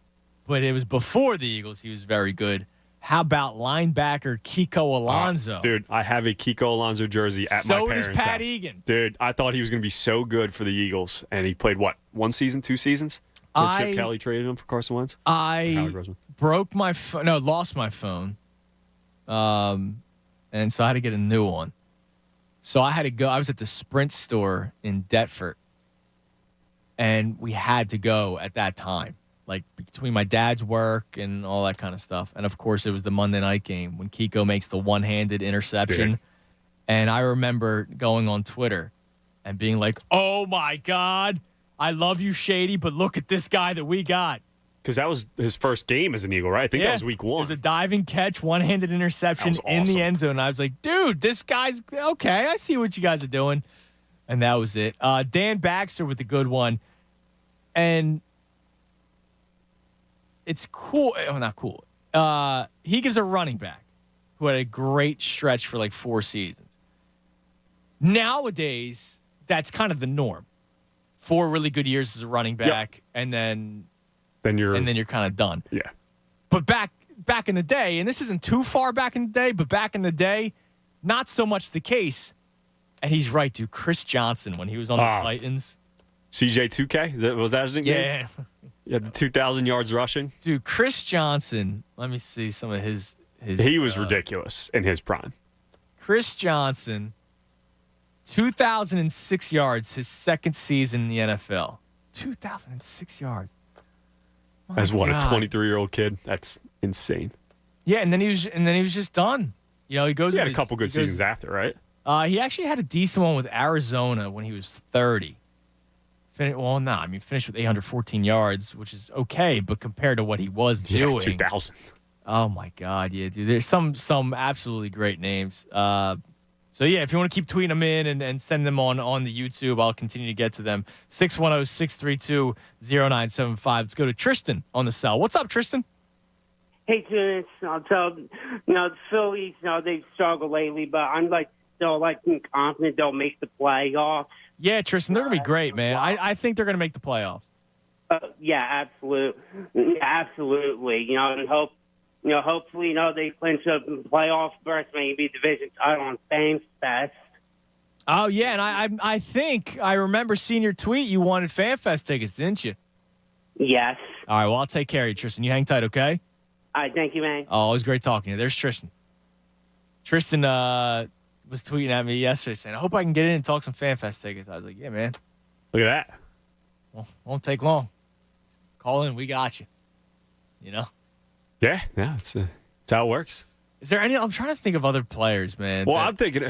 but it was before the Eagles. He was very good. How about linebacker Kiko Alonso? Dude, I have a Kiko Alonso jersey at my parents' So does Pat house. Egan. Dude, I thought he was going to be so good for the Eagles, and he played, what, 1 season, 2 seasons? Chip Kelly traded him for Carson Wentz? I broke my phone. No, lost my phone And so I had to get a new one. So I had to go. I was at the Sprint store in Deptford, and we had to go at that time, like between my dad's work and all that kind of stuff. And, of course, it was the Monday night game when Kiko makes the one-handed interception. Dude. And I remember going on Twitter and being like, oh, my God, I love you, Shady, but look at this guy that we got. Because that was his first game as an Eagle, right? I think that was week 1. It was a diving catch, one-handed interception in the end zone. I was like, dude, this guy's okay. I see what you guys are doing. And that was it. Dan Baxter with a good one. And it's cool. Oh, not cool. He gives a running back who had a great stretch for like 4 seasons. Nowadays, that's kind of the norm. 4 really good years as a running back, and then you're kind of done. Yeah. But back in the day, and this isn't too far back in the day, but back in the day, not so much the case. And he's right, dude. Chris Johnson, when he was on the Titans. CJ2K? Was that his nickname? Yeah. Yeah, the 2,000 yards rushing. Dude, Chris Johnson, let me see some of his he was ridiculous in his prime. Chris Johnson, 2,006 yards, his second season in the NFL. 2,006 yards. As what, God. a 23-year-old kid? That's insane. Yeah, and then he was just done. You know, he had a couple good seasons after, right? He actually had a decent one with Arizona when he was 30. Finished with 814 yards, which is okay, but compared to what he was doing, 2,000. Oh my God, yeah, dude. There's some absolutely great names. So yeah, if you want to keep tweeting them in and send them on the YouTube, I'll continue to get to them. 610-632-0975. Let's go to Tristan on the cell. What's up, Tristan? Hey, Tunis. I'll tell the Phillies. They've struggled lately, but I'm still confident they'll make the playoffs. Yeah, Tristan, they're gonna be great, man. I think they're gonna make the playoffs. Yeah, absolutely. And hopefully, they clinch a playoff berth, maybe division title on Fame Fest. Oh yeah, and I think I remember seeing your tweet. You wanted Fan Fest tickets, didn't you? Yes. All right, well, I'll take care of you, Tristan. You hang tight, okay? All right, thank you, man. Oh, always great talking to you. There's Tristan. Tristan was tweeting at me yesterday saying, I hope I can get in and talk some Fan Fest tickets. I was like, yeah, man. Look at that. Well, won't take long. Call in. We got you. You know? Yeah, it's how it works. Is there any? I'm trying to think of other players, man. Well, I'm thinking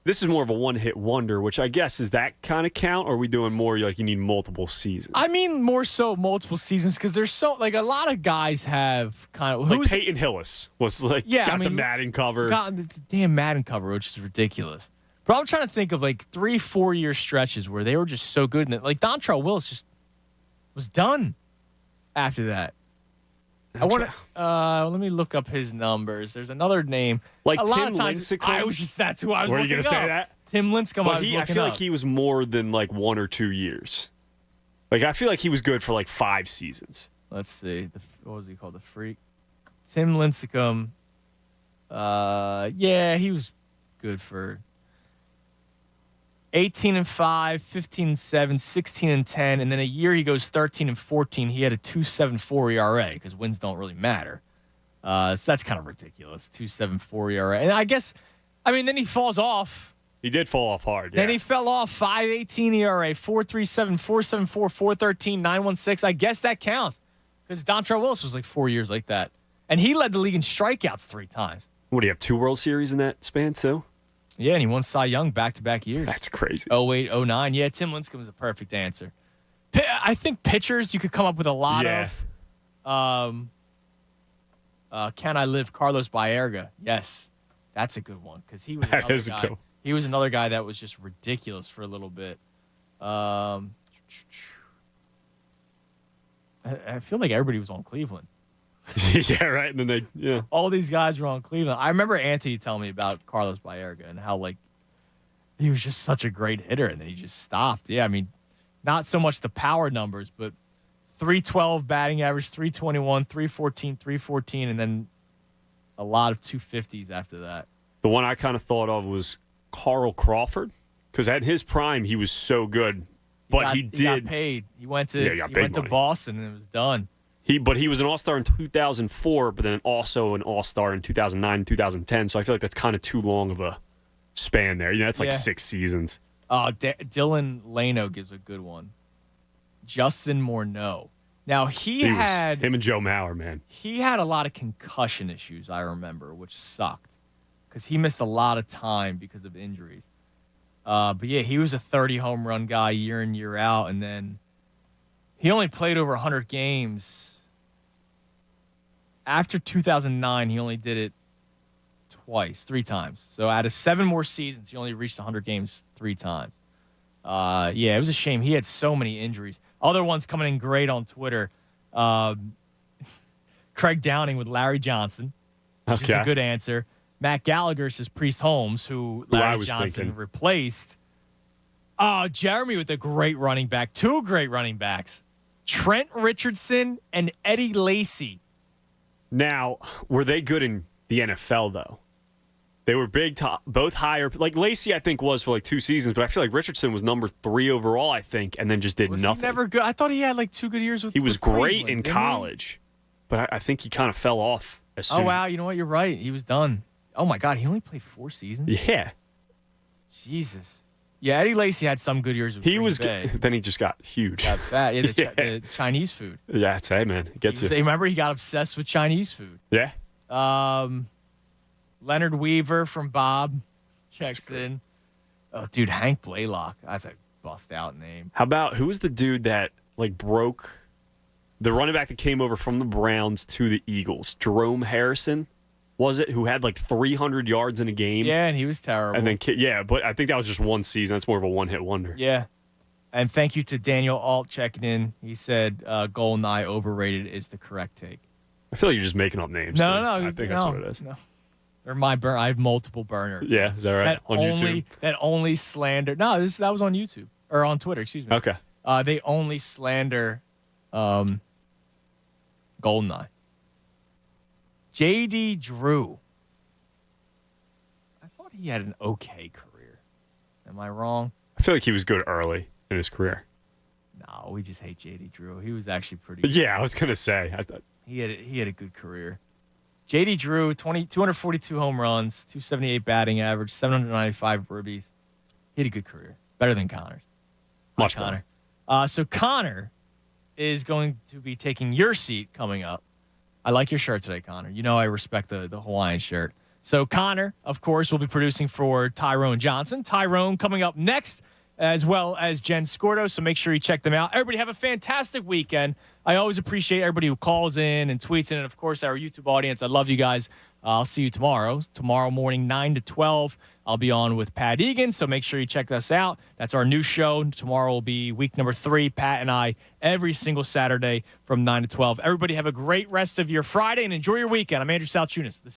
this is more of a one-hit wonder, which I guess is that kind of count, or are we doing more you need multiple seasons? I mean, more so multiple seasons because there's a lot of guys have kind of Peyton Hillis was got the Madden cover. Got the damn Madden cover, which is ridiculous. But I'm trying to think of 3-4 year stretches where they were just so good, and Dontrell Willis just was done after that. I want to let me look up his numbers. There's another name. Like a Tim lot of times, Lincecum? that's who I was Were you looking going to up. say that? Tim Lincecum, But I feel like he was more than 1 or 2 years. I feel like he was good for 5 seasons. Let's see. What was he called? The Freak? Tim Lincecum. Yeah, he was good for 18-5, 15-7, 16-10, and then a year he goes 13-14. He had a 2.74 ERA because wins don't really matter. So that's kind of ridiculous. 2.74 ERA, and I guess, then he falls off. He did fall off hard. Then he fell off. 5.18 ERA, 4.37, 4.74, 4.13, 9.16. I guess that counts because Dontrell Willis was 4 years like that, and he led the league in strikeouts 3 times. What do you have? 2 World Series in that span too? Yeah, and he won Cy Young back-to-back years. That's crazy. 08, 09. Yeah, Tim Lincecum is a perfect answer. I think pitchers you could come up with a lot of. Can I Live? Carlos Baerga. Yes, that's a good one because he was another guy. He was another guy that was just ridiculous for a little bit. I feel like everybody was on Cleveland. Yeah, right. And then all these guys were on Cleveland. I remember Anthony telling me about Carlos Baerga and how he was just such a great hitter, and then he just stopped. Yeah, not so much the power numbers, but 312 batting average, 321, 314, 314, and then a lot of 250s after that. The one I kind of thought of was Carl Crawford because at his prime he was so good, but he got paid. He went to Boston and it was done. But he was an All-Star in 2004, but then also an All-Star in 2009 and 2010. So I feel like that's kind of too long of a span there. That's like 6 seasons. Dylan Lano gives a good one. Justin Morneau. Now, him and Joe Mauer, man. He had a lot of concussion issues, I remember, which sucked because he missed a lot of time because of injuries. But yeah, he was a 30 home run guy year in, year out, and then he only played over 100 games. After 2009, he only did it 3 times. So out of 7 more seasons, he only reached 100 games 3 times. It was a shame. He had so many injuries. Other ones coming in great on Twitter. Craig Downing with Larry Johnson, which is a good answer. Matt Gallagher says Priest Holmes, who Larry Johnson replaced. Jeremy with a great running back. 2 great running backs. Trent Richardson and Eddie Lacy. Now, were they good in the NFL, though? They were big, both higher. Like Lacy, I think, was for like 2 seasons, but I feel like Richardson was number 3 overall, I think, and then just did nothing. He never good? I thought he had like 2 good years with He was great Cleveland, in college, but I think he kind of fell off as soon. Oh, wow. You know what? You're right. He was done. Oh, my God. He only played 4 seasons? Yeah. Jesus. Yeah, Eddie Lacy had some good years with Green Bay. Good. Then he just got huge. Got fat. Yeah, the Chinese food. Yeah, it's man. It gets you. Remember, he got obsessed with Chinese food. Yeah. Leonard Weaver from Bob checks in. Oh, dude, Hank Blaylock. That's a bust-out name. How about, who was the dude that, broke the running back that came over from the Browns to the Eagles? Jerome Harrison, was it? Who had 300 yards in a game? Yeah, and he was terrible. And then, but I think that was just 1 season. That's more of a one-hit wonder. Yeah. And thank you to Daniel Alt checking in. He said Goldeneye overrated is the correct take. I feel like you're just making up names. No. I think that's what it is. No. They're my burn. I have multiple burners. Yeah, is that right? YouTube? That only slander. No, that was on YouTube or on Twitter. Excuse me. Okay. They only slander Goldeneye. J.D. Drew. I thought he had an okay career. Am I wrong? I feel like he was good early in his career. No, we just hate J.D. Drew. He was actually pretty good. Yeah, I was gonna say. I thought he had a good career. J.D. Drew, 242 home runs, 278 batting average, 795 ribbies. He had a good career. Better than Connor's. Much Connor. So Connor is going to be taking your seat coming up. I like your shirt today, Connor. You know I respect the Hawaiian shirt. So Connor, of course, will be producing for Tyrone Johnson. Tyrone coming up next, as well as Jen Scordo. So make sure you check them out. Everybody have a fantastic weekend. I always appreciate everybody who calls in and tweets in. And, of course, our YouTube audience. I love you guys. I'll see you tomorrow. Tomorrow morning, 9 to 12. I'll be on with Pat Egan, so make sure you check us out. That's our new show. Tomorrow will be week number 3. Pat and I, every single Saturday from 9 to 12. Everybody have a great rest of your Friday and enjoy your weekend. I'm Andrew Salchunas.